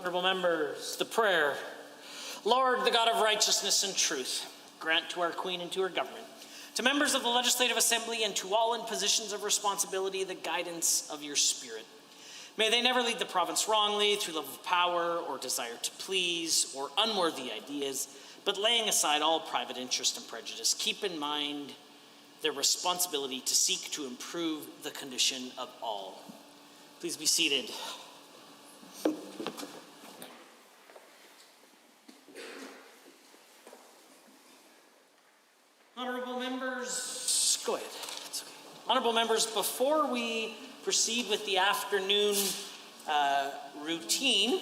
Honourable members, the prayer. Lord, the God of righteousness and truth, grant to our Queen and to her government, to members of the Legislative Assembly and to all in positions of responsibility, the guidance of your Spirit. May they never lead the province wrongly through love of power or desire to please or unworthy ideas, but laying aside all private interest and prejudice, keep in mind their responsibility to seek to improve the condition of all. Please be seated. Honourable members, go ahead. It's okay. Honourable members, before we proceed with the afternoon routine,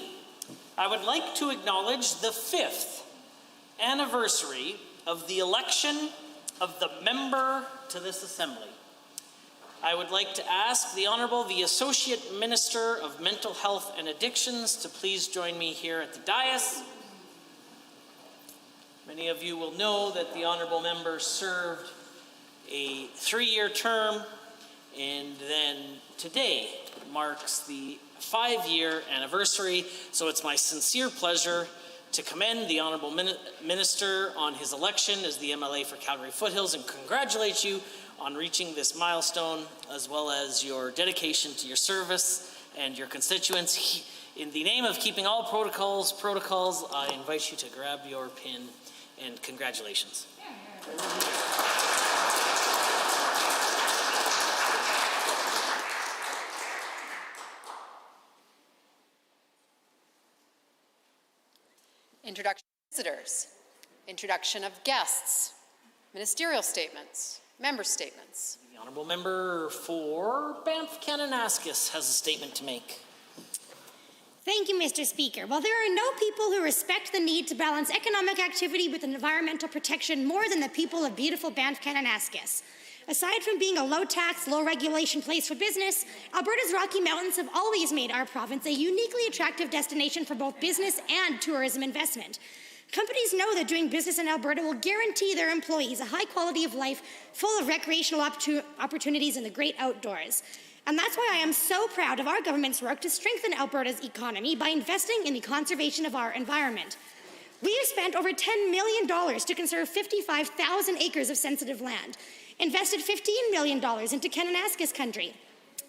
I would like to acknowledge the 5th anniversary of the election of the member to this Assembly. I would like to ask the Honourable, the Associate Minister of Mental Health and Addictions, to please join me here at the dais. Many of you will know that the Honourable Member served a 3-year term, and then today marks the 5-year anniversary, so it's my sincere pleasure to commend the Honourable Minister on his election as the MLA for Calgary Foothills and congratulate you on reaching this milestone, as well as your dedication to your service and your constituents. In the name of keeping all protocols, I invite you to grab your pin and congratulations. Introduction of visitors, introduction of guests, ministerial statements, member statements. The Honourable Member for Banff-Kananaskis has a statement to make. Thank you, Mr. Speaker. While there are no people who respect the need to balance economic activity with environmental protection more than the people of beautiful Banff-Kananaskis. Aside from being a low-tax, low-regulation place for business, Alberta's Rocky Mountains have always made our province a uniquely attractive destination for both business and tourism investment. Companies know that doing business in Alberta will guarantee their employees a high quality of life full of recreational opportunities in the great outdoors. And that's why I am so proud of our government's work to strengthen Alberta's economy by investing in the conservation of our environment. We have spent over $10 million to conserve 55,000 acres of sensitive land, invested $15 million into Kananaskis country,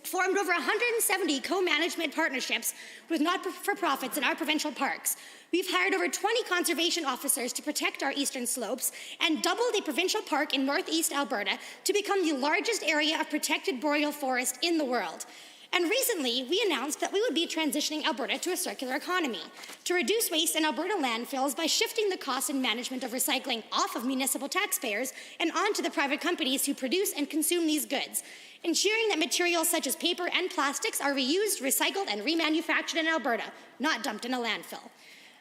formed over 170 co-management partnerships with not-for-profits in our provincial parks. We've hired over 20 conservation officers to protect our eastern slopes and doubled a provincial park in northeast Alberta to become the largest area of protected boreal forest in the world. And recently, we announced that we would be transitioning Alberta to a circular economy to reduce waste in Alberta landfills by shifting the cost and management of recycling off of municipal taxpayers and onto the private companies who produce and consume these goods, ensuring that materials such as paper and plastics are reused, recycled, and remanufactured in Alberta, not dumped in a landfill.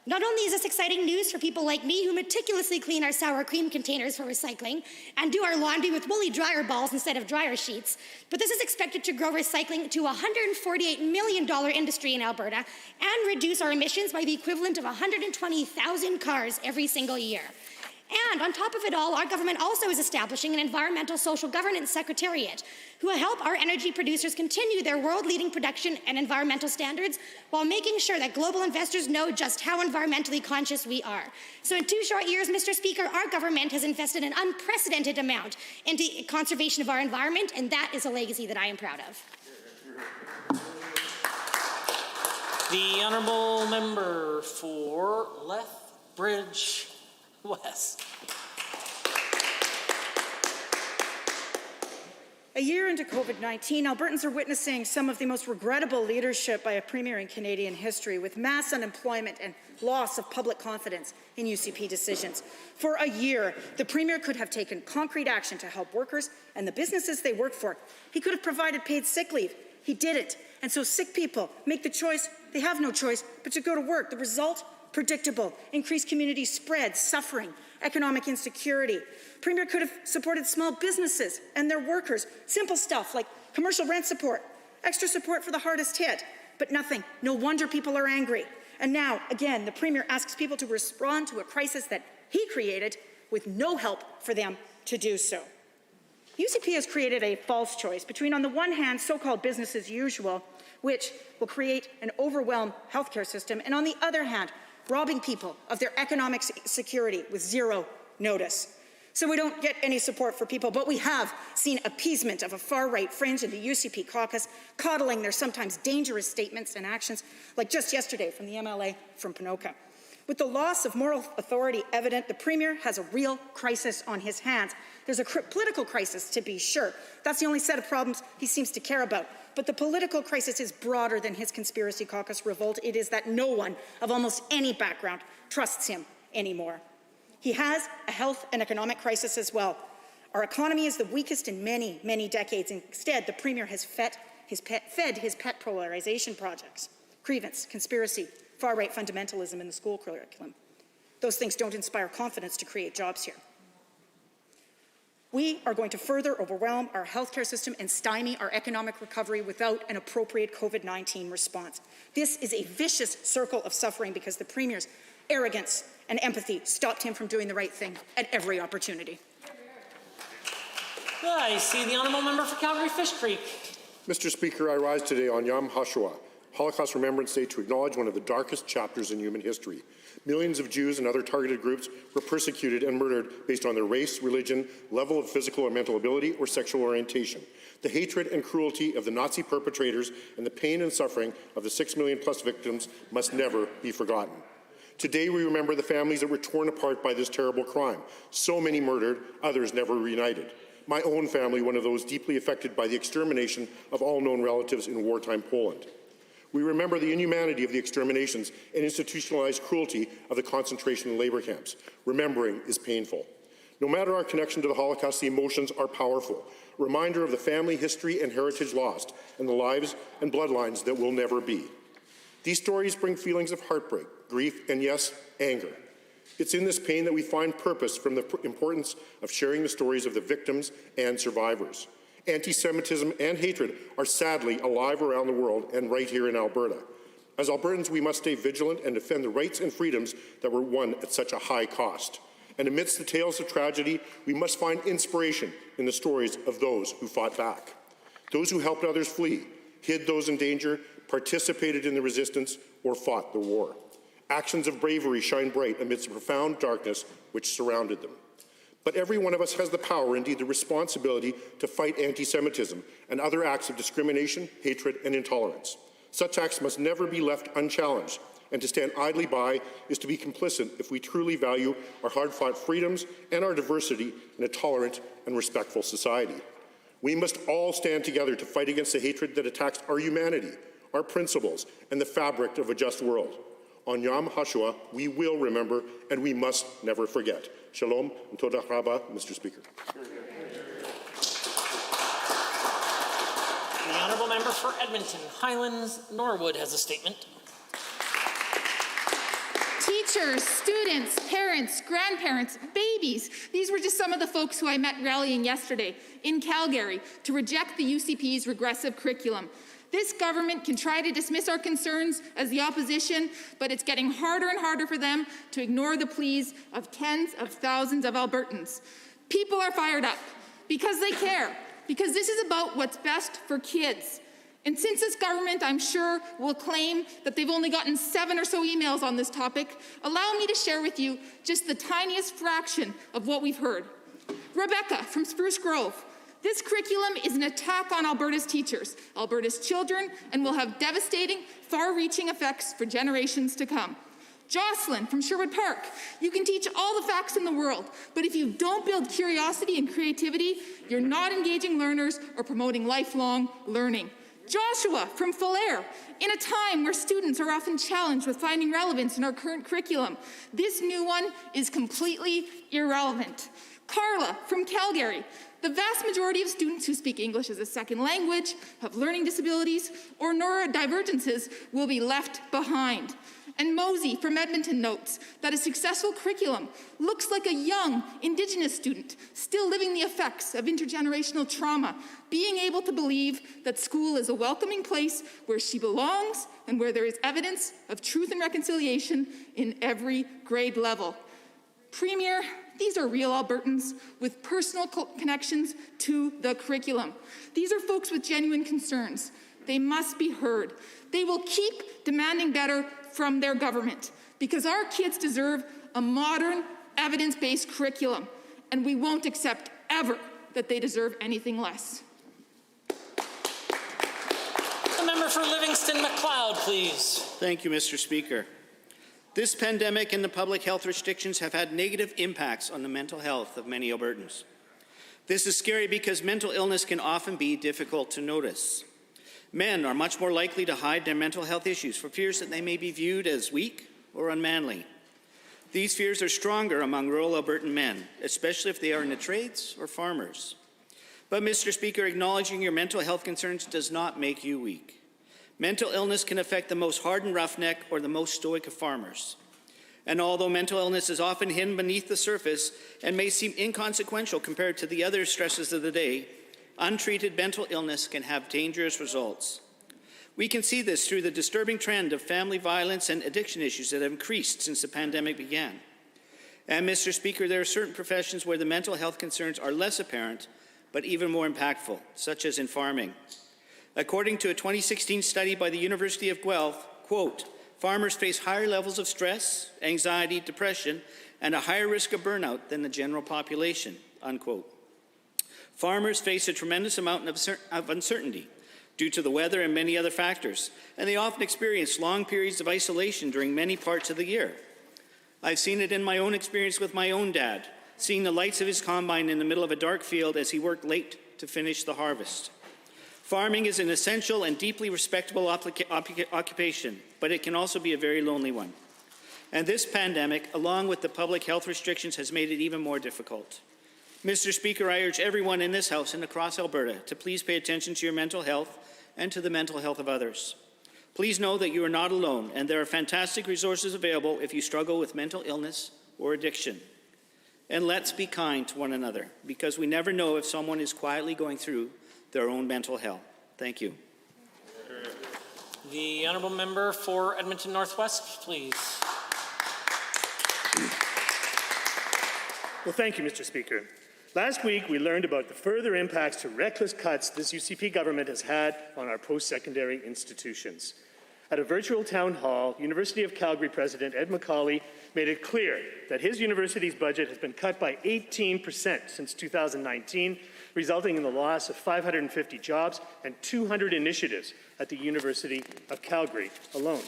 Not only is this exciting news for people like me who meticulously clean our sour cream containers for recycling and do our laundry with woolly dryer balls instead of dryer sheets, but this is expected to grow recycling to a $148 million industry in Alberta and reduce our emissions by the equivalent of 120,000 cars every single year. And on top of it all, our government also is establishing an environmental social governance secretariat who will help our energy producers continue their world-leading production and environmental standards while making sure that global investors know just how environmentally conscious we are. So in 2 short years, Mr. Speaker, our government has invested an unprecedented amount into conservation of our environment, and that is a legacy that I am proud of. The Honourable Member for Lethbridge West. A year into COVID-19, Albertans are witnessing some of the most regrettable leadership by a premier in Canadian history, with mass unemployment and loss of public confidence in UCP decisions. For a year, the premier could have taken concrete action to help workers and the businesses they work for. He could have provided paid sick leave. He didn't. And so sick people make the choice, they have no choice, but to go to work. The result? Predictable, increased community spread, suffering, economic insecurity. Premier could have supported small businesses and their workers. Simple stuff like commercial rent support, extra support for the hardest hit, but nothing. No wonder people are angry. And now, again, the Premier asks people to respond to a crisis that he created with no help for them to do so. UCP has created a false choice between, on the one hand, so-called business as usual, which will create an overwhelmed healthcare system, and on the other hand, robbing people of their economic security with zero notice. So we don't get any support for people, but we have seen appeasement of a far-right fringe in the UCP caucus, coddling their sometimes dangerous statements and actions, like just yesterday from the MLA from Ponoka. With the loss of moral authority evident, the Premier has a real crisis on his hands. There's a political crisis, to be sure. That's the only set of problems he seems to care about. But the political crisis is broader than his conspiracy caucus revolt. It is that no one of almost any background trusts him anymore. He has a health and economic crisis as well. Our economy is the weakest in many, many decades. Instead, the Premier has fed his pet polarization projects, grievance, conspiracy, far-right fundamentalism in the school curriculum. Those things don't inspire confidence to create jobs here. We are going to further overwhelm our healthcare system and stymie our economic recovery without an appropriate COVID-19 response. This is a vicious circle of suffering because the Premier's arrogance and empathy stopped him from doing the right thing at every opportunity. I see the honourable member for Calgary-Fish Creek. Mr. Speaker, I rise today on Yom HaShoah, Holocaust Remembrance Day, to acknowledge one of the darkest chapters in human history. Millions of Jews and other targeted groups were persecuted and murdered based on their race, religion, level of physical or mental ability, or sexual orientation. The hatred and cruelty of the Nazi perpetrators and the pain and suffering of the 6 million plus victims must never be forgotten. Today we remember the families that were torn apart by this terrible crime. So many murdered, others never reunited. My own family, one of those deeply affected by the extermination of all known relatives in wartime Poland. We remember the inhumanity of the exterminations and institutionalized cruelty of the concentration and labor camps. Remembering is painful. No matter our connection to the Holocaust, the emotions are powerful. A reminder of the family history and heritage lost, and the lives and bloodlines that will never be. These stories bring feelings of heartbreak, grief, and yes, anger. It's in this pain that we find purpose from the importance of sharing the stories of the victims and survivors. Anti-Semitism and hatred are sadly alive around the world and right here in Alberta. As Albertans, we must stay vigilant and defend the rights and freedoms that were won at such a high cost. And amidst the tales of tragedy, we must find inspiration in the stories of those who fought back. Those who helped others flee, hid those in danger, participated in the resistance, or fought the war. Actions of bravery shine bright amidst the profound darkness which surrounded them. But every one of us has the power, indeed the responsibility, to fight anti-Semitism and other acts of discrimination, hatred, and intolerance. Such acts must never be left unchallenged, and to stand idly by is to be complicit if we truly value our hard-fought freedoms and our diversity in a tolerant and respectful society. We must all stand together to fight against the hatred that attacks our humanity, our principles, and the fabric of a just world. On Yom HaShoah, we will remember, and we must never forget. Shalom and todah rabah, Mr. Speaker. The honourable member for Edmonton Highlands Norwood has a statement. Teachers, students, parents, grandparents, babies. These were just some of the folks who I met rallying yesterday in Calgary to reject the UCP's regressive curriculum. This government can try to dismiss our concerns as the opposition, but it's getting harder and harder for them to ignore the pleas of tens of thousands of Albertans. People are fired up because they care, because this is about what's best for kids. And since this government, I'm sure, will claim that they've only gotten 7 or so emails on this topic, allow me to share with you just the tiniest fraction of what we've heard. Rebecca from Spruce Grove. This curriculum is an attack on Alberta's teachers, Alberta's children, and will have devastating, far-reaching effects for generations to come. Jocelyn from Sherwood Park. You can teach all the facts in the world, but if you don't build curiosity and creativity, you're not engaging learners or promoting lifelong learning. Joshua from Falher. In a time where students are often challenged with finding relevance in our current curriculum, this new one is completely irrelevant. Carla from Calgary. The vast majority of students who speak English as a second language, have learning disabilities, or neurodivergences will be left behind. And Mosey from Edmonton notes that a successful curriculum looks like a young Indigenous student still living the effects of intergenerational trauma, being able to believe that school is a welcoming place where she belongs and where there is evidence of truth and reconciliation in every grade level. Premier, these are real Albertans with personal connections to the curriculum. These are folks with genuine concerns. They must be heard. They will keep demanding better from their government because our kids deserve a modern, evidence-based curriculum, and we won't accept ever that they deserve anything less. The member for Livingston-McLeod, please. Thank you, Mr. Speaker. This pandemic and the public health restrictions have had negative impacts on the mental health of many Albertans. This is scary because mental illness can often be difficult to notice. Men are much more likely to hide their mental health issues for fears that they may be viewed as weak or unmanly. These fears are stronger among rural Albertan men, especially if they are in the trades or farmers. But, Mr. Speaker, acknowledging your mental health concerns does not make you weak. Mental illness can affect the most hardened roughneck or the most stoic of farmers. And although mental illness is often hidden beneath the surface and may seem inconsequential compared to the other stresses of the day, untreated mental illness can have dangerous results. We can see this through the disturbing trend of family violence and addiction issues that have increased since the pandemic began. And, Mr. Speaker, there are certain professions where the mental health concerns are less apparent, but even more impactful, such as in farming. According to a 2016 study by the University of Guelph, quote, farmers face higher levels of stress, anxiety, depression, and a higher risk of burnout than the general population, unquote. Farmers face a tremendous amount of uncertainty due to the weather and many other factors, and they often experience long periods of isolation during many parts of the year. I've seen it in my own experience with my own dad, seeing the lights of his combine in the middle of a dark field as he worked late to finish the harvest. Farming is an essential and deeply respectable occupation, but it can also be a very lonely one. And this pandemic, along with the public health restrictions, has made it even more difficult. Mr. Speaker, I urge everyone in this House and across Alberta to please pay attention to your mental health and to the mental health of others. Please know that you are not alone, and there are fantastic resources available if you struggle with mental illness or addiction. And let's be kind to one another, because we never know if someone is quietly going through their own mental hell. Thank you. The honourable member for Edmonton Northwest, please. Well, thank you, Mr. Speaker. Last week, we learned about the further impacts to reckless cuts this UCP government has had on our post-secondary institutions. At a virtual town hall, University of Calgary President Ed McCauley made it clear that his university's budget has been cut by 18% since 2019, resulting in the loss of 550 jobs and 200 initiatives at the University of Calgary alone.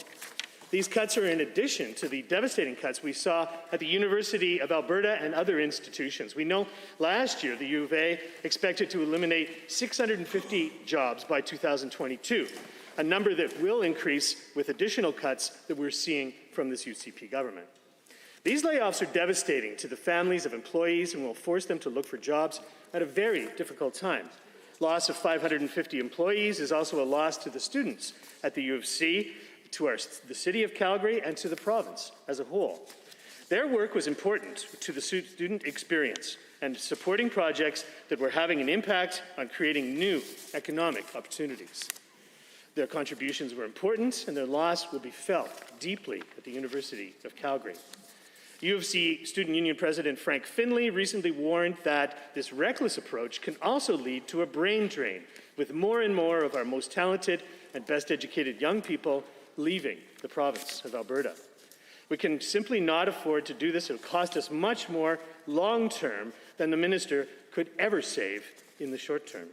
These cuts are in addition to the devastating cuts we saw at the University of Alberta and other institutions. We know last year the U of A expected to eliminate 650 jobs by 2022, a number that will increase with additional cuts that we're seeing from this UCP government. These layoffs are devastating to the families of employees and will force them to look for jobs at a very difficult time. Loss of 550 employees is also a loss to the students at the U of C, to the City of Calgary, and to the province as a whole. Their work was important to the student experience and supporting projects that were having an impact on creating new economic opportunities. Their contributions were important, and their loss will be felt deeply at the University of Calgary. U of C Student Union President Frank Finley recently warned that this reckless approach can also lead to a brain drain, with more and more of our most talented and best educated young people leaving the province of Alberta. We can simply not afford to do this. It will cost us much more long-term than the minister could ever save in the short term.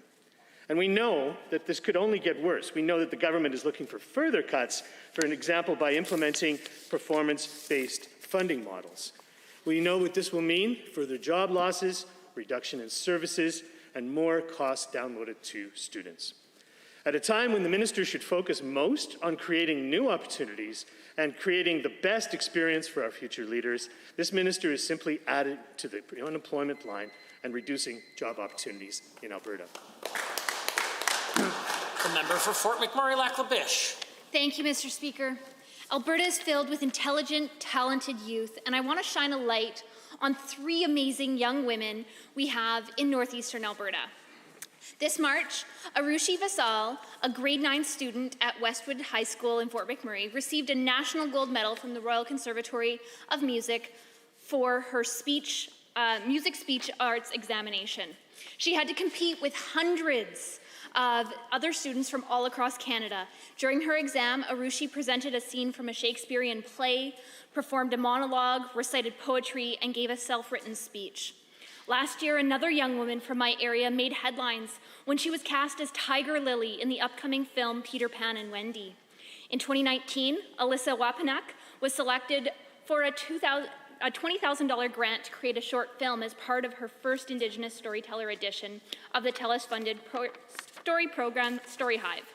And we know that this could only get worse. We know that the government is looking for further cuts, for an example, by implementing performance-based funding models. We know what this will mean: further job losses, reduction in services, and more costs downloaded to students. At a time when the minister should focus most on creating new opportunities and creating the best experience for our future leaders, this minister is simply added to the unemployment line and reducing job opportunities in Alberta. The member for Fort McMurray-Lac-La-Biche. Thank you, Mr. Speaker. Alberta is filled with intelligent, talented youth, and I want to shine a light on three amazing young women we have in northeastern Alberta. This March, Arushi Vasal, a grade 9 student at Westwood High School in Fort McMurray, received a National Gold Medal from the Royal Conservatory of Music for her music speech arts examination. She had to compete with hundreds of other students from all across Canada. During her exam, Arushi presented a scene from a Shakespearean play, performed a monologue, recited poetry, and gave a self-written speech. Last year, another young woman from my area made headlines when she was cast as Tiger Lily in the upcoming film Peter Pan and Wendy. In 2019, Alyssa Wapanak was selected for a $20,000 grant to create a short film as part of her first Indigenous storyteller edition of the TELUS-funded story program Story Hive.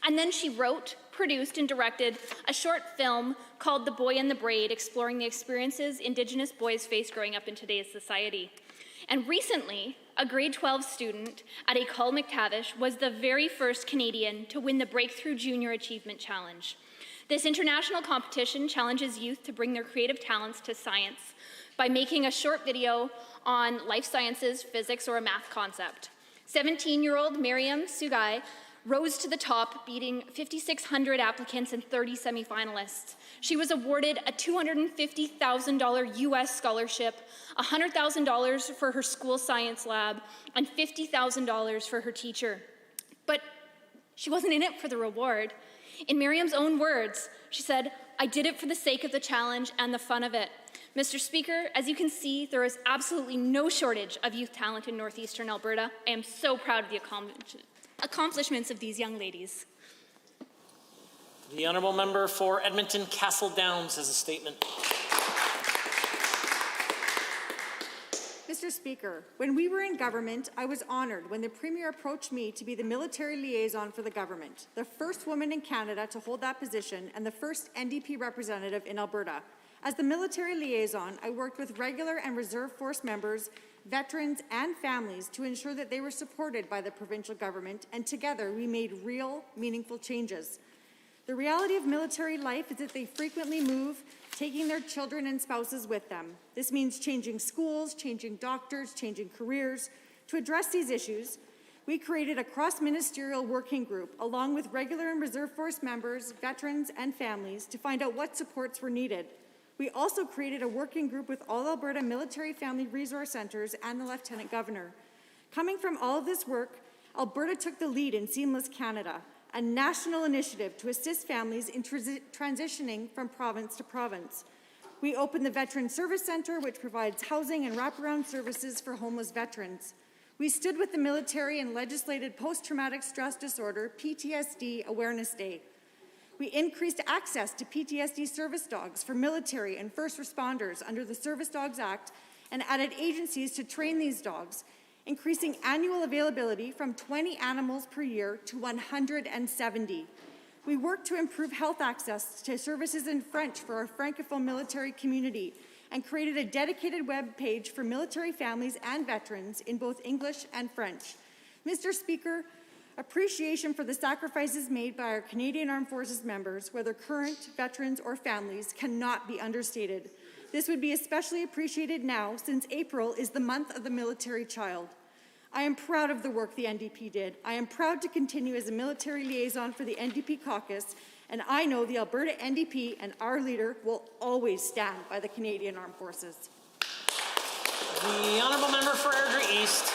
And then she wrote, produced, and directed a short film called The Boy and the Braid, exploring the experiences Indigenous boys face growing up in today's society. And recently, a grade 12 student at École McTavish was the very first Canadian to win the Breakthrough Junior Achievement Challenge. This international competition challenges youth to bring their creative talents to science by making a short video on life sciences, physics, or a math concept. 17-year-old Miriam Sugai rose to the top, beating 5,600 applicants and 30 semifinalists. She was awarded a $250,000 US scholarship, $100,000 for her school science lab, and $50,000 for her teacher. But she wasn't in it for the reward. In Miriam's own words, she said, "I did it for the sake of the challenge and the fun of it." Mr. Speaker, as you can see, there is absolutely no shortage of youth talent in northeastern Alberta. I am so proud of the accomplishments of these young ladies. The honourable member for Edmonton Castle Downs has a statement. Mr. Speaker, when we were in government, I was honoured when the Premier approached me to be the military liaison for the government, the first woman in Canada to hold that position and the first NDP representative in Alberta. As the military liaison, I worked with regular and reserve force members, veterans, and families to ensure that they were supported by the provincial government, and together we made real, meaningful changes. The reality of military life is that they frequently move, taking their children and spouses with them. This means changing schools, changing doctors, changing careers. To address these issues, we created a cross-ministerial working group along with regular and reserve force members, veterans, and families to find out what supports were needed. We also created a working group with all Alberta Military Family Resource Centres and the Lieutenant Governor. Coming from all of this work, Alberta took the lead in Seamless Canada, a national initiative to assist families in transitioning from province to province. We opened the Veteran Service Centre, which provides housing and wraparound services for homeless veterans. We stood with the military and legislated Post-Traumatic Stress Disorder, PTSD, Awareness Day. We increased access to PTSD service dogs for military and first responders under the Service Dogs Act and added agencies to train these dogs, increasing annual availability from 20 animals per year to 170. We worked to improve health access to services in French for our Francophone military community and created a dedicated web page for military families and veterans in both English and French. Mr. Speaker, appreciation for the sacrifices made by our Canadian Armed Forces members, whether current, veterans, or families, cannot be understated. This would be especially appreciated now, since April is the month of the military child. I am proud of the work the NDP did. I am proud to continue as a military liaison for the NDP caucus, and I know the Alberta NDP and our leader will always stand by the Canadian Armed Forces. The honourable member for Airdrie East.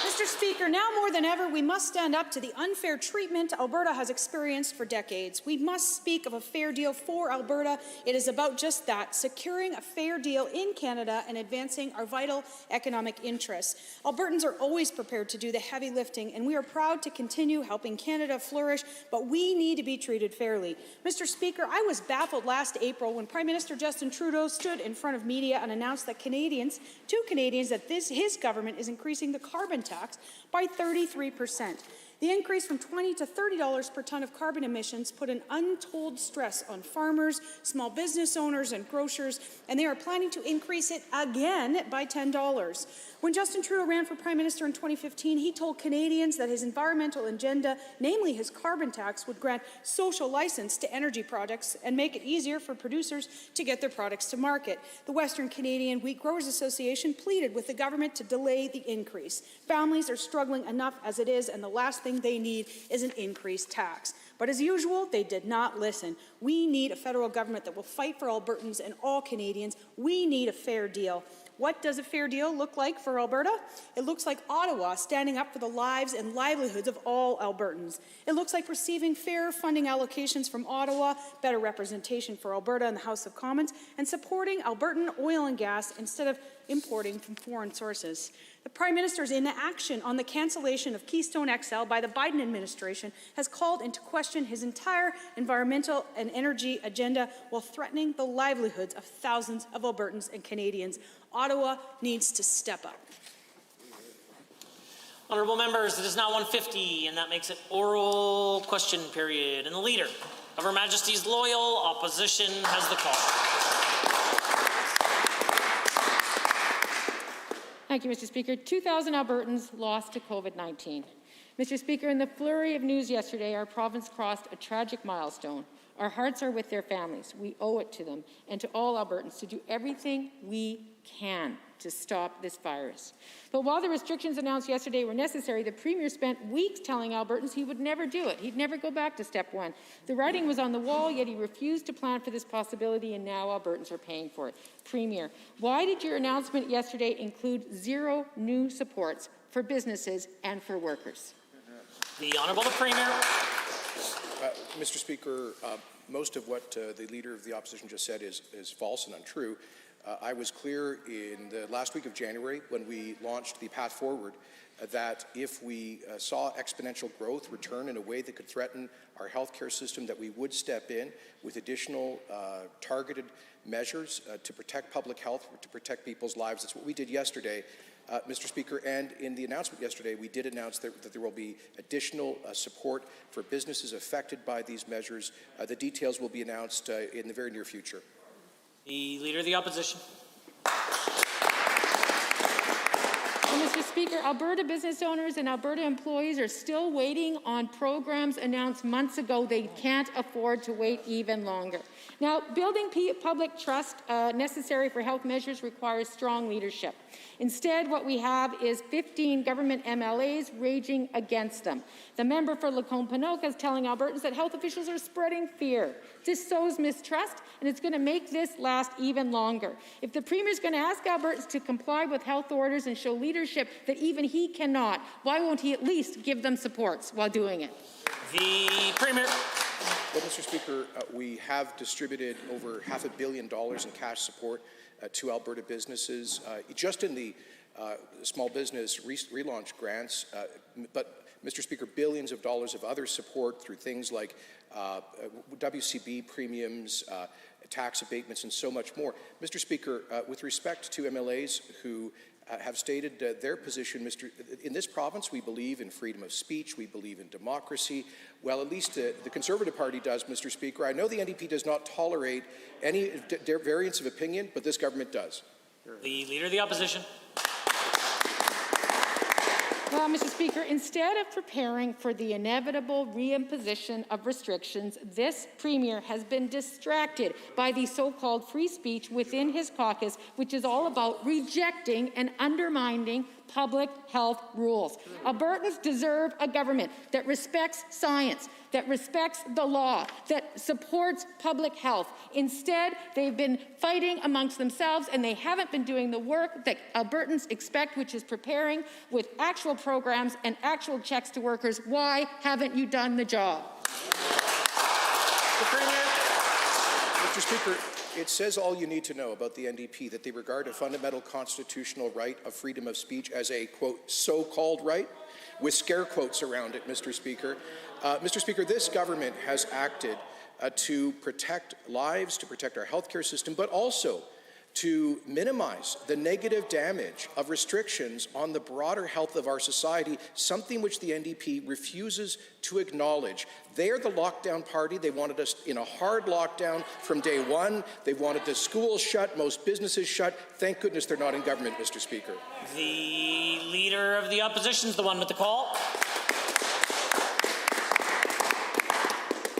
Mr. Speaker, now more than ever, we must stand up to the unfair treatment Alberta has experienced for decades. We must speak of a fair deal for Alberta. It is about just that, securing a fair deal in Canada and advancing our vital economic interests. Albertans are always prepared to do the heavy lifting, and we are proud to continue helping Canada flourish, but we need to be treated fairly. Mr. Speaker, I was baffled last April when Prime Minister Justin Trudeau stood in front of media and announced that to Canadians, that his government is increasing the carbon tax by 33%. The increase from $20 to $30 per ton of carbon emissions put an untold stress on farmers, small business owners, and grocers, and they are planning to increase it again by $10. When Justin Trudeau ran for Prime Minister in 2015, he told Canadians that his environmental agenda, namely his carbon tax, would grant social license to energy projects and make it easier for producers to get their products to market. The Western Canadian Wheat Growers Association pleaded with the government to delay the increase. Families are struggling enough as it is, and the last thing they need is an increased tax. But as usual, they did not listen. We need a federal government that will fight for Albertans and all Canadians. We need a fair deal. What does a fair deal look like for Alberta? It looks like Ottawa standing up for the lives and livelihoods of all Albertans. It looks like receiving fair funding allocations from Ottawa, better representation for Alberta in the House of Commons, and supporting Albertan oil and gas instead of importing from foreign sources. The Prime Minister's inaction on the cancellation of Keystone XL by the Biden administration has called into question his entire environmental and energy agenda while threatening the livelihoods of thousands of Albertans and Canadians. Ottawa needs to step up. Honourable members, it is now 1:50, and that makes it oral question period. And the Leader of Her Majesty's Loyal Opposition has the call. Thank you, Mr. Speaker. 2,000 Albertans lost to COVID-19. Mr. Speaker, in the flurry of news yesterday, our province crossed a tragic milestone. Our hearts are with their families. We owe it to them and to all Albertans to do everything we can to stop this virus. But while the restrictions announced yesterday were necessary, the Premier spent weeks telling Albertans he would never do it. He'd never go back to step one. The writing was on the wall, yet he refused to plan for this possibility, and now Albertans are paying for it. Premier, why did your announcement yesterday include 0 new supports for businesses and for workers? The Honourable the Premier. Mr. Speaker, most of what the Leader of the Opposition just said is false and untrue. I was clear in the last week of January when we launched the Path Forward that if we saw exponential growth return in a way that could threaten our healthcare system, that we would step in with additional targeted measures to protect public health, to protect people's lives. That's what we did yesterday, Mr. Speaker. And in the announcement yesterday, we did announce that there will be additional support for businesses affected by these measures. The details will be announced in the very near future. The Leader of the Opposition. Mr. Speaker, Alberta business owners and Alberta employees are still waiting on programs announced months ago. They can't afford to wait even longer. Now, building public trust necessary for health measures requires strong leadership. Instead, what we have is 15 government MLAs raging against them. The member for Lacombe-Panoka is telling Albertans that health officials are spreading fear. This sows mistrust, and it's going to make this last even longer. If the Premier is going to ask Albertans to comply with health orders and show leadership that even he cannot, why won't he at least give them supports while doing it? The Premier. Well, Mr. Speaker, we have distributed over $500 million in cash support to Alberta businesses, just in the small business relaunch grants, but Mr. Speaker, billions of dollars of other support through things like WCB premiums, tax abatements, and so much more. Mr. Speaker, with respect to MLAs who have stated their position, in this province we believe in freedom of speech, we believe in democracy. Well, at least the Conservative Party does, Mr. Speaker. I know the NDP does not tolerate any variance of opinion, but this government does. The Leader of the Opposition. Well, Mr. Speaker, instead of preparing for the inevitable reimposition of restrictions, this Premier has been distracted by the so-called free speech within his caucus, which is all about rejecting and undermining public health rules. Albertans deserve a government that respects science, that respects the law, that supports public health. Instead, they've been fighting amongst themselves, and they haven't been doing the work that Albertans expect, which is preparing with actual programs and actual checks to workers. Why haven't you done the job? Mr. Speaker, it says all you need to know about the NDP, that they regard a fundamental constitutional right of freedom of speech as a, quote, so-called right, with scare quotes around it, Mr. Speaker. Mr. Speaker, this government has acted to protect lives, to protect our healthcare system, but also to minimize the negative damage of restrictions on the broader health of our society, something which the NDP refuses to acknowledge. They're the lockdown party. They wanted us in a hard lockdown from day one. They wanted the schools shut, most businesses shut. Thank goodness they're not in government, Mr. Speaker. The Leader of the Opposition is the one with the call.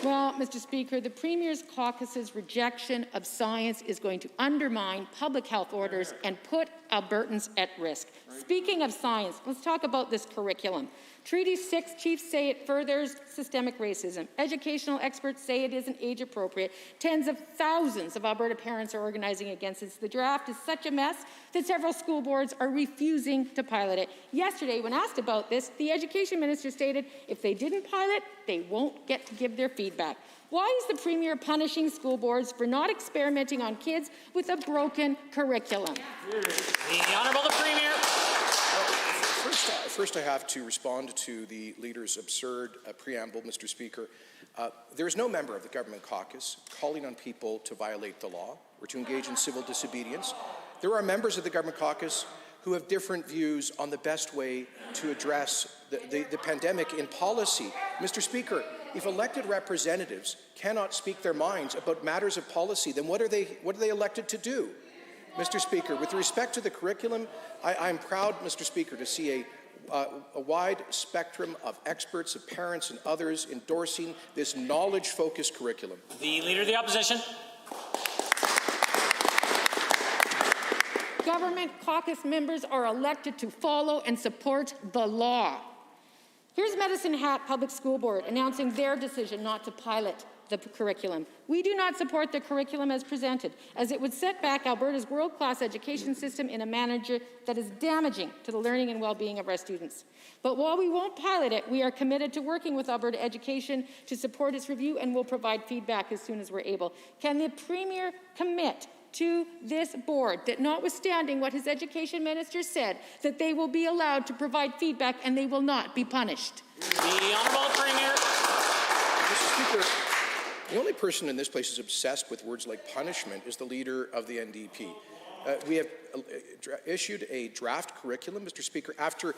Well, Mr. Speaker, the Premier's caucus's rejection of science is going to undermine public health orders and put Albertans at risk. Speaking of science, let's talk about this curriculum. Treaty 6 chiefs say it furthers systemic racism. Educational experts say it isn't age appropriate. Tens of thousands of Alberta parents are organizing against it. The draft is such a mess that several school boards are refusing to pilot it. Yesterday, when asked about this, the education minister stated if they didn't pilot, they won't get to give their feedback. Why is the Premier punishing school boards for not experimenting on kids with a broken curriculum? The Honourable the Premier. First, I have to respond to the Leader's absurd preamble, Mr. Speaker. There is no member of the Government Caucus calling on people to violate the law or to engage in civil disobedience. There are members of the Government Caucus who have different views on the best way to address the pandemic in policy. Mr. Speaker, if elected representatives cannot speak their minds about matters of policy, then what are they elected to do? Mr. Speaker, with respect to the curriculum, I'm proud, Mr. Speaker, to see a wide spectrum of experts, of parents and others endorsing this knowledge-focused curriculum. The Leader of the Opposition. Government caucus members are elected to follow and support the law. Here's Medicine Hat Public School Board announcing their decision not to pilot the curriculum. We do not support the curriculum as presented, as it would set back Alberta's world-class education system in a manner that is damaging to the learning and well-being of our students. But while we won't pilot it, we are committed to working with Alberta Education to support its review and will provide feedback as soon as we're able. Can the Premier commit to this board that, notwithstanding what his education minister said, that they will be allowed to provide feedback and they will not be punished? The Honourable Premier. Mr. Speaker, the only person in this place who's obsessed with words like punishment is the Leader of the NDP. We have issued a draft curriculum, Mr. Speaker, after,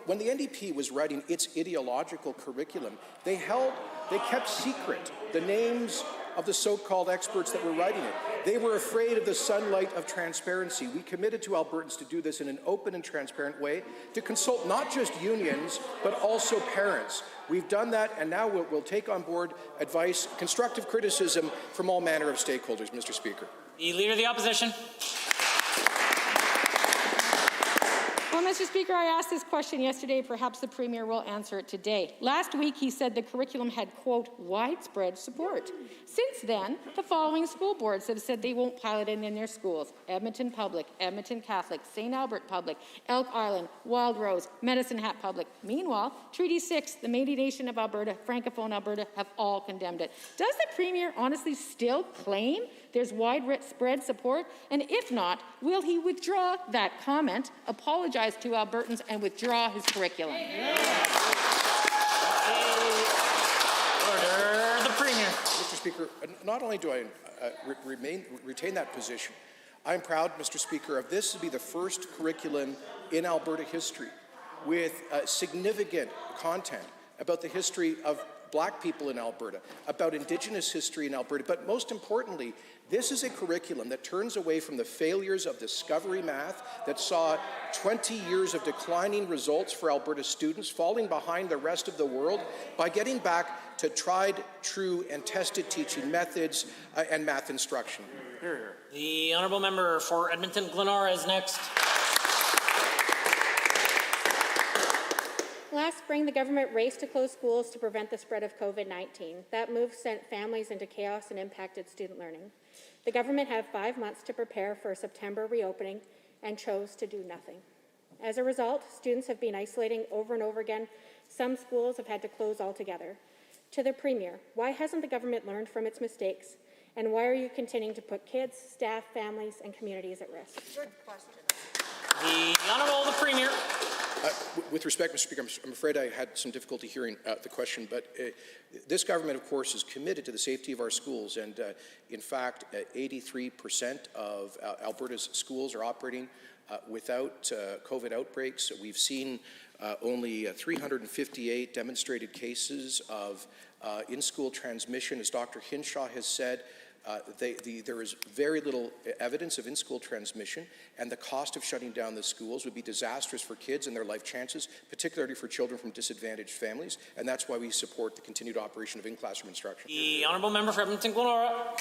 when the NDP was writing its ideological curriculum, they kept secret the names of the so-called experts that were writing it. They were afraid of the sunlight of transparency. We committed to Albertans to do this in an open and transparent way, to consult not just unions, but also parents. We've done that, and now we'll take on board advice, constructive criticism from all manner of stakeholders, Mr. Speaker. The Leader of the Opposition. Well, Mr. Speaker, I asked this question yesterday. Perhaps the Premier will answer it today. Last week, he said the curriculum had, quote, widespread support. Since then, the following school boards have said they won't pilot it in their schools: Edmonton Public, Edmonton Catholic, St. Albert Public, Elk Island, Wild Rose, Medicine Hat Public. Meanwhile, Treaty 6, the Métis Nation of Alberta, Francophone Alberta, have all condemned it. Does the Premier honestly still claim there's widespread support? And if not, will he withdraw that comment, apologize to Albertans, and withdraw his curriculum? Order the Premier. Mr. Speaker, not only do I retain that position, I'm proud, Mr. Speaker, of this to be the first curriculum in Alberta history with significant content about the history of Black people in Alberta, about Indigenous history in Alberta, but most importantly, this is a curriculum that turns away from the failures of Discovery Math that saw 20 years of declining results for Alberta students, falling behind the rest of the world, by getting back to tried, true, and tested teaching methods and math instruction. The Honourable Member for Edmonton Glenora is next. Last spring, the government raced to close schools to prevent the spread of COVID-19. That move sent families into chaos and impacted student learning. The government had 5 months to prepare for a September reopening and chose to do nothing. As a result, students have been isolating over and over again. Some schools have had to close altogether. To the Premier, why hasn't the government learned from its mistakes? And why are you continuing to put kids, staff, families, and communities at risk? Good question. The Honourable the Premier. With respect, Mr. Speaker, I'm afraid I had some difficulty hearing the question, but this government, of course, is committed to the safety of our schools, and in fact, 83% of Alberta's schools are operating without COVID outbreaks. We've seen only 358 demonstrated cases of in-school transmission. As Dr. Hinshaw has said, there is very little evidence of in-school transmission, and the cost of shutting down the schools would be disastrous for kids and their life chances, particularly for children from disadvantaged families, and that's why we support the continued operation of in-classroom instruction. The Honourable Member for Edmonton Glenora.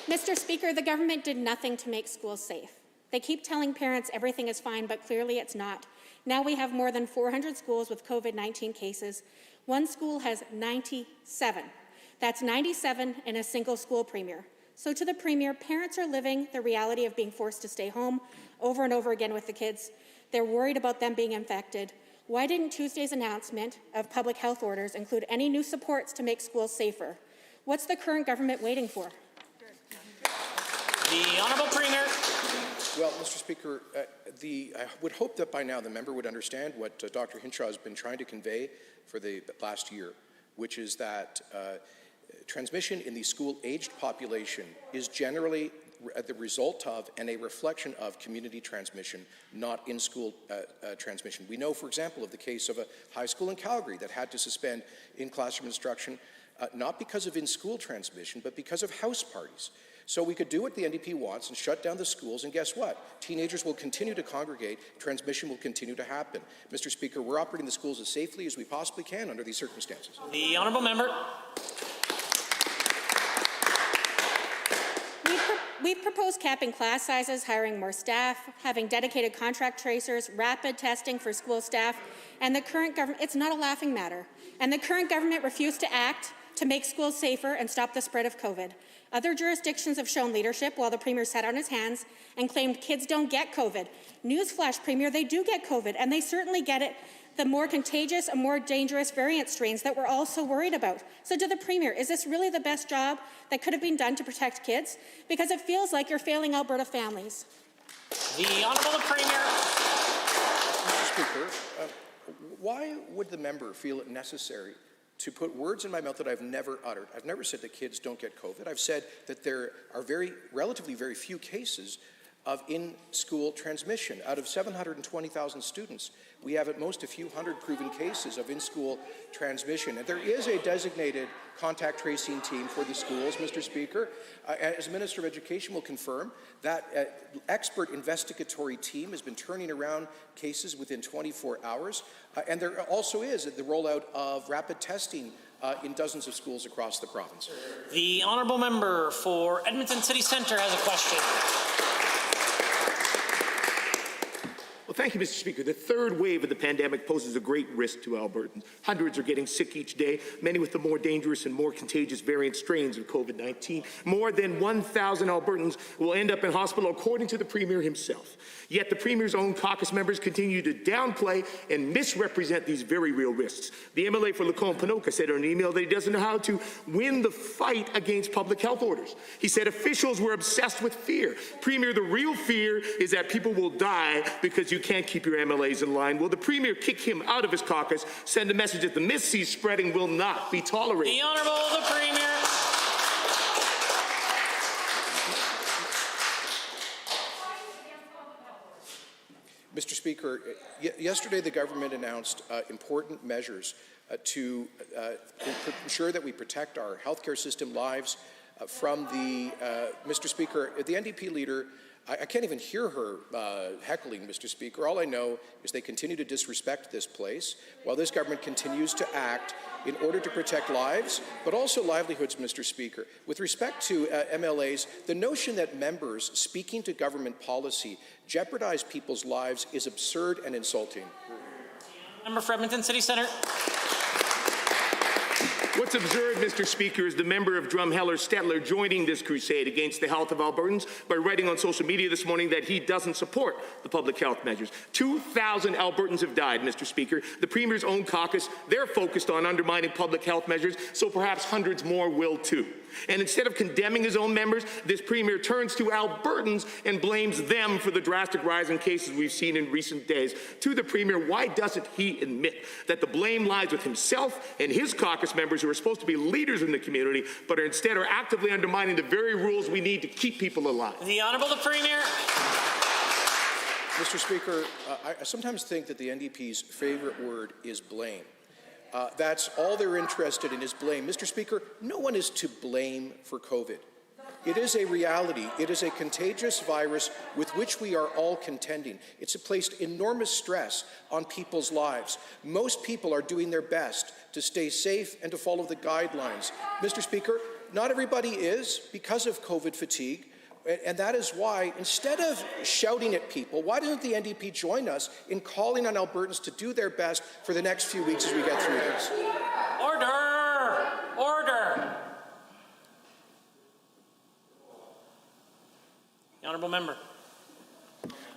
Mr. Speaker, the government did nothing to make schools safe. They keep telling parents everything is fine, but clearly it's not. Now we have more than 400 schools with COVID-19 cases. One school has 97. That's 97 in a single school, Premier. So to the Premier, parents are living the reality of being forced to stay home over and over again with the kids. They're worried about them being infected. Why didn't Tuesday's announcement of public health orders include any new supports to make schools safer? What's the current government waiting for? The Honourable Premier. Well, Mr. Speaker, I would hope that by now the member would understand what Dr. Hinshaw has been trying to convey for the last year, which is that transmission in the school-aged population is generally the result of and a reflection of community transmission, not in-school transmission. We know, for example, of the case of a high school in Calgary that had to suspend in-classroom instruction, not because of in-school transmission, but because of house parties. So we could do what the NDP wants and shut down the schools, and guess what? Teenagers will continue to congregate, transmission will continue to happen. Mr. Speaker, we're operating the schools as safely as we possibly can under these circumstances. The Honourable Member. We've proposed capping class sizes, hiring more staff, having dedicated contract tracers, rapid testing for school staff, and the current government, it's not a laughing matter, and the current government refused to act to make schools safer and stop the spread of COVID. Other jurisdictions have shown leadership while the Premier sat on his hands and claimed kids don't get COVID. Newsflash, Premier, they do get COVID, and they certainly get it, the more contagious and more dangerous variant strains that we're all so worried about. So to the Premier, is this really the best job that could have been done to protect kids? Because it feels like you're failing Alberta families. The Honourable Premier. Mr. Speaker, why would the member feel it necessary to put words in my mouth that I've never uttered? I've never said that kids don't get COVID. I've said that there are relatively very few cases of in-school transmission. Out of 720,000 students, we have at most a few hundred proven cases of in-school transmission. And there is a designated contact tracing team for the schools, Mr. Speaker. As Minister of Education will confirm, that expert investigatory team has been turning around cases within 24 hours. And there also is the rollout of rapid testing in dozens of schools across the province. The Honourable Member for Edmonton City Centre has a question. Well, thank you, Mr. Speaker. The third wave of the pandemic poses a great risk to Albertans. Hundreds are getting sick each day, many with the more dangerous and more contagious variant strains of COVID-19. More than 1,000 Albertans will end up in hospital, according to the Premier himself. Yet the Premier's own caucus members continue to downplay and misrepresent these very real risks. The MLA for Lacombe-Ponoka said in an email that he doesn't know how to win the fight against public health orders. He said officials were obsessed with fear. Premier, the real fear is that people will die because you can't keep your MLAs in line. Will the Premier kick him out of his caucus, send a message that the myths he's spreading will not be tolerated? The Honourable the Premier. Mr. Speaker, yesterday the government announced important measures to ensure that we protect our healthcare system lives from the, Mr. Speaker, the NDP leader. I can't even hear her heckling, Mr. Speaker. All I know is they continue to disrespect this place while this government continues to act in order to protect lives, but also livelihoods, Mr. Speaker. With respect to MLAs, the notion that members speaking to government policy jeopardize people's lives is absurd and insulting. Member for Edmonton City Centre. What's absurd, Mr. Speaker, is the member of Drumheller-Stettler joining this crusade against the health of Albertans by writing on social media this morning that he doesn't support the public health measures. 2,000 Albertans have died, Mr. Speaker. The Premier's own caucus, they're focused on undermining public health measures, so perhaps hundreds more will too. And instead of condemning his own members, this Premier turns to Albertans and blames them for the drastic rise in cases we've seen in recent days. To the Premier, why doesn't he admit that the blame lies with himself and his caucus members who are supposed to be leaders in the community, but instead are actively undermining the very rules we need to keep people alive? The Honourable the Premier. Mr. Speaker, I sometimes think that the NDP's favourite word is blame. That's all they're interested in is blame. Mr. Speaker, no one is to blame for COVID. It is a reality. It is a contagious virus with which we are all contending. It's placed enormous stress on people's lives. Most people are doing their best to stay safe and to follow the guidelines. Mr. Speaker, not everybody is because of COVID fatigue. And that is why, instead of shouting at people, why doesn't the NDP join us in calling on Albertans to do their best for the next few weeks as we get through this? Order! Order! The honourable member.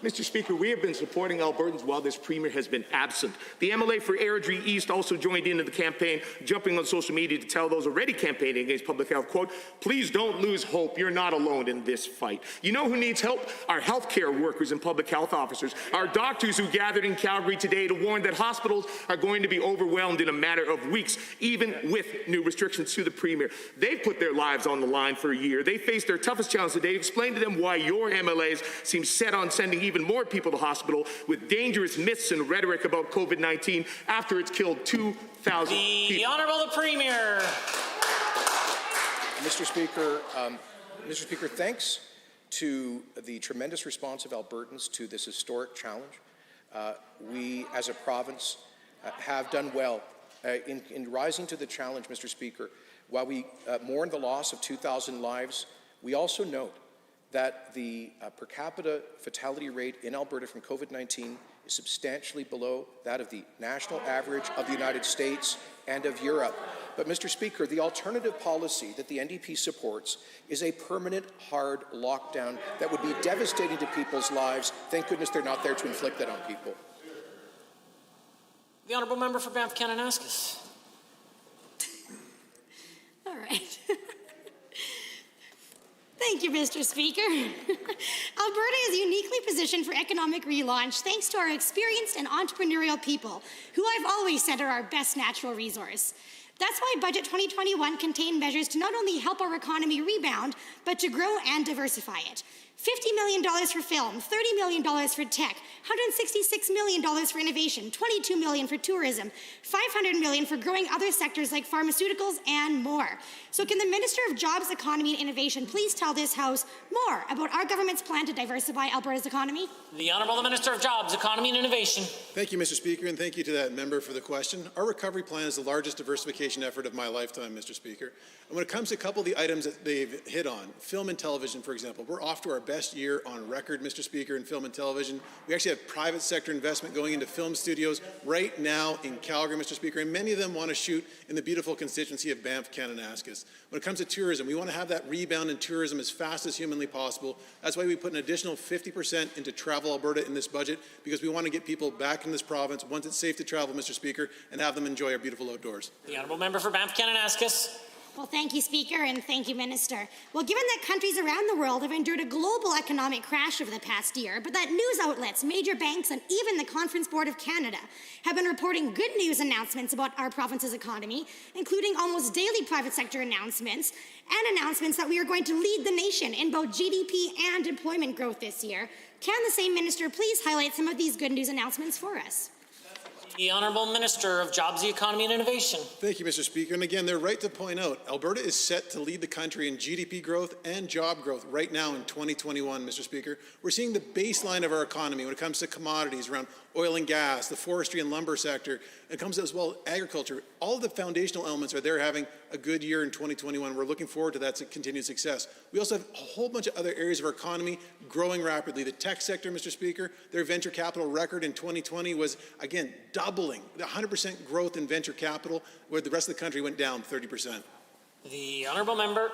Mr. Speaker, we have been supporting Albertans while this Premier has been absent. The MLA for Airdrie East also joined in the campaign, jumping on social media to tell those already campaigning against public health, quote, please don't lose hope. You're not alone in this fight. You know who needs help? Our healthcare workers and public health officers, our doctors who gathered in Calgary today to warn that hospitals are going to be overwhelmed in a matter of weeks, even with new restrictions to the Premier. They've put their lives on the line for a year. They faced their toughest challenge today. Explain to them why your MLAs seem set on sending even more people to hospital with dangerous myths and rhetoric about COVID-19 after it's killed 2,000 people. The Honourable the Premier. Mr. Speaker, thanks to the tremendous response of Albertans to this historic challenge. We, as a province, have done well in rising to the challenge, Mr. Speaker. While we mourn the loss of 2,000 lives, we also note that the per capita fatality rate in Alberta from COVID-19 is substantially below that of the national average of the United States and of Europe. But, Mr. Speaker, the alternative policy that the NDP supports is a permanent, hard lockdown that would be devastating to people's lives. Thank goodness they're not there to inflict that on people. The Honourable Member for Banff Kananaskis. All right. Thank you, Mr. Speaker. Alberta is uniquely positioned for economic relaunch thanks to our experienced and entrepreneurial people, who I've always said are our best natural resource. That's why Budget 2021 contained measures to not only help our economy rebound, but to grow and diversify it. $50 million for film, $30 million for tech, $166 million for innovation, $22 million for tourism, $500 million for growing other sectors like pharmaceuticals, and more. So can the Minister of Jobs, Economy and Innovation please tell this House more about our government's plan to diversify Alberta's economy? The Honourable Minister of Jobs, Economy and Innovation. Thank you, Mr. Speaker, and thank you to that member for the question. Our recovery plan is the largest diversification effort of my lifetime, Mr. Speaker. And when it comes to a couple of the items that they've hit on, film and television, for example, we're off to our best year on record, Mr. Speaker, in film and television. We actually have private sector investment going into film studios right now in Calgary, Mr. Speaker, and many of them want to shoot in the beautiful constituency of Banff Kananaskis. When it comes to tourism, we want to have that rebound in tourism as fast as humanly possible. That's why we put an additional 50% into Travel Alberta in this budget, because we want to get people back in this province once it's safe to travel, Mr. Speaker, and have them enjoy our beautiful outdoors. The Honourable Member for Banff Kananaskis. Well, thank you, Speaker, and thank you, Minister. Well, given that countries around the world have endured a global economic crash over the past year, but that news outlets, major banks, and even the Conference Board of Canada have been reporting good news announcements about our province's economy, including almost daily private sector announcements, and announcements that we are going to lead the nation in both GDP and employment growth this year, can the same minister please highlight some of these good news announcements for us? The Honourable Minister of Jobs, Economy and Innovation. Thank you, Mr. Speaker. And again, they're right to point out, Alberta is set to lead the country in GDP growth and job growth right now in 2021, Mr. Speaker. We're seeing the baseline of our economy when it comes to commodities around oil and gas, the forestry and lumber sector. It comes as well agriculture. All of the foundational elements are there having a good year in 2021. We're looking forward to that continued success. We also have a whole bunch of other areas of our economy growing rapidly. The tech sector, Mr. Speaker, their venture capital record in 2020 was, again, doubling. The 100% growth in venture capital, where the rest of the country went down 30%. The Honourable Member.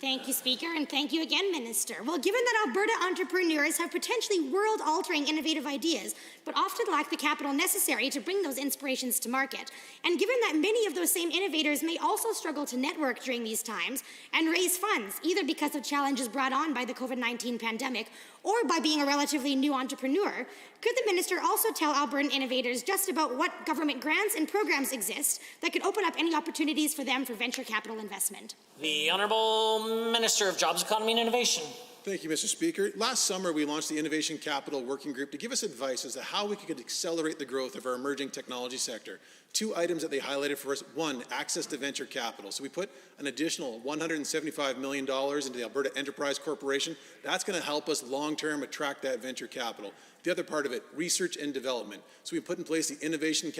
Thank you, Speaker, and thank you again, Minister. Well, given that Alberta entrepreneurs have potentially world-altering innovative ideas, but often lack the capital necessary to bring those inspirations to market, and given that many of those same innovators may also struggle to network during these times and raise funds, either because of challenges brought on by the COVID-19 pandemic or by being a relatively new entrepreneur, could the Minister also tell Albertan innovators just about what government grants and programs exist that could open up any opportunities for them for venture capital investment? The Honourable Minister of Jobs, Economy and Innovation. Thank you, Mr. Speaker. Last summer, we launched the Innovation Capital Working Group to give us advice as to how we could accelerate the growth of our emerging technology sector. Two items that they highlighted for us. One, access to venture capital. So we put an additional $175 million into the Alberta Enterprise Corporation. That's going to help us long-term attract that venture capital. The other part of it, research and development. So we put in place the Innovation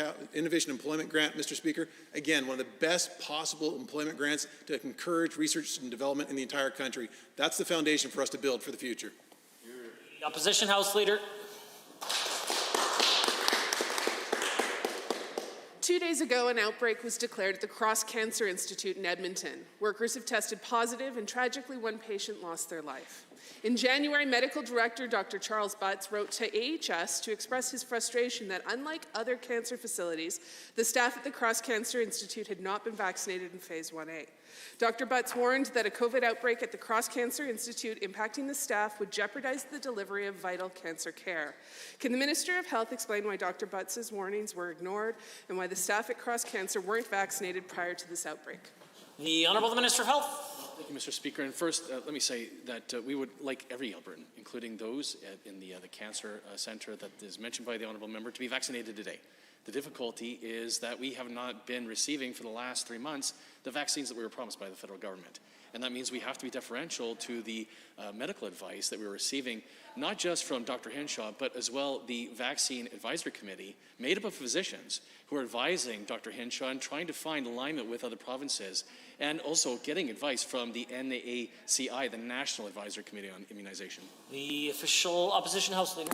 Employment Grant, Mr. Speaker. Again, one of the best possible employment grants to encourage research and development in the entire country. That's the foundation for us to build for the future. The Opposition House Leader. 2 days ago, an outbreak was declared at the Cross Cancer Institute in Edmonton. Workers have tested positive, and tragically, one patient lost their life. In January, Medical Director Dr. Charles Butts wrote to AHS to express his frustration that, unlike other cancer facilities, the staff at the Cross Cancer Institute had not been vaccinated in Phase 1A. Dr. Butts warned that a COVID outbreak at the Cross Cancer Institute impacting the staff would jeopardize the delivery of vital cancer care. Can the Minister of Health explain why Dr. Butts' warnings were ignored and why the staff at Cross Cancer weren't vaccinated prior to this outbreak? The Honourable Minister of Health. Thank you, Mr. Speaker. And first, let me say that we would like every Albertan, including those in the cancer centre that is mentioned by the Honourable Member, to be vaccinated today. The difficulty is that we have not been receiving for the last 3 months the vaccines that we were promised by the federal government. And that means we have to be deferential to the medical advice that we were receiving, not just from Dr. Henshaw, but as well the Vaccine Advisory Committee, made up of physicians who are advising Dr. Henshaw and trying to find alignment with other provinces, and also getting advice from the NAACI, the National Advisory Committee on Immunization. The official Opposition House Leader.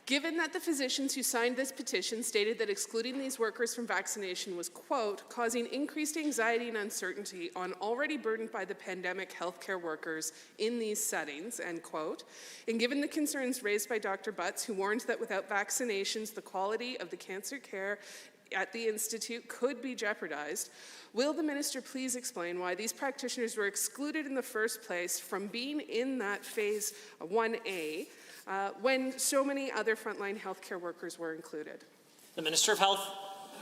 Given that the physicians who signed this petition stated that excluding these workers from vaccination was, quote, causing increased anxiety and uncertainty on already burdened by the pandemic healthcare workers in these settings, end quote, and given the concerns raised by Dr. Butts, who warned that without vaccinations, the quality of the cancer care at the Institute could be jeopardized, will the Minister please explain why these practitioners were excluded in the first place from being in that Phase 1A when so many other frontline healthcare workers were included? The Minister of Health.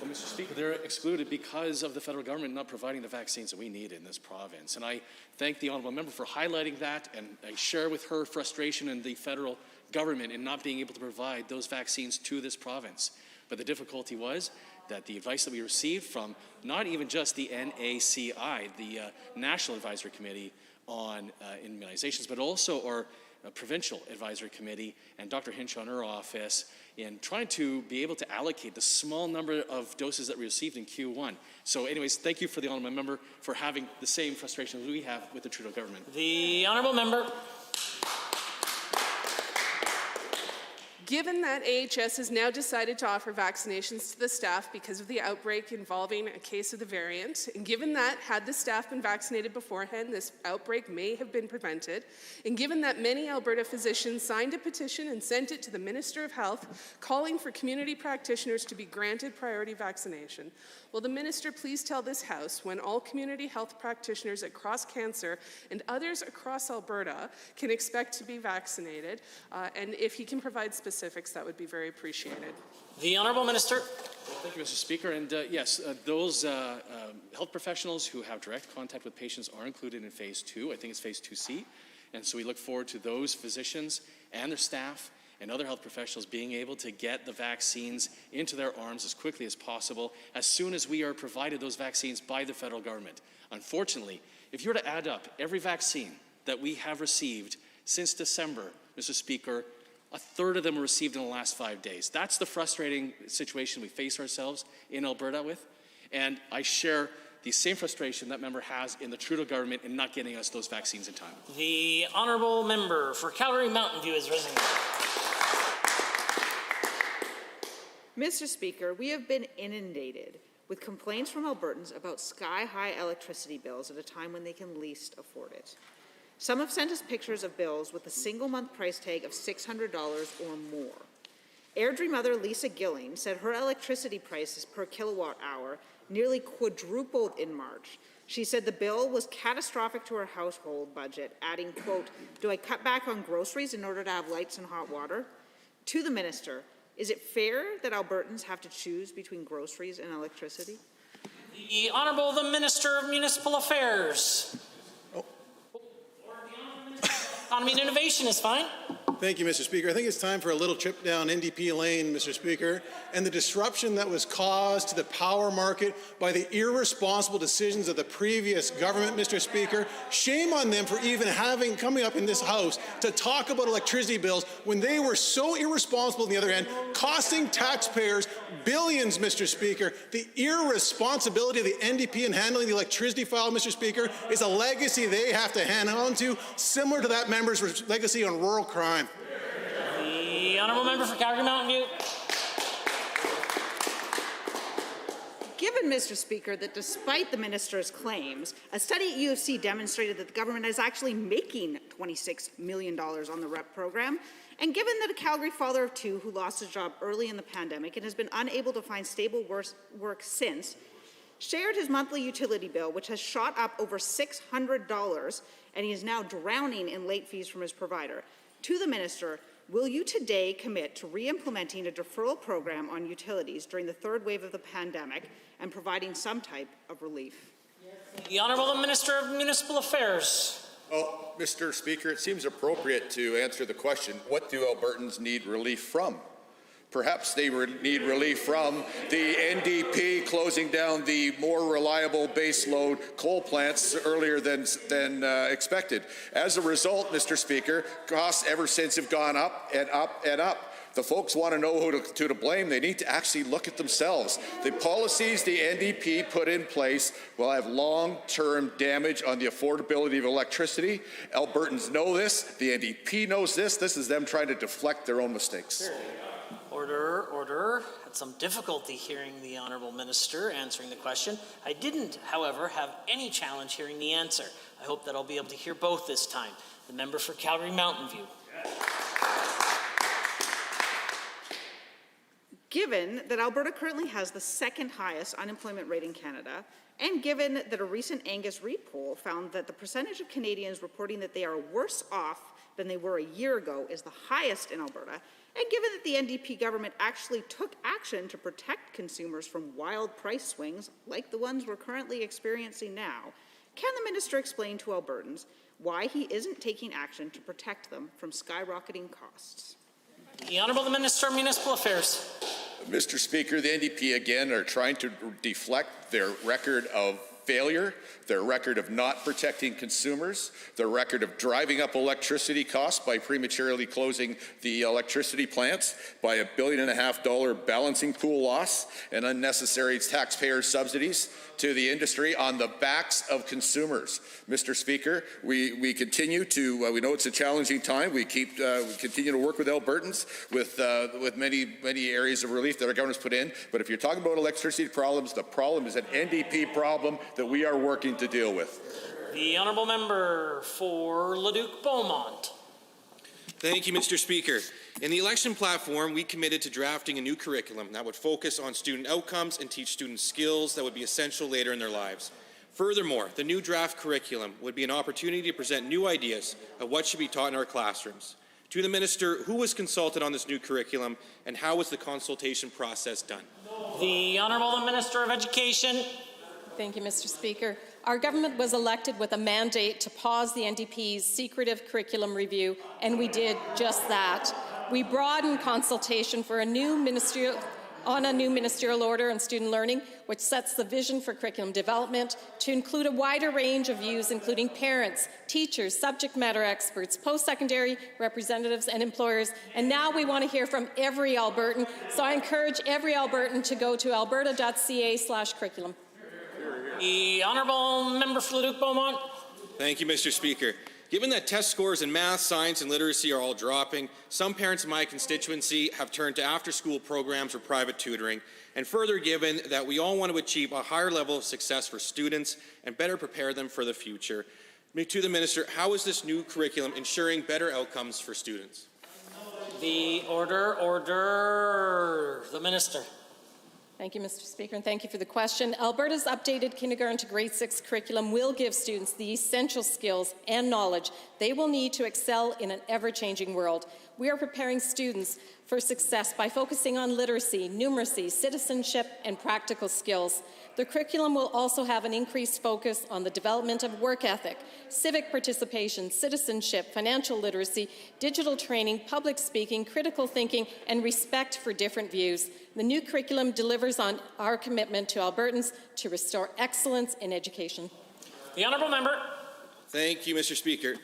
Well, Mr. Speaker, they're excluded because of the federal government not providing the vaccines that we need in this province. And I thank the Honourable Member for highlighting that, and I share with her frustration in the federal government in not being able to provide those vaccines to this province. But the difficulty was that the advice that we received from not even just the NACI, the National Advisory Committee on Immunizations, but also our Provincial Advisory Committee and Dr. Hinch on her office in trying to be able to allocate the small number of doses that we received in Q1. So anyways, thank you for the Honourable Member for having the same frustration we have with the Trudeau government. The Honourable Member. Given that AHS has now decided to offer vaccinations to the staff because of the outbreak involving a case of the variant, and given that, had the staff been vaccinated beforehand, this outbreak may have been prevented, and given that many Alberta physicians signed a petition and sent it to the Minister of Health calling for community practitioners to be granted priority vaccination, will the Minister please tell this House when all community health practitioners at Cross Cancer and others across Alberta can expect to be vaccinated, and if he can provide specifics, that would be very appreciated. The Honourable Minister. Thank you, Mr. Speaker. And yes, those health professionals who have direct contact with patients are included in Phase 2. I think it's Phase 2C. And so we look forward to those physicians and their staff and other health professionals being able to get the vaccines into their arms as quickly as possible, as soon as we are provided those vaccines by the federal government. Unfortunately, if you were to add up every vaccine that we have received since December, Mr. Speaker, a third of them were received in the last 5 days. That's the frustrating situation we face ourselves in Alberta with. And I share the same frustration that member has in the Trudeau government in not getting us those vaccines in time. The Honourable Member for Calgary Mountain View is risen. Mr. Speaker, we have been inundated with complaints from Albertans about sky-high electricity bills at a time when they can least afford it. Some have sent us pictures of bills with a single-month price tag of $600 or more. Airdrie mother Lisa Gilling said her electricity prices per kilowatt hour nearly quadrupled in March. She said the bill was catastrophic to her household budget, adding, quote, "Do I cut back on groceries in order to have lights and hot water?" To the Minister, is it fair that Albertans have to choose between groceries and electricity? The Honourable the Minister of Municipal Affairs. Economy and Innovation is fine. Thank you, Mr. Speaker. I think it's time for a little trip down NDP lane, Mr. Speaker, and the disruption that was caused to the power market by the irresponsible decisions of the previous government, Mr. Speaker. Shame on them for even coming up in this House to talk about electricity bills when they were so irresponsible on the other end, costing taxpayers billions, Mr. Speaker. The irresponsibility of the NDP in handling the electricity file, Mr. Speaker, is a legacy they have to hand on to, similar to that member's legacy on rural crime. The honourable member for Calgary Mountain View. Given, Mr. Speaker, that despite the minister's claims, a study at U of C demonstrated that the government is actually making $26 million on the REP program, and given that a Calgary father of two who lost his job early in the pandemic and has been unable to find stable work since, shared his monthly utility bill, which has shot up over $600, and he is now drowning in late fees from his provider. To the minister, will you today commit to re-implementing a deferral program on utilities during the third wave of the pandemic and providing some type of relief? The Honourable Minister of Municipal Affairs. Well, Mr. Speaker, it seems appropriate to answer the question, what do Albertans need relief from? Perhaps they need relief from the NDP closing down the more reliable baseload coal plants earlier than expected. As a result, Mr. Speaker, costs ever since have gone up and up and up. The folks want to know who to blame. They need to actually look at themselves. The policies the NDP put in place will have long-term damage on the affordability of electricity. Albertans know this. The NDP knows this. This is them trying to deflect their own mistakes. Order, order. Had some difficulty hearing the Honourable Minister answering the question. I didn't, however, have any challenge hearing the answer. I hope that I'll be able to hear both this time. The member for Calgary Mountain View. Given that Alberta currently has the second highest unemployment rate in Canada, and given that a recent Angus Reid poll found that the percentage of Canadians reporting that they are worse off than they were a year ago is the highest in Alberta, and given that the NDP government actually took action to protect consumers from wild price swings like the ones we're currently experiencing now, can the minister explain to Albertans why he isn't taking action to protect them from skyrocketing costs? The Honourable Minister of Municipal Affairs. Mr. Speaker, the NDP again are trying to deflect their record of failure, their record of not protecting consumers, their record of driving up electricity costs by prematurely closing the electricity plants, by $1.5 billion balancing pool loss, and unnecessary taxpayer subsidies to the industry on the backs of consumers. Mr. Speaker, we continue to, we know it's a challenging time. We continue to work with Albertans with many areas of relief that our government's put in. But if you're talking about electricity problems, the problem is an NDP problem that we are working to deal with. The Honourable Member for Leduc-Beaumont. Thank you, Mr. Speaker. In the election platform, we committed to drafting a new curriculum that would focus on student outcomes and teach students skills that would be essential later in their lives. Furthermore, the new draft curriculum would be an opportunity to present new ideas of what should be taught in our classrooms. To the Minister, who was consulted on this new curriculum and how was the consultation process done? The Honourable Minister of Education. Thank you, Mr. Speaker. Our government was elected with a mandate to pause the NDP's secretive curriculum review, and we did just that. We broadened consultation for a new ministerial order on student learning, which sets the vision for curriculum development to include a wider range of views, including parents, teachers, subject matter experts, post-secondary representatives, and employers. And now we want to hear from every Albertan, so I encourage every Albertan to go to alberta.ca/curriculum. The Honourable Member for Leduc-Beaumont. Thank you, Mr. Speaker. Given that test scores in math, science, and literacy are all dropping, some parents in my constituency have turned to after-school programs or private tutoring. And further, given that we all want to achieve a higher level of success for students and better prepare them for the future, to the Minister, how is this new curriculum ensuring better outcomes for students? The order. The Minister. Thank you, Mr. Speaker, and thank you for the question. Alberta's updated kindergarten to grade 6 curriculum will give students the essential skills and knowledge they will need to excel in an ever-changing world. we are preparing students for success by focusing on literacy, numeracy, citizenship, and practical skills. The curriculum will also have an increased focus on the development of work ethic, civic participation, citizenship, financial literacy, digital training, public speaking, critical thinking, and respect for different views. The new curriculum delivers on our commitment to Albertans to restore excellence in education. The honourable member. Thank you, Mr. Speaker.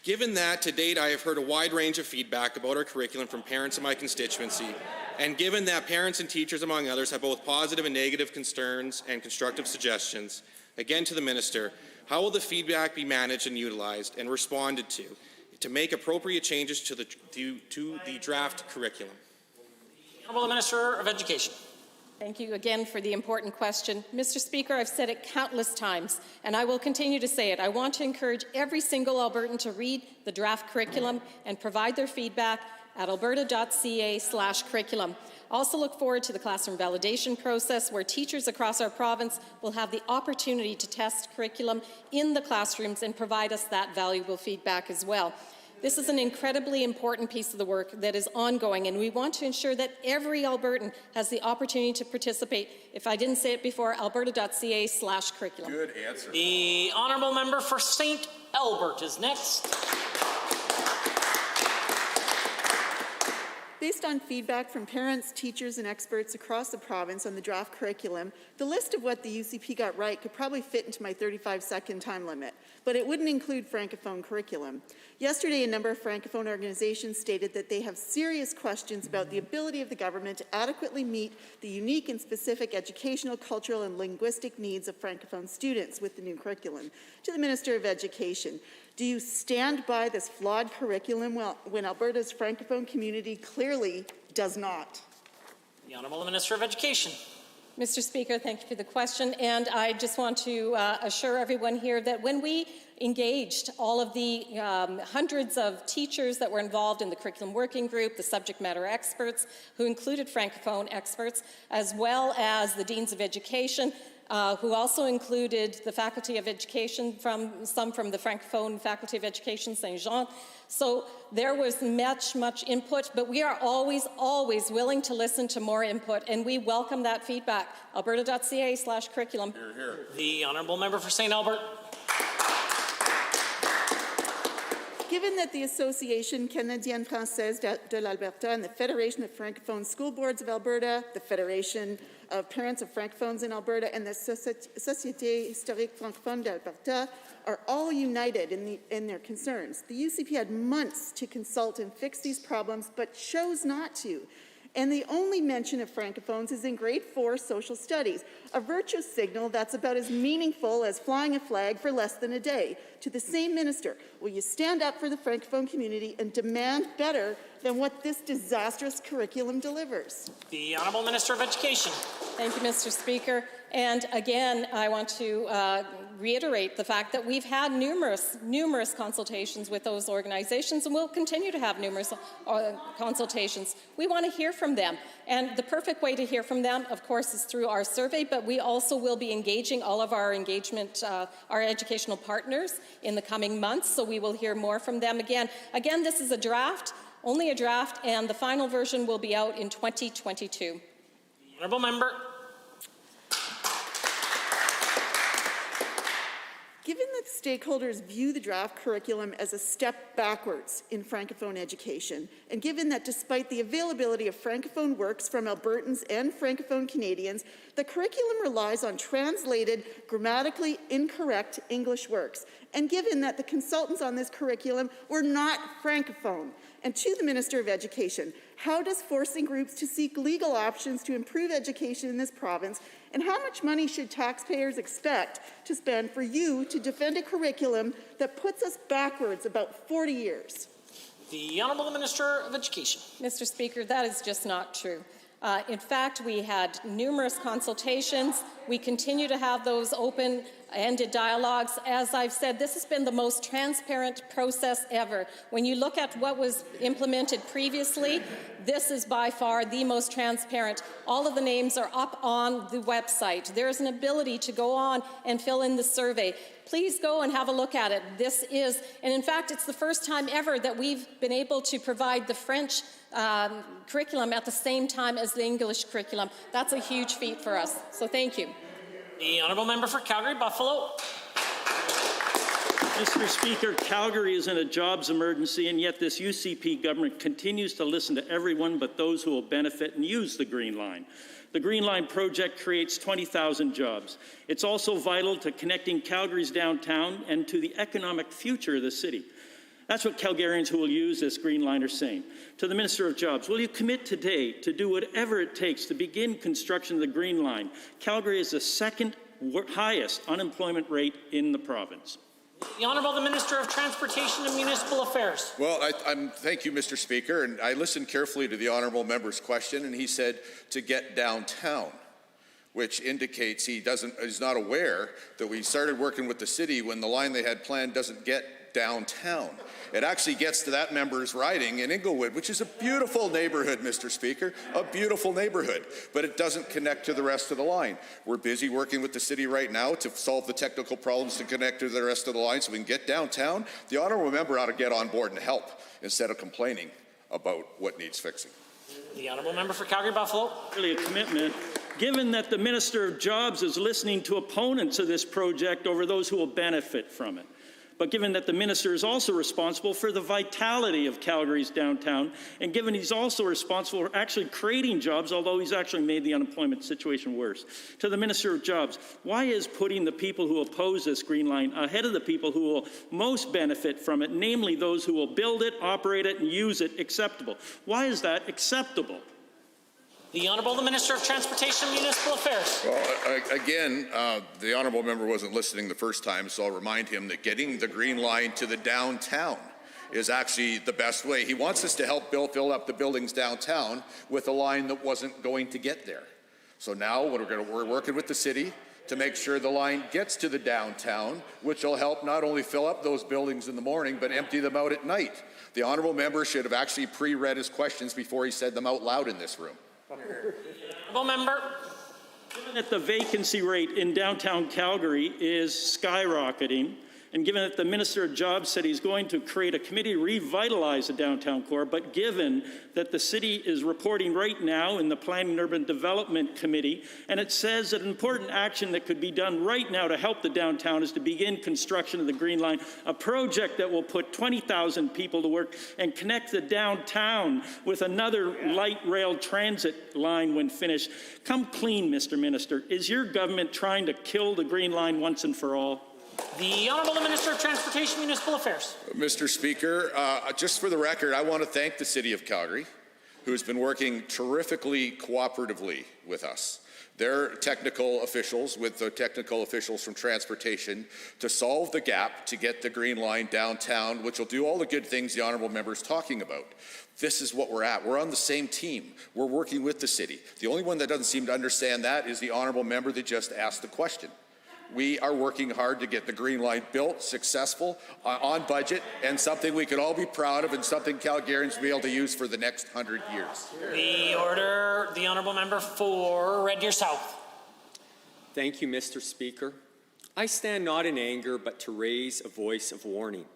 Given that, to date, I have heard a wide range of feedback about our curriculum from parents in my constituency, and given that parents and teachers, among others, have both positive and negative concerns and constructive suggestions, again to the Minister, how will the feedback be managed and utilized and responded to make appropriate changes to the draft curriculum? Honourable Minister of Education. Thank you again for the important question. Mr. Speaker, I've said it countless times, and I will continue to say it. I want to encourage every single Albertan to read the draft curriculum and provide their feedback at alberta.ca/curriculum. I also look forward to the classroom validation process, where teachers across our province will have the opportunity to test curriculum in the classrooms and provide us that valuable feedback as well. This is an incredibly important piece of the work that is ongoing, and we want to ensure that every Albertan has the opportunity to participate. If I didn't say it before, alberta.ca/curriculum. Good answer. The honourable member for St. Albert is next. Based on feedback from parents, teachers, and experts across the province on the draft curriculum, the list of what the UCP got right could probably fit into my 35-second time limit, but it wouldn't include Francophone curriculum. Yesterday, a number of Francophone organizations stated that they have serious questions about the ability of the government to adequately meet the unique and specific educational, cultural, and linguistic needs of Francophone students with the new curriculum. To the Minister of Education, do you stand by this flawed curriculum when Alberta's Francophone community clearly does not? The Honourable Minister of Education. Mr. Speaker, thank you for the question, and I just want to assure everyone here that when we engaged all of the hundreds of teachers that were involved in the curriculum working group, the subject matter experts who included Francophone experts, as well as the deans of education, who also included the Faculty of Education, some from the Francophone Faculty of Education, Saint Jean. So there was much input, but we are always willing to listen to more input, and we welcome that feedback. alberta.ca/curriculum. Hear, hear. The honourable member for St. Albert. Given that the Association Canadienne Française de l'Alberta and the Federation of Francophone School Boards of Alberta, the Federation of Parents of Francophones in Alberta, and the Société Historique Francophone d'Alberta are all united in their concerns, the UCP had months to consult and fix these problems, but chose not to. And the only mention of Francophones is in grade 4 social studies, a virtue signal that's about as meaningful as flying a flag for less than a day. To the same minister, will you stand up for the Francophone community and demand better than what this disastrous curriculum delivers? The Honourable Minister of Education. Thank you, Mr. Speaker. And again, I want to reiterate the fact that we've had numerous consultations with those organizations, and we'll continue to have numerous consultations. We want to hear from them. And the perfect way to hear from them, of course, is through our survey, but we also will be engaging all of our our educational partners in the coming months, so we will hear more from them again. Again, this is a draft, only a draft, and the final version will be out in 2022. Honourable member. Given that stakeholders view the draft curriculum as a step backwards in Francophone education, and given that despite the availability of Francophone works from Albertans and Francophone Canadians, the curriculum relies on translated, grammatically incorrect English works, and given that the consultants on this curriculum were not Francophone, and to the Minister of Education, how does forcing groups to seek legal options to improve education in this province, and how much money should taxpayers expect to spend for you to defend a curriculum that puts us backwards about 40 years? The Honourable Minister of Education. Mr. Speaker, that is just not true. In fact, we had numerous consultations We continue to have those open-ended dialogues. As I've said, this has been the most transparent process ever. When you look at what was implemented previously, this is by far the most transparent. All of the names are up on the website. There is an ability to go on and fill in the survey. Please go and have a look at it. This is, and in fact, it's the first time ever that we've been able to provide the French curriculum at the same time as the English curriculum. That's a huge feat for us. So thank you. The honourable member for Calgary-Buffalo. Mr. Speaker, Calgary is in a jobs emergency, and yet this UCP government continues to listen to everyone but those who will benefit and use the Green Line. The Green Line project creates 20,000 jobs. It's also vital to connecting Calgary's downtown and to the economic future of the city. That's what Calgarians who will use this Green Line are saying. To the Minister of Jobs, will you commit today to do whatever it takes to begin construction of the Green Line? Calgary is the second highest unemployment rate in the province. The Honourable the Minister of Transportation and Municipal Affairs. Well, thank you, Mr. Speaker, and I listened carefully to the honourable member's question, and he said to get downtown, which indicates he's not aware that we started working with the city when the line they had planned doesn't get downtown. It actually gets to that member's riding in Inglewood, which is a beautiful neighborhood, Mr. Speaker, a beautiful neighborhood, but it doesn't connect to the rest of the line. We're busy working with the city right now to solve the technical problems to connect to the rest of the line so we can get downtown. The honourable member ought to get on board and help instead of complaining about what needs fixing. The honourable member for Calgary-Buffalo. Really a commitment. Given that the Minister of Jobs is listening to opponents of this project over those who will benefit from it, but given that the minister is also responsible for the vitality of Calgary's downtown, and given he's also responsible for actually creating jobs, although he's actually made the unemployment situation worse. To the Minister of Jobs, why is putting the people who oppose this Green Line ahead of the people who will most benefit from it, namely those who will build it, operate it, and use it, acceptable? Why is that acceptable? The Honourable the Minister of Transportation and Municipal Affairs. Well, again, the honourable member wasn't listening the first time, so I'll remind him that getting the Green Line to the downtown is actually the best way. He wants us to help fill up the buildings downtown with a line that wasn't going to get there. So now we're working with the city to make sure the line gets to the downtown, which will help not only fill up those buildings in the morning, but empty them out at night. The honourable member should have actually pre-read his questions before he said them out loud in this room. Honourable member. Given that the vacancy rate in downtown Calgary is skyrocketing, and given that the Minister of Jobs said he's going to create a committee to revitalize the downtown core, but given that the city is reporting right now in the Planning and Urban Development Committee, and it says that an important action that could be done right now to help the downtown is to begin construction of the Green Line, a project that will put 20,000 people to work and connect the downtown with another light rail transit line when finished. Come clean, Mr. Minister. Is your government trying to kill the Green Line once and for all? The Honourable the Minister of Transportation and Municipal Affairs. Mr. Speaker, just for the record, I want to thank the City of Calgary, who's been working terrifically cooperatively with us. Their technical officials, with the technical officials from transportation, to solve the gap to get the Green Line downtown, which will do all the good things the honourable member is talking about. This is what we're at. We're on the same team. We're working with the city. The only one that doesn't seem to understand that is the honourable member that just asked the question. We are working hard to get the Green Line built, successful, on budget, and something we can all be proud of and something Calgarians will be able to use for the next 100 years. The order, the Honourable Member for Red Deer South. Thank you, Mr. Speaker. I stand not in anger, but to raise a voice of warning.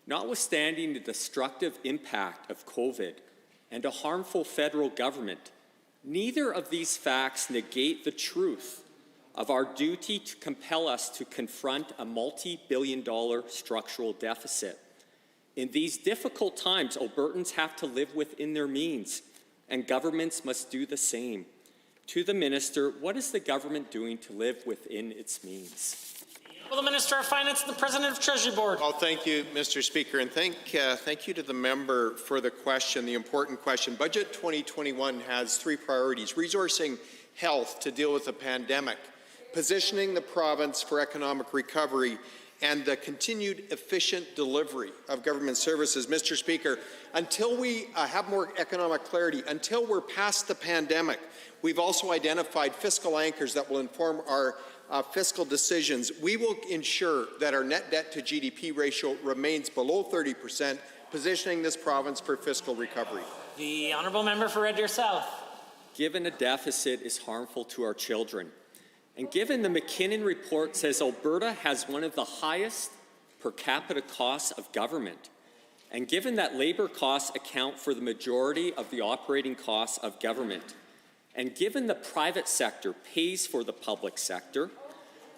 Notwithstanding the destructive impact of COVID and a harmful federal government, neither of these facts negate the truth of our duty to compel us to confront a multi-billion-dollar structural deficit. In these difficult times, Albertans have to live within their means, and governments must do the same. To the Minister, what is the government doing to live within its means? Well, the Minister of Finance and the President of Treasury Board. Well, thank you, Mr. Speaker, and thank you to the member for the question, the important question. Budget 2021 has three priorities: resourcing health to deal with the pandemic, positioning the province for economic recovery, and the continued efficient delivery of government services. Mr. Speaker, until we have more economic clarity, until we're past the pandemic, we've also identified fiscal anchors that will inform our fiscal decisions. We will ensure that our net debt to GDP ratio remains below 30%, positioning this province for fiscal recovery. The honourable member for Red Deer South. Given a deficit is harmful to our children, and given the McKinnon report says Alberta has one of the highest per capita costs of government, and given that labour costs account for the majority of the operating costs of government, and given the private sector pays for the public sector,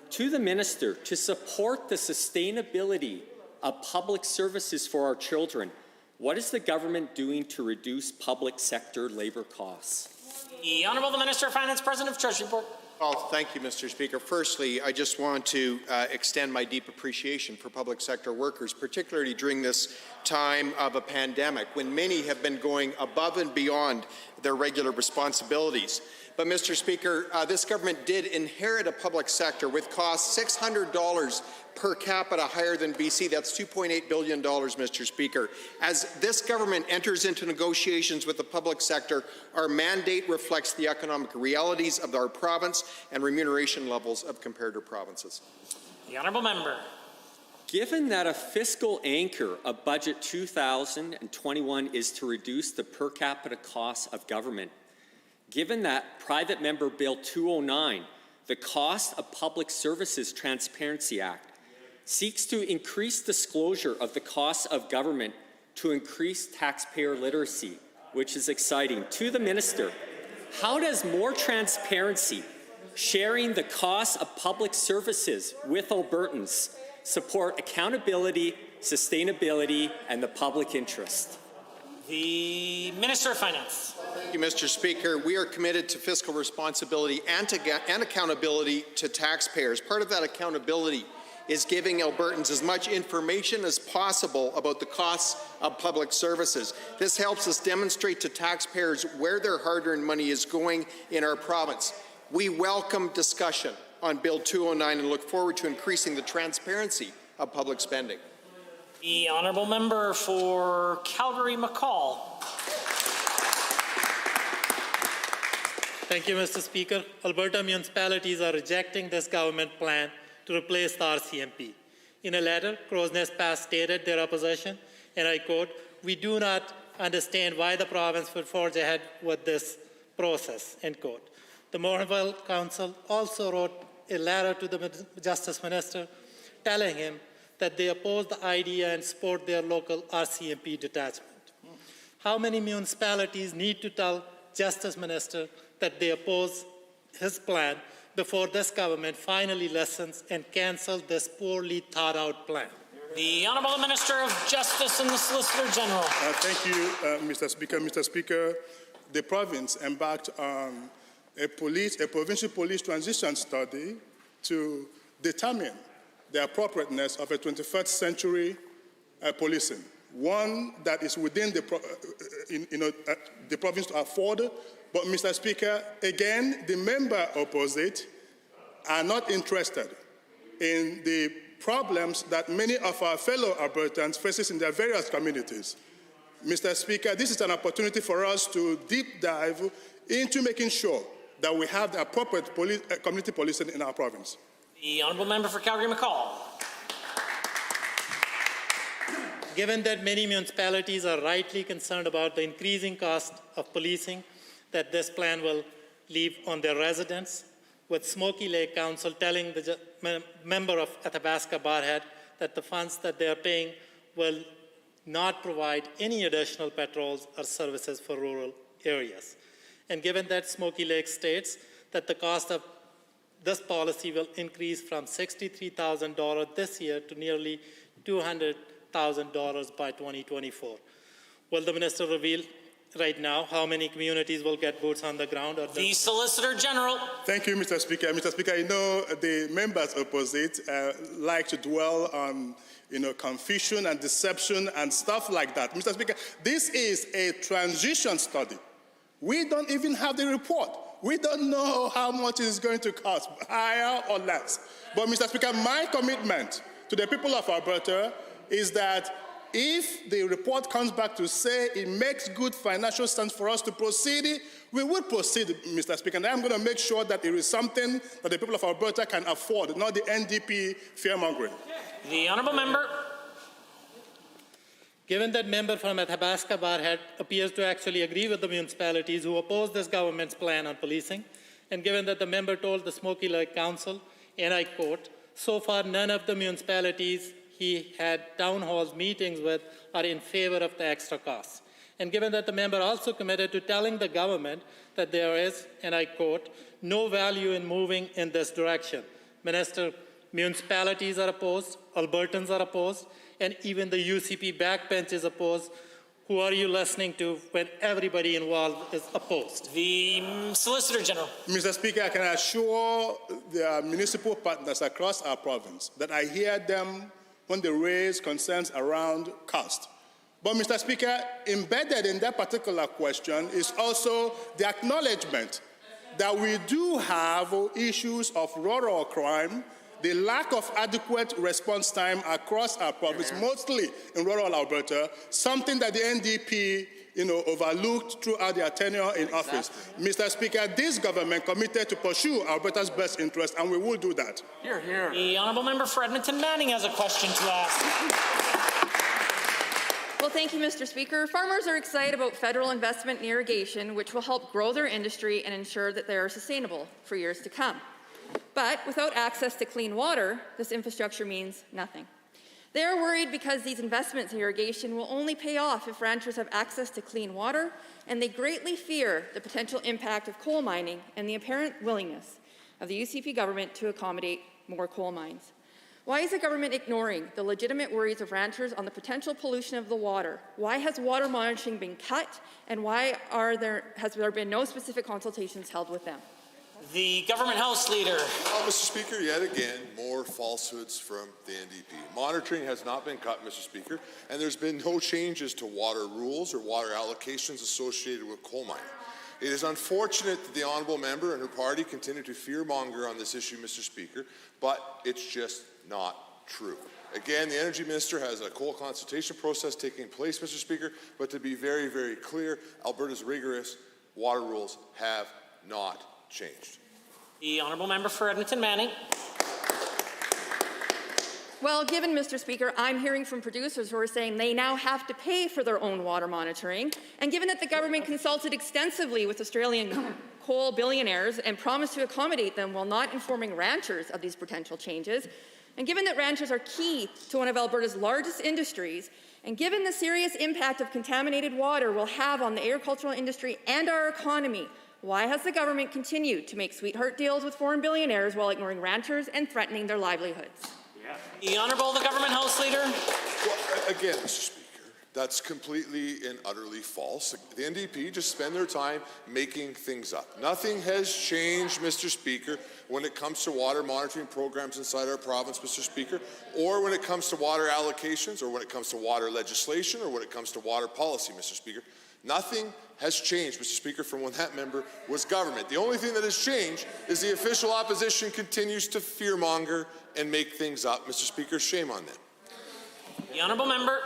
to the minister to support the sustainability of public services for our children, what is the government doing to reduce public sector labour costs? The Honourable the Minister of Finance, President of Treasury Board. Well, thank you, Mr. Speaker. Firstly, I just want to extend my deep appreciation for public sector workers, particularly during this time of a pandemic, when many have been going above and beyond their regular responsibilities. But, Mr. Speaker, this government did inherit a public sector with costs $600 per capita higher than BC. That's $2.8 billion, Mr. Speaker. As this government enters into negotiations with the public sector, our mandate reflects the economic realities of our province and remuneration levels of comparator provinces. The honourable member. Given that a fiscal anchor of Budget 2021 is to reduce the per capita costs of government, given that Private Member Bill 209, the Cost of Public Services Transparency Act, seeks to increase disclosure of the costs of government to increase taxpayer literacy, which is exciting. To the minister, how does more transparency, sharing the costs of public services with Albertans, support accountability, sustainability, and the public interest? The Minister of Finance. Thank you, Mr. Speaker. We are committed to fiscal responsibility and accountability to taxpayers. Part of that accountability is giving Albertans as much information as possible about the costs of public services. This helps us demonstrate to taxpayers where their hard-earned money is going in our province. We welcome discussion on Bill 209 and look forward to increasing the transparency of public spending. The honourable member for Calgary-McCall. Thank you, Mr. Speaker. Alberta municipalities are rejecting this government plan to replace the RCMP. In a letter, Crow's Nest Pass stated their opposition, and I quote, "We do not understand why the province would forge ahead with this process," end quote. The Mornville Council also wrote a letter to the Justice Minister telling him that they oppose the idea and support their local RCMP detachment. How many municipalities need to tell Justice Minister that they oppose his plan before this government finally listens and cancels this poorly thought out plan? The Honourable Minister of Justice and the Solicitor General. Thank you, Mr. Speaker. Mr. Speaker, the province embarked on a provincial police transition study to determine the appropriateness of a 21st century policing, one that is within the province to afford. But, Mr. Speaker, again, the member opposite are not interested in the problems that many of our fellow Albertans faces in their various communities. Mr. Speaker, this is an opportunity for us to deep dive into making sure that we have the appropriate community policing in our province. The honourable member for Calgary-McCall. Given that many municipalities are rightly concerned about the increasing cost of policing that this plan will leave on their residents, with Smoky Lake Council telling the member of Athabasca Barhead that the funds that they are paying will not provide any additional patrols or services for rural areas. And given that Smoky Lake states that the cost of this policy will increase from $63,000 this year to nearly $200,000 by 2024. Will the minister reveal right now how many communities will get boots on the ground? Or the Solicitor General. Thank you, Mr. Speaker. Mr. Speaker, I know the members opposite like to dwell on confusion and deception and stuff like that. Mr. Speaker, this is a transition study. We don't even have the report. We don't know how much it is going to cost, higher or less. But, Mr. Speaker, my commitment to the people of Alberta is that if the report comes back to say it makes good financial sense for us to proceed, we will proceed, Mr. Speaker. And I'm going to make sure that it is something that the people of Alberta can afford, not the NDP fearmongering. The honourable member. Given that member from Athabasca Barhead appears to actually agree with the municipalities who oppose this government's plan on policing, and given that the member told the Smoky Lake Council, and I quote, so far none of the municipalities he had town halls meetings with are in favor of the extra costs. And given that the member also committed to telling the government that there is, and I quote, no value in moving in this direction. Minister, municipalities are opposed, Albertans are opposed, and even the UCP backbench is opposed. Who are you listening to when everybody involved is opposed? The Solicitor General. Mr. Speaker, I can assure the municipal partners across our province that I hear them when they raise concerns around cost. But, Mr. Speaker, embedded in that particular question is also the acknowledgement that we do have issues of rural crime, the lack of adequate response time across our province, mostly in rural Alberta, something that the NDP overlooked throughout their tenure in office. Mr. Speaker, this government committed to pursue Alberta's best interest, and we will do that. Hear, hear. The honourable member for Edmonton Manning has a question to ask. Well, thank you, Mr. Speaker. Farmers are excited about federal investment in irrigation, which will help grow their industry and ensure that they are sustainable for years to come. But without access to clean water, this infrastructure means nothing. They are worried because these investments in irrigation will only pay off if ranchers have access to clean water, and they greatly fear the potential impact of coal mining and the apparent willingness of the UCP government to accommodate more coal mines. Why is the government ignoring the legitimate worries of ranchers on the potential pollution of the water? Why has water monitoring been cut, and why has there been no specific consultations held with them? The Government House Leader. Well, Mr. Speaker, yet again, more falsehoods from the NDP. Monitoring has not been cut, Mr. Speaker, and there's been no changes to water rules or water allocations associated with coal mining. It is unfortunate that the honourable member and her party continue to fearmonger on this issue, Mr. Speaker, but it's just not true. Again, the Energy Minister has a coal consultation process taking place, Mr. Speaker, but to be very, very clear, Alberta's rigorous water rules have not changed. The honourable member for Edmonton Manning. Well, given, Mr. Speaker, I'm hearing from producers who are saying they now have to pay for their own water monitoring, and given that the government consulted extensively with Australian coal billionaires and promised to accommodate them while not informing ranchers of these potential changes, and given that ranchers are key to one of Alberta's largest industries, and given the serious impact of contaminated water will have on the agricultural industry and our economy, why has the government continued to make sweetheart deals with foreign billionaires while ignoring ranchers and threatening their livelihoods? The Honourable the Government House Leader. Well, again, Mr. Speaker, that's completely and utterly false. The NDP just spend their time making things up. Nothing has changed, Mr. Speaker, when it comes to water monitoring programs inside our province, Mr. Speaker, or when it comes to water allocations, or when it comes to water legislation, or when it comes to water policy, Mr. Speaker. Nothing has changed, Mr. Speaker, from when that member was government. The only thing that has changed is the official opposition continues to fearmonger and make things up. Mr. Speaker, shame on them. The honourable member.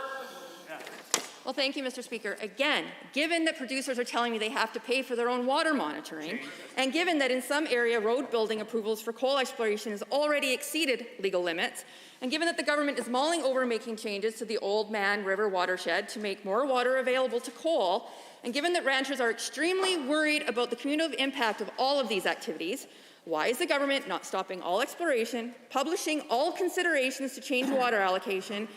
Well, thank you, Mr. Speaker. Again, given that producers are telling me they have to pay for their own water monitoring, and given that in some area road building approvals for coal exploration has already exceeded legal limits, and given that the government is mulling over making changes to the Old Man River watershed to make more water available to coal, and given that ranchers are extremely worried about the cumulative impact of all of these activities, why is the government not stopping all exploration, publishing all considerations to change water allocation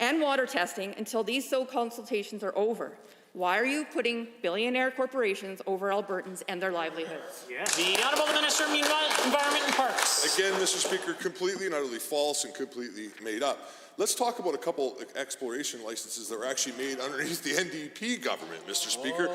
and water testing until these consultations are over? Why are you putting billionaire corporations over Albertans and their livelihoods? The Honourable Minister of Environment and Parks. Again, Mr. Speaker, completely and utterly false and completely made up. Let's talk about a couple exploration licenses that were actually made underneath the NDP government, Mr. Speaker.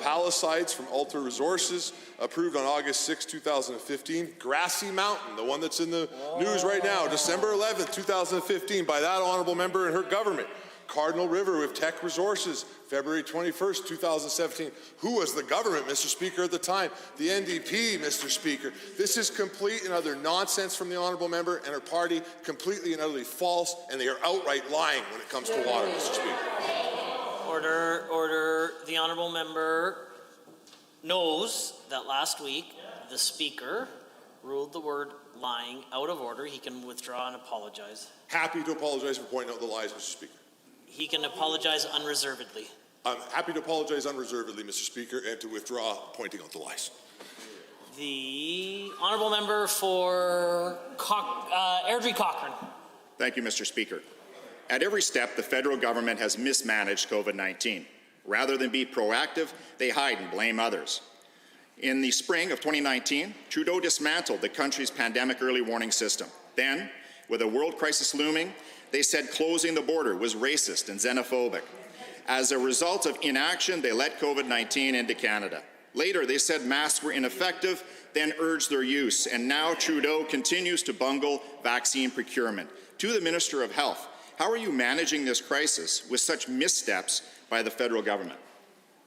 Palisides from Alta Resources, approved on August 6, 2015. Grassy Mountain, the one that's in the news right now, December 11, 2015, by that honourable member and her government. Cardinal River with Tech Resources, February 21st, 2017. Who was the government, Mr. Speaker, at the time? The NDP, Mr. Speaker. This is complete and utter nonsense from the honourable member and her party, completely and utterly false, and they are outright lying when it comes to water, Mr. Speaker. Order, order. The honourable member knows that last week the Speaker ruled the word lying out of order. He can withdraw and apologize. Happy to apologize for pointing out the lies, Mr. Speaker. He can apologize unreservedly. I'm happy to apologize unreservedly, Mr. Speaker, and to withdraw pointing out the lies. The honourable member for Airdrie Cochrane. Thank you, Mr. Speaker. At every step, the federal government has mismanaged COVID-19. Rather than be proactive, they hide and blame others. In the spring of 2019, Trudeau dismantled the country's pandemic early warning system. Then, with a world crisis looming, they said closing the border was racist and xenophobic. As a result of inaction, they let COVID-19 into Canada. Later, they said masks were ineffective, then urged their use. And now Trudeau continues to bungle vaccine procurement. To the Minister of Health, how are you managing this crisis with such missteps by the federal government?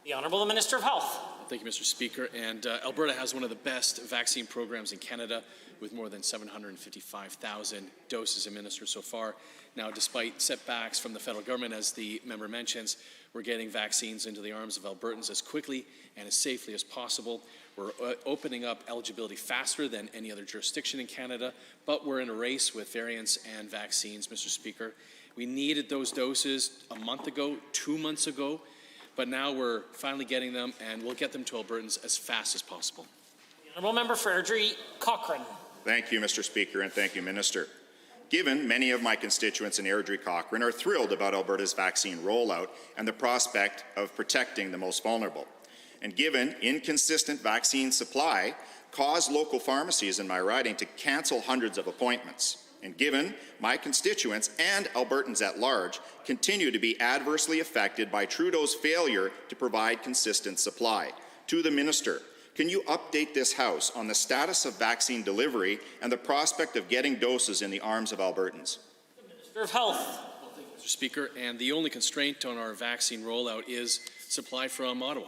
The Honourable Minister of Health. Thank you, Mr. Speaker. And Alberta has one of the best vaccine programs in Canada, with more than 755,000 doses administered so far. Now, despite setbacks from the federal government, as the member mentions, we're getting vaccines into the arms of Albertans as quickly and as safely as possible. We're opening up eligibility faster than any other jurisdiction in Canada, but we're in a race with variants and vaccines, Mr. Speaker. We needed those doses a month ago, 2 months ago, but now we're finally getting them, and we'll get them to Albertans as fast as possible. The honourable member for Airdrie Cochrane. Thank you, Mr. Speaker, and thank you, Minister. Given many of my constituents in Airdrie Cochrane are thrilled about Alberta's vaccine rollout and the prospect of protecting the most vulnerable, and given inconsistent vaccine supply caused local pharmacies in my riding to cancel hundreds of appointments, and given my constituents and Albertans at large continue to be adversely affected by Trudeau's failure to provide consistent supply, to the Minister, can you update this House on the status of vaccine delivery and the prospect of getting doses in the arms of Albertans? The Minister of Health. Well, thank you, Mr. Speaker. And the only constraint on our vaccine rollout is supply from Ottawa.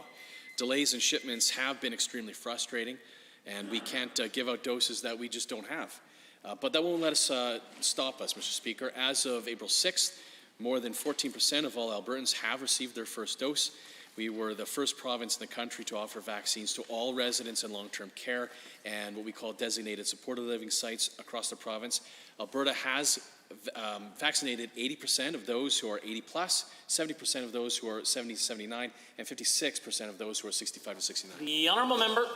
Delays in shipments have been extremely frustrating, and we can't give out doses that we just don't have. But that won't let us stop us, Mr. Speaker. As of April 6th, more than 14% of all Albertans have received their first dose. We were the first province in the country to offer vaccines to all residents in long-term care and what we call designated supported living sites across the province. Alberta has vaccinated 80% of those who are 80 plus, 70% of those who are 70 to 79, and 56% of those who are 65 to 69. The honourable member.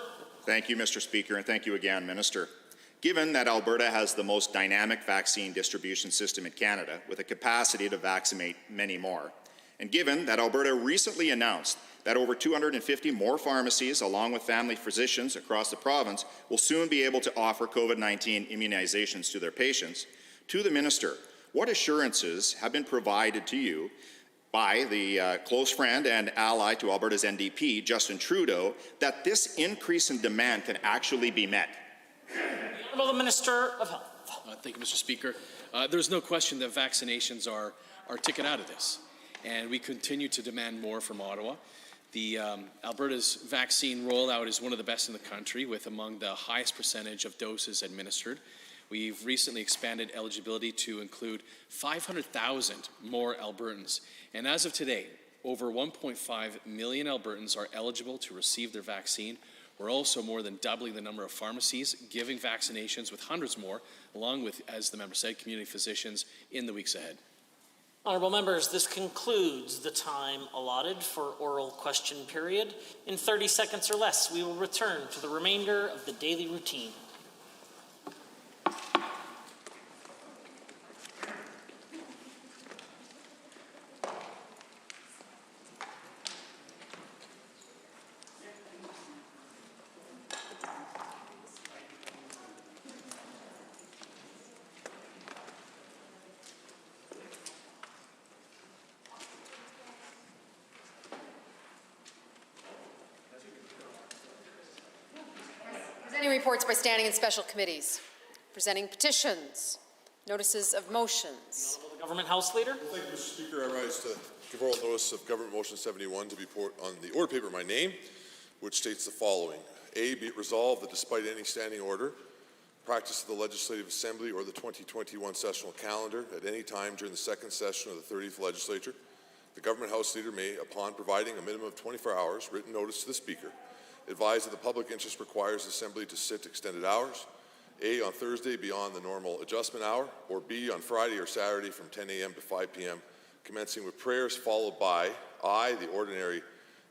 Thank you, Mr. Speaker, and thank you again, Minister. Given that Alberta has the most dynamic vaccine distribution system in Canada, with a capacity to vaccinate many more, and given that Alberta recently announced that over 250 more pharmacies, along with family physicians across the province, will soon be able to offer COVID-19 immunizations to their patients, to the Minister, what assurances have been provided to you by the close friend and ally to Alberta's NDP, Justin Trudeau, that this increase in demand can actually be met? The Honourable Minister of Health. Thank you, Mr. Speaker. There's no question that vaccinations are our ticket out of this, and we continue to demand more from Ottawa. The Alberta's vaccine rollout is one of the best in the country, with among the highest percentage of doses administered. We've recently expanded eligibility to include 500,000 more Albertans. And as of today, over 1.5 million Albertans are eligible to receive their vaccine. We're also more than doubling the number of pharmacies giving vaccinations, with hundreds more, along with, as the member said, community physicians in the weeks ahead. Honourable members, this concludes the time allotted for oral question period. In 30 seconds or less, we will return to the remainder of the daily routine. Presenting reports by standing and special committees. Presenting petitions. Notices of motions. The Government House Leader. Thank you, Mr. Speaker. I rise to give oral notice of Government Motion 71 to be put on the order paper of my name, which states the following. A, be it resolved that despite any standing order, practice of the Legislative Assembly or the 2021 sessional calendar at any time during the second session of the 30th Legislature, the Government House Leader may, upon providing a minimum of 24 hours written notice to the Speaker, advise that the public interest requires the Assembly to sit extended hours, A, on Thursday beyond the normal adjustment hour, or B, on Friday or Saturday from 10 a.m. to 5 p.m., commencing with prayers followed by I, the ordinary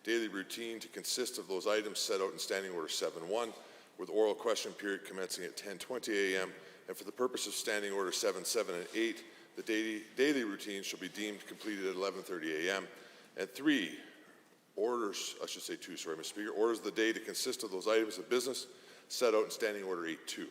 daily routine to consist of those items set out in Standing Order 7.1, with oral question period commencing at 10:20 a.m., and for the purpose of Standing Order 7.7 and 8, the daily routine shall be deemed completed at 11:30 a.m. And 3, orders, I should say 2, sorry, Mr. Speaker, orders of the day to consist of those items of business set out in Standing Order 8.2.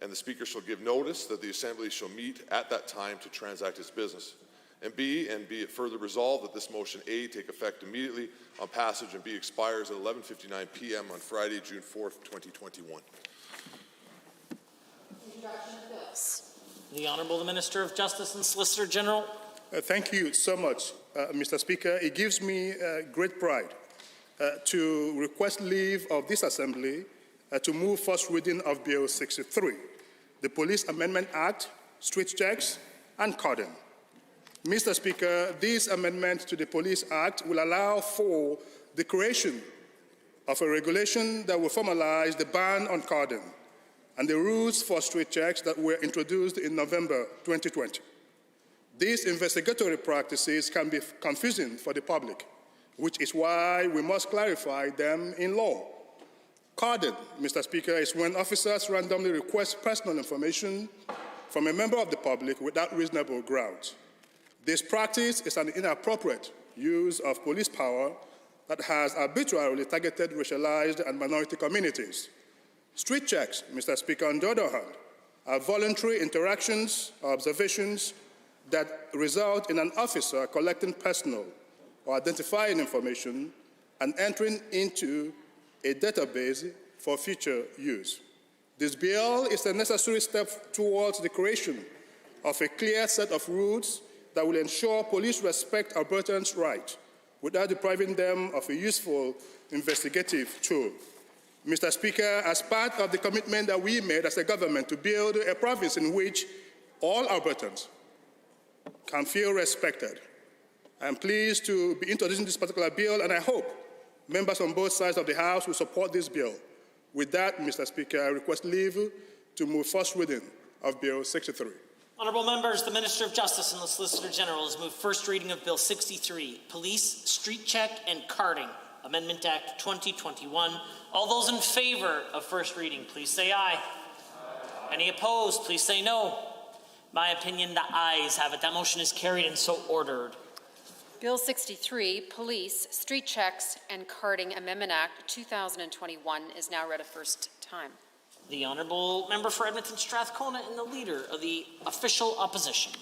And the Speaker shall give notice that the Assembly shall meet at that time to transact its business. And be it further resolved that this motion A take effect immediately on passage and B expires at 11:59 p.m. on Friday, June 4th, 2021. The Honourable the Minister of Justice and Solicitor General. Thank you so much, Mr. Speaker. It gives me great pride to request leave of this Assembly to move first reading of Bill 63, the Police Amendment Act, Street Checks, and Cordon. Mr. Speaker, this amendment to the Police Act will allow for the creation of a regulation that will formalize the ban on cordon and the rules for street checks that were introduced in November 2020. These investigatory practices can be confusing for the public, which is why we must clarify them in law. Cordon, Mr. Speaker, is when officers randomly request personal information from a member of the public without reasonable grounds. This practice is an inappropriate use of police power that has arbitrarily targeted racialized and minority communities. Street checks, Mr. Speaker, on the other hand, are voluntary interactions or observations that result in an officer collecting personal or identifying information and entering into a database for future use. This bill is a necessary step towards the creation of a clear set of rules that will ensure police respect Albertans' rights without depriving them of a useful investigative tool. Mr. Speaker, as part of the commitment that we made as a government to build a province in which all Albertans can feel respected, I am pleased to be introducing this particular bill, and I hope members on both sides of the House will support this bill. With that, Mr. Speaker, I request leave to move first reading of Bill 63. Honourable members, the Minister of Justice and the Solicitor General has moved first reading of Bill 63, Police, Street Check and Carding, Amendment Act 2021. All those in favour of first reading, please say aye. Any opposed, please say no. My opinion, the ayes have it. That motion is carried and so ordered. Bill 63, Police, Street Checks and Carding Amendment Act 2021 is now read a first time. The Honourable Member for Edmonton Strathcona and the Leader of the Official Opposition.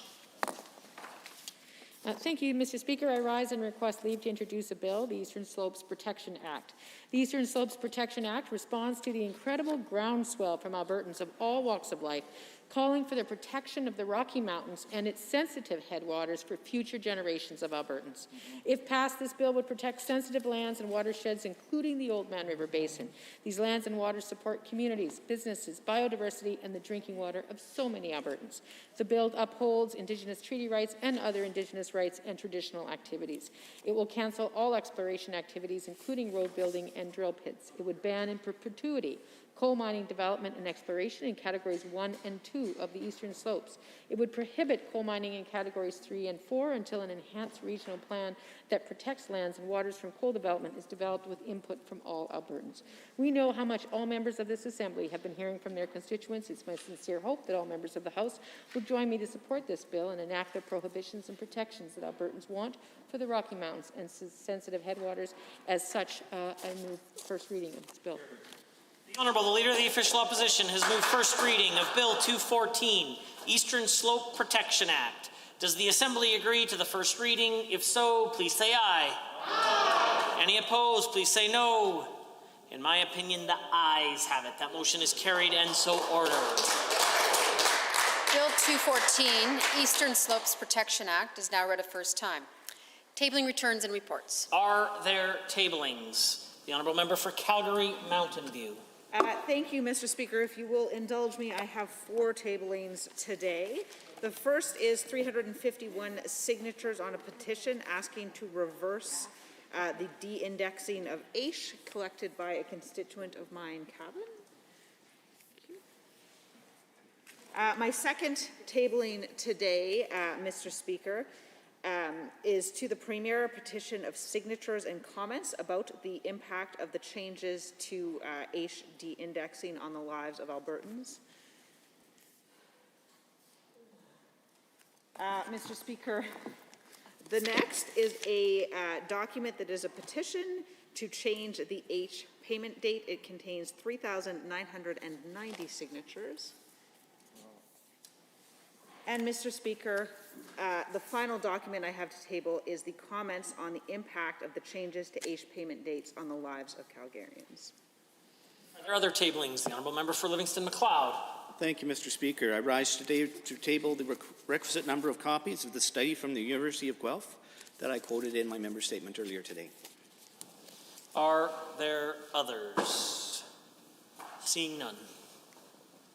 Thank you, Mr. Speaker. I rise and request leave to introduce a bill, the Eastern Slopes Protection Act. The Eastern Slopes Protection Act responds to the incredible groundswell from Albertans of all walks of life, calling for the protection of the Rocky Mountains and its sensitive headwaters for future generations of Albertans. If passed, this bill would protect sensitive lands and watersheds, including the Oldman River Basin. These lands and waters support communities, businesses, biodiversity, and the drinking water of so many Albertans. The bill upholds Indigenous treaty rights and other Indigenous rights and traditional activities. It will cancel all exploration activities, including road building and drill pits. It would ban in perpetuity coal mining development and exploration in categories 1 and 2 of the Eastern Slopes. It would prohibit coal mining in categories 3 and 4 until an enhanced regional plan that protects lands and waters from coal development is developed with input from all Albertans. We know how much all members of this Assembly have been hearing from their constituents. It's my sincere hope that all members of the House will join me to support this bill and enact the prohibitions and protections that Albertans want for the Rocky Mountains and sensitive headwaters. As such, I move first reading of this bill. The Honourable, the Leader of the Official Opposition, has moved first reading of Bill 214, Eastern Slope Protection Act. Does the Assembly agree to the first reading? If so, please say aye. Aye. Any opposed, please say no. In my opinion, the ayes have it. That motion is carried and so ordered. Bill 214, Eastern Slopes Protection Act, is now read a first time. Tabling returns and reports. Are there tablings? The Honourable Member for Calgary Mountain View. Thank you, Mr. Speaker. If you will indulge me, I have 4 tablings today. The first is 351 signatures on a petition asking to reverse the de-indexing of AISH collected by a constituent of mine, Cabin. My second tabling today, Mr. Speaker, is to the Premier a petition of signatures and comments about the impact of the changes to AISH de-indexing on the lives of Albertans. Mr. Speaker, the next is a document that is a petition to change the AISH payment date. It contains 3,990 signatures. And Mr. Speaker, the final document I have to table is the comments on the impact of the changes to AISH payment dates on the lives of Calgarians. Are there other tablings? The Honourable Member for Livingston-McLeod. Thank you, Mr. Speaker. I rise today to table the requisite number of copies of the study from the University of Guelph that I quoted in my member statement earlier today. Are there others? Seeing none.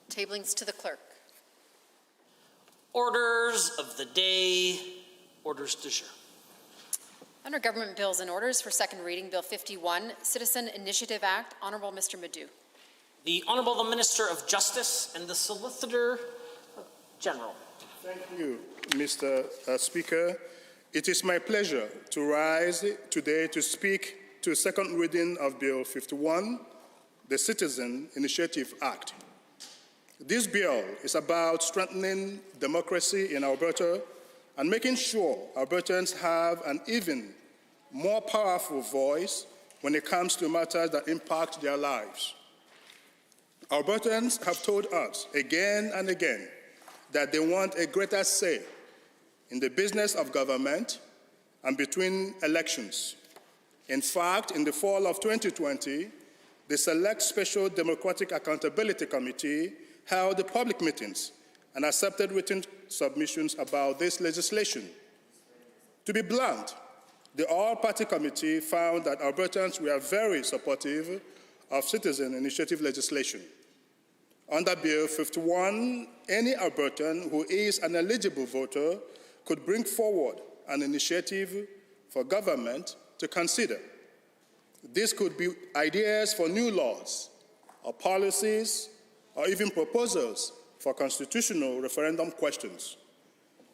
Tablings to the clerk. Orders of the day. Orders du jour. Under Government Bills and Orders for second reading, Bill 51, Citizen Initiative Act. Honourable Mr. Madu. The Honourable the Minister of Justice and the Solicitor General. Thank you, Mr. Speaker. It is my pleasure to rise today to speak to second reading of Bill 51, the Citizen Initiative Act. This bill is about strengthening democracy in Alberta and making sure Albertans have an even more powerful voice when it comes to matters that impact their lives. Albertans have told us again and again that they want a greater say in the business of government and between elections. In fact, in the fall of 2020, the Select Special Democratic Accountability Committee held public meetings and accepted written submissions about this legislation. To be blunt, the All-Party Committee found that Albertans were very supportive of citizen initiative legislation. Under Bill 51, any Albertan who is an eligible voter could bring forward an initiative for government to consider. This could be ideas for new laws, or policies, or even proposals for constitutional referendum questions.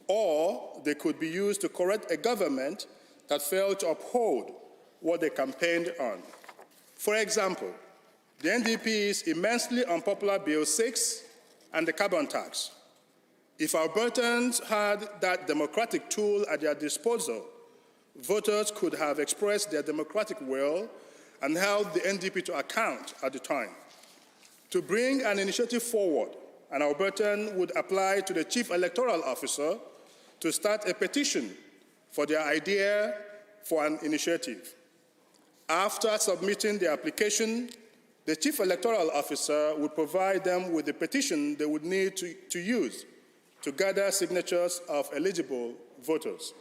Or they could be used to correct a government that failed to uphold what they campaigned on. For example, the NDP's immensely unpopular Bill 6 and the carbon tax. If Albertans had that democratic tool at their disposal, voters could have expressed their democratic will and held the NDP to account at the time. To bring an initiative forward, an Albertan would apply to the Chief Electoral Officer to start a petition for their idea for an initiative. After submitting the application, the Chief Electoral Officer would provide them with the petition they would need to use to gather signatures of eligible voters.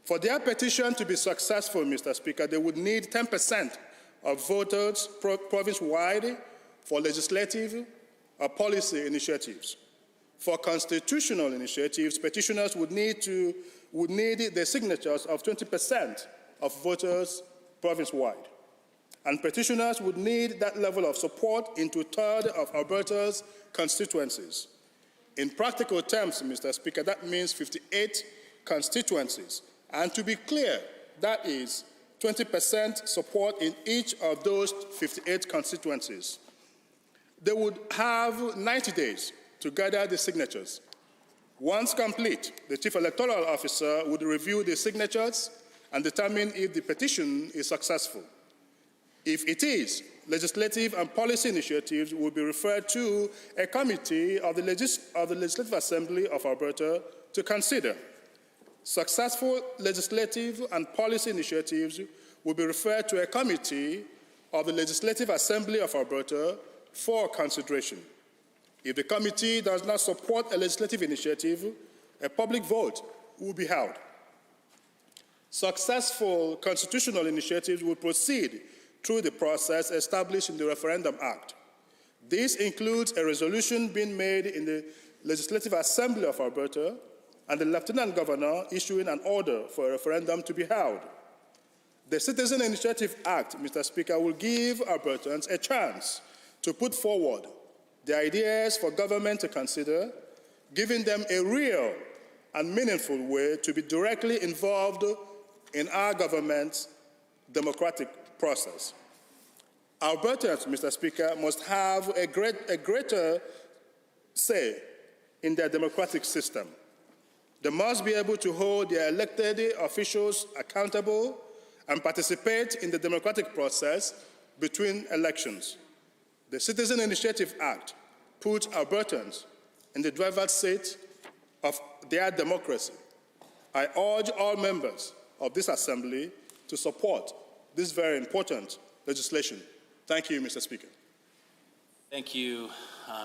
For their petition to be successful, Mr. Speaker, they would need 10% of voters province-wide for legislative or policy initiatives. For constitutional initiatives, petitioners would need the signatures of 20% of voters province-wide. And petitioners would need that level of support in 2/3 of Alberta's constituencies. In practical terms, Mr. Speaker, that means 58 constituencies. And to be clear, that is 20% support in each of those 58 constituencies. They would have 90 days to gather the signatures. Once complete, the Chief Electoral Officer would review the signatures and determine if the petition is successful. If it is, legislative and policy initiatives will be referred to a committee of the Legislative Assembly of Alberta to consider. Successful legislative and policy initiatives will be referred to a committee of the Legislative Assembly of Alberta for consideration. If the committee does not support a legislative initiative, a public vote will be held. Successful constitutional initiatives will proceed through the process established in the Referendum Act. This includes a resolution being made in the Legislative Assembly of Alberta and the Lieutenant Governor issuing an order for a referendum to be held. The Citizen Initiative Act, Mr. Speaker, will give Albertans a chance to put forward the ideas for government to consider, giving them a real and meaningful way to be directly involved in our government's democratic process. Albertans, Mr. Speaker, must have a greater say in their democratic system. They must be able to hold their elected officials accountable and participate in the democratic process between elections. The Citizen Initiative Act puts Albertans in the driver's seat of their democracy. I urge all members of this Assembly to support this very important legislation. Thank you, Mr. Speaker. Thank you,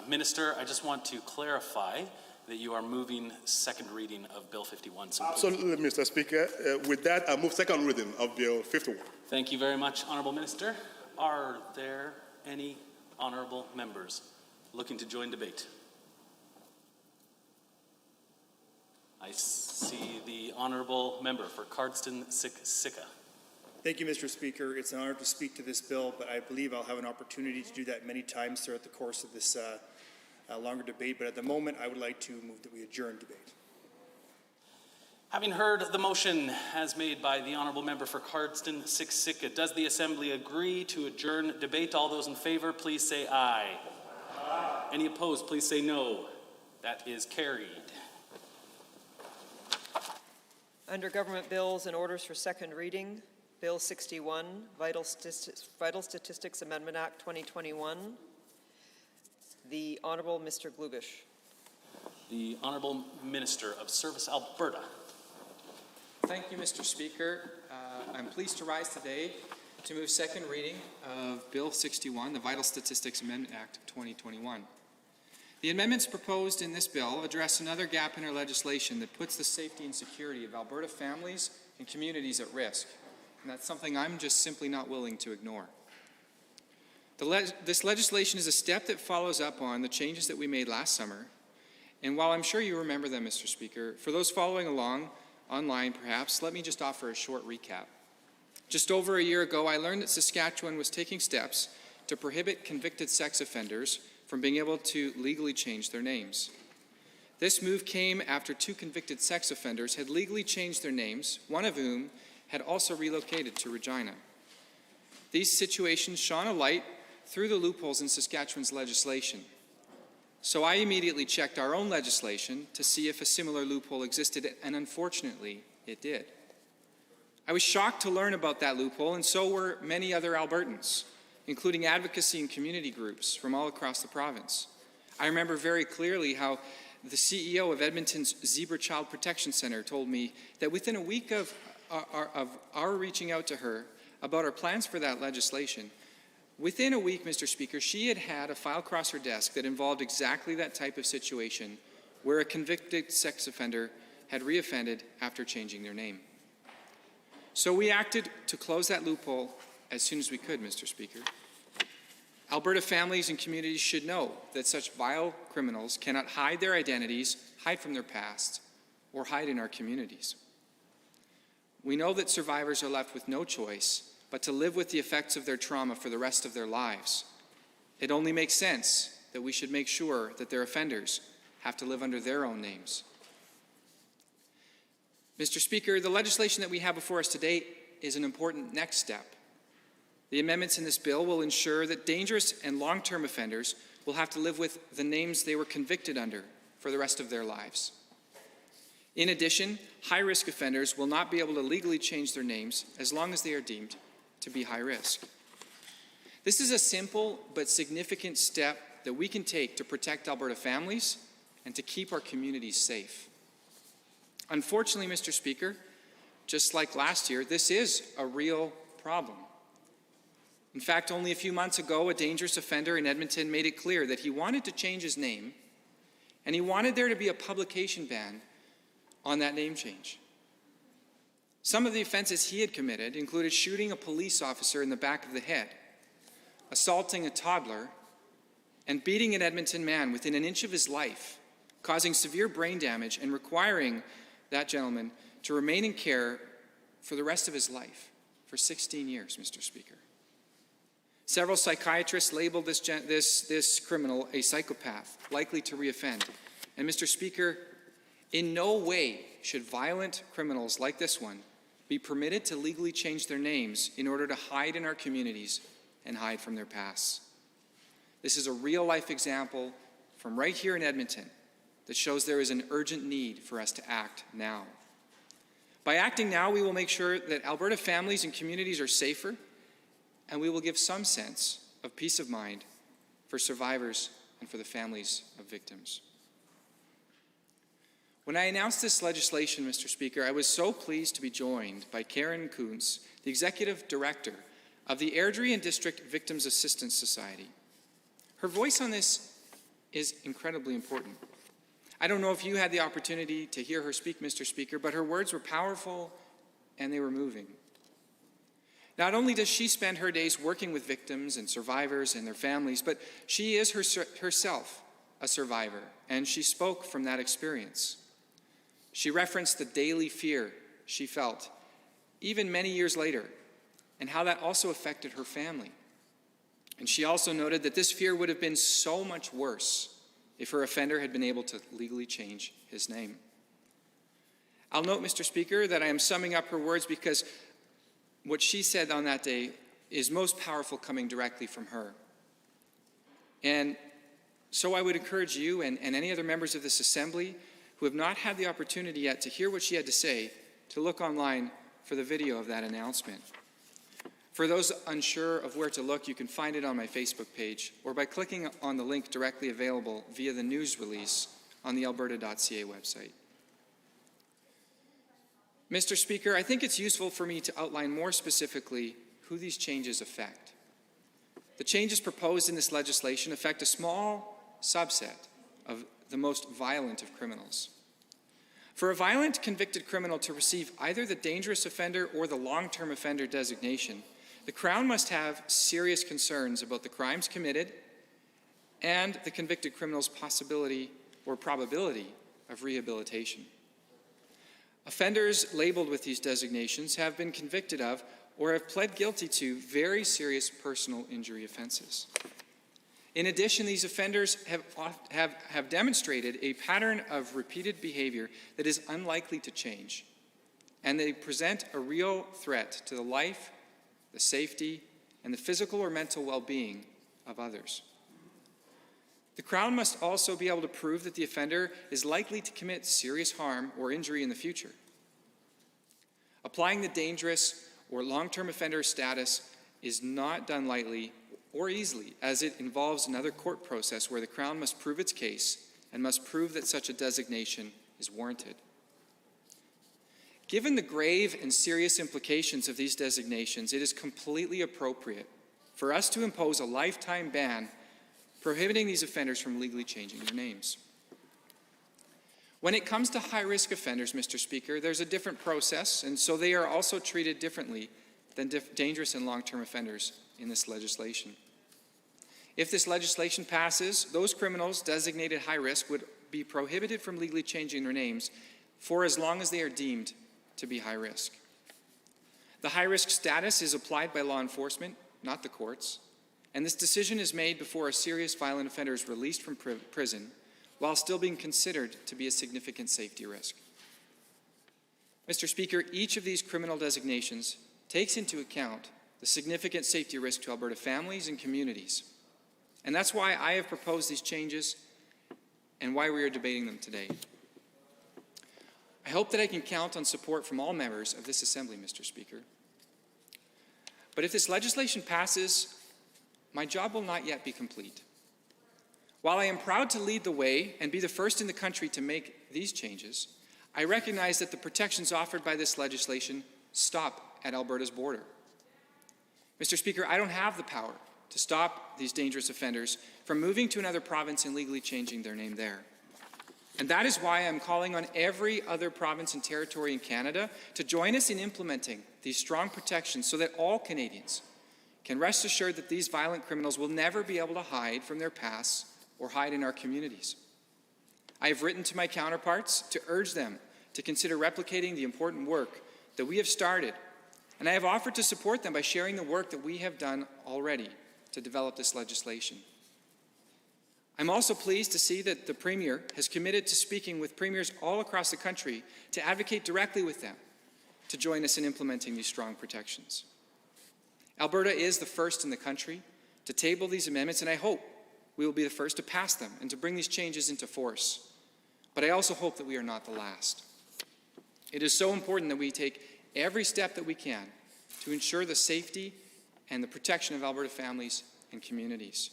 Minister. I just want to clarify that you are moving second reading of Bill 51. So absolutely, Mr. Speaker. With that, I move second reading of Bill 51. Thank you very much, Honourable Minister. Are there any honourable members looking to join debate? I see the Honourable Member for Cardston-Siksika. Thank you, Mr. Speaker. It's an honor to speak to this bill, but I believe I'll have an opportunity to do that many times throughout the course of this longer debate. But at the moment, I would like to move that we adjourn debate. Having heard the motion as made by the Honourable Member for Cardston-Siksika, does the Assembly agree to adjourn debate? All those in favour, please say aye. Aye. Any opposed, please say no. That is carried. Under Government Bills and Orders for Second Reading, Bill 61, Vital Statistics Amendment Act 2021, the Honourable Mr. Glubish. The Honourable Minister of Service, Alberta. Thank you, Mr. Speaker. I'm pleased to rise today to move second reading of Bill 61, the Vital Statistics Amendment Act of 2021. The amendments proposed in this bill address another gap in our legislation that puts the safety and security of Alberta families and communities at risk. And that's something I'm just simply not willing to ignore. This legislation is a step that follows up on the changes that we made last summer. And while I'm sure you remember them, Mr. Speaker, for those following along online perhaps, let me just offer a short recap. Just over a year ago, I learned that Saskatchewan was taking steps to prohibit convicted sex offenders from being able to legally change their names. This move came after 2 convicted sex offenders had legally changed their names, one of whom had also relocated to Regina. These situations shone a light through the loopholes in Saskatchewan's legislation. So I immediately checked our own legislation to see if a similar loophole existed, and unfortunately, it did. I was shocked to learn about that loophole, and so were many other Albertans, including advocacy and community groups from all across the province. I remember very clearly how the CEO of Edmonton's Zebra Child Protection Centre told me that within a week of our reaching out to her about our plans for that legislation, within a week, Mr. Speaker, she had had a file across her desk that involved exactly that type of situation where a convicted sex offender had reoffended after changing their name. So we acted to close that loophole as soon as we could, Mr. Speaker. Alberta families and communities should know that such vile criminals cannot hide their identities, hide from their past, or hide in our communities. We know that survivors are left with no choice but to live with the effects of their trauma for the rest of their lives. It only makes sense that we should make sure that their offenders have to live under their own names. Mr. Speaker, the legislation that we have before us today is an important next step. The amendments in this bill will ensure that dangerous and long-term offenders will have to live with the names they were convicted under for the rest of their lives. In addition, high-risk offenders will not be able to legally change their names as long as they are deemed to be high risk. This is a simple but significant step that we can take to protect Alberta families and to keep our communities safe. Unfortunately, Mr. Speaker, just like last year, this is a real problem. In fact, only a few months ago, a dangerous offender in Edmonton made it clear that he wanted to change his name, and he wanted there to be a publication ban on that name change. Some of the offenses he had committed included shooting a police officer in the back of the head, assaulting a toddler, and beating an Edmonton man within an inch of his life, causing severe brain damage and requiring that gentleman to remain in care for the rest of his life, for 16 years, Mr. Speaker. Several psychiatrists labeled this criminal a psychopath, likely to reoffend. And Mr. Speaker, in no way should violent criminals like this one be permitted to legally change their names in order to hide in our communities and hide from their pasts. This is a real-life example from right here in Edmonton that shows there is an urgent need for us to act now. By acting now, we will make sure that Alberta families and communities are safer, and we will give some sense of peace of mind for survivors and for the families of victims. When I announced this legislation, Mr. Speaker, I was so pleased to be joined by Karen Kuntz, the Executive Director of the Airdrie and District Victims Assistance Society. Her voice on this is incredibly important. I don't know if you had the opportunity to hear her speak, Mr. Speaker, but her words were powerful and they were moving. Not only does she spend her days working with victims and survivors and their families, but she is herself a survivor, and she spoke from that experience. She referenced the daily fear she felt, even many years later, and how that also affected her family. And she also noted that this fear would have been so much worse if her offender had been able to legally change his name. I'll note, Mr. Speaker, that I am summing up her words because what she said on that day is most powerful coming directly from her. And so I would encourage you and any other members of this Assembly who have not had the opportunity yet to hear what she had to say to look online for the video of that announcement. For those unsure of where to look, you can find it on my Facebook page or by clicking on the link directly available via the news release on the alberta.ca website. Mr. Speaker, I think it's useful for me to outline more specifically who these changes affect. The changes proposed in this legislation affect a small subset of the most violent of criminals. For a violent convicted criminal to receive either the dangerous offender or the long-term offender designation, the Crown must have serious concerns about the crimes committed and the convicted criminal's possibility or probability of rehabilitation. Offenders labeled with these designations have been convicted of or have pled guilty to very serious personal injury offenses. In addition, these offenders have demonstrated a pattern of repeated behavior that is unlikely to change, and they present a real threat to the life, the safety, and the physical or mental well-being of others. The Crown must also be able to prove that the offender is likely to commit serious harm or injury in the future. Applying the dangerous or long-term offender status is not done lightly or easily, as it involves another court process where the Crown must prove its case and must prove that such a designation is warranted. Given the grave and serious implications of these designations, it is completely appropriate for us to impose a lifetime ban prohibiting these offenders from legally changing their names. When it comes to high-risk offenders, Mr. Speaker, there's a different process, and so they are also treated differently than dangerous and long-term offenders in this legislation. If this legislation passes, those criminals designated high risk would be prohibited from legally changing their names for as long as they are deemed to be high risk. The high risk status is applied by law enforcement, not the courts, and this decision is made before a serious violent offender is released from prison while still being considered to be a significant safety risk. Mr. Speaker, each of these criminal designations takes into account the significant safety risk to Alberta families and communities. And that's why I have proposed these changes and why we are debating them today. I hope that I can count on support from all members of this Assembly, Mr. Speaker. But if this legislation passes, my job will not yet be complete. While I am proud to lead the way and be the first in the country to make these changes, I recognize that the protections offered by this legislation stop at Alberta's border. Mr. Speaker, I don't have the power to stop these dangerous offenders from moving to another province and legally changing their name there. And that is why I'm calling on every other province and territory in Canada to join us in implementing these strong protections so that all Canadians can rest assured that these violent criminals will never be able to hide from their past or hide in our communities. I have written to my counterparts to urge them to consider replicating the important work that we have started, and I have offered to support them by sharing the work that we have done already to develop this legislation. I'm also pleased to see that the Premier has committed to speaking with premiers all across the country to advocate directly with them to join us in implementing these strong protections. Alberta is the first in the country to table these amendments, and I hope we will be the first to pass them and to bring these changes into force. But I also hope that we are not the last. It is so important that we take every step that we can to ensure the safety and the protection of Alberta families and communities.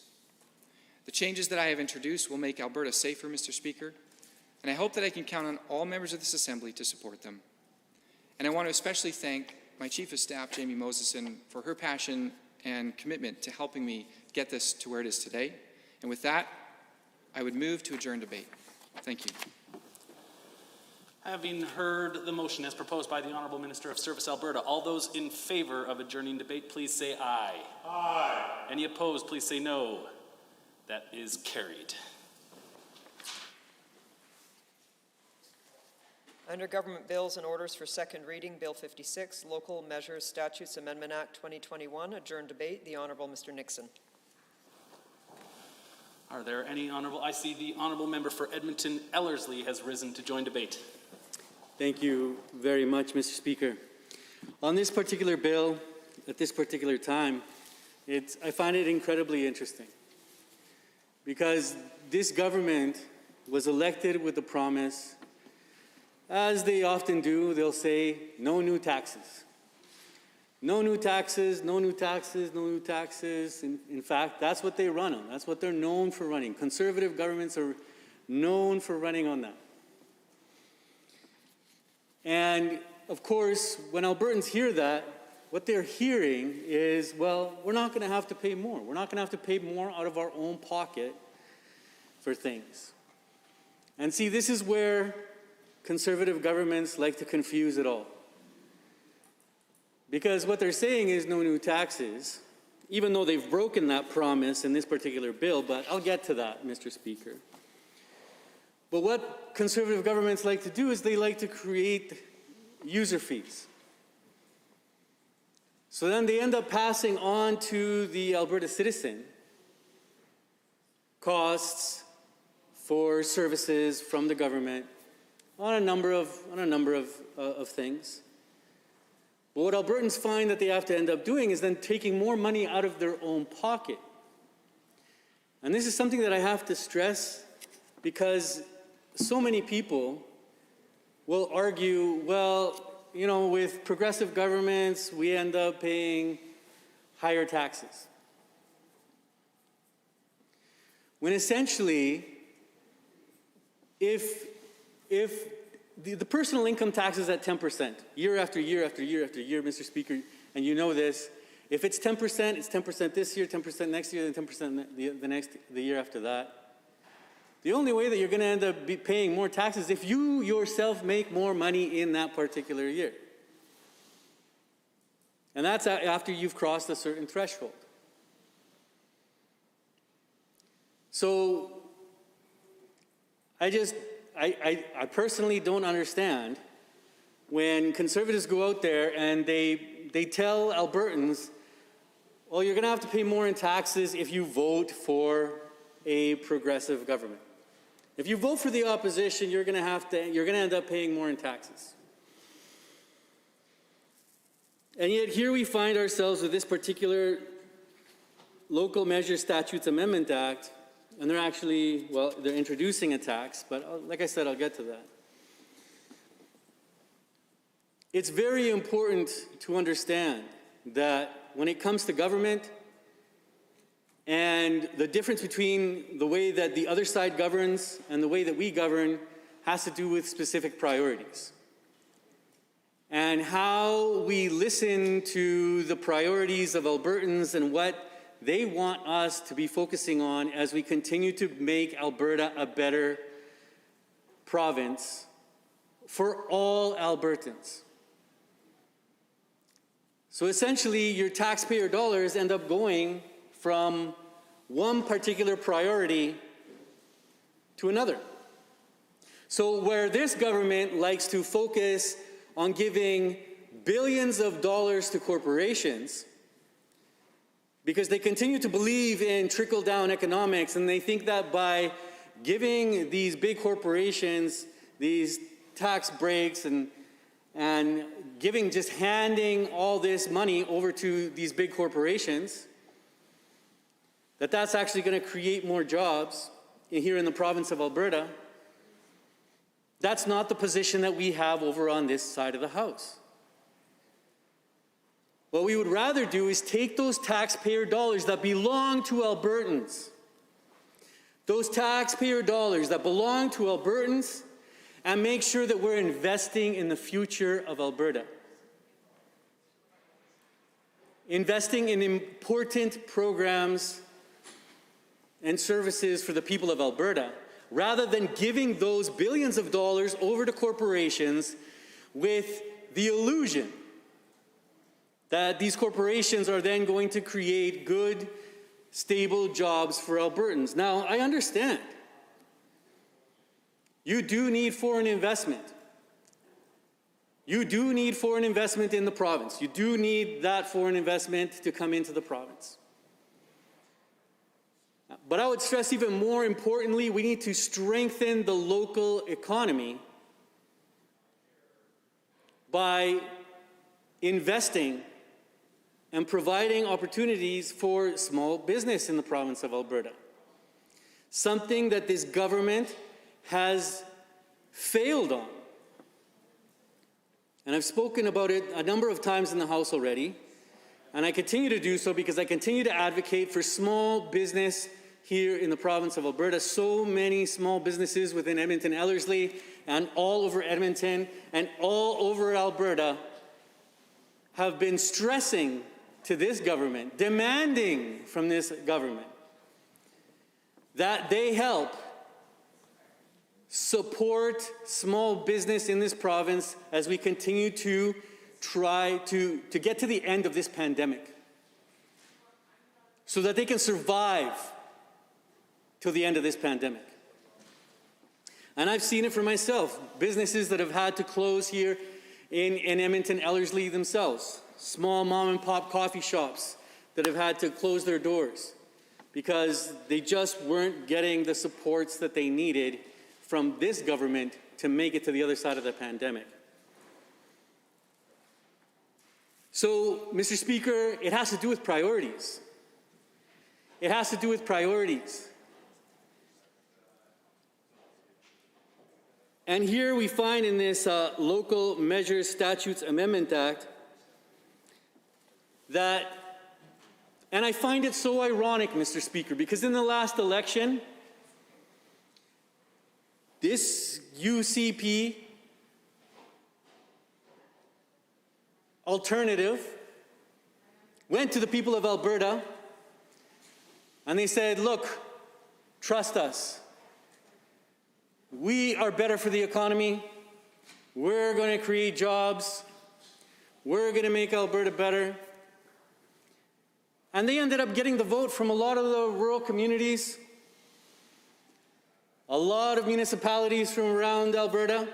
The changes that I have introduced will make Alberta safer, Mr. Speaker, and I hope that I can count on all members of this Assembly to support them. And I want to especially thank my Chief of Staff, Jamie Moseson, for her passion and commitment to helping me get this to where it is today. And with that, I would move to adjourn debate. Thank you. Having heard the motion as proposed by the Honourable Minister of Service Alberta, all those in favour of adjourning debate, please say aye. Aye. Any opposed, please say no. That is carried. Under Government Bills and Orders for Second Reading, Bill 56, Local Measures Statutes Amendment Act 2021, adjourned debate. The Honourable Mr. Nixon. Are there any honourable? I see the Honourable Member for Edmonton Ellerslie has risen to join debate. Thank you very much, Mr. Speaker. On this particular bill, at this particular time, I find it incredibly interesting because this government was elected with the promise, as they often do, they'll say, no new taxes. No new taxes, no new taxes, no new taxes. In fact, that's what they run on. That's what they're known for running. Conservative governments are known for running on that. And of course, when Albertans hear that, what they're hearing is, well, we're not going to have to pay more. We're not going to have to pay more out of our own pocket for things. And see, this is where conservative governments like to confuse it all. Because what they're saying is no new taxes, even though they've broken that promise in this particular bill, but I'll get to that, Mr. Speaker. But what conservative governments like to do is they like to create user fees. So then they end up passing on to the Alberta citizen costs for services from the government on a number of things. But what Albertans find that they have to end up doing is then taking more money out of their own pocket. And this is something that I have to stress because so many people will argue, well, you know, with progressive governments, we end up paying higher taxes. When essentially, if the personal income tax is at 10%, year after year after year after year, Mr. Speaker, and you know this, if it's 10%, it's 10% this year, 10% next year, then 10% the year after that. The only way that you're going to end up paying more taxes is if you yourself make more money in that particular year. And that's after you've crossed a certain threshold. So I personally don't understand when conservatives go out there and they tell Albertans, well, you're going to have to pay more in taxes if you vote for a progressive government. If you vote for the opposition, you're going to end up paying more in taxes. And yet here we find ourselves with this particular Local Measure Statutes Amendment Act, and they're actually, well, they're introducing a tax, but like I said, I'll get to that. It's very important to understand that when it comes to government and the difference between the way that the other side governs and the way that we govern has to do with specific priorities. and how we listen to the priorities of Albertans and what they want us to be focusing on as we continue to make Alberta a better province for all Albertans. So essentially, your taxpayer dollars end up going from one particular priority to another. So where this government likes to focus on giving billions of dollars to corporations, because they continue to believe in trickle-down economics, and they think that by giving these big corporations these tax breaks and handing all this money over to these big corporations, that's actually going to create more jobs here in the province of Alberta. That's not the position that we have over on this side of the House. What we would rather do is take those taxpayer dollars that belong to Albertans, those taxpayer dollars that belong to Albertans, and make sure that we're investing in the future of Alberta. Investing in important programs and services for the people of Alberta, rather than giving those billions of dollars over to corporations with the illusion that these corporations are then going to create good, stable jobs for Albertans. Now, I understand. You do need foreign investment. You do need foreign investment in the province. You do need that foreign investment to come into the province. But I would stress even more importantly, we need to strengthen the local economy by investing and providing opportunities for small business in the province of Alberta. Something that this government has failed on. And I've spoken about it a number of times in the House already, and I continue to do so because I continue to advocate for small business here in the province of Alberta. So many small businesses within Edmonton, Ellerslie, and all over Edmonton, and all over Alberta have been stressing to this government, demanding from this government that they help support small business in this province as we continue to try to get to the end of this pandemic so that they can survive till the end of this pandemic. And I've seen it for myself, businesses that have had to close here in Edmonton, Ellerslie themselves, small mom and pop coffee shops that have had to close their doors because they just weren't getting the supports that they needed from this government to make it to the other side of the pandemic. So, Mr. Speaker, it has to do with priorities. It has to do with priorities. And here we find in this Local Measures Statutes Amendment Act that, and I find it so ironic, Mr. Speaker, because in the last election, this UCP alternative went to the people of Alberta and they said, look, trust us. We are better for the economy. We're going to create jobs. We're going to make Alberta better. And they ended up getting the vote from a lot of the rural communities, a lot of municipalities from around Alberta,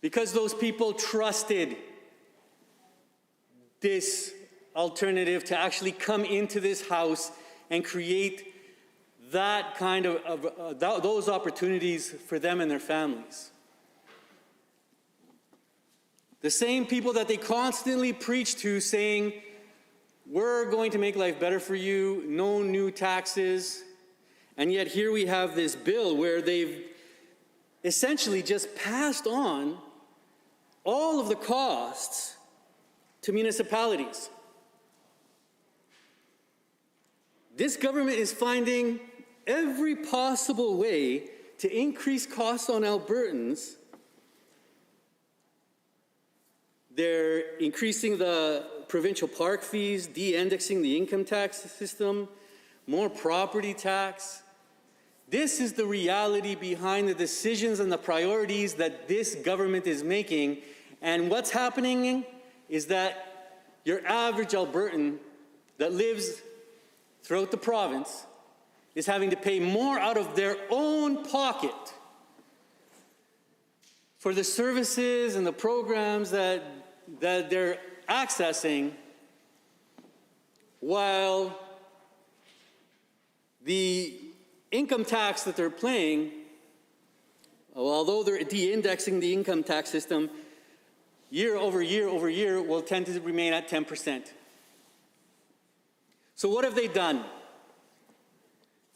because those people trusted this alternative to actually come into this House and create that kind of those opportunities for them and their families. The same people that they constantly preach to, saying, we're going to make life better for you, no new taxes. And yet here we have this bill where they've essentially just passed on all of the costs to municipalities. This government is finding every possible way to increase costs on Albertans They're increasing the provincial park fees, de-indexing the income tax system, more property tax. This is the reality behind the decisions and the priorities that this government is making. And what's happening is that your average Albertan that lives throughout the province is having to pay more out of their own pocket for the services and the programs that they're accessing, while the income tax that they're paying, although they're de-indexing the income tax system, year over year over year will tend to remain at 10%. So what have they done?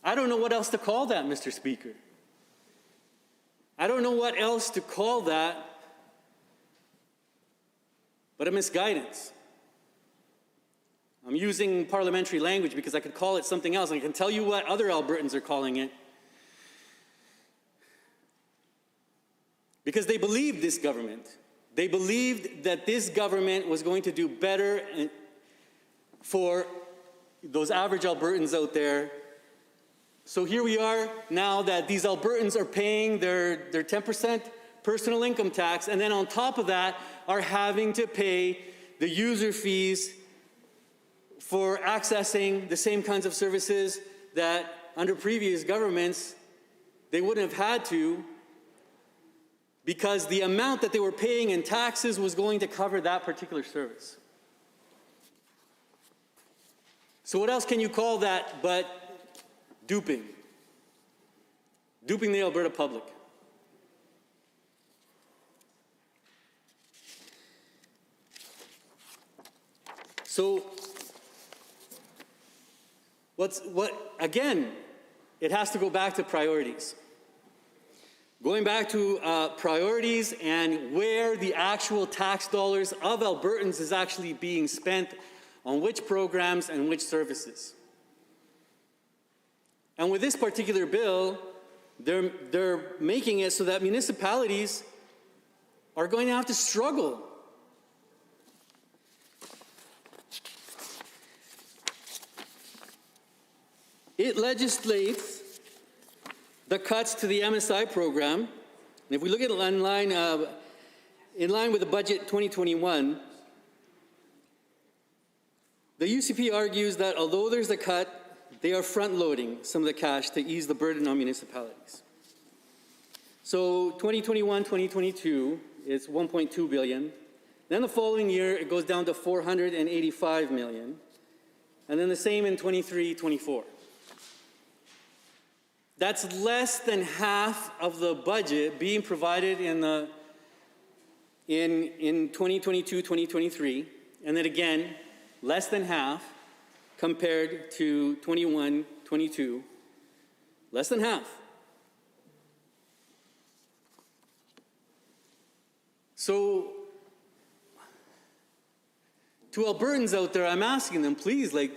I don't know what else to call that, Mr. Speaker. I don't know what else to call that but a misguidance. I'm using parliamentary language because I could call it something else. I can tell you what other Albertans are calling it. Because they believed this government. They believed that this government was going to do better for those average Albertans out there. So here we are now that these Albertans are paying their 10% personal income tax, and then on top of that are having to pay the user fees for accessing the same kinds of services that under previous governments they wouldn't have had to, because the amount that they were paying in taxes was going to cover that particular service. So what else can you call that but duping? Duping the Alberta public. So again, it has to go back to priorities. Going back to priorities and where the actual tax dollars of Albertans is actually being spent on which programs and which services. And with this particular bill, they're making it so that municipalities are going to have to struggle. It legislates the cuts to the MSI program. And if we look at it in line with the budget 2021, the UCP argues that although there's a cut, they are front-loading some of the cash to ease the burden on municipalities. So 2021-2022 is $1.2 billion. Then the following year, it goes down to $485 million. And then the same in 23-24. That's less than half of the budget being provided in 2022-2023, and then again, less than half compared to 21-22, less than half. So, to Albertans out there, I'm asking them, please, look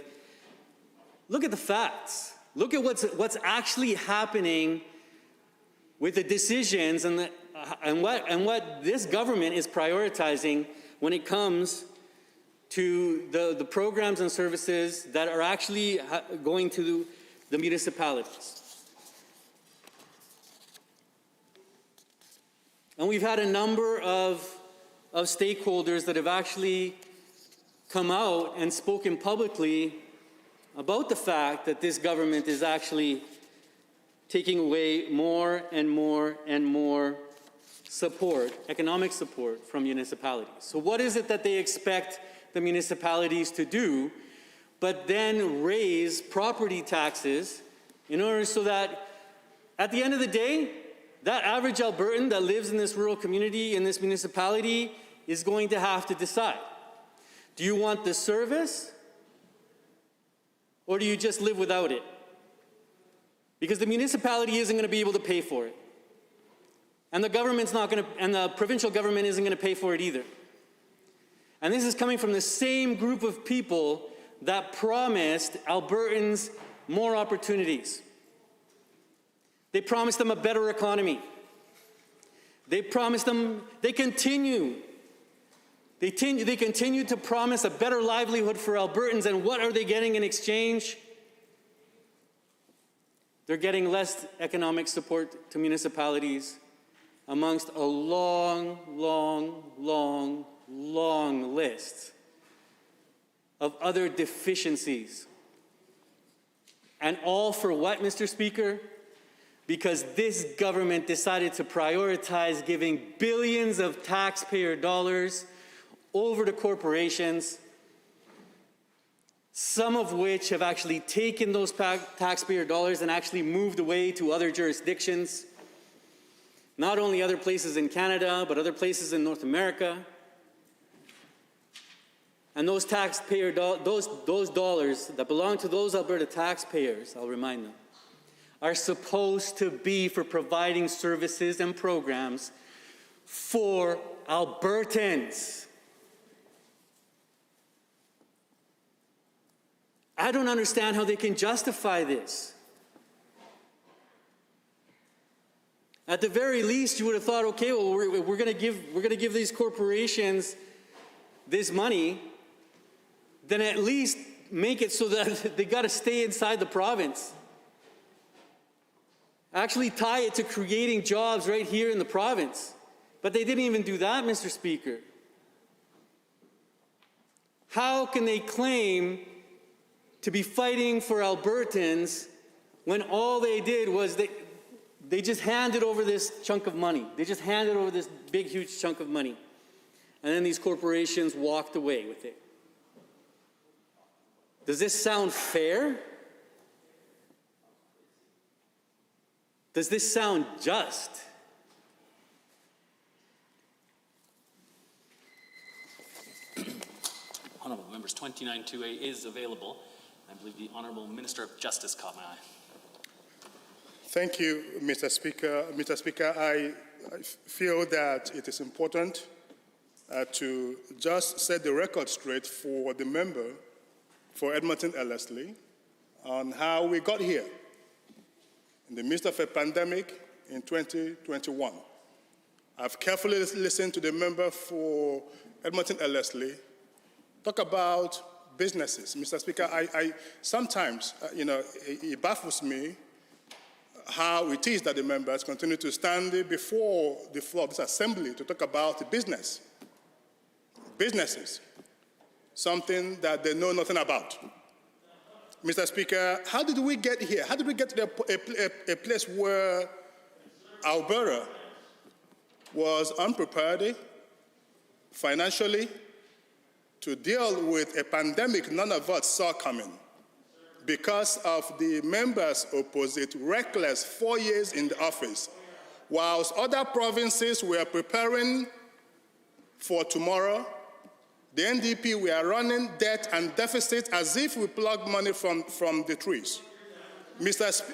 at the facts. Look at what's actually happening with the decisions and what this government is prioritizing when it comes to the programs and services that are actually going to the municipalities. And we've had a number of stakeholders that have actually come out and spoken publicly about the fact that this government is actually taking away more and more and more support, economic support from municipalities. So what is it that they expect the municipalities to do but then raise property taxes in order so that at the end of the day, that average Albertan that lives in this rural community, in this municipality, is going to have to decide. Do you want the service, or do you just live without it? Because the municipality isn't going to be able to pay for it. And the government's not going to, and the provincial government isn't going to pay for it either. And this is coming from the same group of people that promised Albertans more opportunities. They promised them a better economy. They promised them, they continue They continue to promise a better livelihood for Albertans, and what are they getting in exchange? They're getting less economic support to municipalities amongst a long, long, long, long list of other deficiencies. And all for what, Mr. Speaker? Because this government decided to prioritize giving billions of taxpayer dollars over to corporations, some of which have actually taken those taxpayer dollars and actually moved away to other jurisdictions, not only other places in Canada, but other places in North America. And those taxpayer those dollars that belong to those Alberta taxpayers, I'll remind them, are supposed to be for providing services and programs for Albertans. I don't understand how they can justify this. At the very least, you would have thought, okay, well, we're going to give these corporations this money, then at least make it so that they got to stay inside the province. Actually tie it to creating jobs right here in the province. But they didn't even do that, Mr. Speaker. How can they claim to be fighting for Albertans when all they did was they just handed over this chunk of money. They just handed over this big, huge chunk of money. And then these corporations walked away with it. Does this sound fair? Does this sound just? Honourable members, 29.2a is available. I believe the Honourable Minister of Justice caught my eye. Thank you, Mr. Speaker. Mr. Speaker, I feel that it is important to just set the record straight for the member for Edmonton Ellerslie on how we got here in the midst of a pandemic in 2021. I've carefully listened to the member for Edmonton Ellerslie talk about businesses. Mr. Speaker, I sometimes, it baffles me how it is that the members continue to stand before the floor of this assembly to talk about businesses, something that they know nothing about. Mr. Speaker, how did we get here? How did we get to a place where Alberta was unprepared financially to deal with a pandemic none of us saw coming because of the members' opposite reckless 4 years in the office, whilst other provinces were preparing for tomorrow? The NDP, we are running debt and deficit as if we plug money from the trees. Interrupt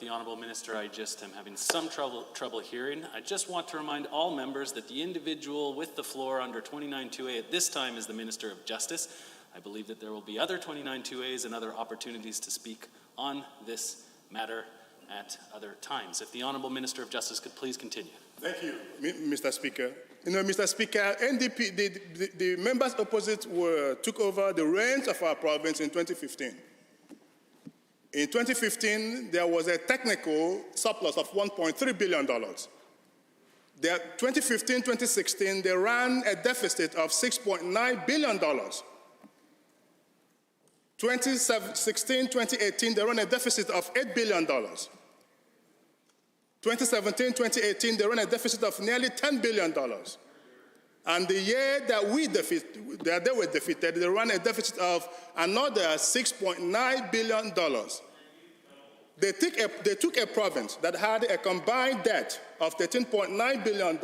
the Honourable Minister. I just am having some trouble hearing. I just want to remind all members that the individual with the floor under 29.2a at this time is the Minister of Justice. I believe that there will be other 29.2as and other opportunities to speak on this matter at other times. If the Honourable Minister of Justice could please continue. Thank you, Mr. Speaker. Mr. Speaker, NDP, the members opposite took over the reins of our province in 2015. In 2015, there was a technical surplus of $1.3 billion. 2015-2016, they ran a deficit of $6.9 billion. 2016-2018, they ran a deficit of $8 billion. 2017-2018, they ran a deficit of nearly $10 billion. And the year that they were defeated, they ran a deficit of another $6.9 billion. They took a province that had a combined debt of $13.9 billion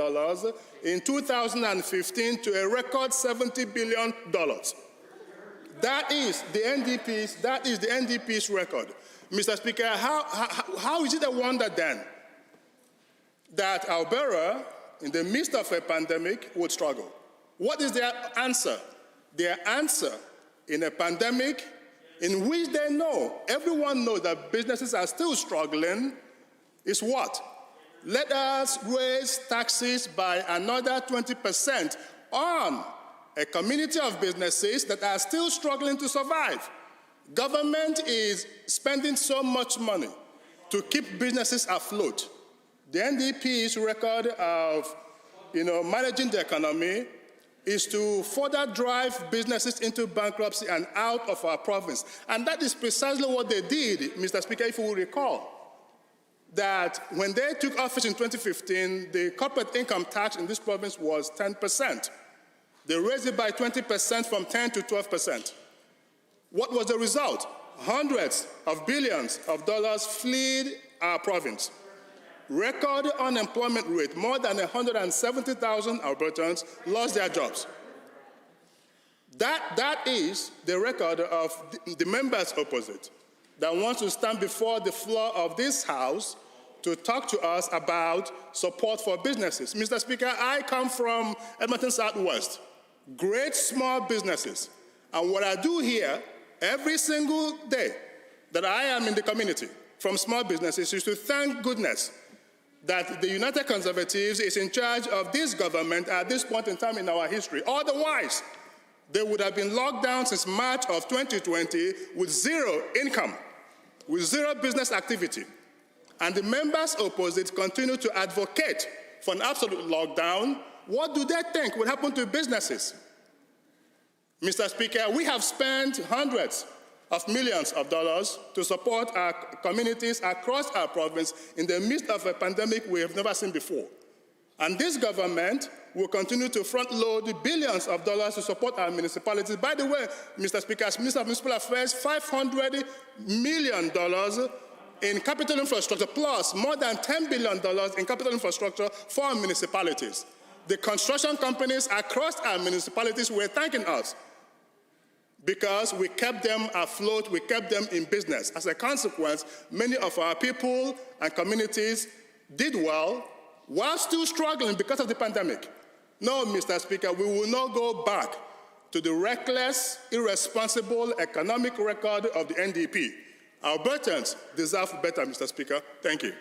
in 2015 to a record $70 billion. That is the NDP's record. Mr. Speaker, how is it a wonder then that Alberta, in the midst of a pandemic, would struggle? What is their answer? Their answer in a pandemic in which they know, everyone knows that businesses are still struggling, is what? let us raise taxes by another 20% on a community of businesses that are still struggling to survive. Government is spending so much money to keep businesses afloat. The NDP's record of managing the economy is to further drive businesses into bankruptcy and out of our province. And that is precisely what they did, Mr. Speaker, if you will recall, that when they took office in 2015, the corporate income tax in this province was 10%. They raised it by 20% from 10 to 12%. What was the result? Hundreds of billions of dollars fled our province. Record unemployment rate, more than 170,000 Albertans lost their jobs. That is the record of the members opposite that wants to stand before the floor of this House to talk to us about support for businesses. Mr. Speaker, I come from Edmonton Southwest, great small businesses. And what I do here every single day that I am in the community from small businesses is to thank goodness that the United Conservatives is in charge of this government at this point in time in our history. Otherwise, they would have been locked down since March of 2020 with zero income, with zero business activity. And the members opposite continue to advocate for an absolute lockdown. What do they think will happen to businesses? Mr. Speaker, we have spent hundreds of millions of dollars to support our communities across our province in the midst of a pandemic we have never seen before. And this government will continue to front-load billions of dollars to support our municipalities. By the way, Mr. Speaker, as Minister of Municipal Affairs, $500 million in capital infrastructure, plus more than $10 billion in capital infrastructure for our municipalities. The construction companies across our municipalities were thanking us because we kept them afloat, we kept them in business. As a consequence, many of our people and communities did well while still struggling because of the pandemic. No, Mr. Speaker, we will not go back to the reckless, irresponsible economic record of the NDP. Albertans deserve better, Mr. Speaker. Thank you.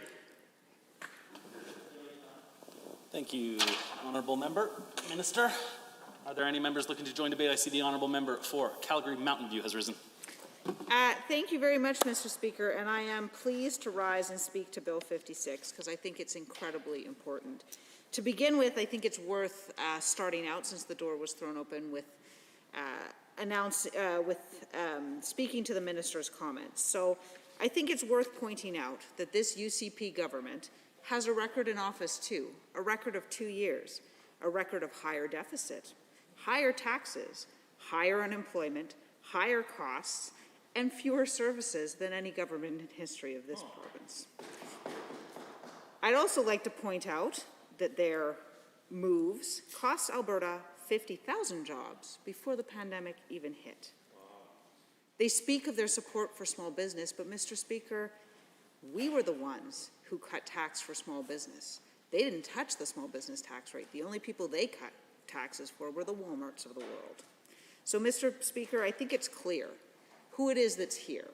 Thank you, Honourable Member. Minister, are there any members looking to join debate? I see the Honourable Member for Calgary Mountain View has risen. Thank you very much, Mr. Speaker, and I am pleased to rise and speak to Bill 56 because I think it's incredibly important. To begin with, I think it's worth starting out, since the door was thrown open, with speaking to the minister's comments. So I think it's worth pointing out that this UCP government has a record in office too, a record of 2 years, a record of higher deficit, higher taxes, higher unemployment, higher costs, and fewer services than any government in history of this province. I'd also like to point out that their moves cost Alberta 50,000 jobs before the pandemic even hit. They speak of their support for small business, but Mr. Speaker, we were the ones who cut tax for small business. They didn't touch the small business tax rate. The only people they cut taxes for were the Walmarts of the world. So, Mr. Speaker, I think it's clear who it is that's here,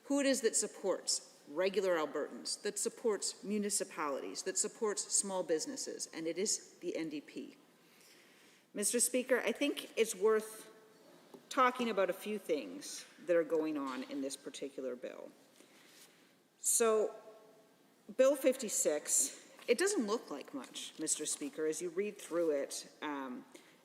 who it is that supports regular Albertans, that supports municipalities, that supports small businesses, and it is the NDP. Mr. Speaker, I think it's worth talking about a few things that are going on in this particular bill. So, Bill 56, it doesn't look like much, Mr. Speaker. As you read through it,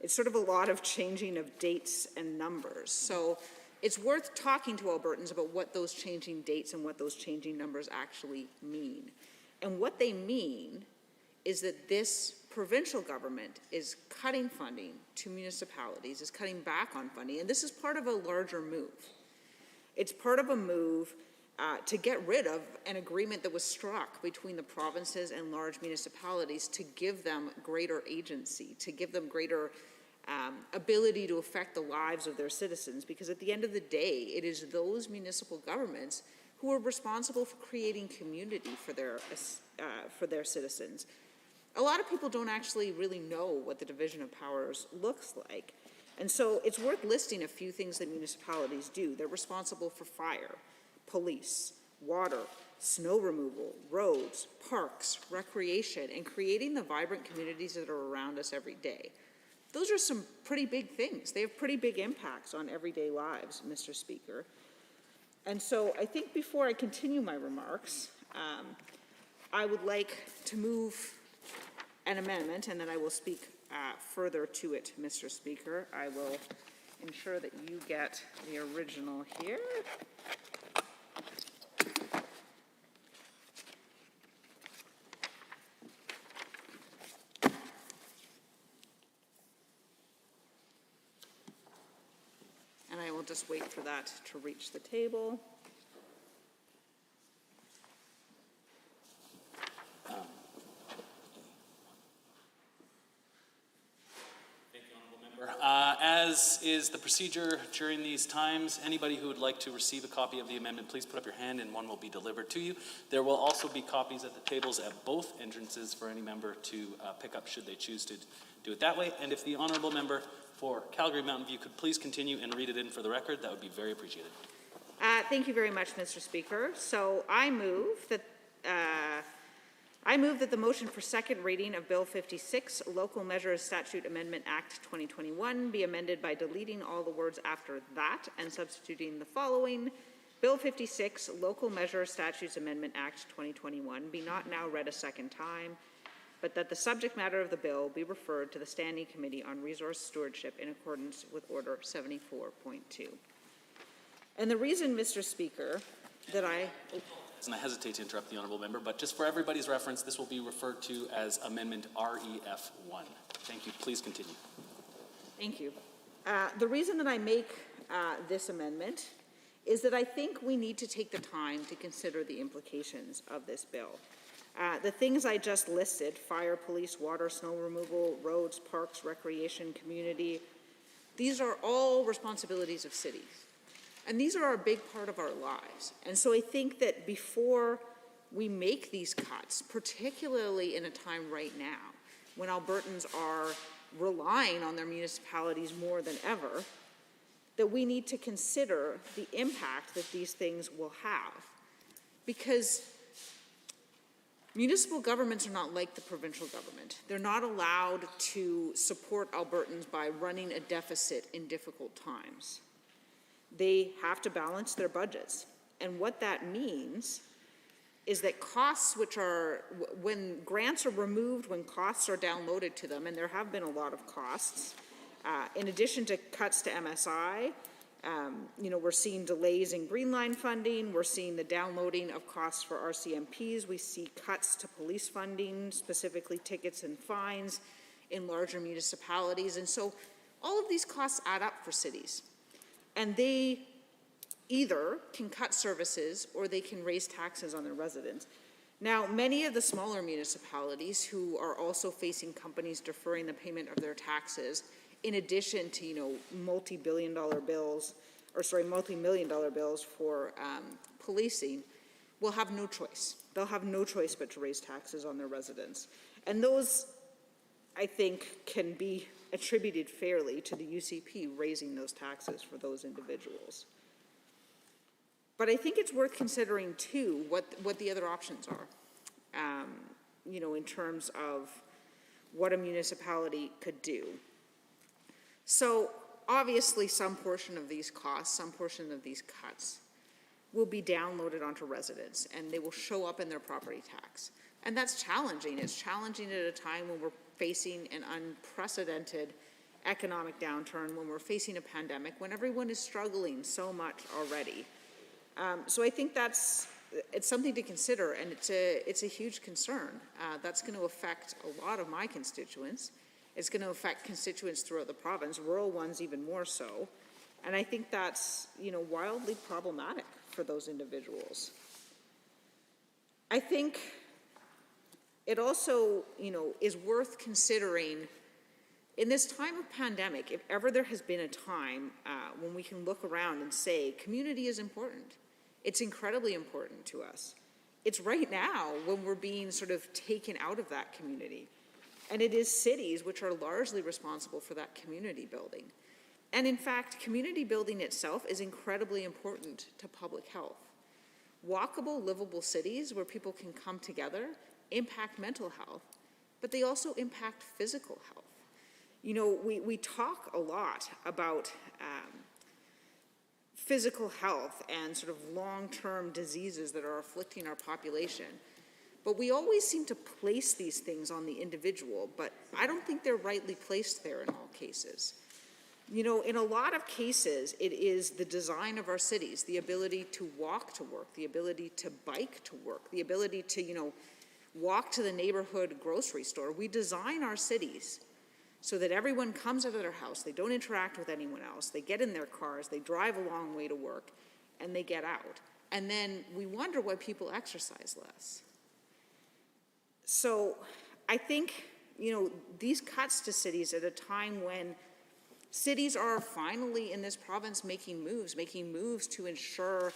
it's sort of a lot of changing of dates and numbers. So it's worth talking to Albertans about what those changing dates and what those changing numbers actually mean. And what they mean is that this provincial government is cutting funding to municipalities, is cutting back on funding, and this is part of a larger move. It's part of a move to get rid of an agreement that was struck between the provinces and large municipalities to give them greater agency, to give them greater ability to affect the lives of their citizens, because at the end of the day, it is those municipal governments who are responsible for creating community for their citizens. A lot of people don't actually really know what the division of powers looks like. And so it's worth listing a few things that municipalities do. They're responsible for fire, police, water, snow removal, roads, parks, recreation, and creating the vibrant communities that are around us every day. Those are some pretty big things. They have pretty big impacts on everyday lives, Mr. Speaker. And so I think before I continue my remarks, I would like to move an amendment, and then I will speak further to it, Mr. Speaker. I will ensure that you get the original here. And I will just wait for that to reach the table. As is the procedure during these times, anybody who would like to receive a copy of the amendment, please put up your hand and one will be delivered to you. There will also be copies at the tables at both entrances for any member to pick up should they choose to do it that way. And if the honourable member for Calgary Mountain View could please continue and read it in for the record, that would be very appreciated. Thank you very much, Mr. Speaker. So I move that the motion for second reading of Bill 56, Local Measures Statute Amendment Act 2021, be amended by deleting all the words after that and substituting the following. Bill 56, Local Measures Statutes Amendment Act 2021, be not now read a second time, but that the subject matter of the bill be referred to the Standing Committee on Resource Stewardship in accordance with Order 74.2. And the reason, Mr. Speaker, that And I hesitate to interrupt the honourable member, but just for everybody's reference, this will be referred to as Amendment REF1. Thank you. Please continue. Thank you. The reason that I make this amendment is that I think we need to take the time to consider the implications of this bill. The things I just listed, fire, police, water, snow removal, roads, parks, recreation, community, these are all responsibilities of cities. And these are a big part of our lives. And so I think that before we make these cuts, particularly in a time right now, when Albertans are relying on their municipalities more than ever, that we need to consider the impact that these things will have. Because municipal governments are not like the provincial government. They're not allowed to support Albertans by running a deficit in difficult times. They have to balance their budgets. And what that means is that costs which are, when grants are removed, when costs are downloaded to them, and there have been a lot of costs, in addition to cuts to MSI, we're seeing delays in Green Line funding, we're seeing the downloading of costs for RCMPs, we see cuts to police funding, specifically tickets and fines in larger municipalities. And so all of these costs add up for cities. And they either can cut services or they can raise taxes on their residents. Now, many of the smaller municipalities who are also facing companies deferring the payment of their taxes, in addition to, multi-million dollar bills for policing, will have no choice. They'll have no choice but to raise taxes on their residents. And those, I think, can be attributed fairly to the UCP raising those taxes for those individuals. But I think it's worth considering too what the other options are, in terms of what a municipality could do. So obviously some portion of these costs, some portion of these cuts will be downloaded onto residents and they will show up in their property tax. And that's challenging. It's challenging at a time when we're facing an unprecedented economic downturn, when we're facing a pandemic, when everyone is struggling so much already. So I think it's something to consider, and it's a huge concern. That's going to affect a lot of my constituents. It's going to affect constituents throughout the province, rural ones even more so. And I think that's, wildly problematic for those individuals. I think it also, is worth considering in this time of pandemic, if ever there has been a time when we can look around and say, community is important. It's incredibly important to us. It's right now when we're being sort of taken out of that community. And it is cities which are largely responsible for that community building. And in fact, community building itself is incredibly important to public health. Walkable, livable cities where people can come together impact mental health, but they also impact physical health. You know, we talk a lot about physical health and sort of long-term diseases that are afflicting our population. But we always seem to place these things on the individual, but I don't think they're rightly placed there in all cases. You know, in a lot of cases, it is the design of our cities, the ability to walk to work, the ability to bike to work, the ability to, you know, walk to the neighborhood grocery store. We design our cities so that everyone comes out of their house, they don't interact with anyone else, they get in their cars, they drive a long way to work, and they get out. And then we wonder why people exercise less. So I think, you know, these cuts to cities at a time when cities are finally in this province making moves to ensure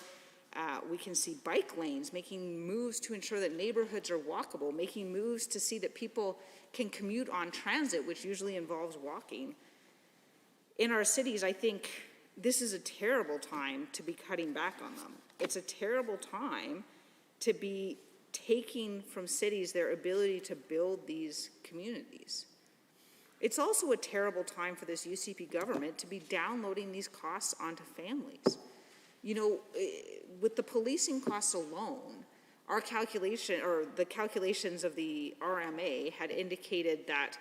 we can see bike lanes, making moves to ensure that neighborhoods are walkable, making moves to see that people can commute on transit, which usually involves walking. In our cities, I think this is a terrible time to be cutting back on them. It's a terrible time to be taking from cities their ability to build these communities. It's also a terrible time for this UCP government to be downloading these costs onto families. You know, with the policing costs alone, our calculation, or the calculations of the RMA had indicated that,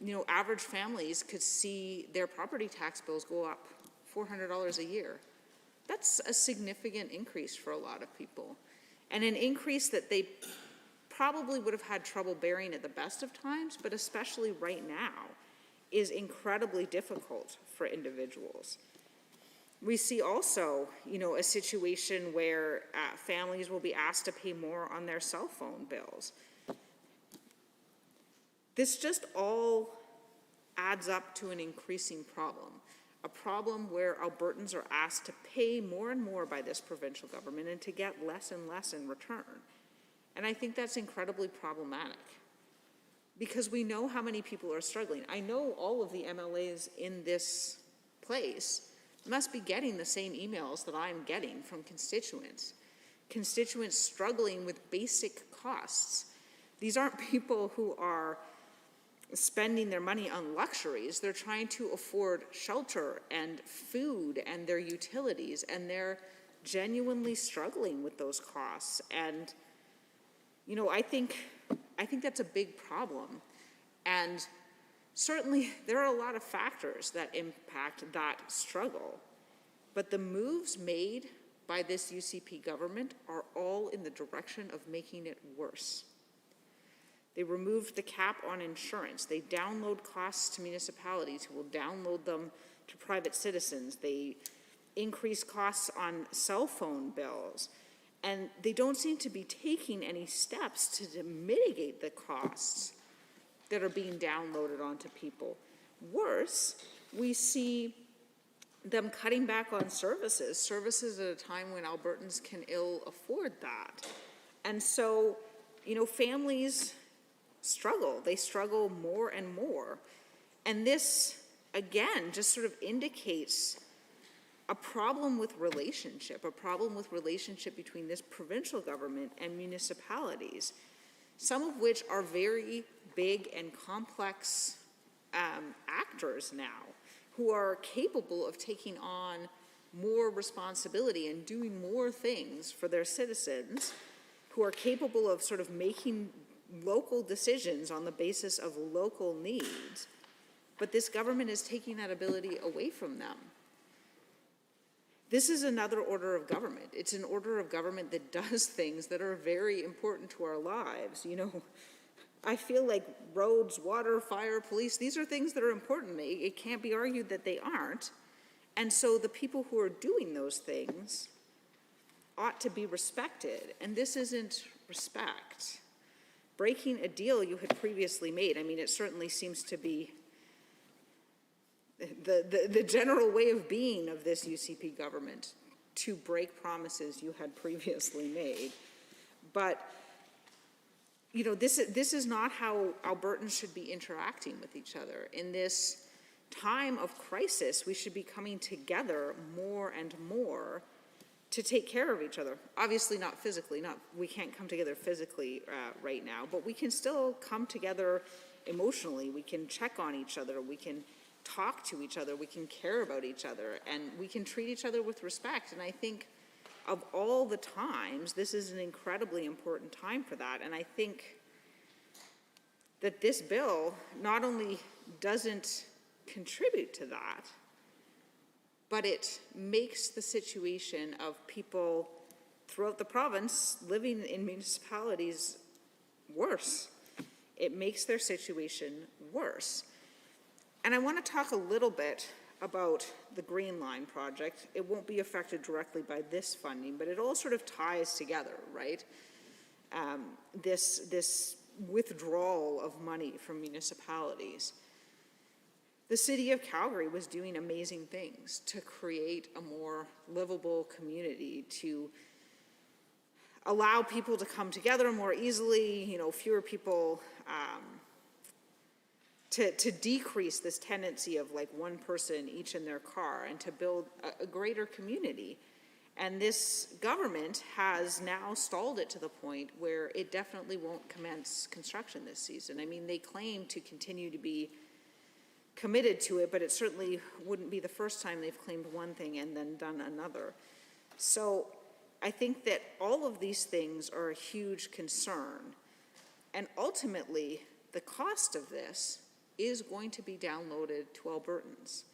you know, average families could see their property tax bills go up $400 a year. That's a significant increase for a lot of people, and an increase that they probably would have had trouble bearing at the best of times, but especially right now is incredibly difficult for individuals. We see also, you know, a situation where families will be asked to pay more on their cell phone bills. This just all adds up to an increasing problem, a problem where Albertans are asked to pay more and more by this provincial government and to get less and less in return. And I think that's incredibly problematic because we know how many people are struggling. I know all of the MLAs in this place must be getting the same emails that I'm getting from constituents struggling with basic costs. These aren't people who are spending their money on luxuries. They're trying to afford shelter and food and their utilities, and they're genuinely struggling with those costs. And, you know, I think that's a big problem. And certainly, there are a lot of factors that impact that struggle, but the moves made by this UCP government are all in the direction of making it worse. They removed the cap on insurance. They download costs to municipalities who will download them to private citizens. They increase costs on cell phone bills, and they don't seem to be taking any steps to mitigate the costs that are being downloaded onto people. Worse, we see them cutting back on services at a time when Albertans can ill afford that. And so, you know, families struggle. They struggle more and more. And this, again, just sort of indicates a problem with relationship between this provincial government and municipalities, some of which are very big and complex actors now who are capable of taking on more responsibility and doing more things for their citizens, who are capable of sort of making local decisions on the basis of local needs. But this government is taking that ability away from them. This is another order of government. It's an order of government that does things that are very important to our lives. You know, I feel like roads, water, fire, police, these are things that are important. It can't be argued that they aren't. And so the people who are doing those things ought to be respected. And this isn't respect. Breaking a deal you had previously made, I mean, it certainly seems to be the general way of being of this UCP government, to break promises you had previously made. But, you know, this is not how Albertans should be interacting with each other. In this time of crisis, we should be coming together more and more to take care of each other. Obviously not physically, we can't come together physically right now, but we can still come together emotionally. We can check on each other, we can talk to each other, we can care about each other, and we can treat each other with respect. And I think of all the times, this is an incredibly important time for that. And I think that this bill not only doesn't contribute to that, but it makes the situation of people throughout the province living in municipalities worse. It makes their situation worse. And I want to talk a little bit about the Green Line project. It won't be affected directly by this funding, but it all sort of ties together, right? This withdrawal of money from municipalities. The city of Calgary was doing amazing things to create a more livable community, to allow people to come together more easily, fewer people, to decrease this tendency of like one person each in their car, and to build a greater community. And this government has now stalled it to the point where it definitely won't commence construction this season. I mean, they claim to continue to be committed to it, but it certainly wouldn't be the first time they've claimed one thing and then done another. So I think that all of these things are a huge concern. And ultimately, the cost of this is going to be downloaded to Albertans.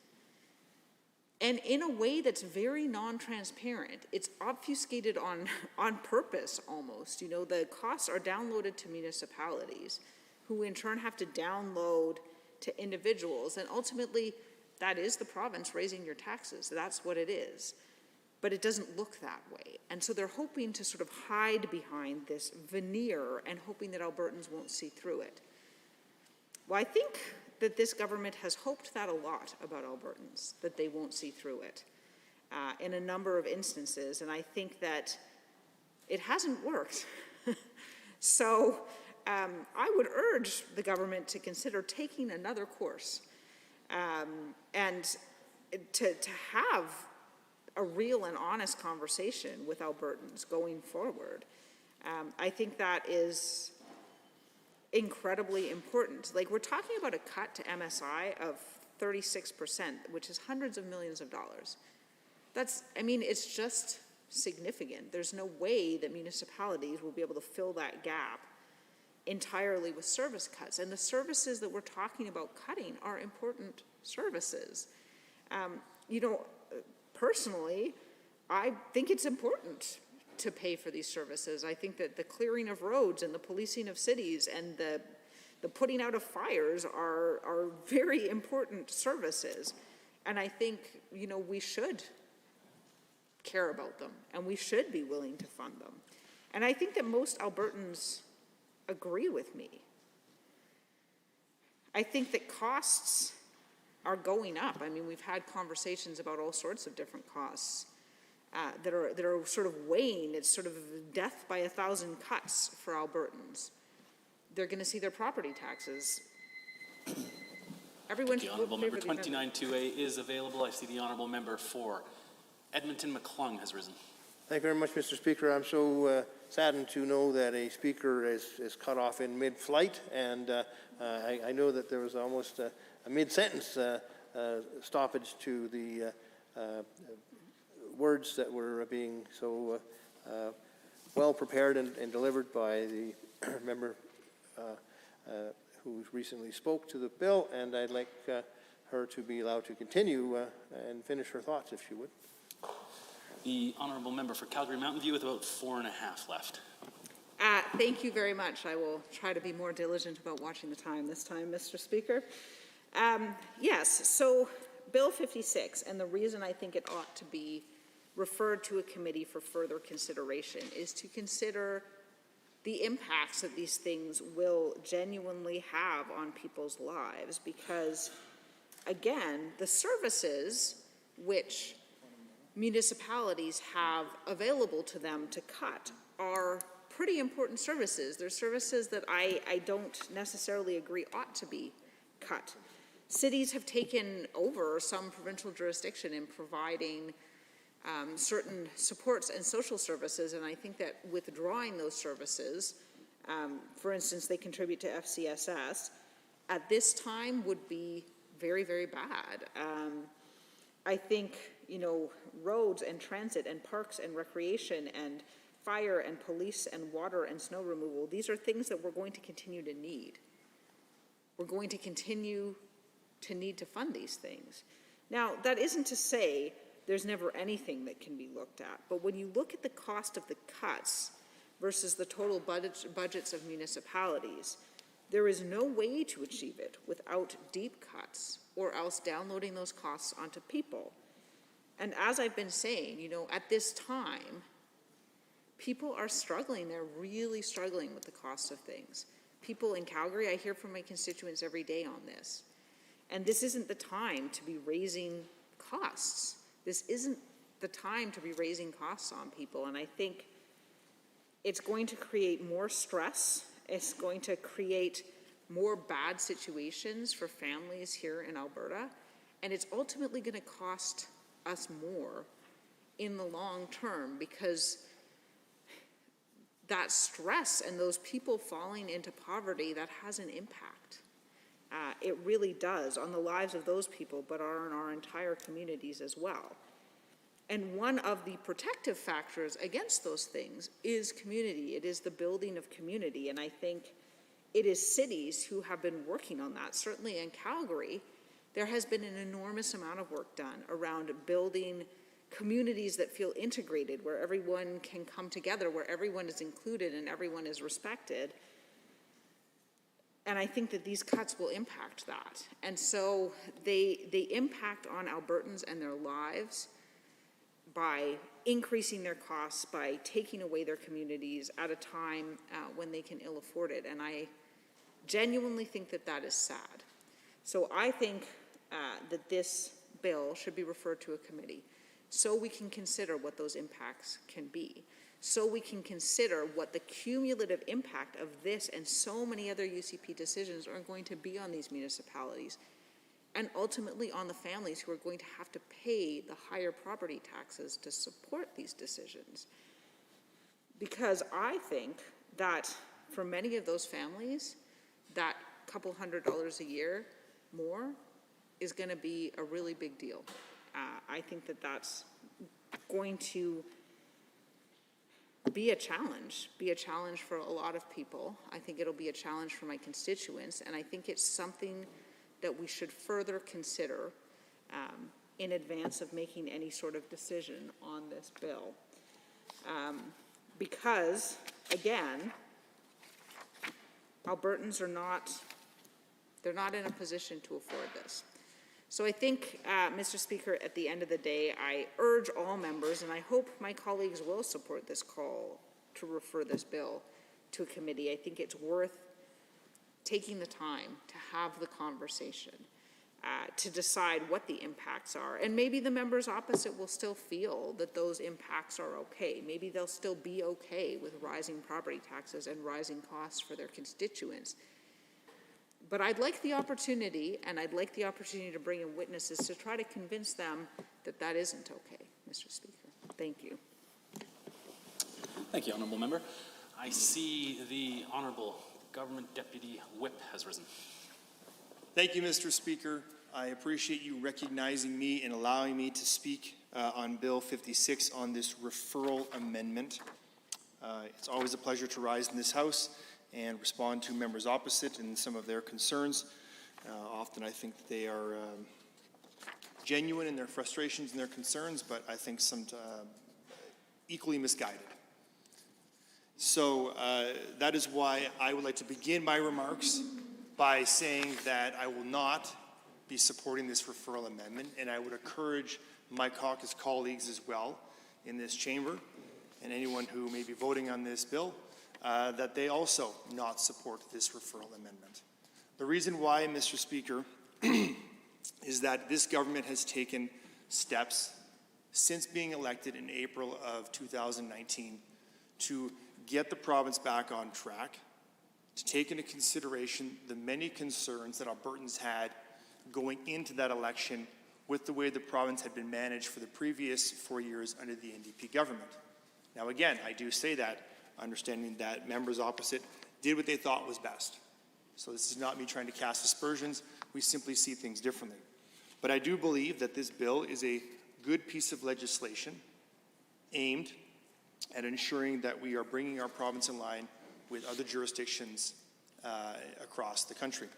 And in a way that's very non-transparent. It's obfuscated on purpose almost. The costs are downloaded to municipalities, who in turn have to download to individuals, and ultimately that is the province raising your taxes. That's what it is. But it doesn't look that way. And so they're hoping to sort of hide behind this veneer and hoping that Albertans won't see through it. Well, I think that this government has hoped that a lot about Albertans, that they won't see through it in a number of instances, and I think that it hasn't worked. So I would urge the government to consider taking another course and to have a real and honest conversation with Albertans going forward. I think that is incredibly important. Like, we're talking about a cut to MSI of 36%, which is hundreds of millions of dollars. It's just significant. There's no way that municipalities will be able to fill that gap entirely with service cuts. And the services that we're talking about cutting are important services. Personally, I think it's important to pay for these services. I think that the clearing of roads and the policing of cities and the putting out of fires are very important services. And I think, we should care about them, and we should be willing to fund them. And I think that most Albertans agree with me. I think that costs are going up. We've had conversations about all sorts of different costs that are sort of weighing. It's sort of death by 1,000 cuts for Albertans. They're going to see their property taxes. Everyone The Honourable Member 29-2A is available. I see the Honourable Member for Edmonton McClung has risen. Thank you very much, Mr. Speaker. I'm so saddened to know that a speaker is cut off in mid-flight, and I know that there was almost a mid-sentence stoppage to the words that were being so well prepared and delivered by the member who recently spoke to the bill, and I'd like her to be allowed to continue and finish her thoughts, if she would. The Honourable Member for Calgary Mountain View with about 4.5 left. Thank you very much. I will try to be more diligent about watching the time this time, Mr. Speaker. Yes, so Bill 56, and the reason I think it ought to be referred to a committee for further consideration is to consider the impacts that these things will genuinely have on people's lives, because, again, the services which municipalities have available to them to cut are pretty important services. They're services that I don't necessarily agree ought to be cut. Cities have taken over some provincial jurisdiction in providing certain supports and social services, and I think that withdrawing those services, for instance, they contribute to FCSS, at this time would be very, very bad. I think, roads and transit and parks and recreation and fire and police and water and snow removal, these are things that we're going to continue to need. We're going to continue to need to fund these things. Now, that isn't to say there's never anything that can be looked at, but when you look at the cost of the cuts versus the total budgets of municipalities, there is no way to achieve it without deep cuts or else downloading those costs onto people. And as I've been saying, at this time, people are struggling. They're really struggling with the cost of things. People in Calgary, I hear from my constituents every day on this. And this isn't the time to be raising costs. This isn't the time to be raising costs on people. And I think it's going to create more stress. It's going to create more bad situations for families here in Alberta. And it's ultimately going to cost us more in the long term, because that stress and those people falling into poverty, that has an impact. It really does on the lives of those people, but on our entire communities as well. And one of the protective factors against those things is community. It is the building of community. And I think it is cities who have been working on that. Certainly in Calgary, there has been an enormous amount of work done around building communities that feel integrated, where everyone can come together, where everyone is included and everyone is respected. And I think that these cuts will impact that. And so they impact on Albertans and their lives by increasing their costs, by taking away their communities at a time when they can ill afford it. And I genuinely think that that is sad. So I think that this bill should be referred to a committee so we can consider what those impacts can be, so we can consider what the cumulative impact of this and so many other UCP decisions are going to be on these municipalities, and ultimately on the families who are going to have to pay the higher property taxes to support these decisions. Because I think that for many of those families, that couple $100 a year more is going to be a really big deal. I think that that's going to be a challenge for a lot of people. I think it'll be a challenge for my constituents, and I think it's something that we should further consider in advance of making any sort of decision on this bill. Because, again, Albertans are not in a position to afford this. So I think, Mr. Speaker, at the end of the day, I urge all members, and I hope my colleagues will support this call to refer this bill to a committee. I think it's worth taking the time to have the conversation, to decide what the impacts are. And maybe the members opposite will still feel that those impacts are okay. Maybe they'll still be okay with rising property taxes and rising costs for their constituents. But I'd like the opportunity, and I'd like the opportunity to bring in witnesses to try to convince them that that isn't okay, Mr. Speaker. Thank you. Thank you, Honourable Member. I see the Honourable Government Deputy Whip has risen. Thank you, Mr. Speaker. I appreciate you recognizing me and allowing me to speak on Bill 56 on this referral amendment. It's always a pleasure to rise in this House and respond to members opposite and some of their concerns. Often I think they are genuine in their frustrations and their concerns, but I think some equally misguided. So that is why I would like to begin my remarks by saying that I will not be supporting this referral amendment, and I would encourage my caucus colleagues as well in this chamber and anyone who may be voting on this bill that they also not support this referral amendment. The reason why, Mr. Speaker, is that this government has taken steps since being elected in April of 2019 to get the province back on track, to take into consideration the many concerns that Albertans had going into that election with the way the province had been managed for the previous 4 years under the NDP government. Now again, I do say that, understanding that members opposite did what they thought was best. So this is not me trying to cast aspersions, we simply see things differently. But I do believe that this bill is a good piece of legislation aimed at ensuring that we are bringing our province in line with other jurisdictions across the country.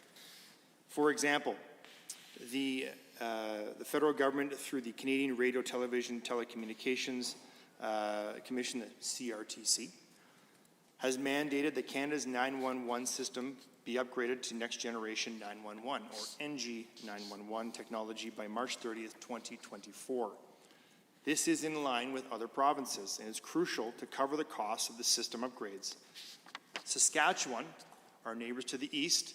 For example, the federal government, through the Canadian Radio, Television, Telecommunications Commission, the CRTC, has mandated that Canada's 911 system be upgraded to next generation 911 or NG 911 technology by March 30th, 2024. This is in line with other provinces and is crucial to cover the costs of the system upgrades. Saskatchewan, our neighbors to the east,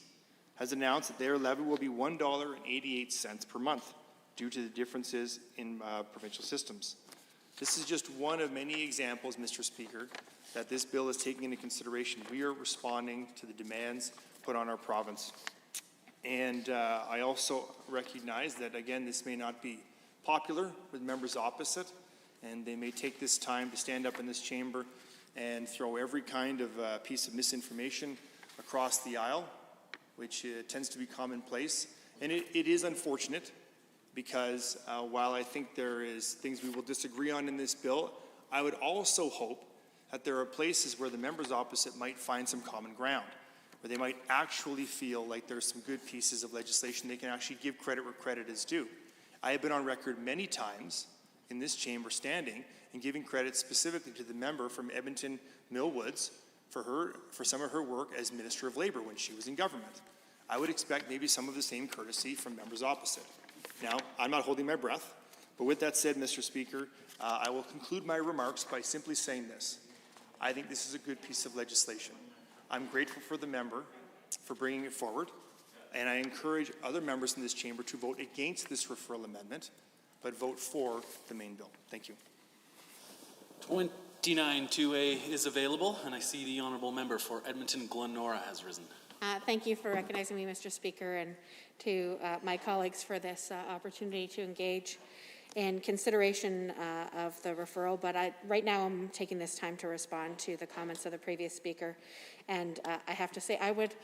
has announced that their levy will be $1.88 per month due to the differences in provincial systems. This is just one of many examples, Mr. Speaker, that this bill is taking into consideration. We are responding to the demands put on our province. And I also recognize that, again, this may not be popular with members opposite, and they may take this time to stand up in this chamber and throw every kind of piece of misinformation across the aisle, which tends to be commonplace. And it is unfortunate because while I think there is things we will disagree on in this bill, I would also hope that there are places where the members opposite might find some common ground, where they might actually feel like there's some good pieces of legislation they can actually give credit where credit is due. I have been on record many times in this chamber standing and giving credit specifically to the member from Edmonton Millwoods for some of her work as Minister of Labour when she was in government. I would expect maybe some of the same courtesy from members opposite. Now, I'm not holding my breath, but with that said, Mr. Speaker, I will conclude my remarks by simply saying this. I think this is a good piece of legislation. I'm grateful for the member for bringing it forward, and I encourage other members in this chamber to vote against this referral amendment, but vote for the main bill. Thank you. 29-2A is available, and I see the honourable member for Edmonton Glenora has risen. Thank you for recognizing me, Mr. Speaker, and to my colleagues for this opportunity to engage in consideration of the referral. But right now I'm taking this time to respond to the comments of the previous speaker. And I have to say, I would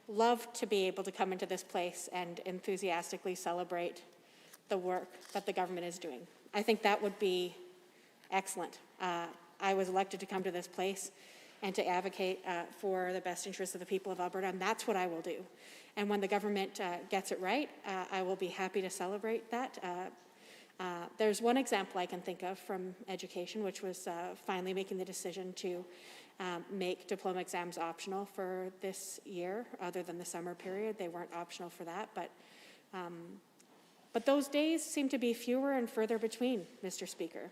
love to be able to come into this place and enthusiastically celebrate the work that the government is doing. I think that would be excellent. I was elected to come to this place and to advocate for the best interests of the people of Alberta, and that's what I will do. And when the government gets it right, I will be happy to celebrate that. There's one example I can think of from education, which was finally making the decision to make diploma exams optional for this year, other than the summer period. They weren't optional for that, but those days seem to be fewer and further between, Mr. Speaker.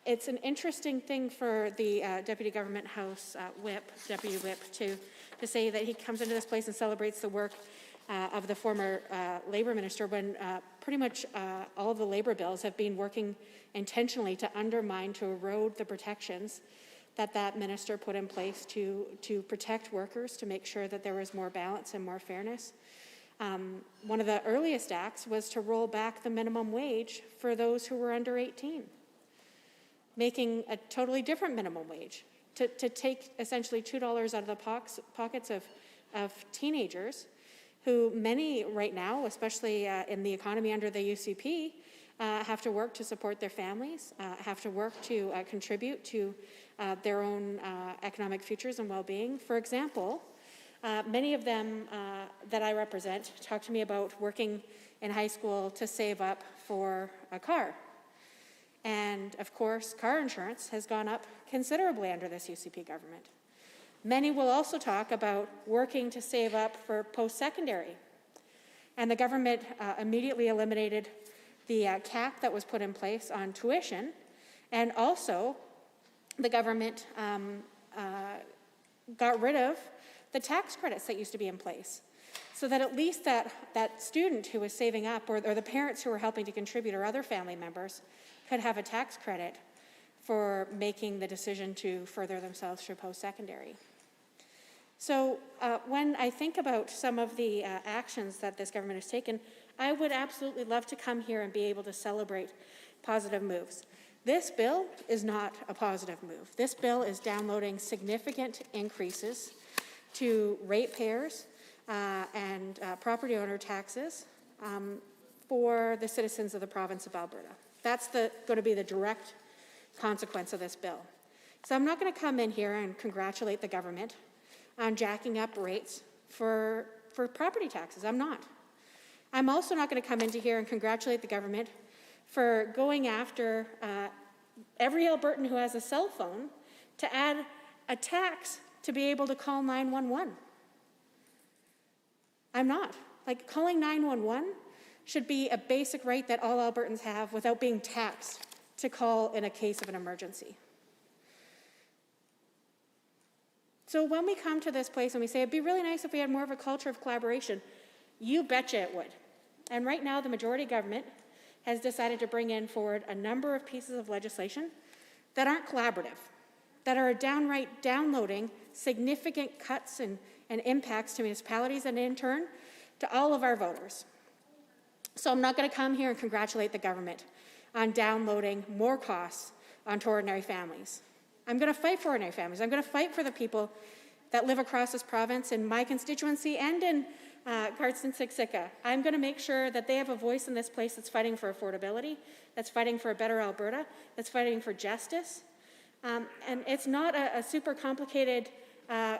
It's an interesting thing for the Deputy Government House Deputy Whip, to say that he comes into this place and celebrates the work of the former Labour Minister when pretty much all of the Labour bills have been working intentionally to undermine, to erode the protections that minister put in place to protect workers, to make sure that there was more balance and more fairness. One of the earliest acts was to roll back the minimum wage for those who were under 18. Making a totally different minimum wage, to take essentially $2 out of the pockets of teenagers, who many right now, especially in the economy under the UCP, have to work to support their families, have to work to contribute to their own economic futures and well-being. For example, many of them that I represent talk to me about working in high school to save up for a car. And of course, car insurance has gone up considerably under this UCP government. Many will also talk about working to save up for post-secondary. And the government immediately eliminated the cap that was put in place on tuition. And also, the government got rid of the tax credits that used to be in place, so that at least that student who was saving up, or the parents who were helping to contribute, or other family members, could have a tax credit for making the decision to further themselves through post-secondary. So when I think about some of the actions that this government has taken, I would absolutely love to come here and be able to celebrate positive moves. This bill is not a positive move. This bill is downloading significant increases to ratepayers and property owner taxes for the citizens of the province of Alberta. That's going to be the direct consequence of this bill. So I'm not going to come in here and congratulate the government on jacking up rates for property taxes. I'm not. I'm also not going to come into here and congratulate the government for going after every Albertan who has a cell phone to add a tax to be able to call 911. I'm not. Like, calling 911 should be a basic right that all Albertans have without being taxed to call in a case of an emergency. So when we come to this place and we say, it'd be really nice if we had more of a culture of collaboration, you betcha it would. And right now, the majority government has decided to bring forward a number of pieces of legislation that aren't collaborative, that are downright downloading significant cuts and impacts to municipalities and in turn to all of our voters. So I'm not going to come here and congratulate the government on downloading more costs onto ordinary families. I'm going to fight for ordinary families. I'm going to fight for the people that live across this province in my constituency and in Cardston-Siksika. I'm going to make sure that they have a voice in this place that's fighting for affordability, that's fighting for a better Alberta, that's fighting for justice. And it's not a super complicated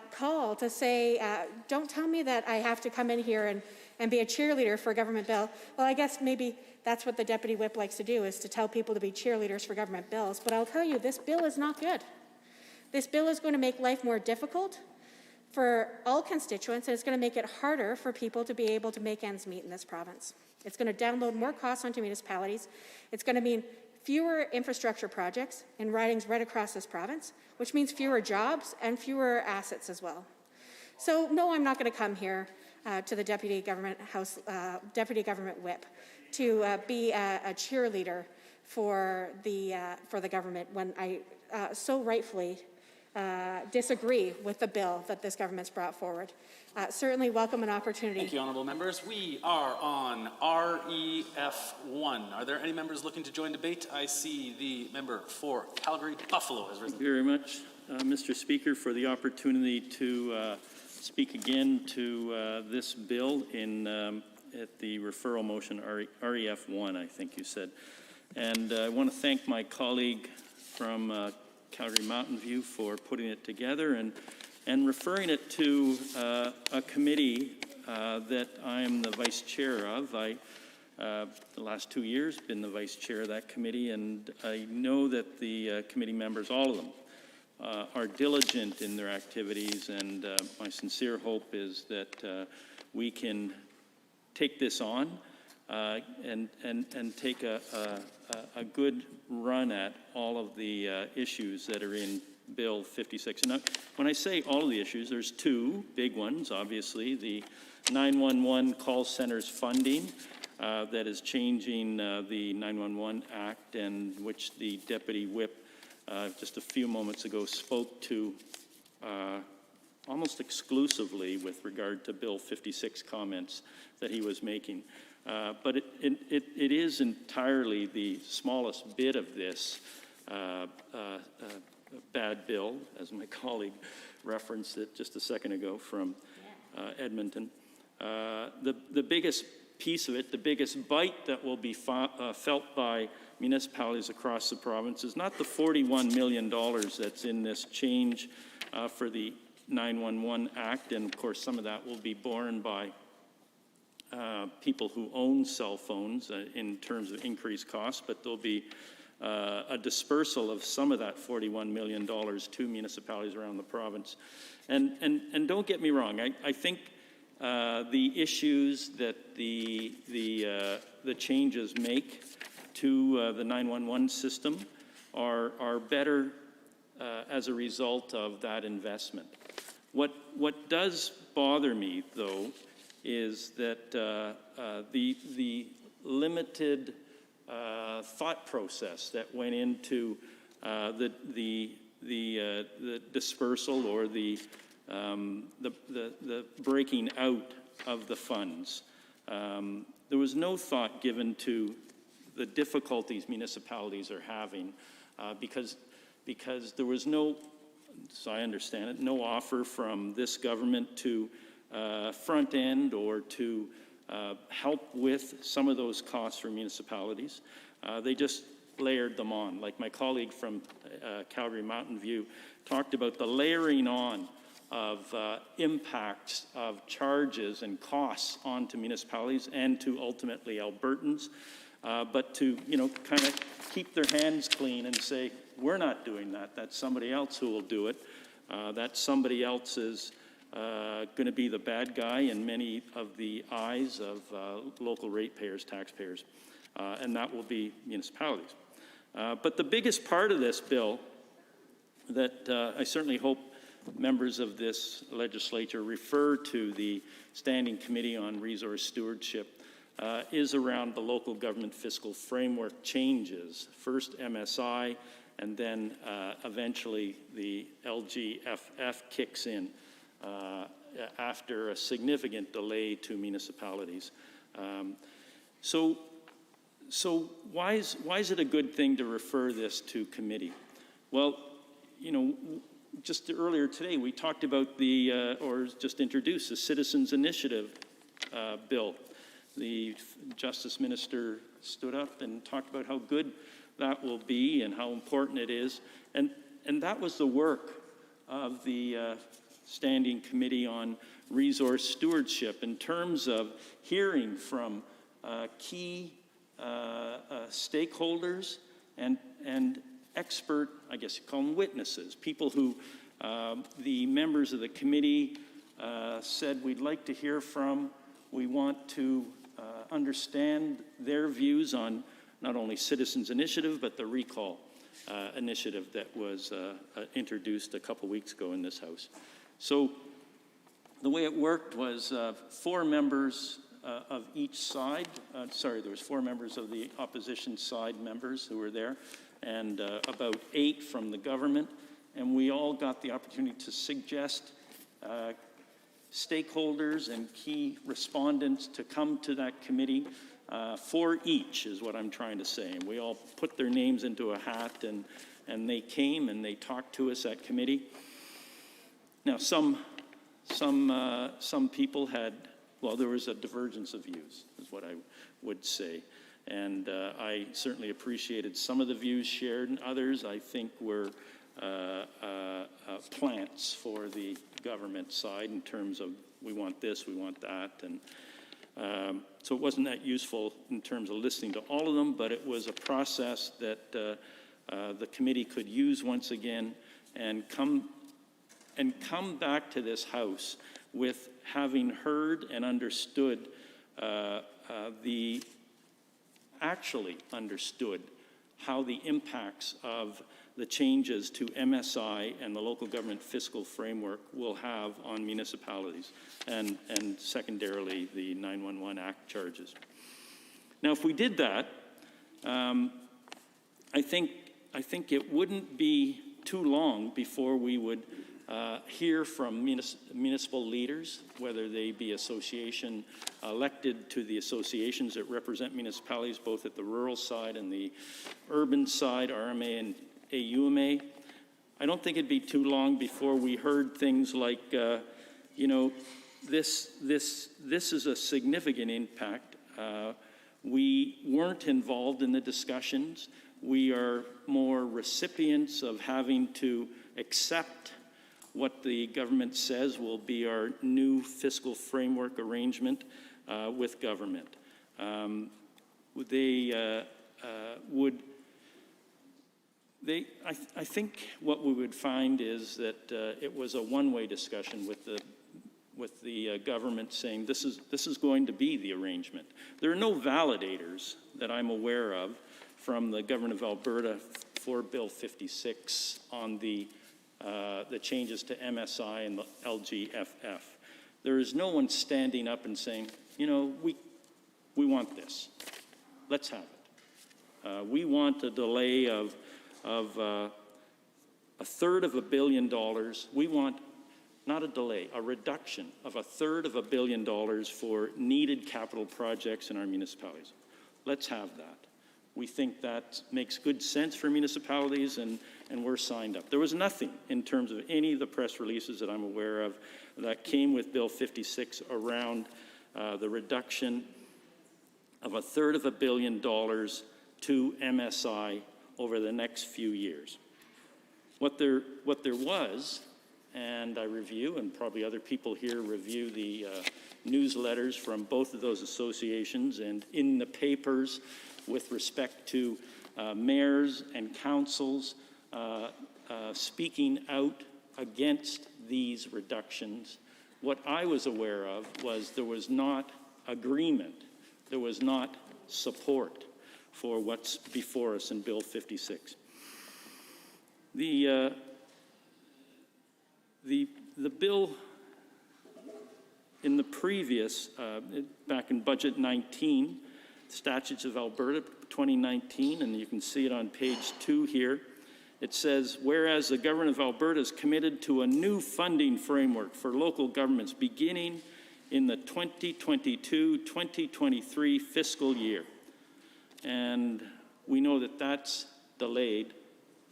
call to say, don't tell me that I have to come in here and be a cheerleader for a government bill. Well, I guess maybe that's what the Deputy Whip likes to do, is to tell people to be cheerleaders for government bills. But I'll tell you, this bill is not good. This bill is going to make life more difficult for all constituents, and it's going to make it harder for people to be able to make ends meet in this province. It's going to download more costs onto municipalities. It's going to mean fewer infrastructure projects in ridings right across this province, which means fewer jobs and fewer assets as well. So no, I'm not going to come here to the Deputy Government Whip to be a cheerleader for the government when I so rightfully disagree with the bill that this government's brought forward. Certainly welcome an opportunity. Thank you, honourable members. We are on REF1. Are there any members looking to join debate? I see the member for Calgary-Buffalo has risen. Thank you very much, Mr. Speaker, for the opportunity to speak again to this bill at the referral motion, REF1, I think you said. And I want to thank my colleague from Calgary Mountain View for putting it together and referring it to a committee that I'm the vice chair of. The last 2 years, been the vice chair of that committee, and I know that the committee members, all of them, are diligent in their activities, and my sincere hope is that we can take this on and take a good run at all of the issues that are in Bill 56. And when I say all of the issues, there's two big ones, obviously. The 911 call centers funding that is changing the 911 Act, and which the Deputy Whip just a few moments ago spoke to almost exclusively with regard to Bill 56 comments that he was making. But it is entirely the smallest bit of this bad bill, as my colleague referenced it just a second ago from Edmonton. The biggest piece of it, the biggest bite that will be felt by municipalities across the province is not the $41 million that's in this change for the 911 Act, and of course some of that will be borne by people who own cell phones in terms of increased costs, but there'll be a dispersal of some of that $41 million to municipalities around the province. And don't get me wrong, I think the issues that the changes make to the 911 system are better as a result of that investment. What does bother me, though, is that the limited thought process that went into the dispersal or the breaking out of the funds. there was no thought given to the difficulties municipalities are having because there was no, so I understand it, no offer from this government to front end or to help with some of those costs for municipalities. They just layered them on. Like my colleague from Calgary Mountain View talked about the layering on of impacts of charges and costs onto municipalities and to ultimately Albertans, but to kind of keep their hands clean and say, we're not doing that. That's somebody else who will do it. That somebody else is going to be the bad guy in many of the eyes of local ratepayers, taxpayers, and that will be municipalities. But the biggest part of this bill that I certainly hope members of this legislature refer to the Standing Committee on Resource Stewardship is around the local government fiscal framework changes. First MSI, and then eventually the LGFF kicks in after a significant delay to municipalities. So why is it a good thing to refer this to committee? Well, just earlier today, we talked about or just introduced the Citizens Initiative bill. The Justice Minister stood up and talked about how good that will be and how important it is. And that was the work of the Standing Committee on Resource Stewardship in terms of hearing from key stakeholders and expert, I guess you call them witnesses, people who the members of the committee said we'd like to hear from. We want to understand their views on not only Citizens Initiative, but the recall initiative that was introduced a couple weeks ago in this House. So the way it worked was 4 members of each side, there was 4 members of the opposition side members who were there, and about 8 from the government, and we all got the opportunity to suggest stakeholders and key respondents to come to that committee for each, is what I'm trying to say. And we all put their names into a hat, and they came and they talked to us at committee. Now, some people had, well, there was a divergence of views, is what I would say. And I certainly appreciated some of the views shared, and others I think were plants for the government side in terms of we want this, we want that. And so it wasn't that useful in terms of listening to all of them, but it was a process that the committee could use once again and come back to this House with having heard and understood actually understood how the impacts of the changes to MSI and the local government fiscal framework will have on municipalities and secondarily the 911 Act charges. Now, if we did that, I think it wouldn't be too long before we would hear from municipal leaders, whether they be association elected to the associations that represent municipalities, both at the rural side and the urban side, RMA and AUMA. I don't think it'd be too long before we heard things like, this is a significant impact. We weren't involved in the discussions. We are more recipients of having to accept what the government says will be our new fiscal framework arrangement with government. I think what we would find is that it was a one-way discussion with the government saying this is going to be the arrangement. There are no validators that I'm aware of from the government of Alberta for Bill 56 on the changes to MSI and the LGFF. There is no one standing up and saying, we want this. Let's have it. We want a delay of $1/3 billion. We want not a delay, a reduction of $1/3 billion for needed capital projects in our municipalities. Let's have that. We think that makes good sense for municipalities, and we're signed up. There was nothing in terms of any of the press releases that I'm aware of that came with Bill 56 around the reduction of $1/3 billion to MSI over the next few years. What there was, and I review, and probably other people here review the newsletters from both of those associations, and in the papers with respect to mayors and councils speaking out against these reductions. What I was aware of was there was not agreement, there was not support for what's before us in Bill 56. The bill in the previous, back in Budget 19, Statutes of Alberta 2019, and you can see it on page 2 here. It says, whereas the government of Alberta is committed to a new funding framework for local governments beginning in the 2022-2023 fiscal year. And we know that that's delayed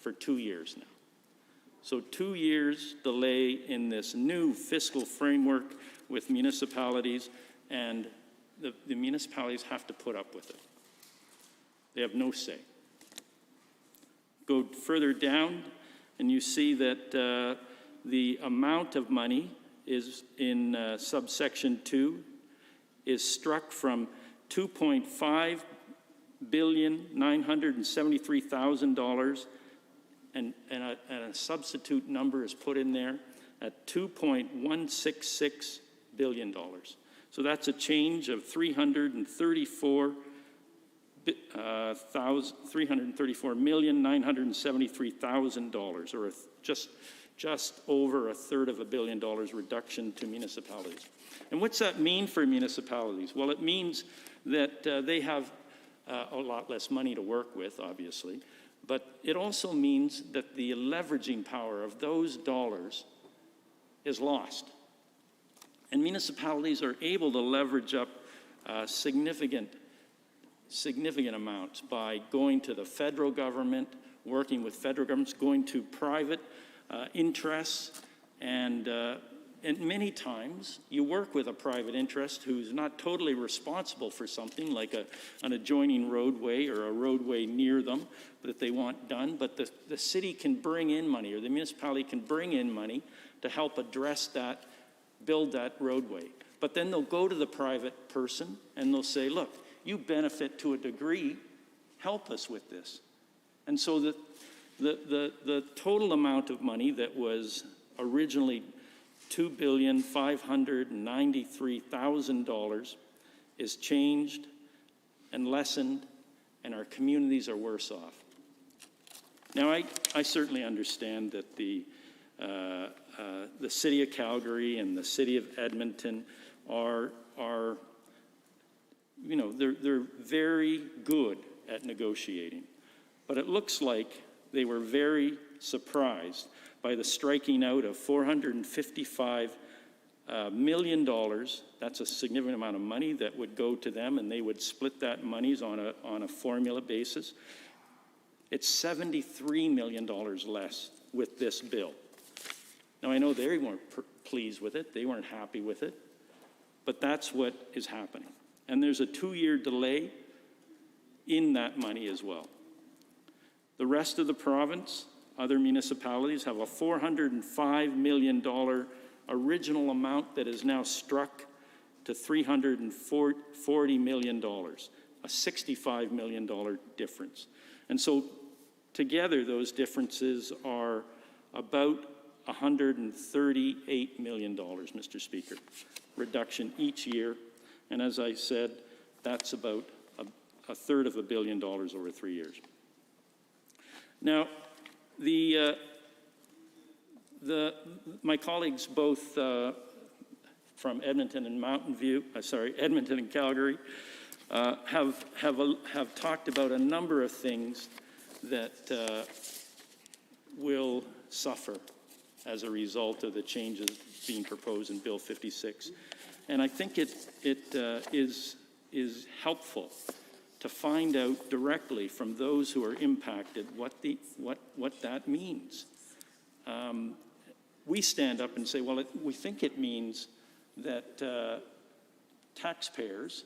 for 2 years now. So 2 years delay in this new fiscal framework with municipalities, and the municipalities have to put up with it. They have no say. Go further down, and you see that the amount of money is in subsection 2 is struck from $2.5,973,000, and a substitute number is put in there at $2.166 billion. So that's a change of $334,973,000, or just over $1/3 billion reduction to municipalities. And what's that mean for municipalities? Well, it means that they have a lot less money to work with, obviously, but it also means that the leveraging power of those dollars is lost. And municipalities are able to leverage up significant amounts by going to the federal government, working with federal governments, going to private interests, and many times you work with a private interest who's not totally responsible for something like an adjoining roadway or a roadway near them that they want done, but the city can bring in money, or the municipality can bring in money to help address that, build that roadway. But then they'll go to the private person and they'll say, look, you benefit to a degree, help us with this. And so the total amount of money that was originally $2,593,000 is changed and lessened, and our communities are worse off. Now, I certainly understand that the city of Calgary and the city of Edmonton are you know, they're very good at negotiating. But it looks like they were very surprised by the striking out of $455 million. That's a significant amount of money that would go to them, and they would split that monies on a formula basis. It's $73 million less with this bill. Now, I know they weren't pleased with it. They weren't happy with it. But that's what is happening. And there's a 2-year delay in that money as well. The rest of the province, other municipalities, have a $405 million original amount that is now struck to $340 million, a $65 million difference. And so together those differences are about $138 million, Mr. Speaker, reduction each year. And as I said, that's about $1/3 billion over 3 years. Now, my colleagues both from Edmonton and Edmonton and Calgary have talked about a number of things that will suffer as a result of the changes being proposed in Bill 56. And I think it is helpful to find out directly from those who are impacted what that means. We stand up and say, well, we think it means that taxpayers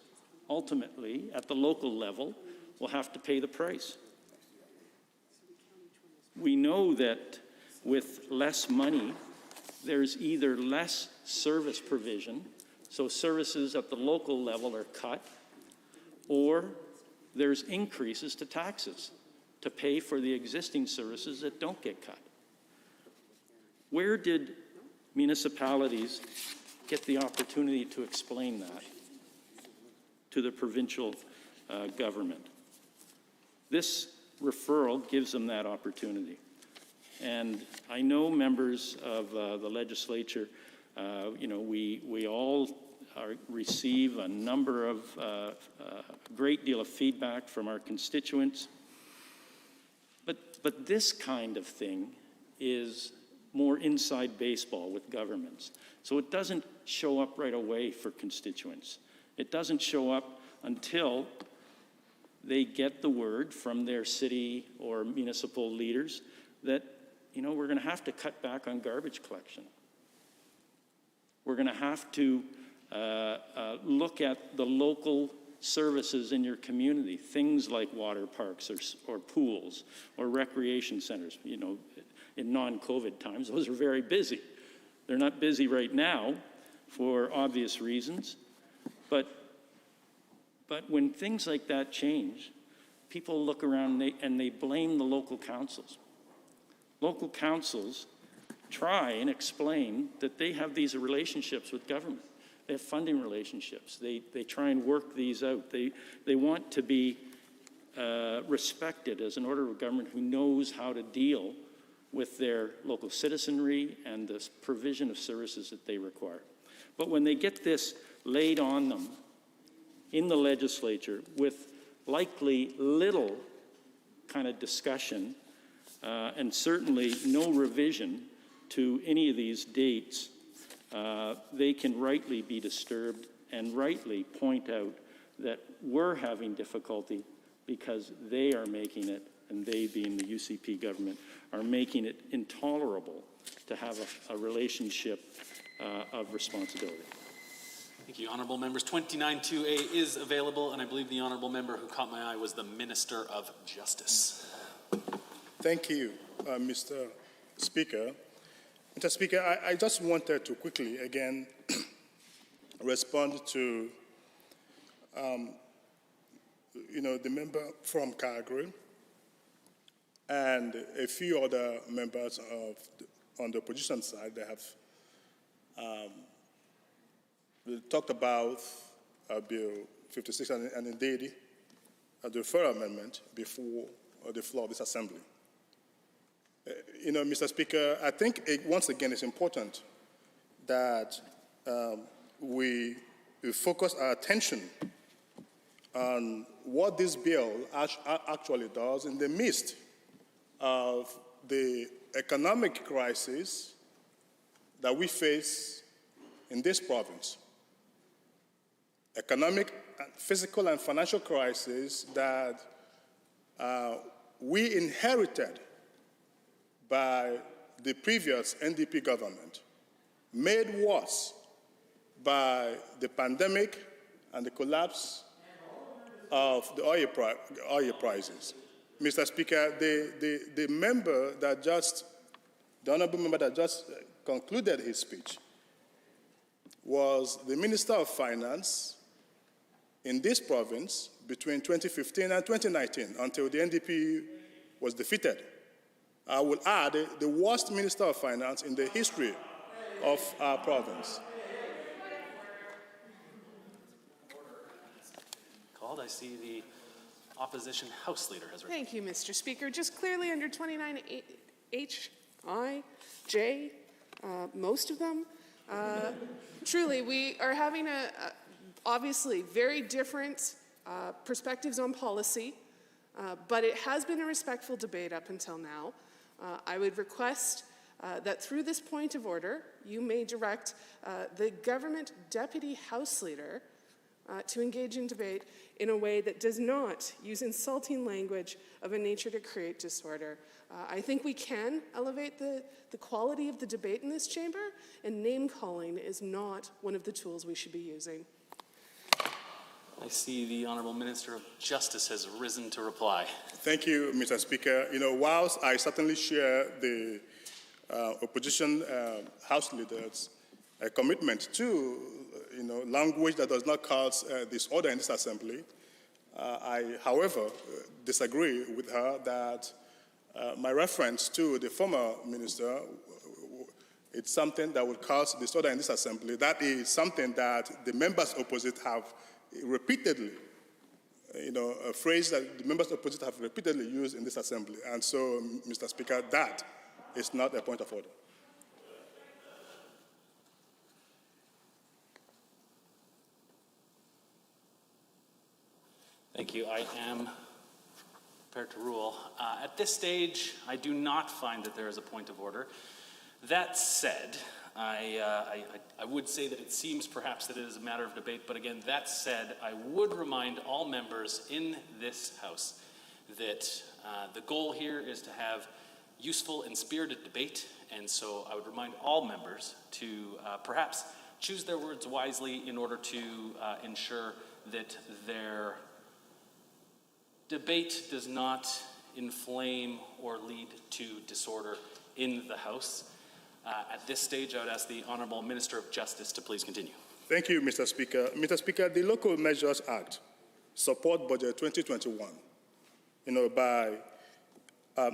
ultimately at the local level will have to pay the price. We know that with less money, there's either less service provision, so services at the local level are cut, or there's increases to taxes to pay for the existing services that don't get cut. Where did municipalities get the opportunity to explain that to the provincial government? This referral gives them that opportunity. And I know members of the legislature, we all receive a number of, a great deal of feedback from our constituents. But this kind of thing is more inside baseball with governments. So it doesn't show up right away for constituents. It doesn't show up until they get the word from their city or municipal leaders that, we're going to have to cut back on garbage collection. We're going to have to look at the local services in your community, things like water parks or pools or recreation centers. In non-COVID times, those are very busy. They're not busy right now for obvious reasons, but when things like that change, people look around and they blame the local councils. Local councils try and explain that they have these relationships with government. They have funding relationships. They try and work these out. They want to be respected as an order of government who knows how to deal with their local citizenry and the provision of services that they require. But when they get this laid on them in the legislature with likely little kind of discussion and certainly no revision to any of these dates, they can rightly be disturbed and rightly point out that we're having difficulty because they are making it, and they being the UCP government, are making it intolerable to have a relationship of responsibility. Thank you, honourable members. 29-2A is available, and I believe the honourable member who caught my eye was the Minister of Justice. Thank you, Mr. Speaker. Mr. Speaker, I just wanted to quickly again respond to the member from Calgary and a few other members on the opposition side that have talked about Bill 56 and indeed the referral amendment before the floor of this assembly. Mr. Speaker, I think once again it's important that we focus our attention on what this bill actually does in the midst of the economic crisis that we face in this province. Economic, physical, and financial crisis that we inherited by the previous NDP government, made worse by the pandemic and the collapse of the oil prices. Mr. Speaker, the honorable member that just concluded his speech was the Minister of Finance in this province between 2015 and 2019 until the NDP was defeated. I will add the worst Minister of Finance in the history of our province. Called. I see the opposition House Leader has. Thank you, Mr. Speaker. Just clearly under 29H, I, J, most of them. Truly, we are having obviously very different perspectives on policy, but it has been a respectful debate up until now. I would request that through this point of order, you may direct the government deputy House Leader to engage in debate in a way that does not use insulting language of a nature to create disorder. I think we can elevate the quality of the debate in this chamber, and name-calling is not one of the tools we should be using. I see the Honourable Minister of Justice has risen to reply. Thank you, Mr. Speaker. Whilst I certainly share the opposition House leaders' commitment to, language that does not cause disorder in this assembly, I, however, disagree with her that my reference to the former minister, it's something that would cause disorder in this assembly. That is something that the members opposite have repeatedly, a phrase that the members opposite have repeatedly used in this assembly. And so, Mr. Speaker, that is not a point of order. Thank you. I am prepared to rule. At this stage, I do not find that there is a point of order. That said, I would say that it seems perhaps that it is a matter of debate, but again, that said, I would remind all members in this House that the goal here is to have useful and spirited debate, and so I would remind all members to perhaps choose their words wisely in order to ensure that their debate does not inflame or lead to disorder in the House. At this stage, I would ask the Honourable Minister of Justice to please continue. Thank you, Mr. Speaker. Mr. Speaker, the Local Measures Act, Support Budget 2021, by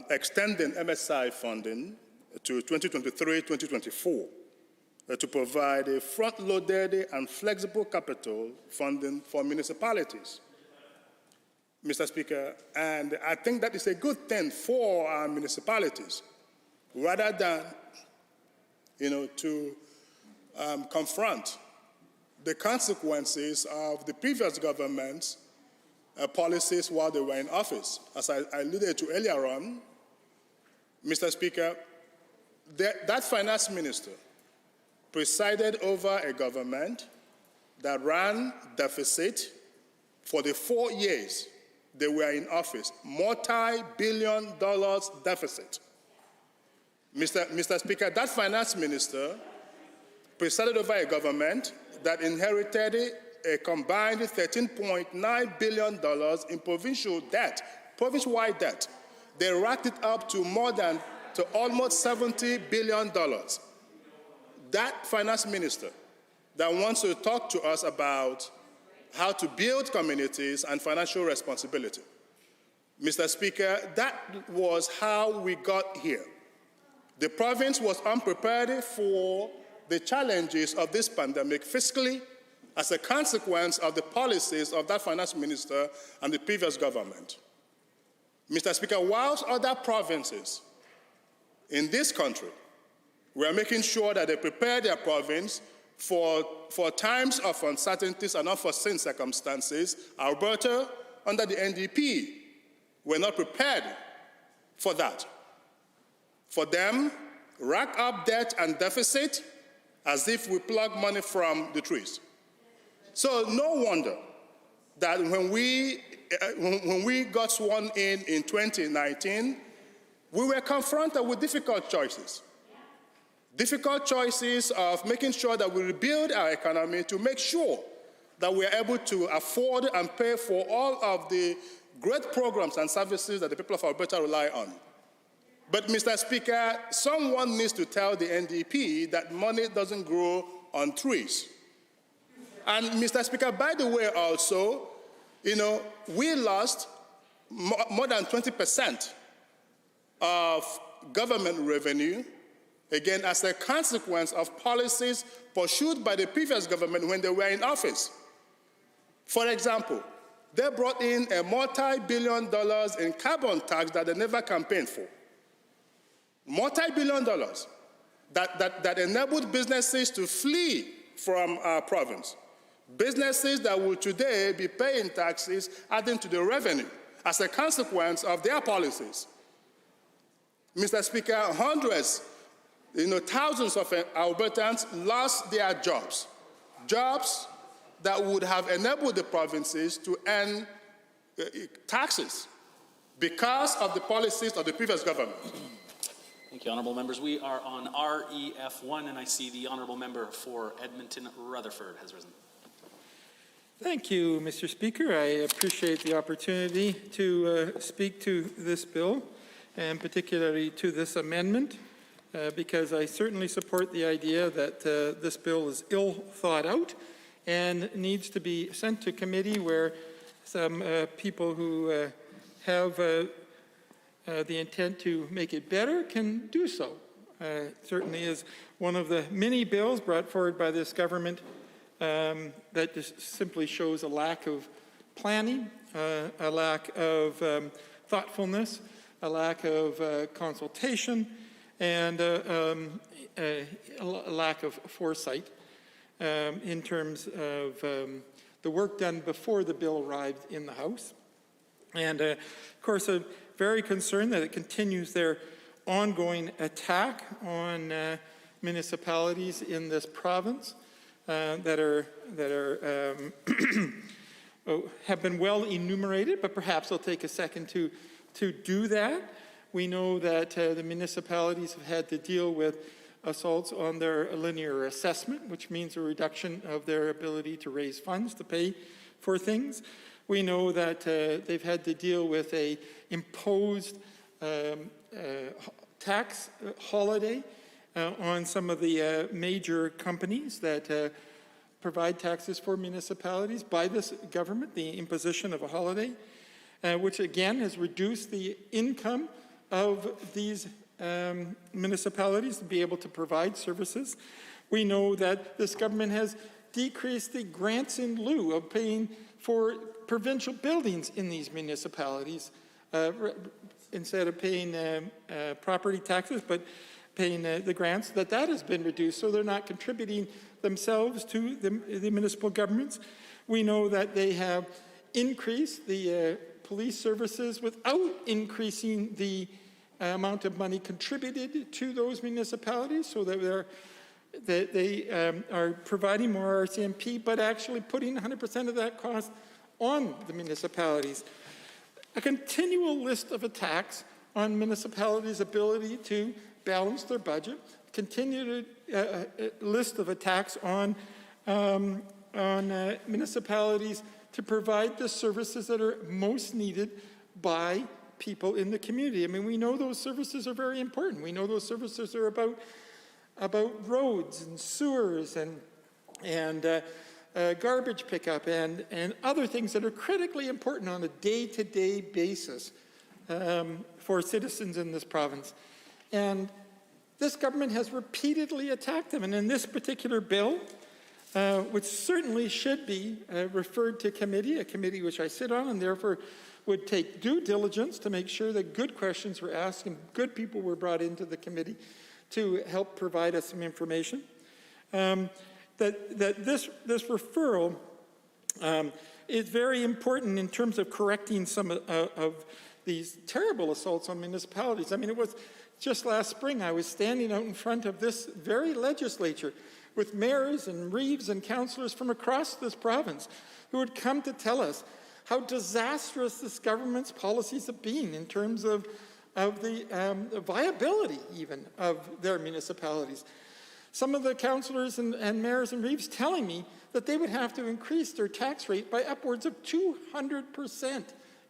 extending MSI funding to 2023-2024 to provide a front-loaded and flexible capital funding for municipalities. Mr. Speaker, and I think that is a good thing for our municipalities, rather than, to confront the consequences of the previous government's policies while they were in office. As I alluded to earlier on, Mr. Speaker, that finance minister presided over a government that ran deficit for the 4 years they were in office, multi-billion-dollar deficit. Mr. Speaker, that finance minister presided over a government that inherited a combined $13.9 billion in provincial debt, province-wide debt. They racked it up to almost $70 billion. That finance minister that wants to talk to us about how to build communities and financial responsibility. Mr. Speaker, that was how we got here. The province was unprepared for the challenges of this pandemic fiscally as a consequence of the policies of that finance minister and the previous government. Mr. Speaker, whilst other provinces in this country were making sure that they prepared their province for times of uncertainties and unforeseen circumstances, Alberta, under the NDP, were not prepared for that. For them, rack up debt and deficit as if we plug money from the trees. So no wonder that when we got sworn in 2019, we were confronted with difficult choices. Difficult choices of making sure that we rebuild our economy to make sure that we are able to afford and pay for all of the great programs and services that the people of Alberta rely on. But, Mr. Speaker, someone needs to tell the NDP that money doesn't grow on trees. And, Mr. Speaker, by the way, also, we lost more than 20% of government revenue, again, as a consequence of policies pursued by the previous government when they were in office. For example, they brought in a multi-billion dollars in carbon tax that they never campaigned for. Multi-billion dollars that enabled businesses to flee from our province. Businesses that will today be paying taxes, adding to the revenue as a consequence of their policies. Mr. Speaker, hundreds thousands of Albertans lost their jobs, jobs that would have enabled the provinces to earn taxes because of the policies of the previous government. Thank you, honourable members. We are on REF1, and I see the honourable member for Edmonton Rutherford has risen. Thank you, Mr. Speaker. I appreciate the opportunity to speak to this bill, and particularly to this amendment, because I certainly support the idea that this bill is ill thought out and needs to be sent to committee where some people who have the intent to make it better can do so. Certainly is one of the many bills brought forward by this government that just simply shows a lack of planning, a lack of thoughtfulness, a lack of consultation, and a lack of foresight in terms of the work done before the bill arrived in the House. And of course, I'm very concerned that it continues their ongoing attack on municipalities in this province that have been well enumerated, but perhaps I'll take a second to do that. We know that the municipalities have had to deal with assaults on their linear assessment, which means a reduction of their ability to raise funds to pay for things. We know that they've had to deal with a imposed tax holiday on some of the major companies that provide taxes for municipalities by this government, the imposition of a holiday, which again has reduced the income of these municipalities to be able to provide services. We know that this government has decreased the grants in lieu of paying for provincial buildings in these municipalities. Instead of paying property taxes, but paying the grants, that has been reduced, so they're not contributing themselves to the municipal governments. We know that they have increased the police services without increasing the amount of money contributed to those municipalities, so that they are providing more RCMP, but actually putting 100% of that cost on the municipalities. A continual list of attacks on municipalities' ability to balance their budget, continued list of attacks on municipalities to provide the services that are most needed by people in the community. I mean, we know those services are very important. We know those services are about roads and sewers and garbage pickup and other things that are critically important on a day-to-day basis for citizens in this province. And this government has repeatedly attacked them. And in this particular bill, which certainly should be referred to committee, a committee which I sit on, and therefore would take due diligence to make sure that good questions were asked and good people were brought into the committee to help provide us some information. That this referral is very important in terms of correcting some of these terrible assaults on municipalities. I mean, it was just last spring I was standing out in front of this very legislature with mayors and reeves and councillors from across this province who had come to tell us how disastrous this government's policies have been in terms of the viability even of their municipalities. Some of the councillors and mayors and reeves telling me that they would have to increase their tax rate by upwards of 200%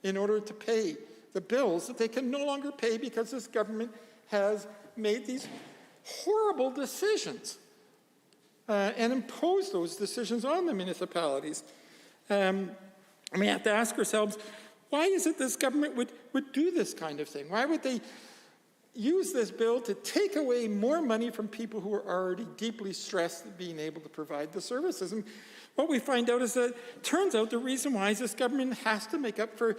in order to pay the bills that they can no longer pay because this government has made these horrible decisions and imposed those decisions on the municipalities. We have to ask ourselves, why is it this government would do this kind of thing? Why would they use this bill to take away more money from people who are already deeply stressed at being able to provide the services? And what we find out is that it turns out the reason why is this government has to make up for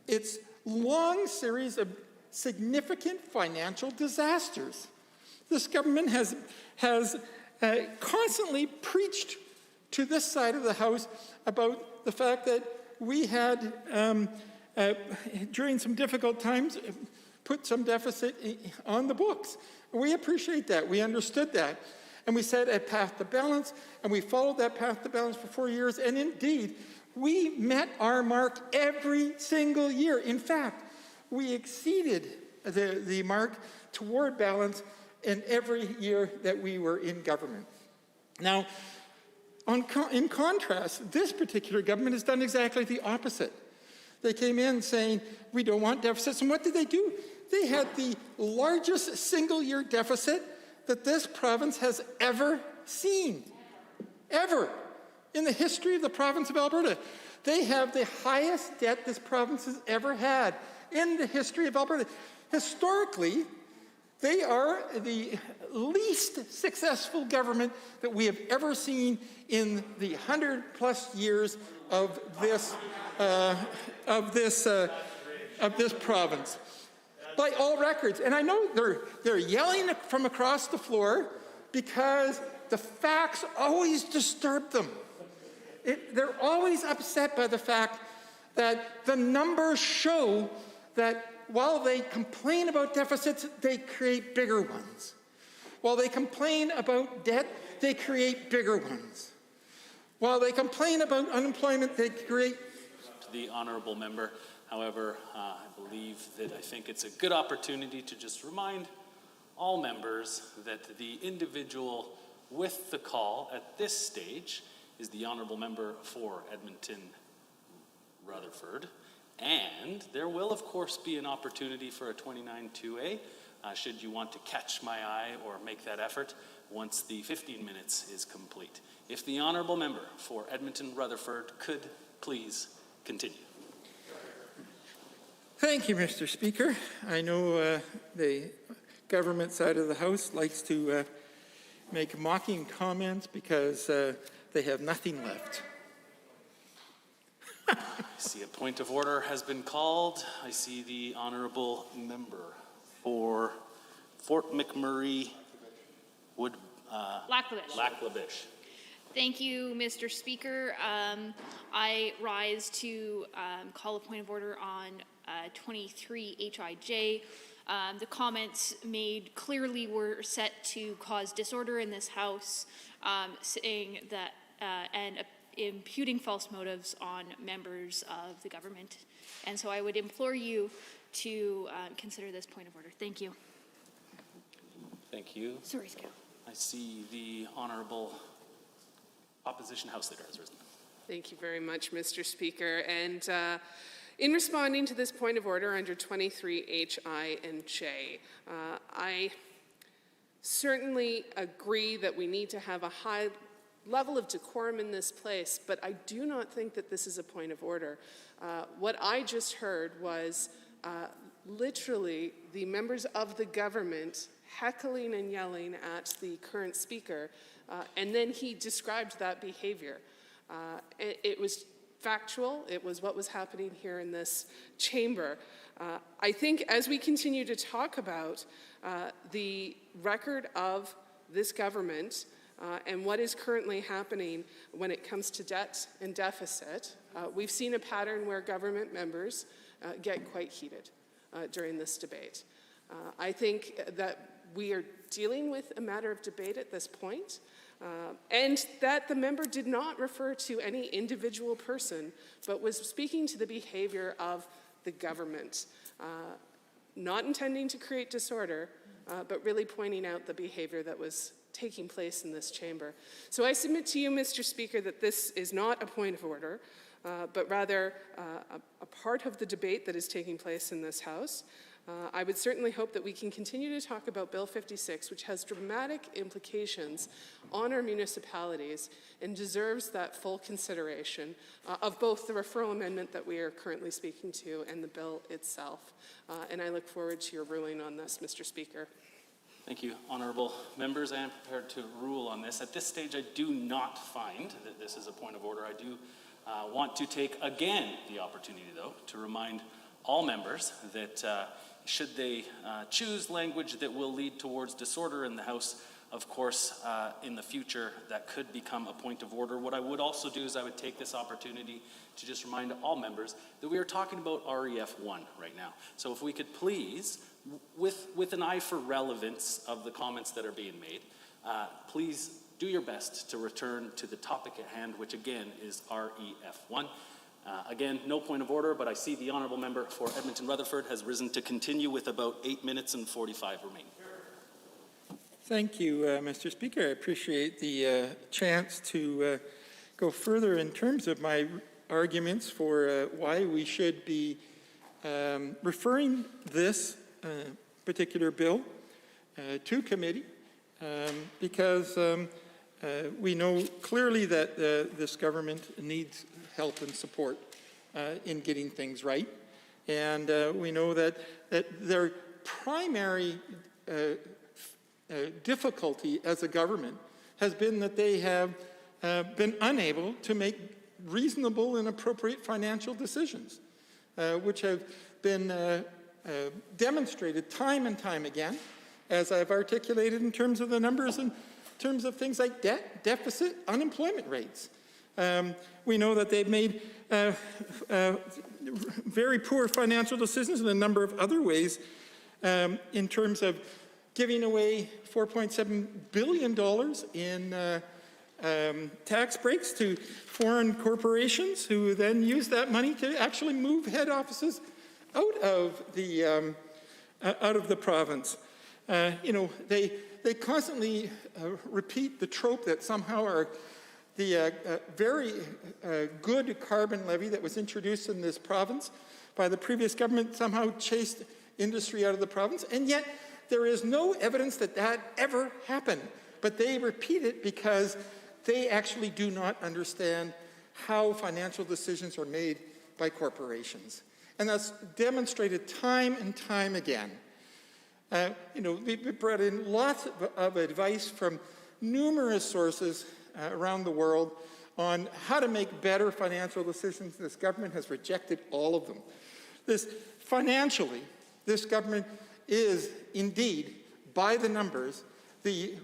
its long series of significant financial disasters. This government has constantly preached to this side of the House about the fact that we had, during some difficult times, put some deficit on the books. We appreciate that. We understood that. And we set a path to balance, and we followed that path to balance for 4 years. And indeed, we met our mark every single year. In fact, we exceeded the mark toward balance in every year that we were in government. Now, in contrast, this particular government has done exactly the opposite. They came in saying, we don't want deficits. And what did they do? They had the largest single-year deficit that this province has ever seen, ever, in the history of the province of Alberta. They have the highest debt this province has ever had in the history of Alberta. Historically, they are the least successful government that we have ever seen in the 100+ years of this province, by all records. And I know they're yelling from across the floor because the facts always disturb them. They're always upset by the fact that the numbers show that while they complain about deficits, they create bigger ones. While they complain about debt, they create bigger ones. While they complain about unemployment, they create... To the honourable member, however, I think it's a good opportunity to just remind all members that the individual with the call at this stage is the honourable member for Edmonton Rutherford. And there will, of course, be an opportunity for a 29-2A, should you want to catch my eye or make that effort once the 15 minutes is complete. If the honourable member for Edmonton Rutherford could please continue. Thank you, Mr. Speaker. I know the government side of the House likes to make mocking comments because they have nothing left. I see a point of order has been called. I see the honourable member for Fort McMurray Lac-La-Biche. Thank you, Mr. Speaker. I rise to call a point of order on 23 HIJ. The comments made clearly were set to cause disorder in this House, saying that and imputing false motives on members of the government. And so I would implore you to consider this point of order. Thank you. Thank you. Sorry, Scout. I see the honourable opposition House Leader has risen. Thank you very much, Mr. Speaker. And in responding to this point of order under 23 H, I, and J, I certainly agree that we need to have a high level of decorum in this place, but I do not think that this is a point of order. What I just heard was literally the members of the government heckling and yelling at the current speaker, and then he described that behavior. It was factual. It was what was happening here in this chamber. I think as we continue to talk about the record of this government and what is currently happening when it comes to debt and deficit, we've seen a pattern where government members get quite heated during this debate. I think that we are dealing with a matter of debate at this point, and that the member did not refer to any individual person, but was speaking to the behavior of the government, not intending to create disorder, but really pointing out the behavior that was taking place in this chamber. So I submit to you, Mr. Speaker, that this is not a point of order, but rather a part of the debate that is taking place in this House. I would certainly hope that we can continue to talk about Bill 56, which has dramatic implications on our municipalities and deserves that full consideration of both the referral amendment that we are currently speaking to and the bill itself. And I look forward to your ruling on this, Mr. Speaker. Thank you, honourable members. I am prepared to rule on this. At this stage, I do not find that this is a point of order. I do want to take again the opportunity, though, to remind all members that should they choose language that will lead towards disorder in the House, of course, in the future, that could become a point of order. What I would also do is I would take this opportunity to just remind all members that we are talking about REF 1 right now. So if we could please with an eye for relevance of the comments that are being made, please do your best to return to the topic at hand, which again is REF1. Again, no point of order, but I see the honourable member for Edmonton Rutherford has risen to continue with about 8 minutes and 45 remaining. Thank you, Mr. Speaker. I appreciate the chance to go further in terms of my arguments for why we should be referring this particular bill to committee, because we know clearly that this government needs help and support in getting things right. And we know that their primary difficulty as a government has been that they have been unable to make reasonable and appropriate financial decisions, which have been demonstrated time and time again, as I've articulated in terms of the numbers, in terms of things like debt, deficit, unemployment rates. We know that they've made very poor financial decisions in a number of other ways, in terms of giving away $4.7 billion in tax breaks to foreign corporations, who then use that money to actually move head offices out of the province. You know, they constantly repeat the trope that somehow the very good carbon levy that was introduced in this province by the previous government somehow chased industry out of the province, and yet there is no evidence that that ever happened. But they repeat it because they actually do not understand how financial decisions are made by corporations. And that's demonstrated time and time again. You know, we brought in lots of advice from numerous sources around the world on how to make better financial decisions. This government has rejected all of them. Financially, this government is indeed, by the numbers, the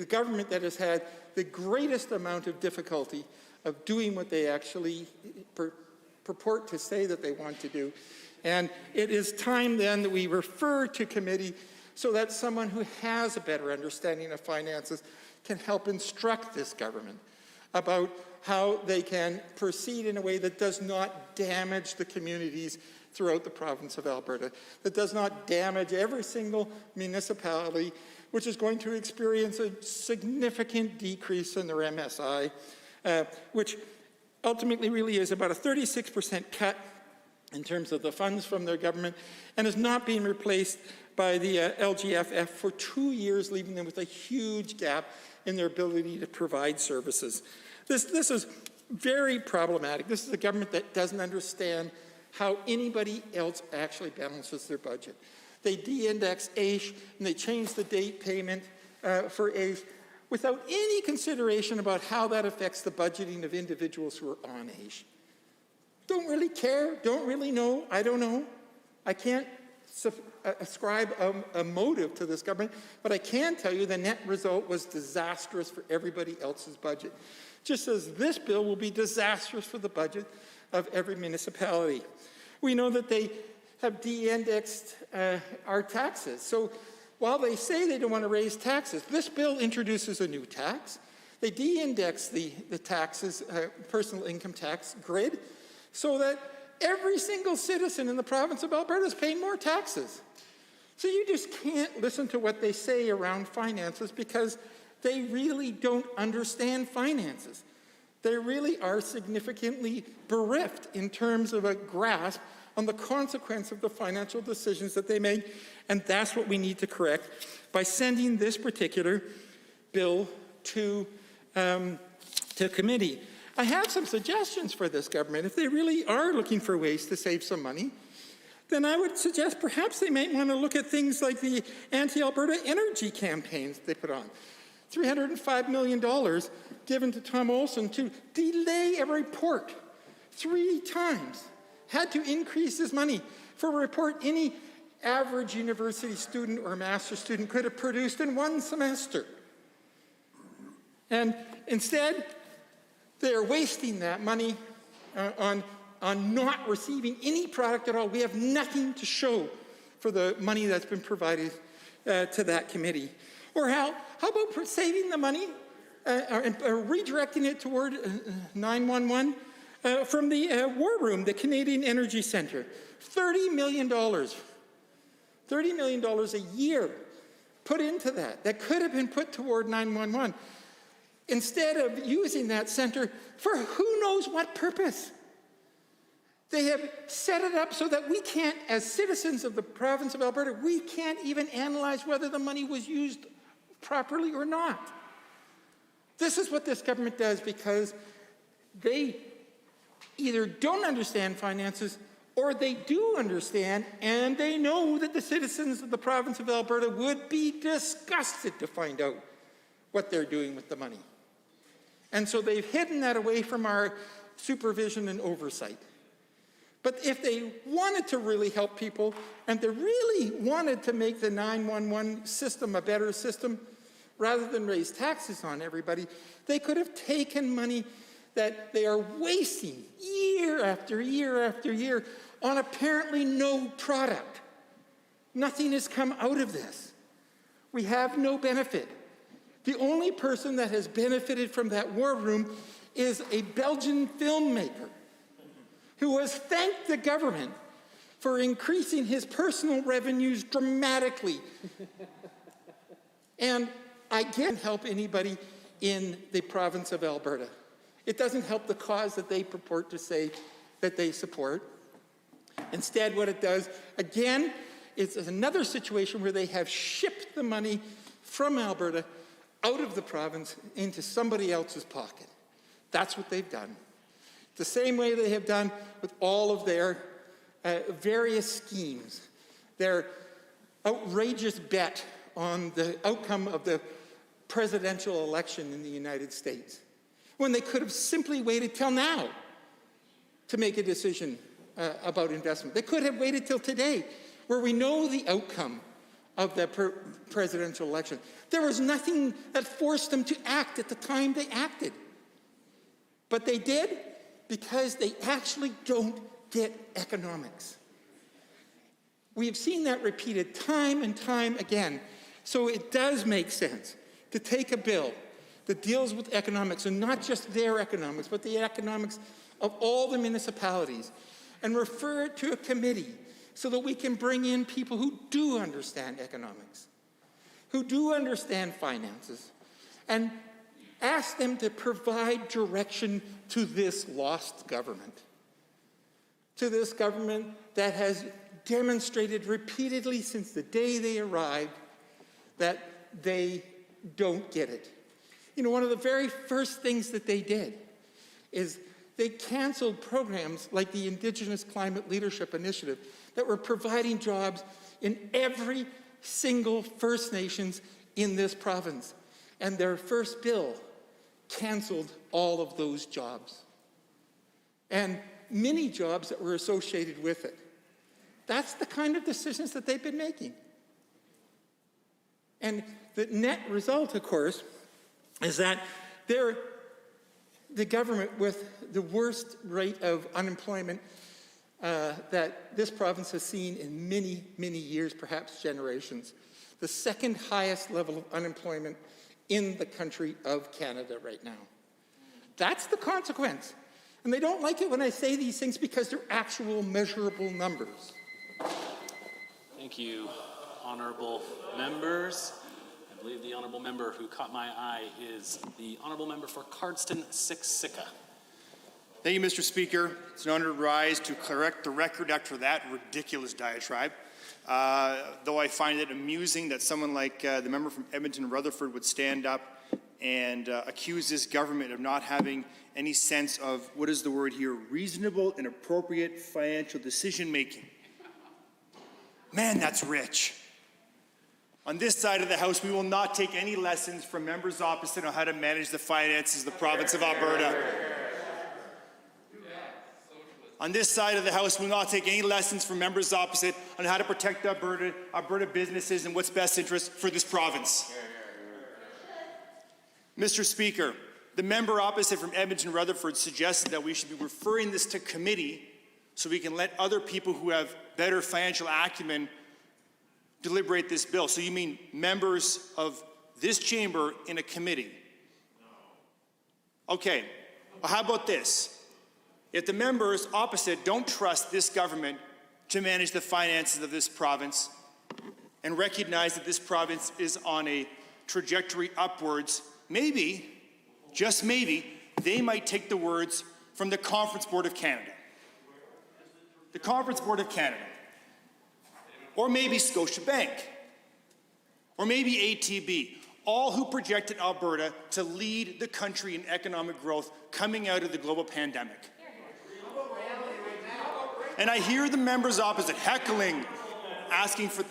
government that has had the greatest amount of difficulty of doing what they actually purport to say that they want to do. And it is time then that we refer to committee so that someone who has a better understanding of finances can help instruct this government about how they can proceed in a way that does not damage the communities throughout the province of Alberta, that does not damage every single municipality, which is going to experience a significant decrease in their MSI, which ultimately really is about a 36% cut in terms of the funds from their government, and is not being replaced by the LGFF for 2 years, leaving them with a huge gap in their ability to provide services. This is very problematic. This is a government that doesn't understand how anybody else actually balances their budget. They de-index AISH, and they change the date payment for AISH without any consideration about how that affects the budgeting of individuals who are on AISH. Don't really care, don't really know, I don't know. I can't ascribe a motive to this government, but I can tell you the net result was disastrous for everybody else's budget. Just as this bill will be disastrous for the budget of every municipality. We know that they have de-indexed our taxes. So while they say they don't want to raise taxes, this bill introduces a new tax. They de-index the taxes, personal income tax grid, so that every single citizen in the province of Alberta is paying more taxes. So you just can't listen to what they say around finances, because they really don't understand finances. They really are significantly bereft in terms of a grasp on the consequence of the financial decisions that they make, and that's what we need to correct by sending this particular bill to committee. I have some suggestions for this government. If they really are looking for ways to save some money, then I would suggest perhaps they might want to look at things like the anti-Alberta energy campaigns they put on. $305 million given to Tom Olson to delay a report 3 times. Had to increase his money for a report any average university student or master's student could have produced in 1 semester. And instead, they are wasting that money on not receiving any product at all. We have nothing to show for the money that's been provided to that committee. Or how about saving the money or redirecting it toward 911 from the War Room, the Canadian Energy Centre? $30 million. $30 million a year put into that could have been put toward 911. Instead of using that center for who knows what purpose. They have set it up so that we can't, as citizens of the province of Alberta, we can't even analyze whether the money was used properly or not. This is what this government does because they either don't understand finances or they do understand, and they know that the citizens of the province of Alberta would be disgusted to find out what they're doing with the money. And so they've hidden that away from our supervision and oversight. But if they wanted to really help people, and they really wanted to make the 911 system a better system, rather than raise taxes on everybody, they could have taken money that they are wasting year after year after year on apparently no product. Nothing has come out of this. We have no benefit. The only person that has benefited from that war room is a Belgian filmmaker who has thanked the government for increasing his personal revenues dramatically. And I can't help anybody in the province of Alberta. It doesn't help the cause that they purport to say that they support. Instead, what it does, again, is another situation where they have shipped the money from Alberta out of the province into somebody else's pocket. That's what they've done. The same way they have done with all of their various schemes. Their outrageous bet on the outcome of the presidential election in the United States, when they could have simply waited till now to make a decision about investment. They could have waited till today, where we know the outcome of the presidential election. There was nothing that forced them to act at the time they acted. But they did because they actually don't get economics. We have seen that repeated time and time again. So it does make sense to take a bill that deals with economics, and not just their economics, but the economics of all the municipalities, and refer it to a committee so that we can bring in people who do understand economics, who do understand finances, and ask them to provide direction to this lost government, to this government that has demonstrated repeatedly since the day they arrived that they don't get it. You know, one of the very first things that they did is they canceled programs like the Indigenous Climate Leadership Initiative that were providing jobs in every single First Nations in this province. And their first bill canceled all of those jobs and many jobs that were associated with it. That's the kind of decisions that they've been making. And the net result, of course, is that they're the government with the worst rate of unemployment that this province has seen in many, many years, perhaps generations. The second highest level of unemployment in the country of Canada right now. That's the consequence. And they don't like it when I say these things because they're actual measurable numbers. Thank you, honorable members. I believe the honorable member who caught my eye is the honorable member for Cardston-Siksika. Thank you, Mr. Speaker. It's an honor to rise to correct the record after that ridiculous diatribe. Though I find it amusing that someone like the member from Edmonton-Rutherford would stand up and accuse this government of not having any sense of, what is the word here, reasonable and appropriate financial decision-making. Man, that's rich. On this side of the House, we will not take any lessons from members opposite on how to manage the finances of the province of Alberta. On this side of the House, we will not take any lessons from members opposite on how to protect Alberta businesses and what's best interest for this province. Mr. Speaker, The member opposite from Edmonton Rutherford suggested that we should be referring this to committee so we can let other people who have better financial acumen deliberate this bill. So you mean members of this chamber in a committee? Okay, well, how about this? If the members opposite don't trust this government to manage the finances of this province and recognize that this province is on a trajectory upwards, maybe, just maybe, they might take the words from the Conference Board of Canada. The Conference Board of Canada. Or maybe Scotiabank. Or maybe ATB. All who projected Alberta to lead the country in economic growth coming out of the global pandemic. And I hear the members opposite heckling, asking for...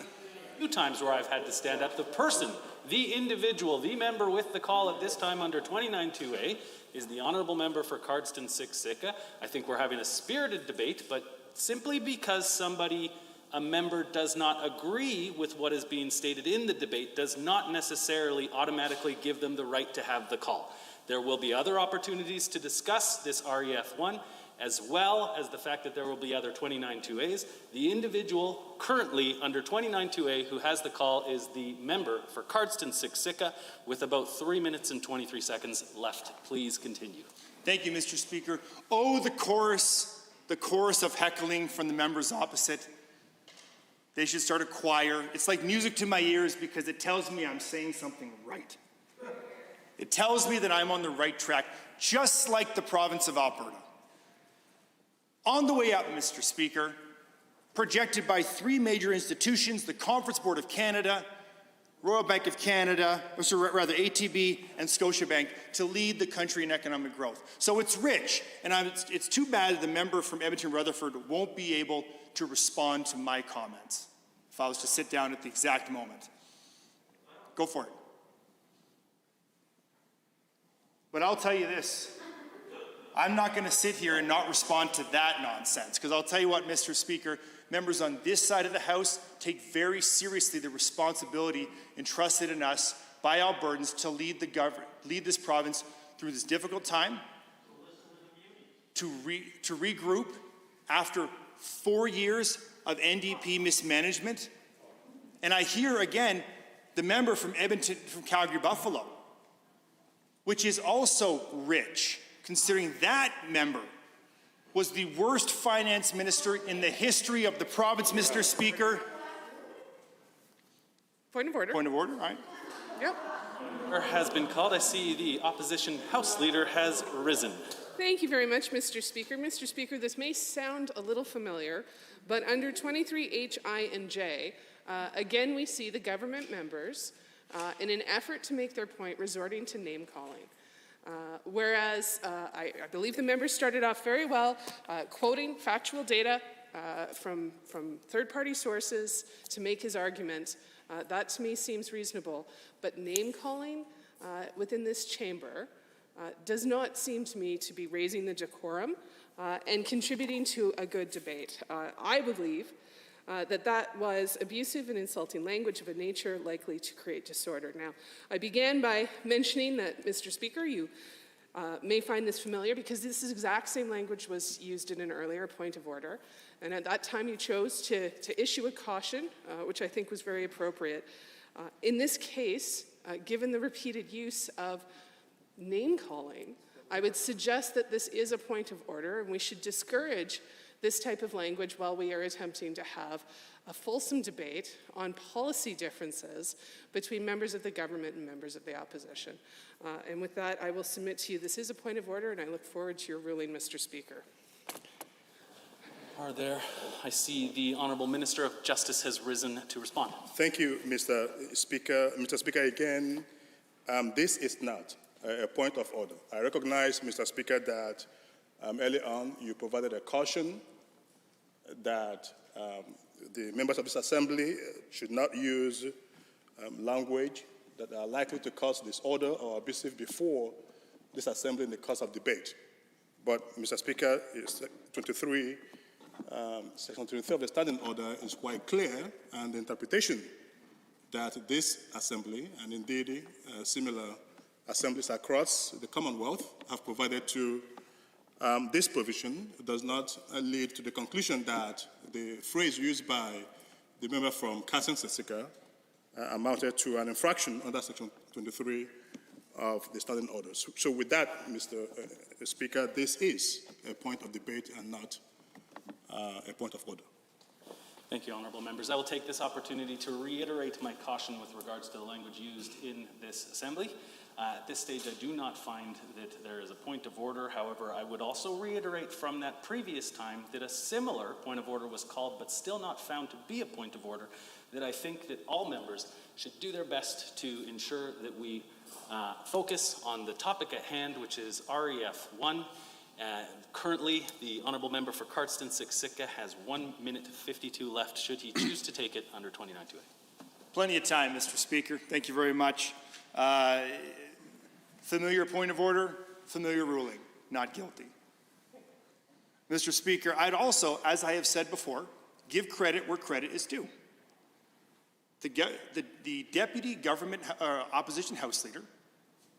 Few times where I've had to stand up. The person, the individual, the member with the call at this time under 29.2a is the honourable member for Cardston 6 Sitka. I think we're having a spirited debate, but simply because a member does not agree with what is being stated in the debate does not necessarily automatically give them the right to have the call. There will be other opportunities to discuss this REF1, as well as the fact that there will be other 29.2As. The individual currently under 29.2A who has the call is the member for Cardston 6 Sitka with about 3 minutes and 23 seconds left. Please continue. Thank you, Mr. Speaker. Oh, the chorus of heckling from the members opposite. They should start a choir. It's like music to my ears because it tells me I'm saying something right. It tells me that I'm on the right track, just like the province of Alberta. On the way up, Mr. Speaker, projected by three major institutions, the Conference Board of Canada, Royal Bank of Canada, or rather ATB and Scotiabank, to lead the country in economic growth. So it's rich, and it's too bad the member from Edmonton Rutherford won't be able to respond to my comments if I was to sit down at the exact moment. Go for it. But I'll tell you this. I'm not going to sit here and not respond to that nonsense, because I'll tell you what, Mr. Speaker, members on this side of the House take very seriously the responsibility entrusted in us by Albertans to lead this province through this difficult time, to regroup after 4 years of NDP mismanagement. And I hear again the member from Edmonton, from Calgary Buffalo, which is also rich, considering that member was the worst finance minister in the history of the province, Mr. Speaker. Point of order. Point of order, all right. Yep. Order has been called. I see the opposition House Leader has risen. Thank you very much, Mr. Speaker. Mr. Speaker, this may sound a little familiar, but under 23H, I, and J, again we see the government members, in an effort to make their point, resorting to name-calling. Whereas I believe the member started off very well, quoting factual data from third-party sources to make his argument. That to me seems reasonable. But name-calling within this chamber does not seem to me to be raising the decorum and contributing to a good debate. I believe that was abusive and insulting language of a nature likely to create disorder. Now, I began by mentioning that, Mr. Speaker, you may find this familiar because this exact same language was used in an earlier point of order. And at that time, you chose to issue a caution, which I think was very appropriate. In this case, given the repeated use of name-calling, I would suggest that this is a point of order and we should discourage this type of language while we are attempting to have a fulsome debate on policy differences between members of the government and members of the opposition. And with that, I will submit to you this is a point of order, and I look forward to your ruling, Mr. Speaker. Are there? I see the Honourable Minister of Justice has risen to respond. Thank you, Mr. Speaker. Mr. Speaker, again, this is not a point of order. I recognize, Mr. Speaker, that early on you provided a caution that the members of this assembly should not use language that are likely to cause disorder or abusive before this assembly in the course of debate. But, Mr. Speaker, Section 23 of the Standing Order is quite clear, and the interpretation that this assembly, and indeed similar assemblies across the Commonwealth have provided to this provision does not lead to the conclusion that the phrase used by the member from Carson-Sisika amounted to an infraction under Section 23 of the standing orders. So with that, Mr. Speaker, this is a point of debate and not a point of order. Thank you, honourable members. I will take this opportunity to reiterate my caution with regards to the language used in this assembly. At this stage, I do not find that there is a point of order. However, I would also reiterate from that previous time that a similar point of order was called, but still not found to be a point of order, that I think that all members should do their best to ensure that we focus on the topic at hand, which is REF 1. Currently, the honourable member for Cardston-Siksika has 1 minute 52 left, should he choose to take it under 29.2a. Plenty of time, Mr. Speaker. Thank you very much. Familiar point of order, familiar ruling, not guilty. Mr. Speaker, I'd also, as I have said before, give credit where credit is due. The Deputy Government Opposition House Leader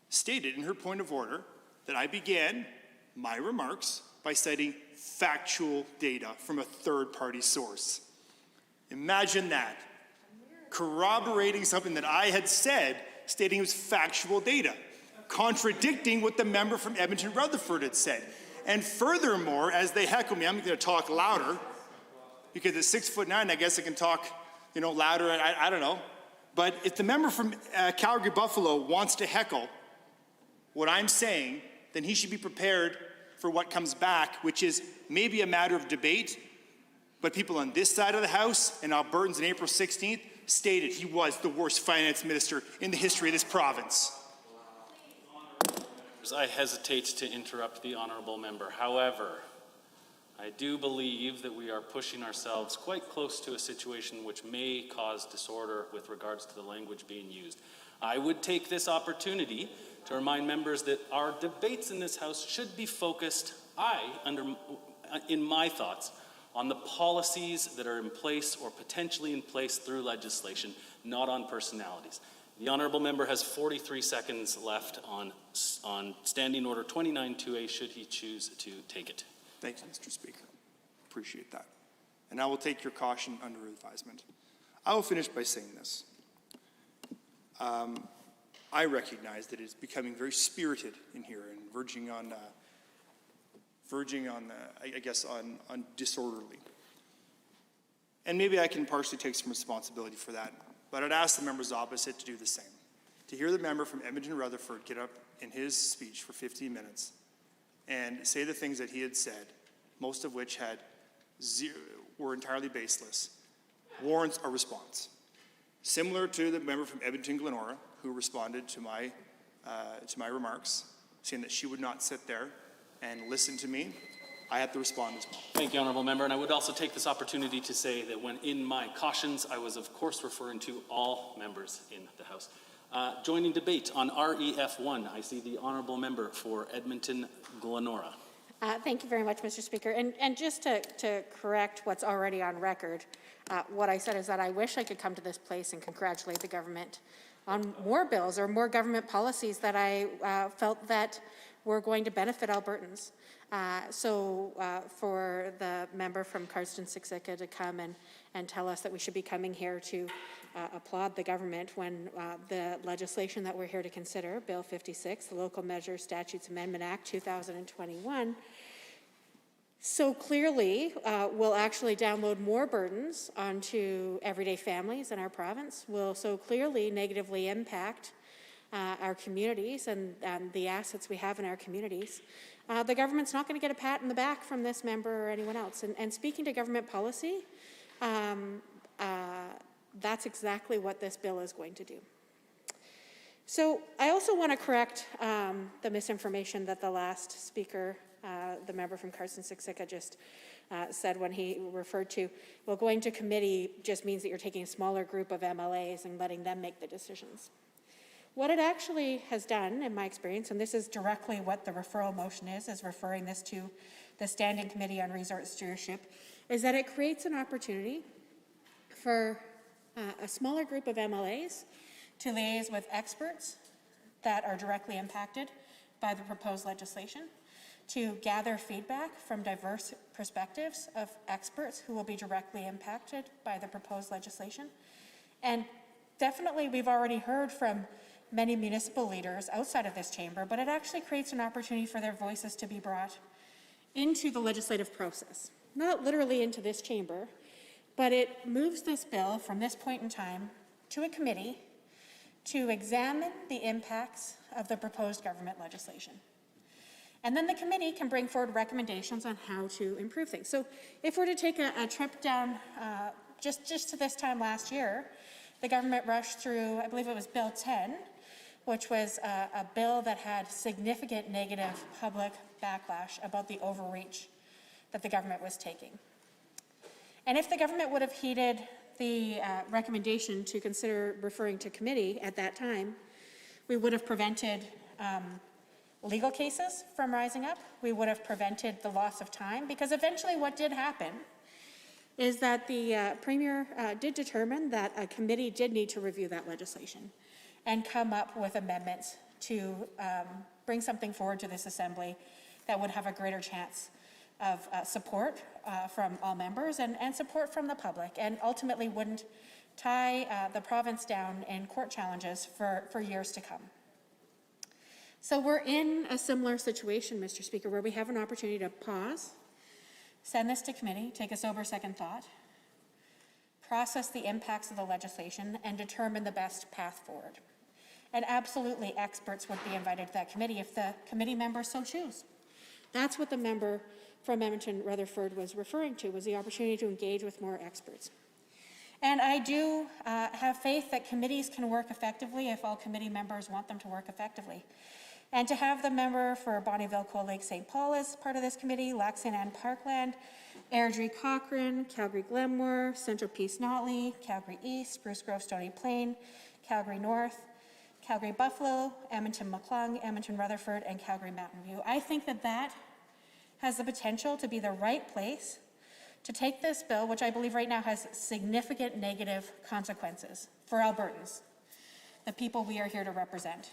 stated in her point of order that I began my remarks by citing factual data from a third-party source. Imagine that, corroborating something that I had said, stating it was factual data, contradicting what the member from Edmonton-Rutherford had said. And furthermore, as they heckle me, I'm going to talk louder, because at 6'9", I guess I can talk, louder, I don't know. But if the member from Calgary-Buffalo wants to heckle what I'm saying, then he should be prepared for what comes back, which is maybe a matter of debate, but people on this side of the House, and Albertans on April 16th, stated he was the worst finance minister in the history of this province. I hesitate to interrupt the honourable member. However, I do believe that we are pushing ourselves quite close to a situation which may cause disorder with regards to the language being used. I would take this opportunity to remind members that our debates in this House should be focused, in my thoughts, on the policies that are in place or potentially in place through legislation, not on personalities. The honourable member has 43 seconds left on Standing Order 29.2a, should he choose to take it. Thank you, Mr. Speaker. Appreciate that. And I will take your caution under advisement. I will finish by saying this. I recognize that it's becoming very spirited in here and verging on disorderly. And maybe I can partially take some responsibility for that. But I'd ask the members opposite to do the same. To hear the member from Edmonton-Rutherford get up in his speech for 15 minutes and say the things that he had said, most of which were entirely baseless, warrants a response. Similar to the member from Edmonton-Glenora, who responded to my remarks, saying that she would not sit there and listen to me, I have to respond as well. Thank you, honourable member. And I would also take this opportunity to say that when in my cautions, I was of course referring to all members in the House. Joining debate on REF 1, I see the honourable member for Edmonton-Glenora. Thank you very much, Mr. Speaker. And just to correct what's already on record, what I said is that I wish I could come to this place and congratulate the government on more bills or more government policies that I felt that were going to benefit Albertans. So for the member from Cardston-Siksika to come and tell us that we should be coming here to applaud the government when the legislation that we're here to consider, Bill 56, the Local Measure Statutes Amendment Act 2021, so clearly will actually download more burdens onto everyday families in our province, will so clearly negatively impact our communities and the assets we have in our communities. The government's not going to get a pat in the back from this member or anyone else. And speaking to government policy, that's exactly what this bill is going to do. So I also want to correct the misinformation that the last speaker, the member from Cardston-Siksika, just said when he referred to, well, going to committee just means that you're taking a smaller group of MLAs and letting them make the decisions. What it actually has done, in my experience, and this is directly what the referral motion is referring this to the Standing Committee on Resource Stewardship, is that it creates an opportunity for a smaller group of MLAs to liaise with experts that are directly impacted by the proposed legislation, to gather feedback from diverse perspectives of experts who will be directly impacted by the proposed legislation. And definitely we've already heard from many municipal leaders outside of this chamber, but it actually creates an opportunity for their voices to be brought into the legislative process. Not literally into this chamber, but it moves this bill from this point in time to a committee to examine the impacts of the proposed government legislation. And then the committee can bring forward recommendations on how to improve things. So if we're to take a trip down just to this time last year, the government rushed through, I believe it was Bill 10, which was a bill that had significant negative public backlash about the overreach that the government was taking. And if the government would have heeded the recommendation to consider referring to committee at that time, we would have prevented legal cases from rising up. We would have prevented the loss of time, because eventually what did happen is that the Premier did determine that a committee did need to review that legislation and come up with amendments to bring something forward to this Assembly that would have a greater chance of support from all members and support from the public, and ultimately wouldn't tie the province down in court challenges for years to come. So we're in a similar situation, Mr. Speaker, where we have an opportunity to pause, send this to committee, take a sober second thought, process the impacts of the legislation, and determine the best path forward. And absolutely, experts would be invited to that committee if the committee members so choose. That's what the member from Edmonton Rutherford was referring to, was the opportunity to engage with more experts. And I do have faith that committees can work effectively if all committee members want them to work effectively. And to have the member for Bonnyville-Cold Lake St. Paul as part of this committee, Lac St. Anne Parkland, Airdrie Cochrane, Calgary Glenmore, Central Peace Notley, Calgary East, Spruce Grove Stony Plain, Calgary North, Calgary Buffalo, Edmonton McClung, Edmonton Rutherford, and Calgary Mountain View. I think that that has the potential to be the right place to take this bill, which I believe right now has significant negative consequences for Albertans, the people we are here to represent,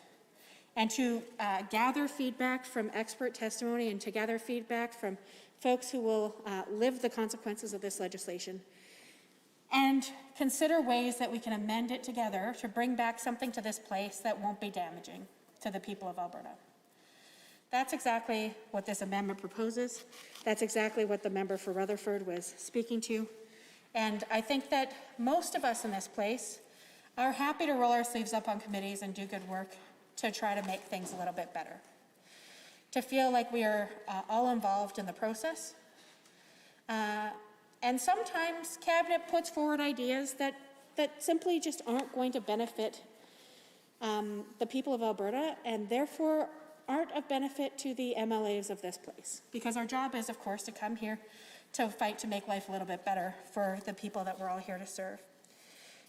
and to gather feedback from expert testimony and to gather feedback from folks who will live the consequences of this legislation, and consider ways that we can amend it together to bring back something to this place that won't be damaging to the people of Alberta. That's exactly what this amendment proposes. That's exactly what the member for Rutherford was speaking to. And I think that most of us in this place are happy to roll our sleeves up on committees and do good work to try to make things a little bit better. To feel like we are all involved in the process. And sometimes Cabinet puts forward ideas that simply just aren't going to benefit the people of Alberta, and therefore aren't of benefit to the MLAs of this place. Because our job is, of course, to come here to fight to make life a little bit better for the people that we're all here to serve.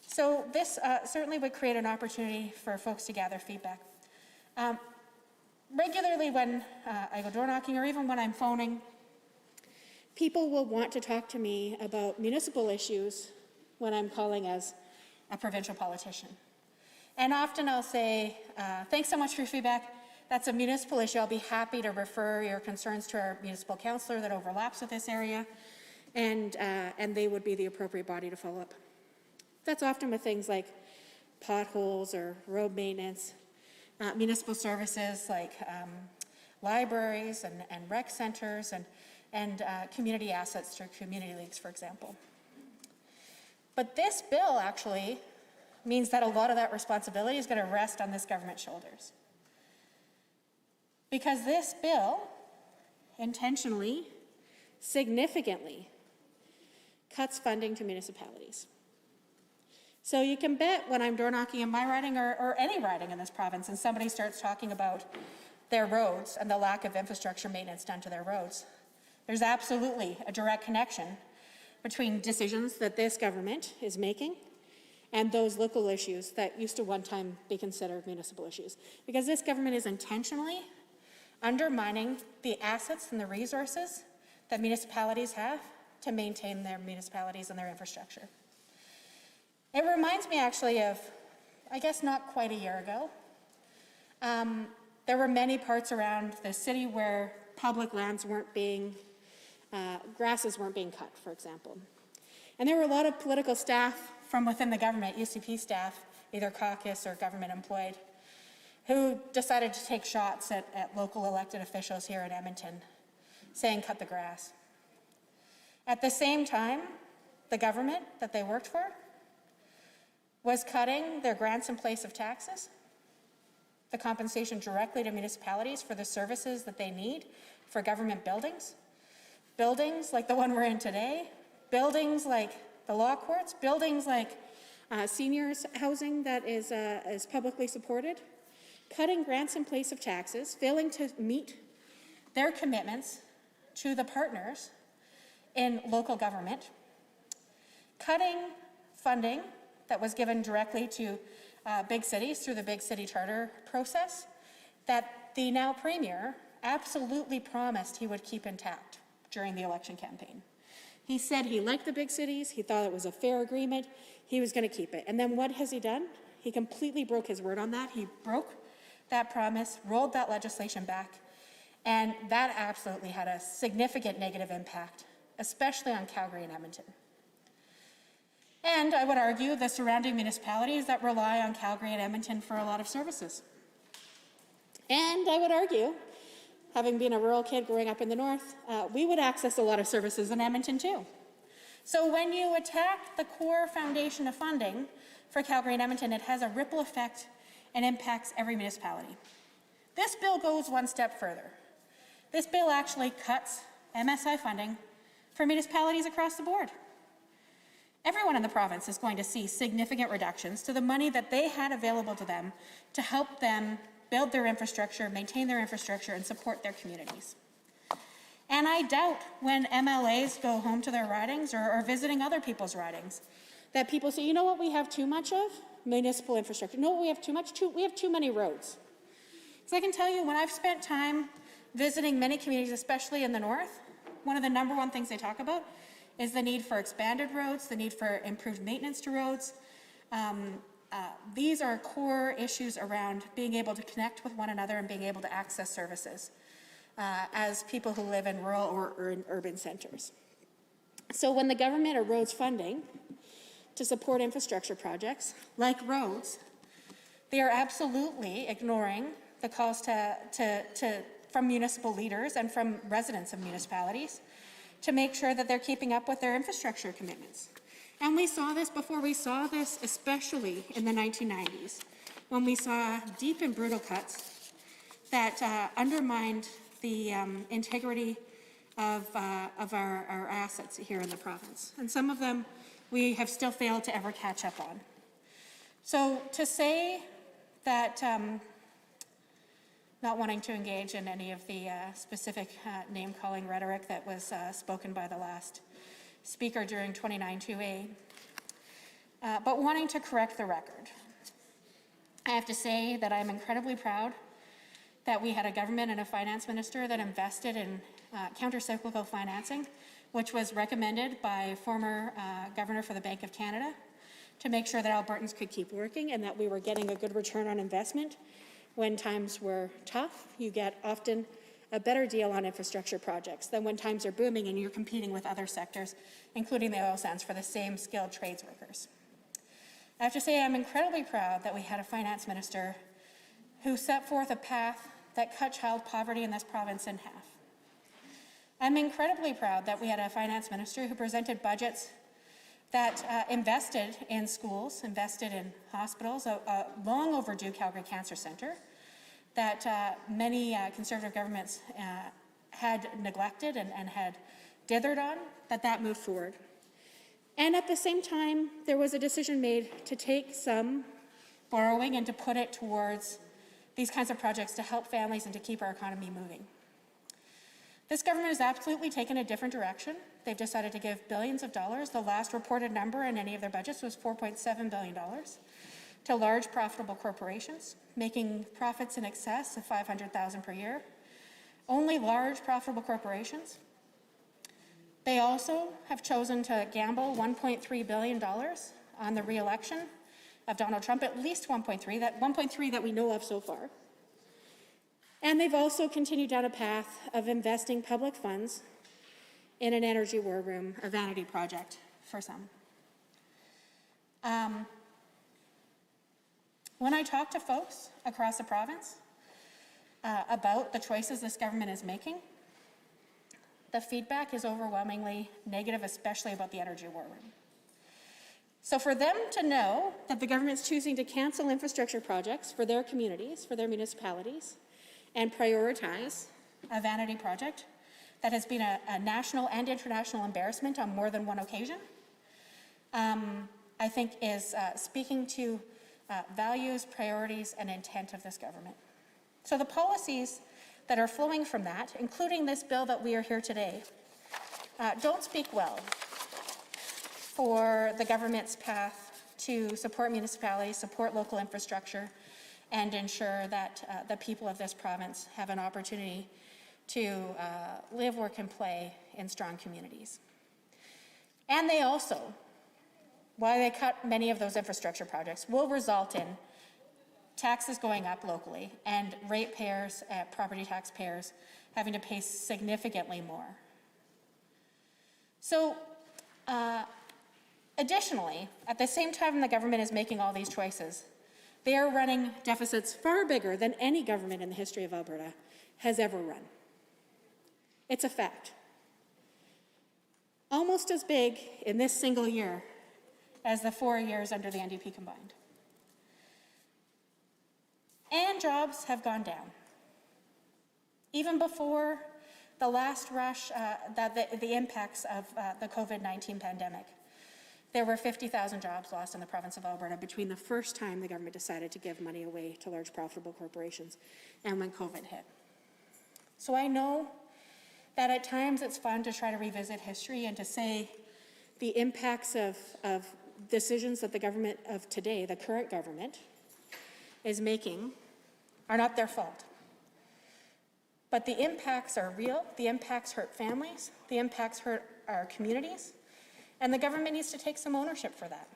So this certainly would create an opportunity for folks to gather feedback. Regularly when I go door knocking, or even when I'm phoning, people will want to talk to me about municipal issues when I'm calling as a provincial politician. And often I'll say, thanks so much for your feedback. That's a municipal issue. I'll be happy to refer your concerns to our municipal councillor that overlaps with this area, and they would be the appropriate body to follow up. That's often with things like potholes or road maintenance, municipal services like libraries and rec centers and community assets through community leagues, for example. But this bill actually means that a lot of that responsibility is going to rest on this government's shoulders. Because this bill intentionally, significantly cuts funding to municipalities. So you can bet when I'm door knocking in my riding or any riding in this province and somebody starts talking about their roads and the lack of infrastructure maintenance done to their roads, there's absolutely a direct connection between decisions that this government is making and those local issues that used to one time be considered municipal issues. Because this government is intentionally undermining the assets and the resources that municipalities have to maintain their municipalities and their infrastructure. It reminds me actually of, I guess not quite a year ago, There were many parts around the city where public lands weren't being, grasses weren't being cut, for example. And there were a lot of political staff from within the government, UCP staff, either caucus or government employed, who decided to take shots at local elected officials here in Edmonton, saying cut the grass. At the same time, the government that they worked for was cutting their grants in place of taxes, the compensation directly to municipalities for the services that they need for government buildings, buildings like the one we're in today, buildings like the law courts, buildings like seniors housing that is publicly supported, cutting grants in place of taxes, failing to meet their commitments to the partners in local government, cutting funding that was given directly to big cities through the Big City Charter process that the now Premier absolutely promised he would keep intact during the election campaign. He said he liked the big cities, he thought it was a fair agreement, he was going to keep it. And then what has he done? He completely broke his word on that. He broke that promise, rolled that legislation back, and that absolutely had a significant negative impact, especially on Calgary and Edmonton. And I would argue the surrounding municipalities that rely on Calgary and Edmonton for a lot of services. And I would argue, having been a rural kid growing up in the north, we would access a lot of services in Edmonton too. So when you attack the core foundation of funding for Calgary and Edmonton, it has a ripple effect and impacts every municipality. This bill goes one step further. This bill actually cuts MSI funding for municipalities across the board. Everyone in the province is going to see significant reductions to the money that they had available to them to help them build their infrastructure, maintain their infrastructure, and support their communities. And I doubt when MLAs go home to their ridings or are visiting other people's ridings, that people say, you know what we have too much of? Municipal infrastructure. You know what we have too much? We have too many roads. So I can tell you, when I've spent time visiting many communities, especially in the north, one of the number one things they talk about is the need for expanded roads, the need for improved maintenance to roads. These are core issues around being able to connect with one another and being able to access services as people who live in rural or in urban centers. So when the government erodes funding to support infrastructure projects like roads, they are absolutely ignoring the calls from municipal leaders and from residents of municipalities to make sure that they're keeping up with their infrastructure commitments. And we saw this before. We saw this especially in the 1990s, when we saw deep and brutal cuts that undermined the integrity of our assets here in the province. And some of them we have still failed to ever catch up on. So to say that, not wanting to engage in any of the specific name-calling rhetoric that was spoken by the last speaker during 29-2A, but wanting to correct the record. I have to say that I'm incredibly proud that we had a government and a finance minister that invested in counter-cyclical financing, which was recommended by former governor for the Bank of Canada, to make sure that Albertans could keep working and that we were getting a good return on investment. When times were tough, you get often a better deal on infrastructure projects than when times are booming and you're competing with other sectors, including the oil sands, for the same skilled trades workers. I have to say I'm incredibly proud that we had a finance minister who set forth a path that cut child poverty in this province in half. I'm incredibly proud that we had a finance minister who presented budgets that invested in schools, invested in hospitals, a long overdue Calgary Cancer Centre that many Conservative governments had neglected and had dithered on, that moved forward. And at the same time, there was a decision made to take some borrowing and to put it towards these kinds of projects to help families and to keep our economy moving. This government has absolutely taken a different direction. They've decided to give billions of dollars. The last reported number in any of their budgets was $4.7 billion to large profitable corporations, making profits in excess of $500,000 per year. Only large profitable corporations. They also have chosen to gamble $1.3 billion on the re-election of Donald Trump, at least 1.3, that 1.3 that we know of so far. And they've also continued down a path of investing public funds in an energy war room, a vanity project for some. When I talk to folks across the province about the choices this government is making, the feedback is overwhelmingly negative, especially about the energy war room. So for them to know that the government's choosing to cancel infrastructure projects for their communities, for their municipalities, and prioritize a vanity project that has been a national and international embarrassment on more than one occasion, I think is speaking to values, priorities, and intent of this government. So the policies that are flowing from that, including this bill that we are here today, don't speak well for the government's path to support municipalities, support local infrastructure, and ensure that the people of this province have an opportunity to live, work, and play in strong communities. And they also, while they cut many of those infrastructure projects, will result in taxes going up locally and ratepayers, property taxpayers, having to pay significantly more. So, additionally, at the same time the government is making all these choices, they are running deficits far bigger than any government in the history of Alberta has ever run. It's a fact. Almost as big in this single year as the 4 years under the NDP combined. And jobs have gone down. Even before the last rush, the impacts of the COVID-19 pandemic, there were 50,000 jobs lost in the province of Alberta between the first time the government decided to give money away to large profitable corporations and when COVID hit. So I know that at times it's fun to try to revisit history and to say the impacts of decisions that the government of today, the current government, is making are not their fault. But the impacts are real, the impacts hurt families, the impacts hurt our communities, and the government needs to take some ownership for that.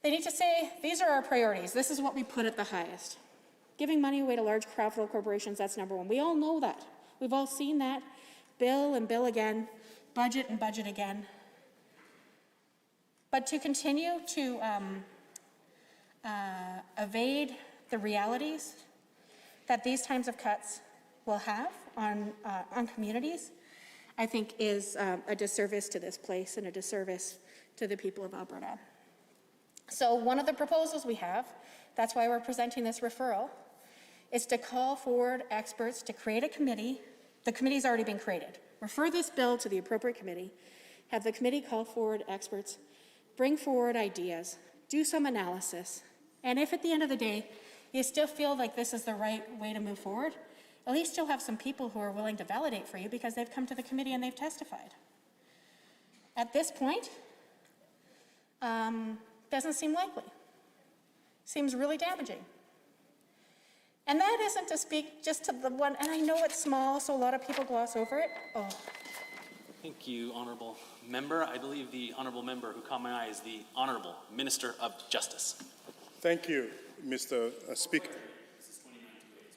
They need to say, these are our priorities, this is what we put at the highest. Giving money away to large profitable corporations, that's number one. We all know that. We've all seen that. Bill and bill again, budget and budget again. But to continue to evade the realities that these times of cuts will have on communities, I think is a disservice to this place and a disservice to the people of Alberta. So one of the proposals we have, that's why we're presenting this referral, is to call forward experts to create a committee. The committee's already been created. Refer this bill to the appropriate committee, have the committee call forward experts, bring forward ideas, do some analysis, and if at the end of the day you still feel like this is the right way to move forward, at least you'll have some people who are willing to validate for you because they've come to the committee and they've testified. At this point, doesn't seem likely. Seems really damaging. And that isn't to speak just to the one, and I know it's small, so a lot of people gloss over it. Oh. Thank you, Honourable Member. I believe the Honourable Member who caught my eye is the Honourable Minister of Justice. Thank you, Mr. Speaker.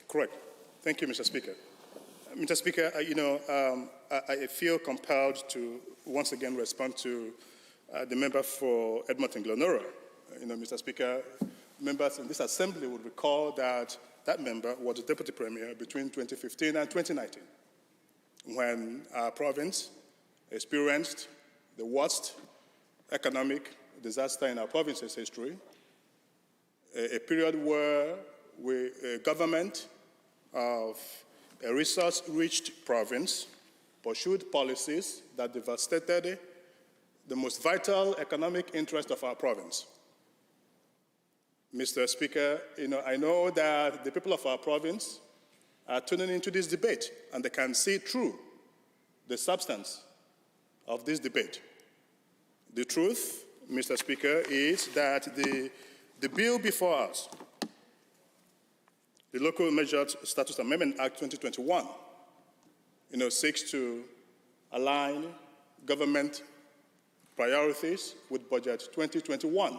Correct. Thank you, Mr. Speaker. Mr. Speaker, I feel compelled to once again respond to the member for Edmonton-Glenora. Mr. Speaker, members in this assembly would recall that that member was the Deputy Premier between 2015 and 2019, when our province experienced the worst economic disaster in our province's history, a period where a government of a resource-rich province pursued policies that devastated the most vital economic interest of our province. Mr. Speaker, I know that the people of our province are tuning into this debate and they can see through the substance of this debate. The truth, Mr. Speaker, is that the bill before us, the Local Measures Status Amendment Act 2021, seeks to align government priorities with Budget 2021.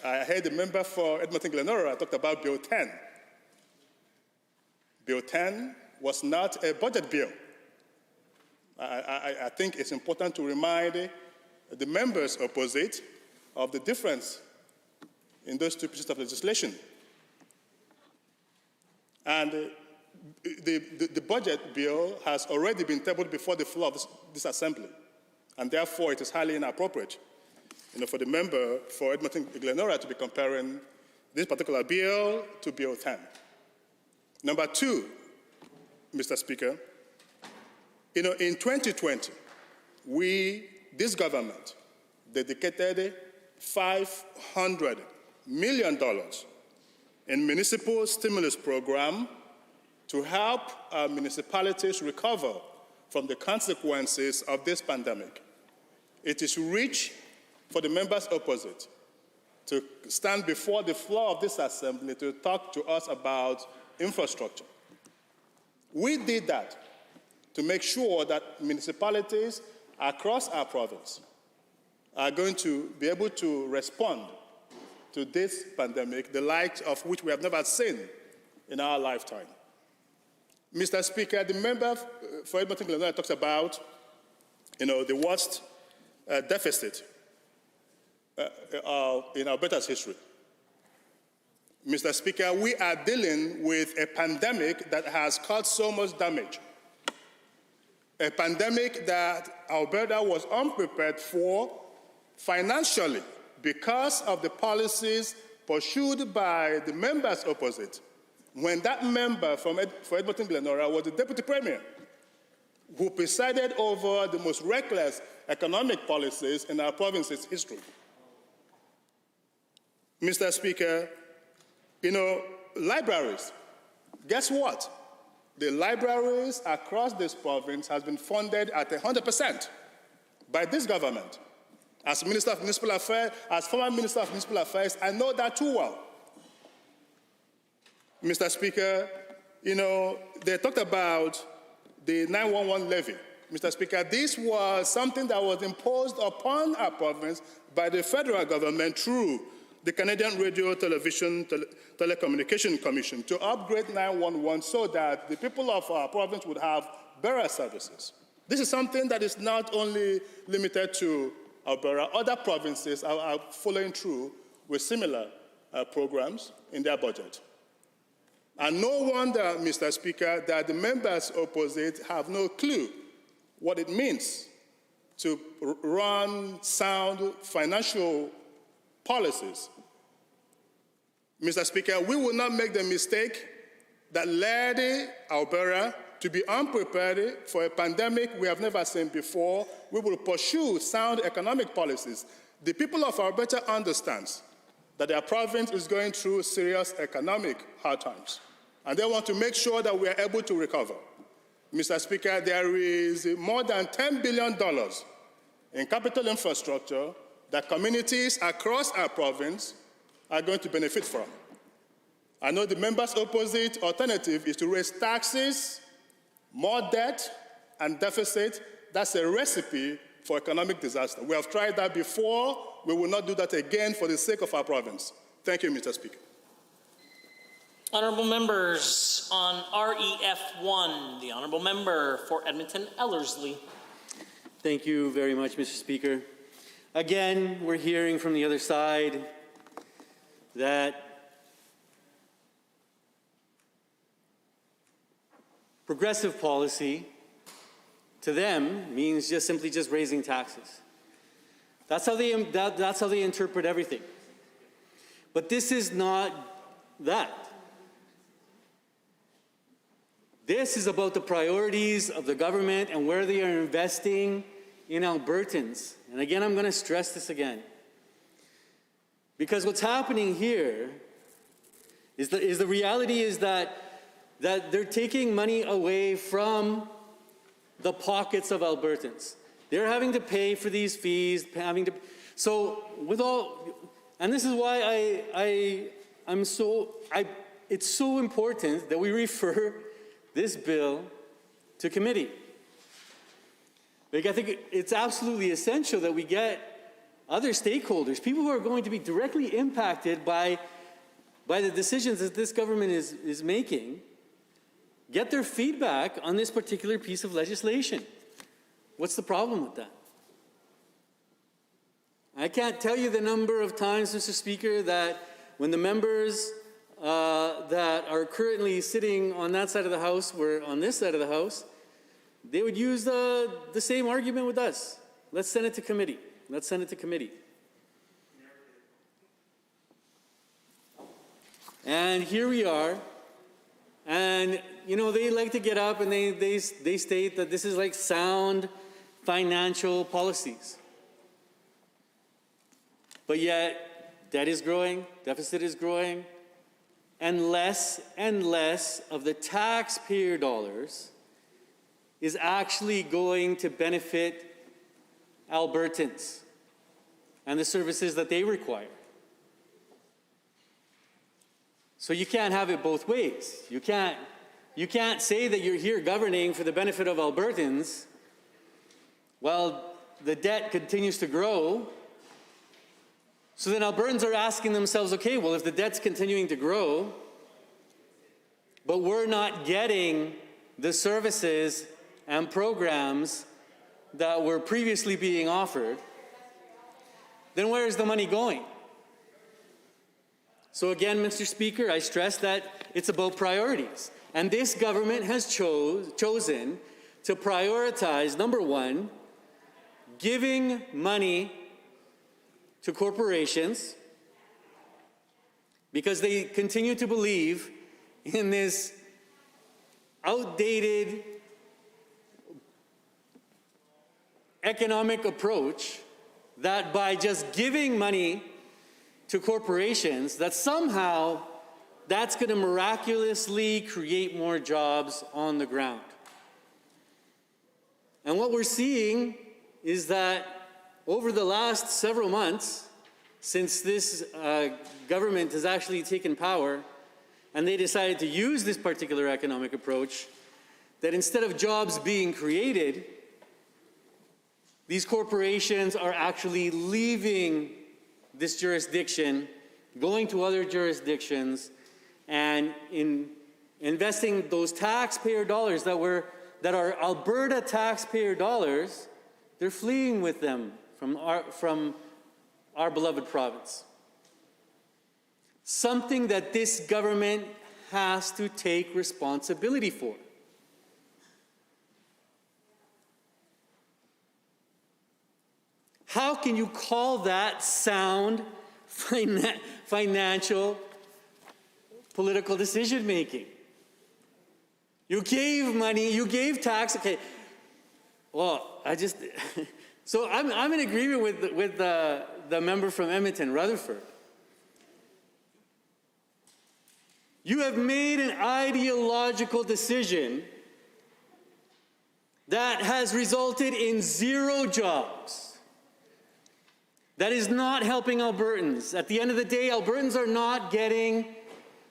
I heard the member for Edmonton-Glenora talked about Bill 10. Bill 10 was not a budget bill. I think it's important to remind the members opposite of the difference in those two pieces of legislation. And the budget bill has already been tabled before the floor of this assembly, and therefore it is highly inappropriate, for the member for Edmonton-Glenora to be comparing this particular bill to Bill 10. Number two, Mr. Speaker, in 2020, this government, dedicated $500 million in municipal stimulus program to help our municipalities recover from the consequences of this pandemic. It is rich for the members opposite to stand before the floor of this assembly to talk to us about infrastructure. We did that to make sure that municipalities across our province are going to be able to respond to this pandemic, the likes of which we have never seen in our lifetime. Mr. Speaker, the member for Edmonton-Glenora talks about, the worst deficit in Alberta's history. Mr. Speaker, we are dealing with a pandemic that has caused so much damage. A pandemic that Alberta was unprepared for financially because of the policies pursued by the members opposite when that member for Edmonton-Glenora was the deputy premier who presided over the most reckless economic policies in our province's history. Mr. Speaker, libraries, guess what? The libraries across this province has been funded at 100% by this government. As Minister of Municipal Affairs, as former Minister of Municipal Affairs, I know that too well. Mr. Speaker, they talked about the 911 levy. Mr. Speaker, this was something that was imposed upon our province by the federal government through the Canadian Radio, Television, Telecommunication Commission to upgrade 911 so that the people of our province would have better services. This is something that is not only limited to Alberta. Other provinces are following through with similar programs in their budget. And no wonder, Mr. Speaker, that the members opposite have no clue what it means to run sound financial policies. Mr. Speaker, we will not make the mistake that led Alberta to be unprepared for a pandemic we have never seen before. We will pursue sound economic policies. The people of Alberta understand that their province is going through serious economic hard times, and they want to make sure that we are able to recover. Mr. Speaker, there is more than $10 billion in capital infrastructure that communities across our province are going to benefit from. I know the members' opposite alternative is to raise taxes, more debt, and deficit. That's a recipe for economic disaster. We have tried that before. We will not do that again for the sake of our province. Thank you, Mr. Speaker. Honourable members, on REF1, the Honourable Member for Edmonton Ellerslie. Thank you very much, Mr. Speaker. Again, we're hearing from the other side that progressive policy to them means simply raising taxes. That's how they interpret everything. But this is not that. This is about the priorities of the government and where they are investing in Albertans. And again, I'm going to stress this again. Because what's happening here is the reality is that they're taking money away from the pockets of Albertans. They're having to pay for these fees, and this is why it's so important that we refer this bill to committee. Like, I think it's absolutely essential that we get other stakeholders, people who are going to be directly impacted by the decisions that this government is making, get their feedback on this particular piece of legislation. What's the problem with that? I can't tell you the number of times, Mr. Speaker, that when the members that are currently sitting on that side of the House were on this side of the House, they would use the same argument with us. Let's send it to committee. Let's send it to committee. And here we are. And, you know, they like to get up and they state that this is like sound financial policies. But yet, debt is growing, deficit is growing, and less of the taxpayer dollars is actually going to benefit Albertans and the services that they require. So you can't have it both ways. You can't say that you're here governing for the benefit of Albertans while the debt continues to grow. So then Albertans are asking themselves, okay, well, if the debt's continuing to grow, but we're not getting the services and programs that were previously being offered, then where is the money going? So again, Mr. Speaker, I stress that it's about priorities. And this government has chosen to prioritize, number one, giving money to corporations because they continue to believe in this outdated economic approach that by just giving money to corporations, that somehow that's going to miraculously create more jobs on the ground. And what we're seeing is that over the last several months, since this government has actually taken power, and they decided to use this particular economic approach, that instead of jobs being created, these corporations are actually leaving this jurisdiction, going to other jurisdictions, and in investing those taxpayer dollars that are Alberta taxpayer dollars, they're fleeing with them from our beloved province. Something that this government has to take responsibility for. How can you call that sound financial political decision making? You gave money, you gave tax, okay. Well, so I'm in agreement with the member from Edmonton, Rutherford. You have made an ideological decision that has resulted in 0 jobs. That is not helping Albertans. At the end of the day, Albertans are not getting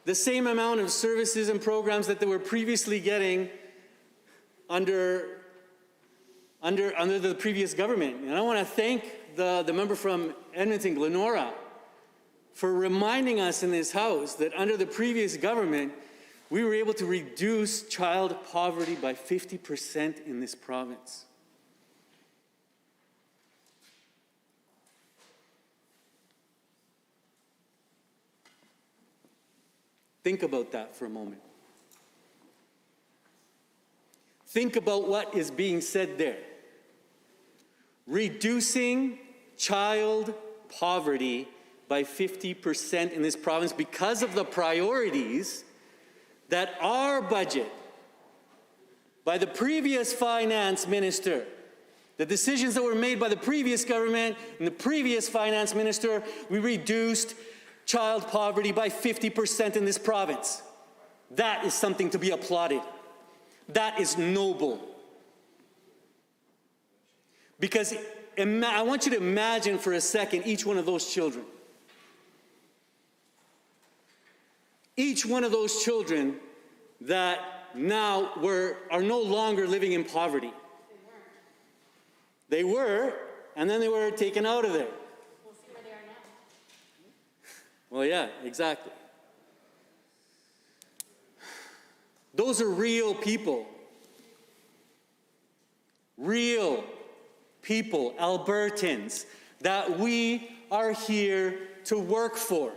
the same amount of services and programs that they were previously getting under the previous government. And I want to thank the member from Edmonton, Glenora, for reminding us in this House that under the previous government, we were able to reduce child poverty by 50% in this province. Think about that for a moment. Think about what is being said there. Reducing child poverty by 50% in this province because of the priorities that our budget, by the previous finance minister, the decisions that were made by the previous government and the previous finance minister, we reduced child poverty by 50% in this province. That is something to be applauded. That is noble. Because I want you to imagine for a second each one of those children. Each one of those children that now are no longer living in poverty. They were, and then they were taken out of there. We'll see where they are now. Well, yeah, exactly. Those are real people. Real people, Albertans, that we are here to work for.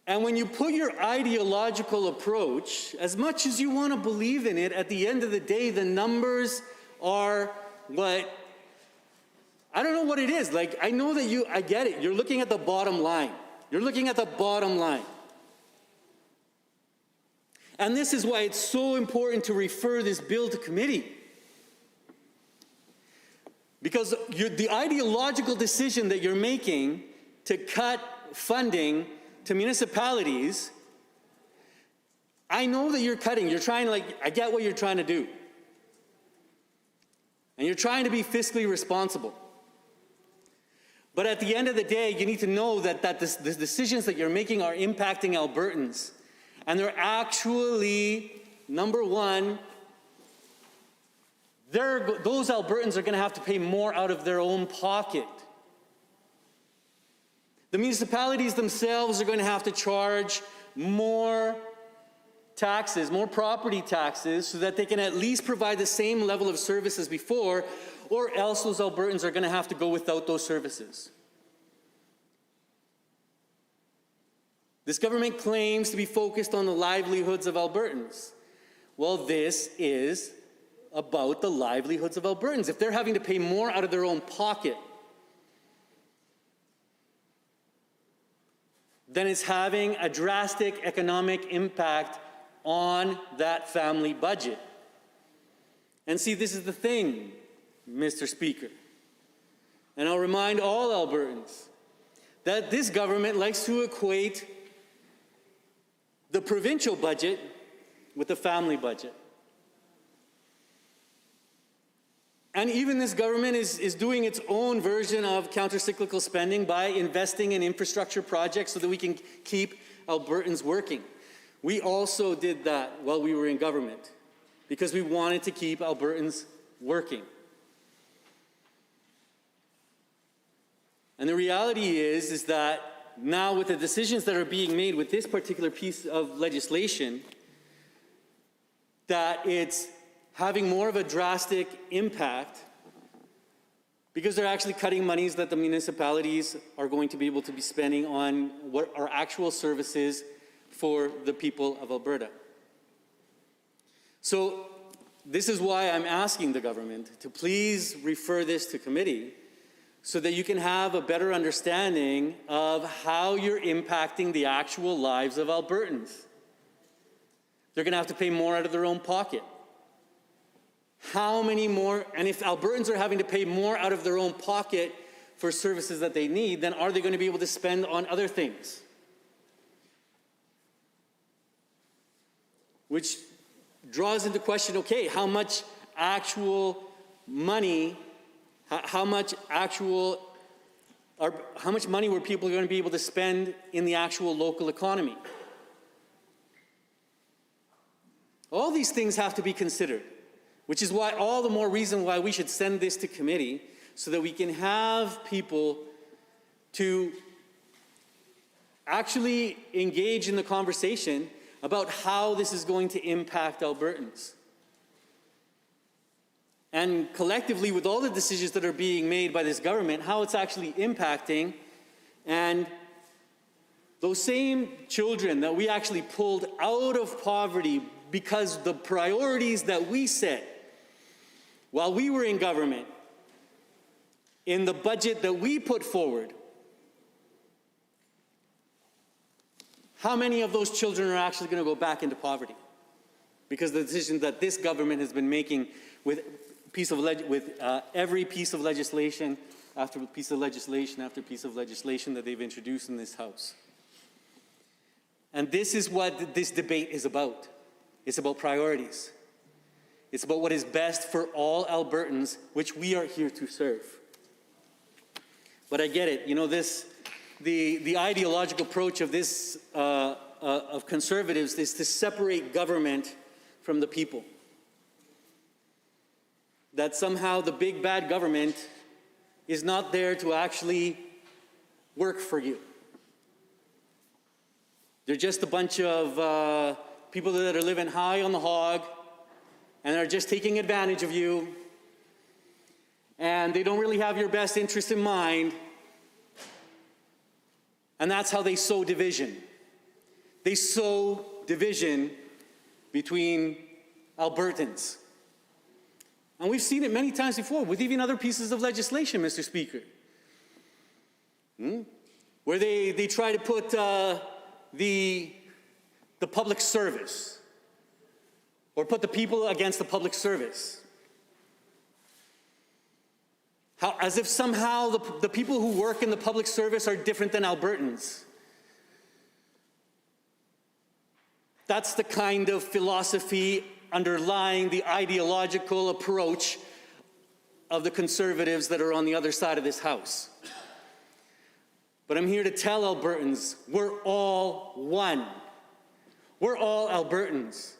And when you put your ideological approach, as much as you want to believe in it, at the end of the day, the numbers are what, I don't know what it is. Like, I know that I get it. You're looking at the bottom line. You're looking at the bottom line. And this is why it's so important to refer this bill to committee. Because the ideological decision that you're making to cut funding to municipalities, I know that you're cutting. You're trying to, I get what you're trying to do. And you're trying to be fiscally responsible. But at the end of the day, you need to know that the decisions that you're making are impacting Albertans. And they're actually, number one, those Albertans are going to have to pay more out of their own pocket. The municipalities themselves are going to have to charge more taxes, more property taxes, so that they can at least provide the same level of service as before, or else those Albertans are going to have to go without those services. This government claims to be focused on the livelihoods of Albertans. Well, this is about the livelihoods of Albertans. If they're having to pay more out of their own pocket, then it's having a drastic economic impact on that family budget. And see, this is the thing, Mr. Speaker. And I'll remind all Albertans that this government likes to equate the provincial budget with the family budget. And even this government is doing its own version of counter-cyclical spending by investing in infrastructure projects so that we can keep Albertans working. We also did that while we were in government because we wanted to keep Albertans working. And the reality is that now with the decisions that are being made with this particular piece of legislation, that it's having more of a drastic impact because they're actually cutting monies that the municipalities are going to be able to be spending on what are actual services for the people of Alberta. So this is why I'm asking the government to please refer this to committee so that you can have a better understanding of how you're impacting the actual lives of Albertans. They're going to have to pay more out of their own pocket. How many more, and if Albertans are having to pay more out of their own pocket for services that they need, then are they going to be able to spend on other things? Which draws into question, okay, how much actual money, how much money were people going to be able to spend in the actual local economy? All these things have to be considered, which is why all the more reason why we should send this to committee so that we can have people to actually engage in the conversation about how this is going to impact Albertans. And collectively, with all the decisions that are being made by this government, how it's actually impacting, and those same children that we actually pulled out of poverty because the priorities that we set while we were in government, in the budget that we put forward, how many of those children are actually going to go back into poverty? Because the decision that this government has been making with every piece of legislation after piece of legislation after piece of legislation that they've introduced in this House. And this is what this debate is about. It's about priorities. It's about what is best for all Albertans, which we are here to serve. But I get it. You know, the ideological approach of this of conservatives is to separate government from the people. That somehow the big bad government is not there to actually work for you. They're just a bunch of people that are living high on the hog and are just taking advantage of you, and they don't really have your best interest in mind, and that's how they sow division. They sow division between Albertans. And we've seen it many times before with even other pieces of legislation, Mr. Speaker. Where they try to put the public service, or put the people against the public service. As if somehow the people who work in the public service are different than Albertans. That's the kind of philosophy underlying the ideological approach of the Conservatives that are on the other side of this House. But I'm here to tell Albertans, we're all one. We're all Albertans.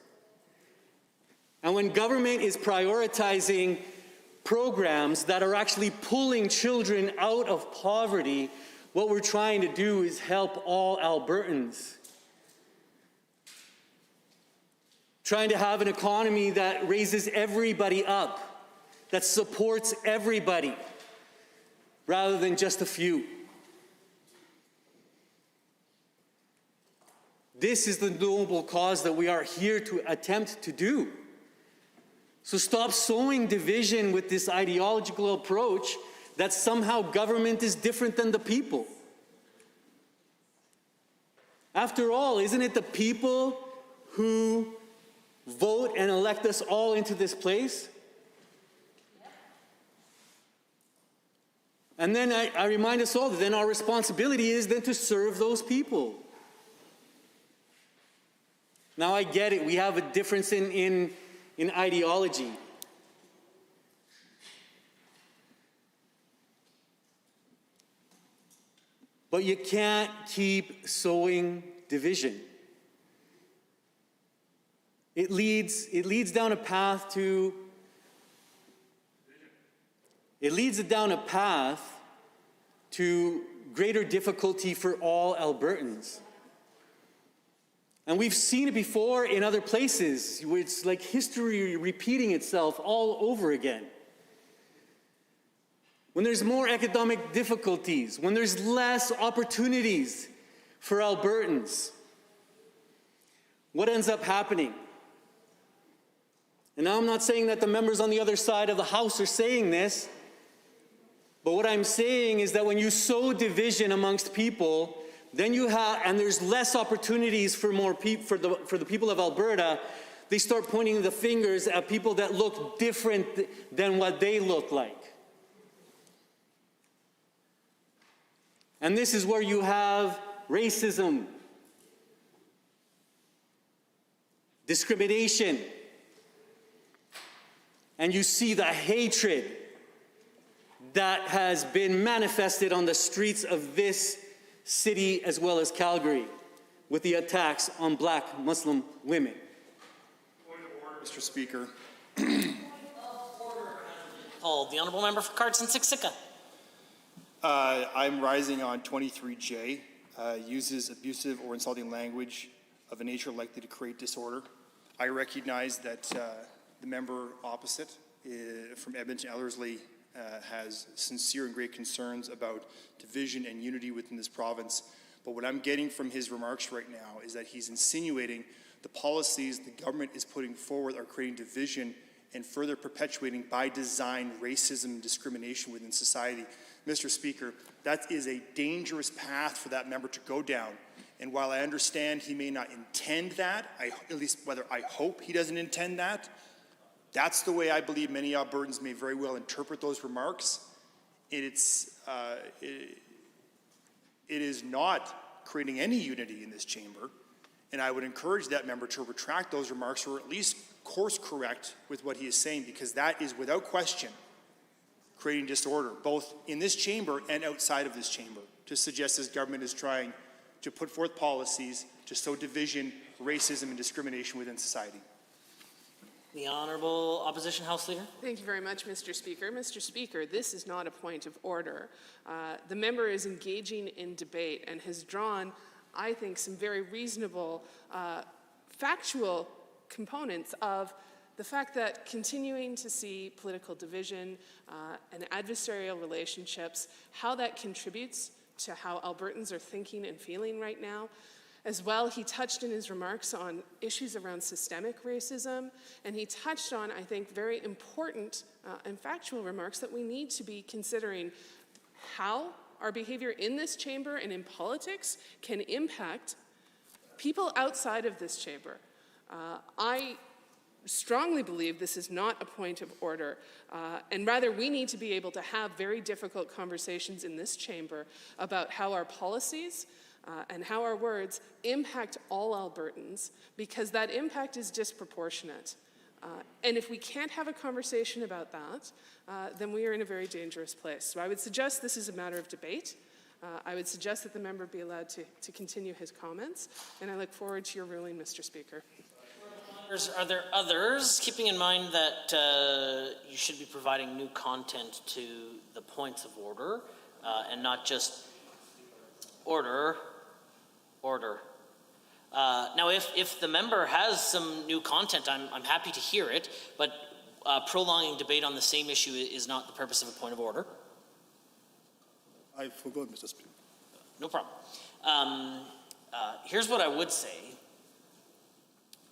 And when government is prioritizing programs that are actually pulling children out of poverty, what we're trying to do is help all Albertans. Trying to have an economy that raises everybody up, that supports everybody, rather than just a few. This is the noble cause that we are here to attempt to do. So stop sowing division with this ideological approach that somehow government is different than the people. After all, isn't it the people who vote and elect us all into this place? And then I remind us all that then our responsibility is then to serve those people. Now I get it, we have a difference in ideology. But you can't keep sowing division. It leads down a path to greater difficulty for all Albertans. And we've seen it before in other places, where it's like history repeating itself all over again. When there's more economic difficulties, when there's less opportunities for Albertans, what ends up happening? And now I'm not saying that the members on the other side of the House are saying this, but what I'm saying is that when you sow division amongst people, then and there's less opportunities for for the people of Alberta, they start pointing the fingers at people that look different than what they look like. And this is where you have racism, discrimination, and you see the hatred that has been manifested on the streets of this city as well as Calgary with the attacks on Black Muslim women. Point of order, Mr. Speaker. Called. The Honourable Member for Cardston-Siksika. I'm rising on 23J, uses abusive or insulting language of a nature likely to create disorder. I recognize that the member opposite from Edmonton Ellerslie has sincere and great concerns about division and unity within this province. But what I'm getting from his remarks right now is that he's insinuating the policies the government is putting forward are creating division and further perpetuating by design racism and discrimination within society. Mr. Speaker, that is a dangerous path for that member to go down. And while I understand he may not intend that, at least whether I hope he doesn't intend that, that's the way I believe many Albertans may very well interpret those remarks. It is not creating any unity in this chamber, and I would encourage that member to retract those remarks or at least course correct with what he is saying, because that is without question creating disorder, both in this chamber and outside of this chamber, to suggest this government is trying to put forth policies to sow division, racism, and discrimination within society. The Honourable Opposition House Leader. Thank you very much, Mr. Speaker. Mr. Speaker, this is not a point of order. The member is engaging in debate and has drawn, I think, some very reasonable factual components of the fact that continuing to see political division and adversarial relationships, how that contributes to how Albertans are thinking and feeling right now. As well, he touched in his remarks on issues around systemic racism, and he touched on, I think, very important and factual remarks that we need to be considering how our behavior in this chamber and in politics can impact people outside of this chamber. I strongly believe this is not a point of order, and rather we need to be able to have very difficult conversations in this chamber about how our policies and how our words impact all Albertans, because that impact is disproportionate. And if we can't have a conversation about that, then we are in a very dangerous place. So I would suggest this is a matter of debate. I would suggest that the member be allowed to continue his comments, and I look forward to your ruling, Mr. Speaker. Are there others, keeping in mind that you should be providing new content to the points of order and not just order. Now, if the member has some new content, I'm happy to hear it, but prolonging debate on the same issue is not the purpose of a point of order. I forgot, Mr. Speaker. No problem. Here's what I would say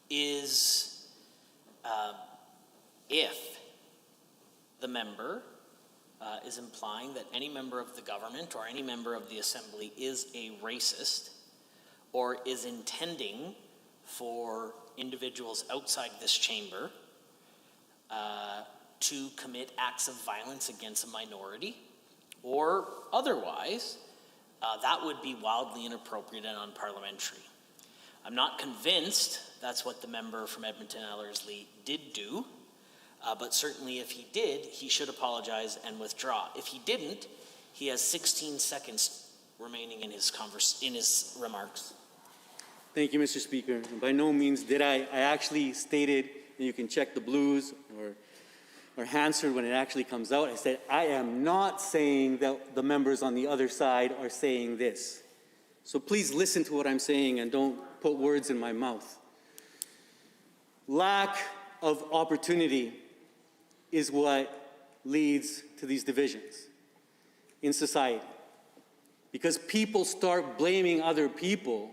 is if the member is implying that any member of the government or any member of the assembly is a racist or is intending for individuals outside this chamber to commit acts of violence against a minority or otherwise, that would be wildly inappropriate and unparliamentary. I'm not convinced that's what the member from Edmonton-Ellerslie did do, but certainly if he did, he should apologize and withdraw. If he didn't, he has 16 seconds remaining in his remarks. Thank you, Mr. Speaker. By no means did I actually stated, and you can check the blues or Hansard when it actually comes out. I said, I am not saying that the members on the other side are saying this. So please listen to what I'm saying and don't put words in my mouth. Lack of opportunity is what leads to these divisions in society. Because people start blaming other people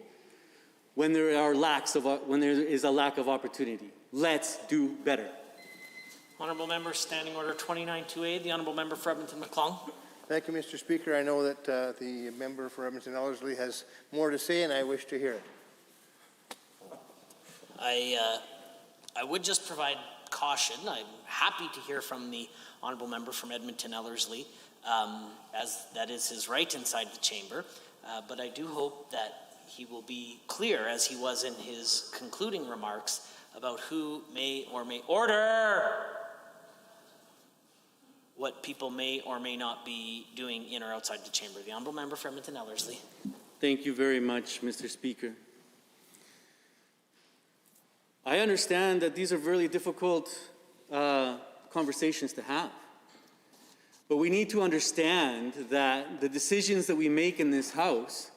when there is a lack of opportunity. Let's do better. Honourable Member, Standing Order 29-2A, the Honourable Member for Edmonton-McClung. Thank you, Mr. Speaker. I know that the member for Edmonton-Ellerslie has more to say, and I wish to hear it. I would just provide caution. I'm happy to hear from the Honourable Member from Edmonton-Ellerslie, as that is his right inside the chamber, but I do hope that he will be clear, as he was in his concluding remarks, about who may or may order what people may or may not be doing in or outside the chamber. The Honourable Member for Edmonton-Ellerslie. Thank you very much, Mr. Speaker. I understand that these are really difficult conversations to have. But we need to understand that the decisions that we make in this House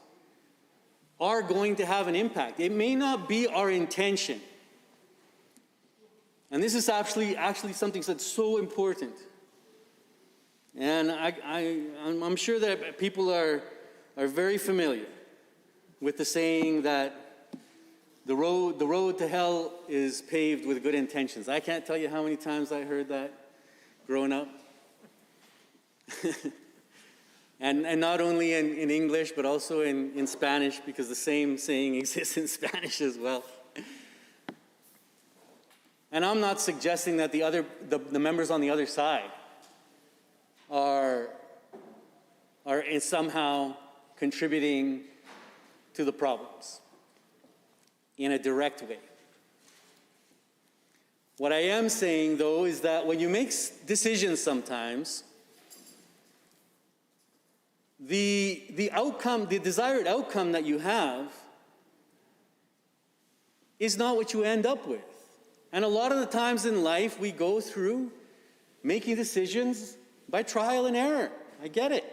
are going to have an impact. It may not be our intention. And this is actually something that's so important. And I'm sure that people are very familiar with the saying that the road to hell is paved with good intentions. I can't tell you how many times I heard that growing up. and not only in English, but also in Spanish, because the same saying exists in Spanish as well. And I'm not suggesting that the members on the other side are somehow contributing to the problems in a direct way. What I am saying, though, is that when you make decisions sometimes, the outcome, the desired outcome that you have is not what you end up with. And a lot of the times in life, we go through making decisions by trial and error. I get it.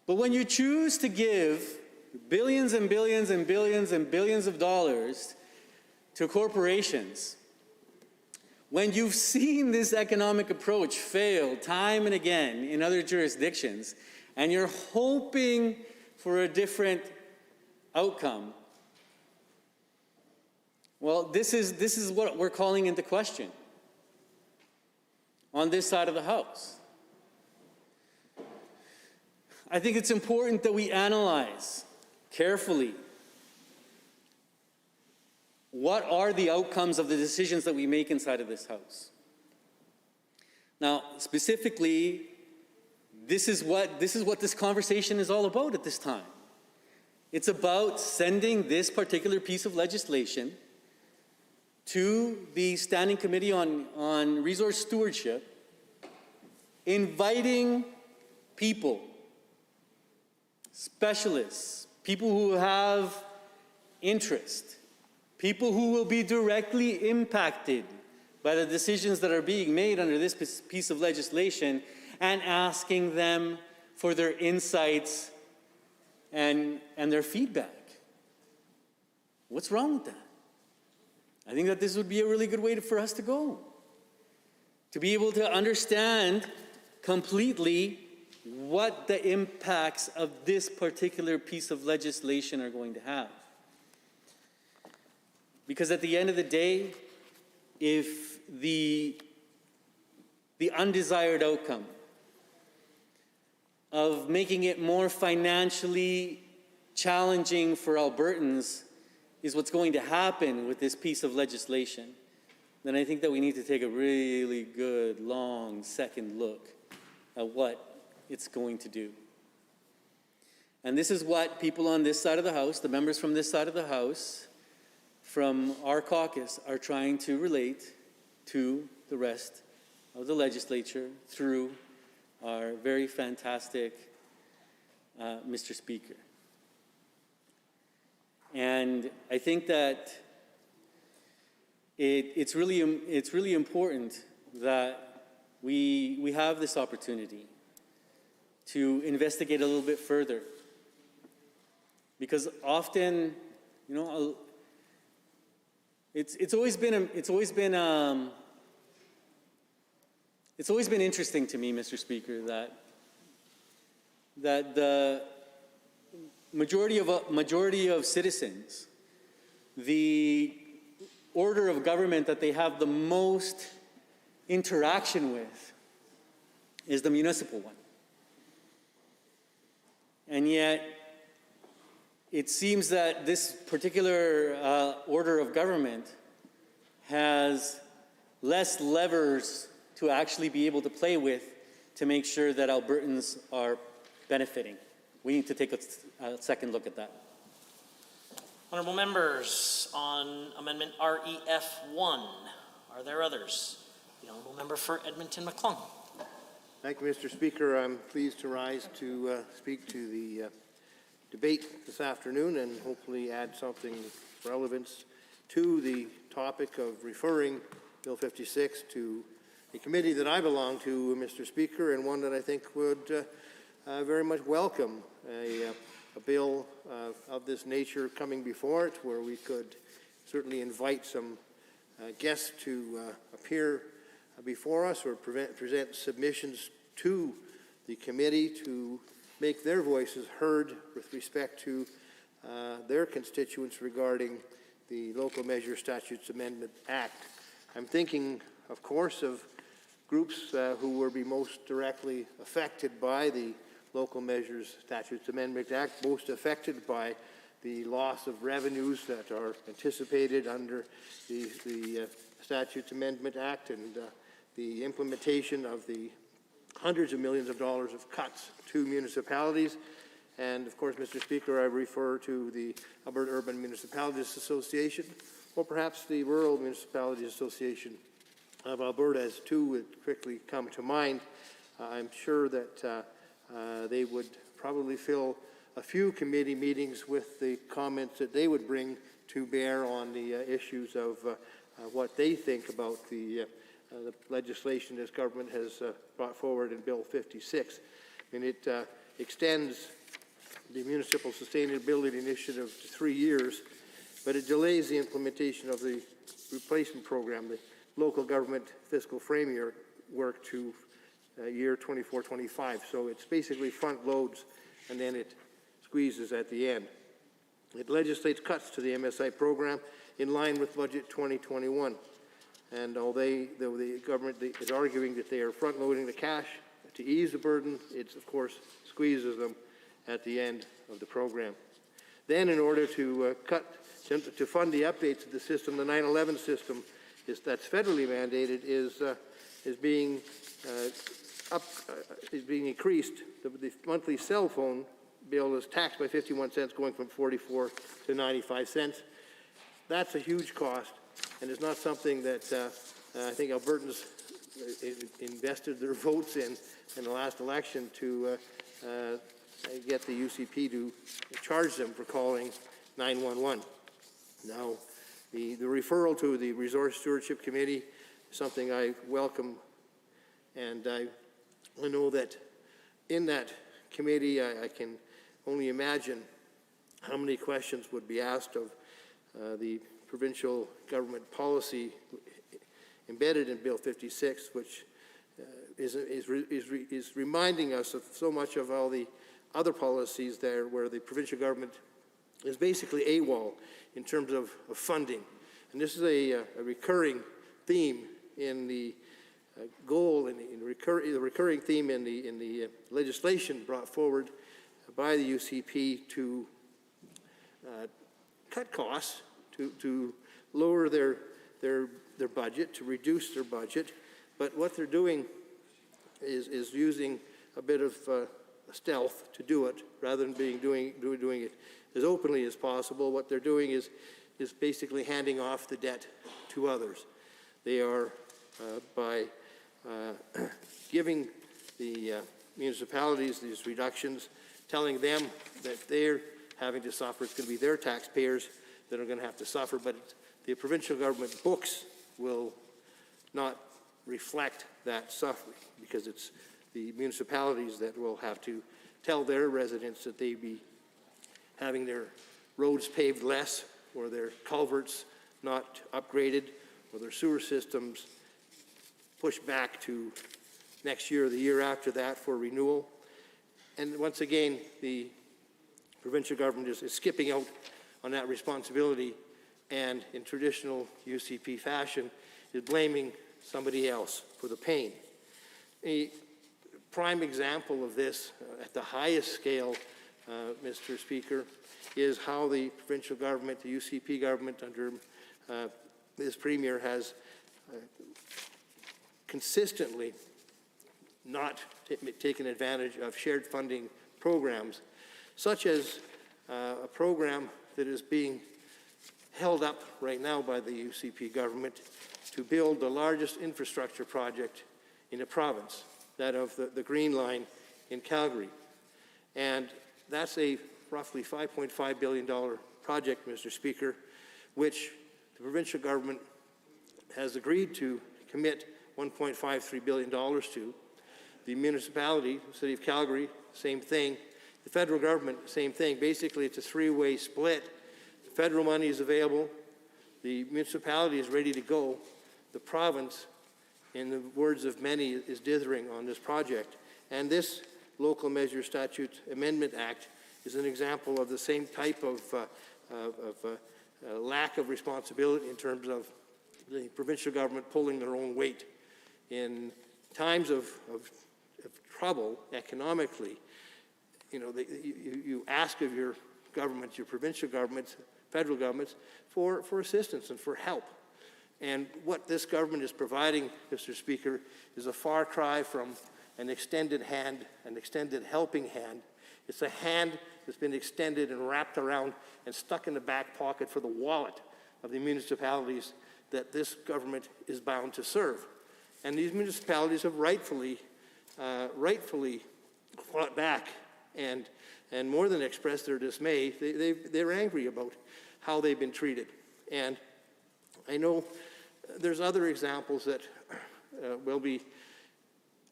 But when you choose to give billions and billions and billions and billions of dollars to corporations, when you've seen this economic approach fail time and again in other jurisdictions, and you're hoping for a different outcome, well, this is what we're calling into question on this side of the House. I think it's important that we analyze carefully what are the outcomes of the decisions that we make inside of this House. Now, specifically, this is what this conversation is all about at this time. It's about sending this particular piece of legislation to the Standing Committee on Resource Stewardship, inviting people, specialists, people who have interest, people who will be directly impacted by the decisions that are being made under this piece of legislation, and asking them for their insights and their feedback. What's wrong with that? I think that this would be a really good way for us to go. To be able to understand completely what the impacts of this particular piece of legislation are going to have. Because at the end of the day, if the undesired outcome of making it more financially challenging for Albertans is what's going to happen with this piece of legislation, then I think that we need to take a really good, long, second look at what it's going to do. And this is what people on this side of the House, the members from this side of the House, from our caucus, are trying to relate to the rest of the legislature through our very fantastic Mr. Speaker. And I think that it's really important that we have this opportunity to investigate a little bit further, because often, you know, it's always been interesting to me, Mr. Speaker, that the majority of citizens, the order of government that they have the most interaction with is the municipal one. And yet, it seems that this particular order of government has less levers to actually be able to play with to make sure that Albertans are benefiting. We need to take a second look at that. Honourable members, on Amendment REF1, are there others? The Honourable Member for Edmonton-McClung. Thank you, Mr. Speaker. I'm pleased to rise to speak to the debate this afternoon and hopefully add something of relevance to the topic of referring Bill 56 to a committee that I belong to, Mr. Speaker, and one that I think would very much welcome a bill of this nature coming before it, where we could certainly invite some guests to appear before us or present submissions to the committee to make their voices heard with respect to their constituents regarding the Local Measure Statutes Amendment Act. I'm thinking, of course, of groups who will be most directly affected by the Local Measures Statutes Amendment Act, most affected by the loss of revenues that are anticipated under the Statutes Amendment Act and the implementation of the hundreds of millions of dollars of cuts to municipalities. And of course, Mr. Speaker, I refer to the Alberta Urban Municipalities Association, or perhaps the Rural Municipalities Association of Alberta, as two would quickly come to mind. I'm sure that they would probably fill a few committee meetings with the comments that they would bring to bear on the issues of what they think about the legislation this government has brought forward in Bill 56. I mean, it extends the Municipal Sustainability Initiative to 3 years, but it delays the implementation of the replacement program, the local government fiscal framework work to year 24-25. So it's basically front loads and then it squeezes at the end. It legislates cuts to the MSI program in line with Budget 2021. And though the government is arguing that they are front-loading the cash to ease the burden, it, of course, squeezes them at the end of the program. Then, in order to fund the updates of the system, the 9/11 system that's federally mandated is being increased. The monthly cell phone bill is taxed by 51 cents, going from 44 to 95 cents. That's a huge cost, and it's not something that I think Albertans invested their votes in the last election to get the UCP to charge them for calling 911. Now, the referral to the Resource Stewardship Committee is something I welcome, and I know that in that committee I can only imagine how many questions would be asked of the provincial government policy embedded in Bill 56, which is reminding us of so much of all the other policies there where the provincial government is basically AWOL in terms of funding. And this is a recurring theme in the goal and the recurring theme in the legislation brought forward by the UCP to cut costs, to lower their budget, to reduce their budget. But what they're doing is using a bit of stealth to do it, rather than doing it as openly as possible. What they're doing is basically handing off the debt to others. They are, by giving the municipalities these reductions, telling them that they're having to suffer. It's going to be their taxpayers that are going to have to suffer, but the provincial government books will not reflect that suffering, because it's the municipalities that will have to tell their residents that they be having their roads paved less, or their culverts not upgraded, or their sewer systems pushed back to next year or the year after that for renewal. And once again, the provincial government is skipping out on that responsibility, and in traditional UCP fashion is blaming somebody else for the pain. A prime example of this at the highest scale, Mr. Speaker, is how the provincial government, the UCP government under this Premier, has consistently not taken advantage of shared funding programs, such as a program that is being held up right now by the UCP government to build the largest infrastructure project in the province, that of the Green Line in Calgary. And that's a roughly $5.5 billion project, Mr. Speaker, which the provincial government has agreed to commit $1.53 billion to. The municipality, the City of Calgary, same thing. The federal government, same thing. Basically, it's a three-way split. The federal money is available. The municipality is ready to go. The province, in the words of many, is dithering on this project. And this Local Measure Statute Amendment Act is an example of the same type of lack of responsibility in terms of the provincial government pulling their own weight. In times of trouble economically, you know, you ask of your government, your provincial governments, federal governments, for assistance and for help. And what this government is providing, Mr. Speaker, is a far cry from an extended hand, an extended helping hand. It's a hand that's been extended and wrapped around and stuck in the back pocket for the wallet of the municipalities that this government is bound to serve. And these municipalities have rightfully fought back and more than expressed their dismay. They're angry about how they've been treated. And I know there's other examples that will be,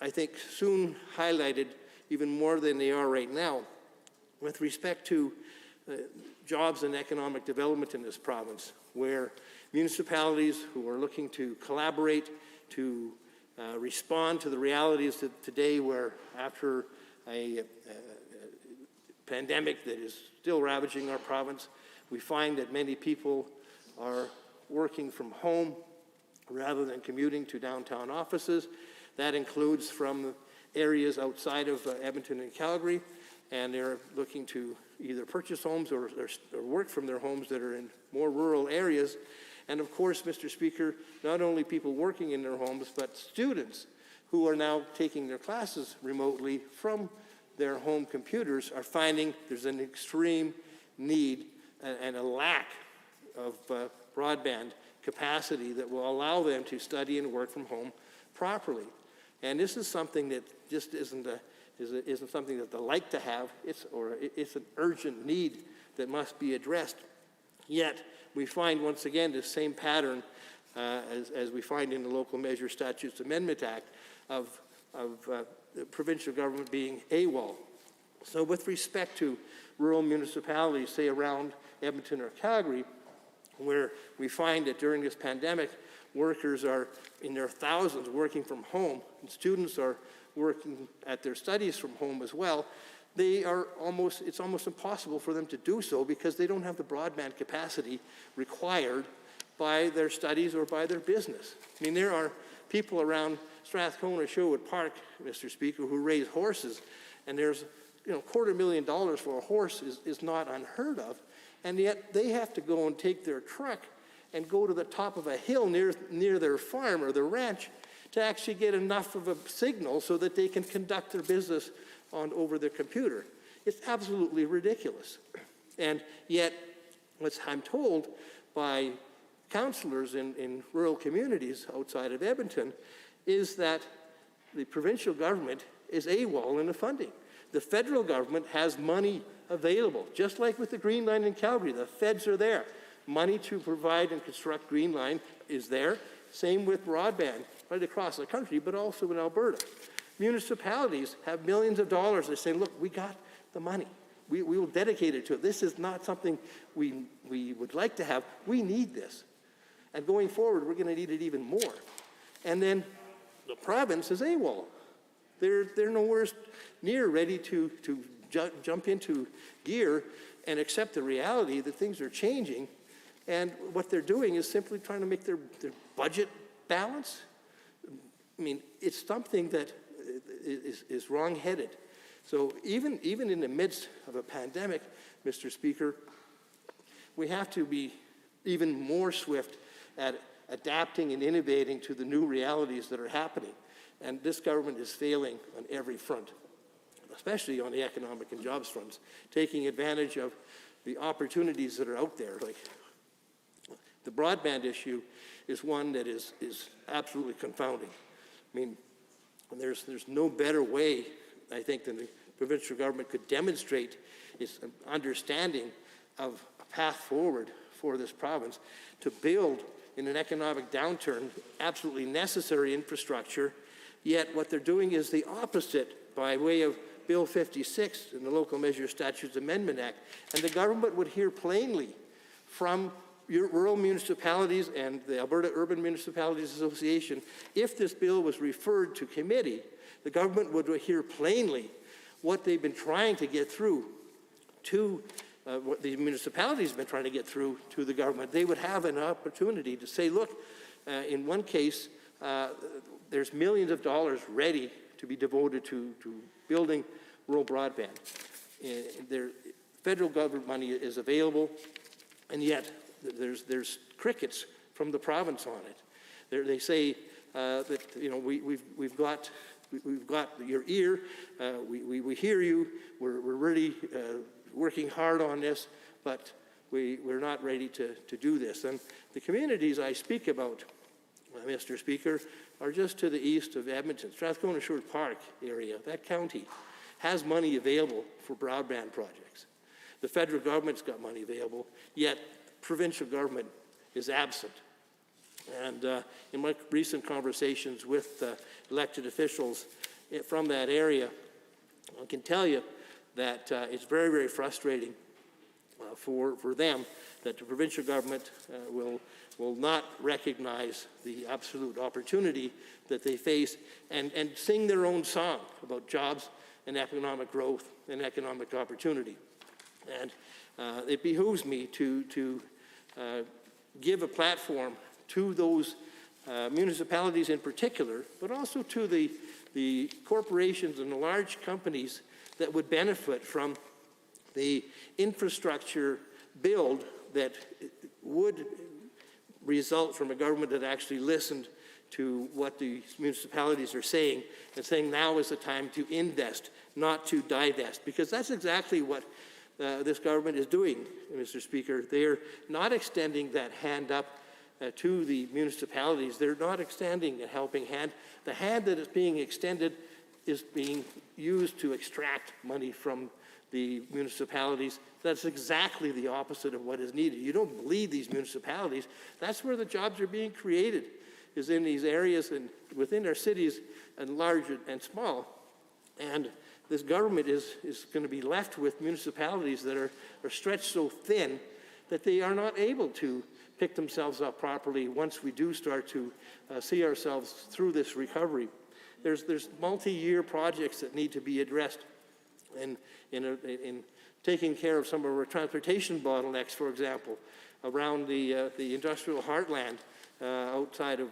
I think, soon highlighted even more than they are right now. with respect to jobs and economic development in this province, where municipalities who are looking to collaborate to respond to the realities of today, where after a pandemic that is still ravaging our province, we find that many people are working from home rather than commuting to downtown offices. That includes from areas outside of Edmonton and Calgary, and they're looking to either purchase homes or work from their homes that are in more rural areas. And of course, Mr. Speaker, not only people working in their homes, but students who are now taking their classes remotely from their home computers are finding there's an extreme need and a lack of broadband capacity that will allow them to study and work from home properly. And this is something that just isn't something that they like to have. It's an urgent need that must be addressed. Yet we find once again the same pattern as we find in the Local Measure Statutes Amendment Act of the provincial government being AWOL. So with respect to rural municipalities, say around Edmonton or Calgary, where we find that during this pandemic, workers are in their thousands working from home, and students are working at their studies from home as well, it's almost impossible for them to do so because they don't have the broadband capacity required by their studies or by their business. I mean, there are people around Strathcona Sherwood Park, Mr. Speaker, who raise horses, and there's $250,000 for a horse is not unheard of, and yet they have to go and take their truck and go to the top of a hill near their farm or their ranch to actually get enough of a signal so that they can conduct their business over their computer. It's absolutely ridiculous. And yet, what I'm told by councillors in rural communities outside of Edmonton is that the provincial government is AWOL in the funding. The federal government has money available, just like with the Green Line in Calgary. The feds are there. Money to provide and construct Green Line is there. Same with broadband right across the country, but also in Alberta. Municipalities have millions of dollars. They say, look, we got the money. We will dedicate it to it. This is not something we would like to have. We need this. And going forward, we're going to need it even more. And then the province is AWOL. They're nowhere near ready to jump into gear and accept the reality that things are changing. And what they're doing is simply trying to make their budget balance. I mean, it's something that is wrong-headed. So even in the midst of a pandemic, Mr. Speaker, we have to be even more swift at adapting and innovating to the new realities that are happening. And this government is failing on every front, especially on the economic and jobs fronts, taking advantage of the opportunities that are out there. Like the broadband issue is one that is absolutely confounding. I mean, there's no better way, I think, than the provincial government could demonstrate its understanding of a path forward for this province to build in an economic downturn absolutely necessary infrastructure. Yet what they're doing is the opposite by way of Bill 56 in the Local Measure Statutes Amendment Act. And the government would hear plainly from rural municipalities and the Alberta Urban Municipalities Association, if this bill was referred to committee, the government would hear plainly what they've been trying to get through to what the municipalities have been trying to get through to the government. They would have an opportunity to say, look, in one case, there's millions of dollars ready to be devoted to building rural broadband. Federal government money is available, and yet there's crickets from the province on it. They say that we've got your ear, we hear you, we're really working hard on this, but we're not ready to do this. And the communities I speak about, Mr. Speaker, are just to the east of Edmonton. Strathcona Sherwood Park area, that county, has money available for broadband projects. The federal government's got money available, yet provincial government is absent. And in my recent conversations with elected officials from that area, I can tell you that it's very, very frustrating for them that the provincial government will not recognize the absolute opportunity that they face and sing their own song about jobs and economic growth and economic opportunity. And it behooves me to give a platform to those municipalities in particular, but also to the corporations and the large companies that would benefit from the infrastructure build that would result from a government that actually listened to what the municipalities are saying and saying now is the time to invest, not to divest, because that's exactly what this government is doing, Mr. Speaker. They're not extending that hand up to the municipalities. They're not extending a helping hand. The hand that is being extended is being used to extract money from the municipalities. That's exactly the opposite of what is needed. You don't bleed these municipalities. That's where the jobs are being created, is in these areas and within our cities, and large and small. And this government is going to be left with municipalities that are stretched so thin that they are not able to pick themselves up properly once we do start to see ourselves through this recovery. There's multi-year projects that need to be addressed in taking care of some of our transportation bottlenecks, for example, around the industrial heartland outside of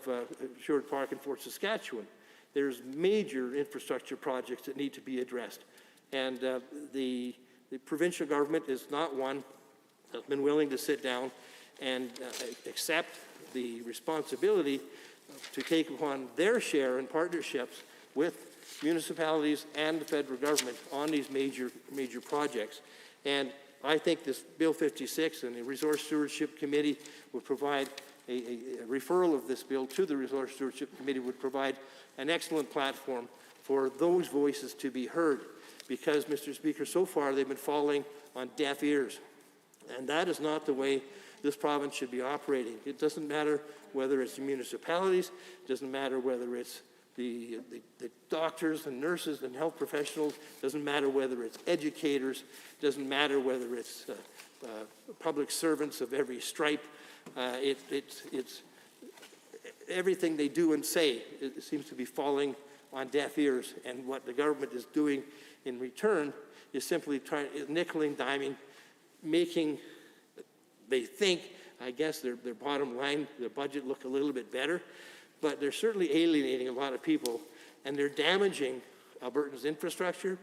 Sherwood Park and Fort Saskatchewan. There's major infrastructure projects that need to be addressed. And the provincial government is not one that's been willing to sit down and accept the responsibility to take upon their share in partnerships with municipalities and the federal government on these major projects. And I think this Bill 56 and the Resource Stewardship Committee would provide a referral of this bill to the Resource Stewardship Committee would provide an excellent platform for those voices to be heard, because, Mr. Speaker, so far they've been falling on deaf ears. And that is not the way this province should be operating. It doesn't matter whether it's the municipalities, it doesn't matter whether it's the doctors and nurses and health professionals, it doesn't matter whether it's educators, it doesn't matter whether it's public servants of every stripe. It's everything they do and say, it seems to be falling on deaf ears. And what the government is doing in return is simply nickel and diming, making, they think, I guess, their bottom line, their budget look a little bit better, but they're certainly alienating a lot of people, and they're damaging Alberta's infrastructure,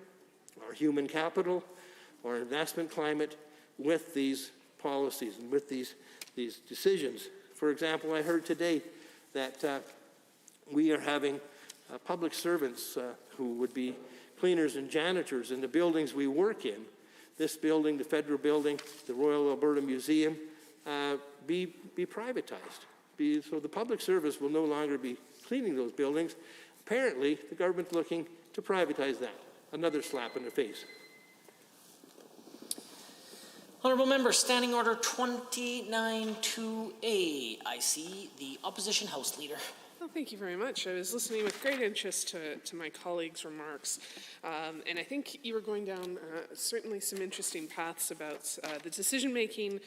our human capital, our investment climate with these policies and with these decisions. For example, I heard today that we are having public servants who would be cleaners and janitors in the buildings we work in, this building, the federal building, the Royal Alberta Museum, be privatized. So the public service will no longer be cleaning those buildings. Apparently, the government's looking to privatize that. Another slap in the face. Honourable Member, Standing Order 29-2A. I see the Opposition House Leader. Well, thank you very much. I was listening with great interest to my colleagues' remarks, and I think you were going down certainly some interesting paths about the decision-making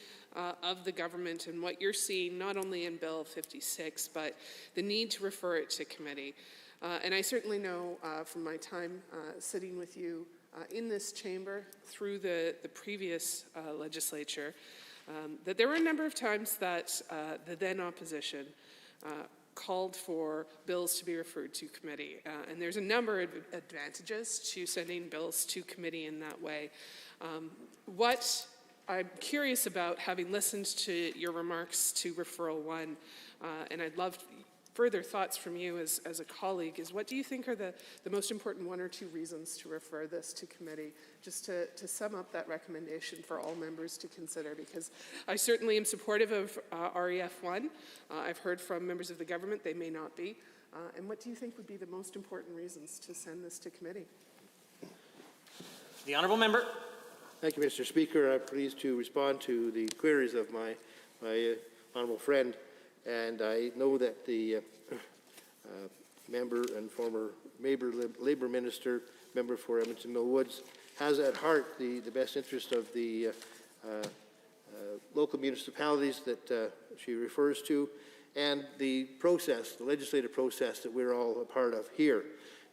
of the government and what you're seeing not only in Bill 56, but the need to refer it to committee. And I certainly know from my time sitting with you in this chamber through the previous legislature that there were a number of times that the then opposition called for bills to be referred to committee. And there's a number of advantages to sending bills to committee in that way. What I'm curious about, having listened to your remarks to referral one, and I'd love further thoughts from you as a colleague, is what do you think are the most important one or two reasons to refer this to committee, just to sum up that recommendation for all members to consider? Because I certainly am supportive of REF1. I've heard from members of the government they may not be. And what do you think would be the most important reasons to send this to committee? The Honourable Member. Thank you, Mr. Speaker. I'm pleased to respond to the queries of my honourable friend. And I know that the member and former Labour Minister, member for Edmonton Mill Woods, has at heart the best interest of the local municipalities that she refers to, and the process, the legislative process that we're all a part of here.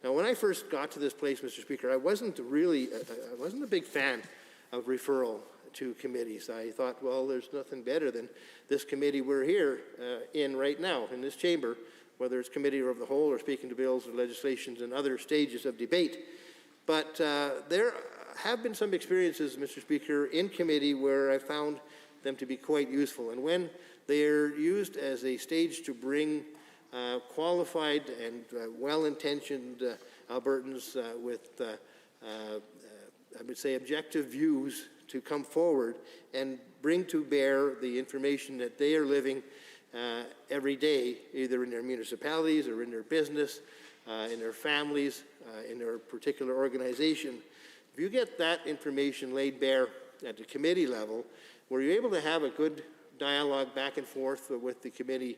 Now, when I first got to this place, Mr. Speaker, I wasn't a big fan of referral to committees. I thought, well, there's nothing better than this committee we're here in right now, in this chamber, whether it's committee of the whole or speaking to bills or legislations and other stages of debate. But there have been some experiences, Mr. Speaker, in committee where I found them to be quite useful. And when they're used as a stage to bring qualified and well-intentioned Albertans with, I would say, objective views to come forward and bring to bear the information that they are living every day, either in their municipalities or in their business, in their families, in their particular organization. If you get that information laid bare at the committee level, where you're able to have a good dialogue back and forth with the committee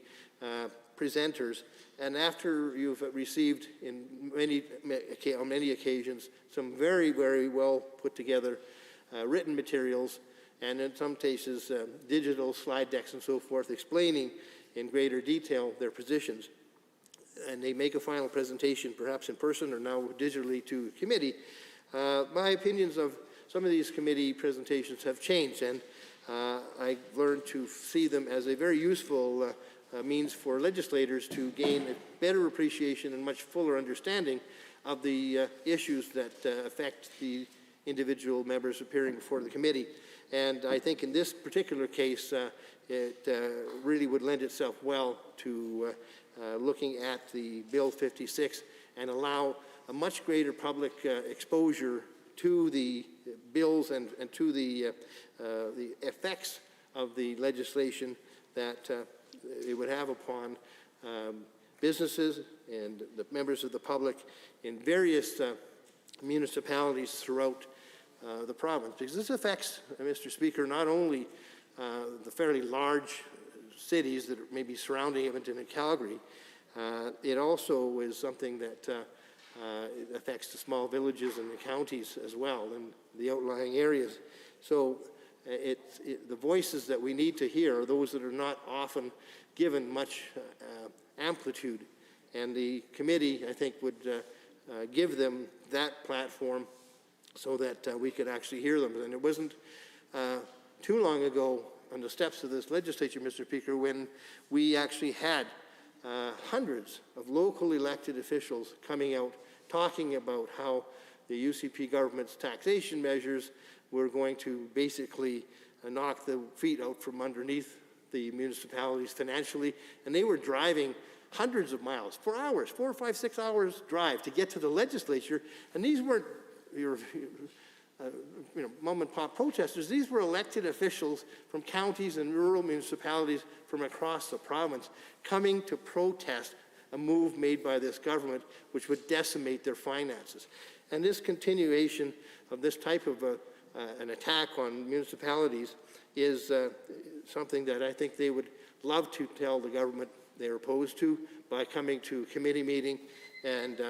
presenters, and after you've received on many occasions some very, very well put together written materials, and in some cases digital slide decks and so forth explaining in greater detail their positions, and they make a final presentation perhaps in person or now digitally to committee, my opinions of some of these committee presentations have changed, and I learned to see them as a very useful means for legislators to gain a better appreciation and much fuller understanding of the issues that affect the individual members appearing before the committee. And I think in this particular case, it really would lend itself well to looking at the Bill 56 and allow a much greater public exposure to the bills and to the effects of the legislation that it would have upon businesses and the members of the public in various municipalities throughout the province. Because this affects, Mr. Speaker, not only the fairly large cities that are maybe surrounding Edmonton and Calgary, it also is something that it affects the small villages and the counties as well, and the outlying areas. So the voices that we need to hear are those that are not often given much amplitude, and the committee, I think, would give them that platform so that we could actually hear them. And it wasn't too long ago on the steps of this legislature, Mr. Speaker, when we actually had hundreds of local elected officials coming out talking about how the UCP government's taxation measures were going to basically knock the feet out from underneath the municipalities financially, and they were driving hundreds of miles, 4 hours, 4 or 5, 6 hours drive to get to the legislature, and these weren't your mom and pop protesters. These were elected officials from counties and rural municipalities from across the province coming to protest a move made by this government which would decimate their finances. And this continuation of this type of an attack on municipalities is something that I think they would love to tell the government they're opposed to by coming to a committee meeting and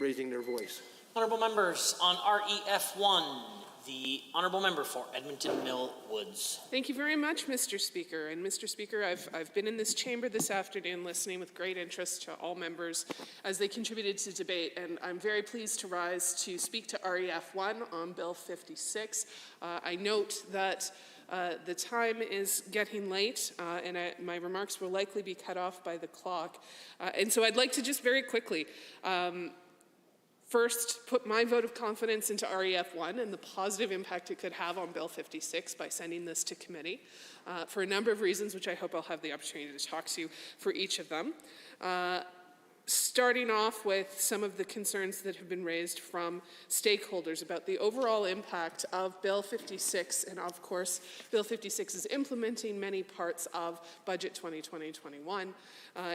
raising their voice. Honourable members, on REF1, the Honourable Member for Edmonton Mill Woods. Thank you very much, Mr. Speaker. And Mr. Speaker, I've been in this chamber this afternoon listening with great interest to all members as they contributed to debate, and I'm very pleased to rise to speak to REF1 on Bill 56. I note that the time is getting late, and my remarks will likely be cut off by the clock. And so I'd like to just very quickly first put my vote of confidence into REF1 and the positive impact it could have on Bill 56 by sending this to committee for a number of reasons, which I hope I'll have the opportunity to talk to you for each of them. Starting off with some of the concerns that have been raised from stakeholders about the overall impact of Bill 56, and of course, Bill 56 is implementing many parts of Budget 2020-21,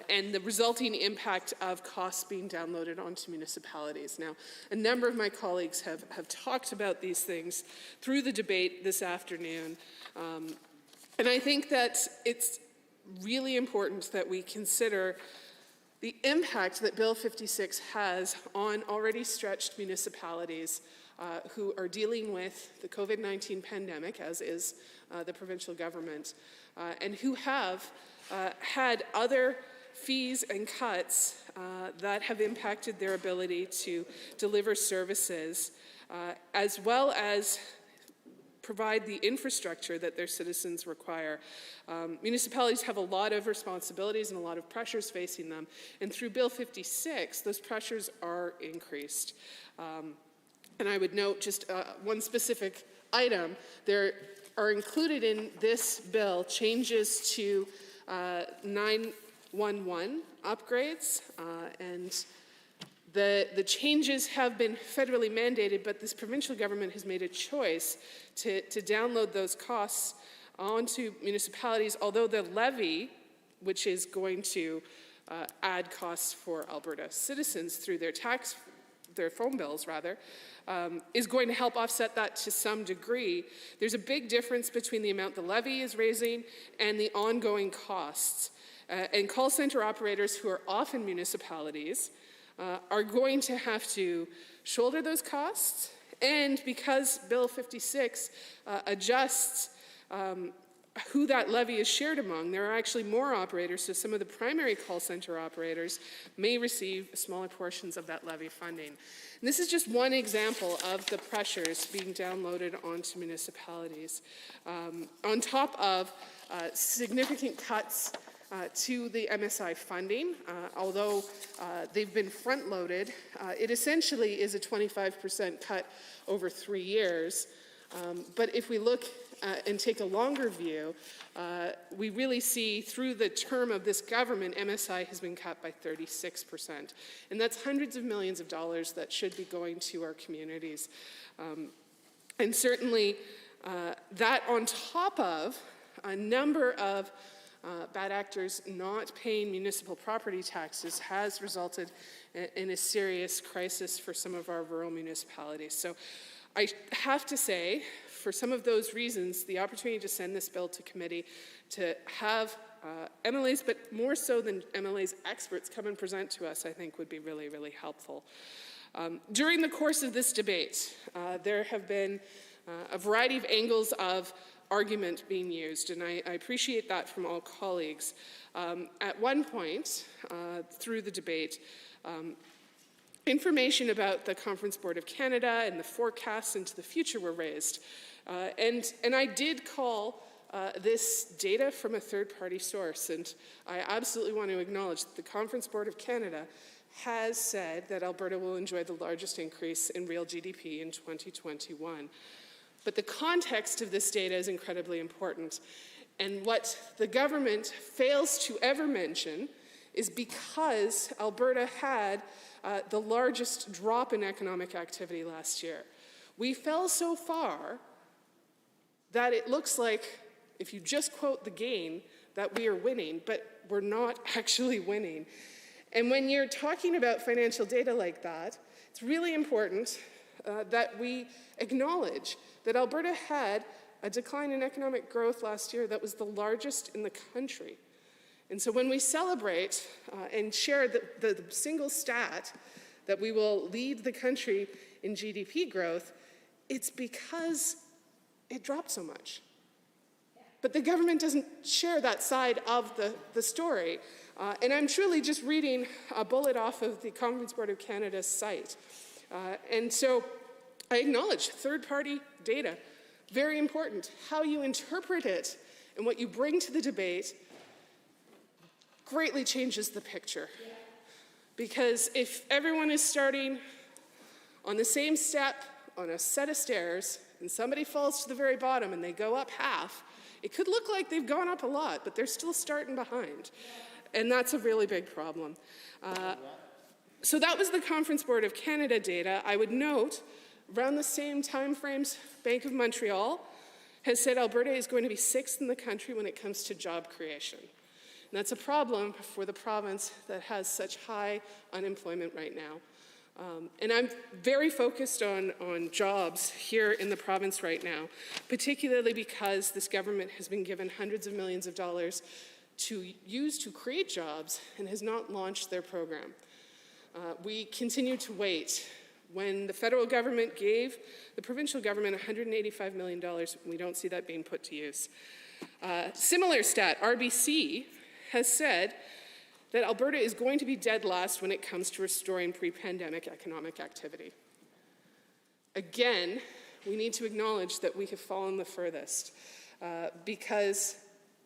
and the resulting impact of costs being downloaded onto municipalities. Now, a number of my colleagues have talked about these things through the debate this afternoon, and I think that it's really important that we consider the impact that Bill 56 has on already stretched municipalities who are dealing with the COVID-19 pandemic, as is the provincial government, and who have had other fees and cuts that have impacted their ability to deliver services, as well as provide the infrastructure that their citizens require. Municipalities have a lot of responsibilities and a lot of pressures facing them, and through Bill 56, those pressures are increased. And I would note just one specific item. There are included in this bill changes to 911 upgrades, and the changes have been federally mandated, but this provincial government has made a choice to download those costs onto municipalities, although the levy, which is going to add costs for Alberta citizens through their phone bills rather, is going to help offset that to some degree. There's a big difference between the amount the levy is raising and the ongoing costs. And call center operators who are often municipalities are going to have to shoulder those costs. And because Bill 56 adjusts who that levy is shared among, there are actually more operators, so some of the primary call center operators may receive smaller portions of that levy funding. And this is just one example of the pressures being downloaded onto municipalities. On top of significant cuts to the MSI funding, although they've been front-loaded, it essentially is a 25% cut over 3 years. But if we look and take a longer view, we really see through the term of this government, MSI has been cut by 36%. And that's hundreds of millions of dollars that should be going to our communities. And certainly that on top of a number of bad actors not paying municipal property taxes has resulted in a serious crisis for some of our rural municipalities. So I have to say, for some of those reasons, the opportunity to send this bill to committee, to have MLAs, but more so than MLAs, experts come and present to us, I think would be really, really helpful. During the course of this debate, there have been a variety of angles of argument being used, and I appreciate that from all colleagues. At one point through the debate, information about the Conference Board of Canada and the forecasts into the future were raised. And I did call this data from a third-party source, and I absolutely want to acknowledge that the Conference Board of Canada has said that Alberta will enjoy the largest increase in real GDP in 2021. But the context of this data is incredibly important. And what the government fails to ever mention is because Alberta had the largest drop in economic activity last year. We fell so far that it looks like, if you just quote the gain, that we are winning, but we're not actually winning. And when you're talking about financial data like that, it's really important that we acknowledge that Alberta had a decline in economic growth last year that was the largest in the country. And so when we celebrate and share the single stat that we will lead the country in GDP growth, it's because it dropped so much. But the government doesn't share that side of the story. And I'm truly just reading a bullet off of the Conference Board of Canada's site. And so I acknowledge third-party data, very important. How you interpret it and what you bring to the debate greatly changes the picture. Because if everyone is starting on the same step on a set of stairs and somebody falls to the very bottom and they go up half, it could look like they've gone up a lot, but they're still starting behind. And that's a really big problem. So that was the Conference Board of Canada data. I would note, around the same time frames, Bank of Montreal has said Alberta is going to be 6th in the country when it comes to job creation. And that's a problem for the province that has such high unemployment right now. And I'm very focused on jobs here in the province right now, particularly because this government has been given hundreds of millions of dollars to use to create jobs and has not launched their program. We continue to wait When the federal government gave the provincial government $185 million, we don't see that being put to use. Similar stat, RBC has said that Alberta is going to be dead last when it comes to restoring pre-pandemic economic activity. Again, we need to acknowledge that we have fallen the furthest. Because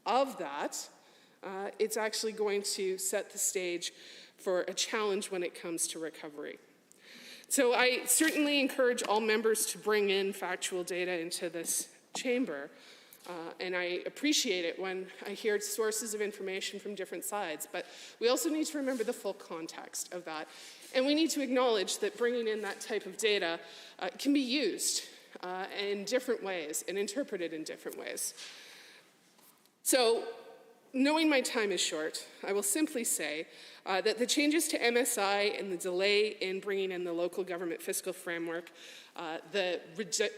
of that, it's actually going to set the stage for a challenge when it comes to recovery. So I certainly encourage all members to bring in factual data into this chamber. And I appreciate it when I hear sources of information from different sides, but we also need to remember the full context of that. And we need to acknowledge that bringing in that type of data can be used in different ways and interpreted in different ways. So, knowing my time is short, I will simply say that the changes to MSI and the delay in bringing in the local government fiscal framework, the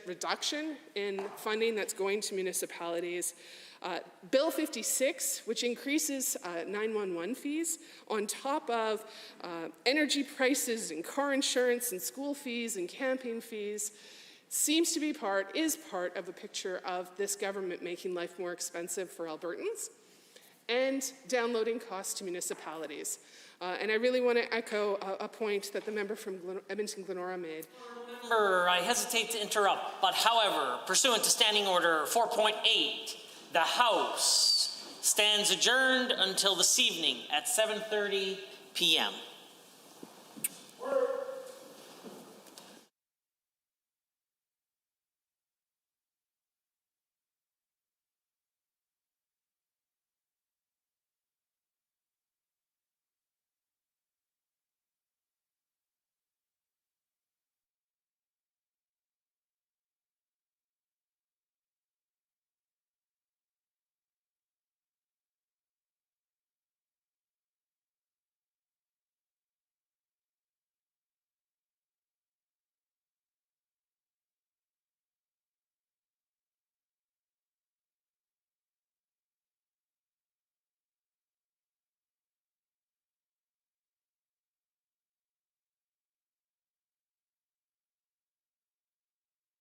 reduction in funding that's going to municipalities, Bill 56, which increases 911 fees on top of energy prices and car insurance and school fees and camping fees, seems to be is part of a picture of this government making life more expensive for Albertans and downloading costs to municipalities. And I really want to echo a point that the member from Edmonton-Glenora made. Member, I hesitate to interrupt, but however, pursuant to Standing Order 4.8, the House stands adjourned until this evening at 7:30 p.m.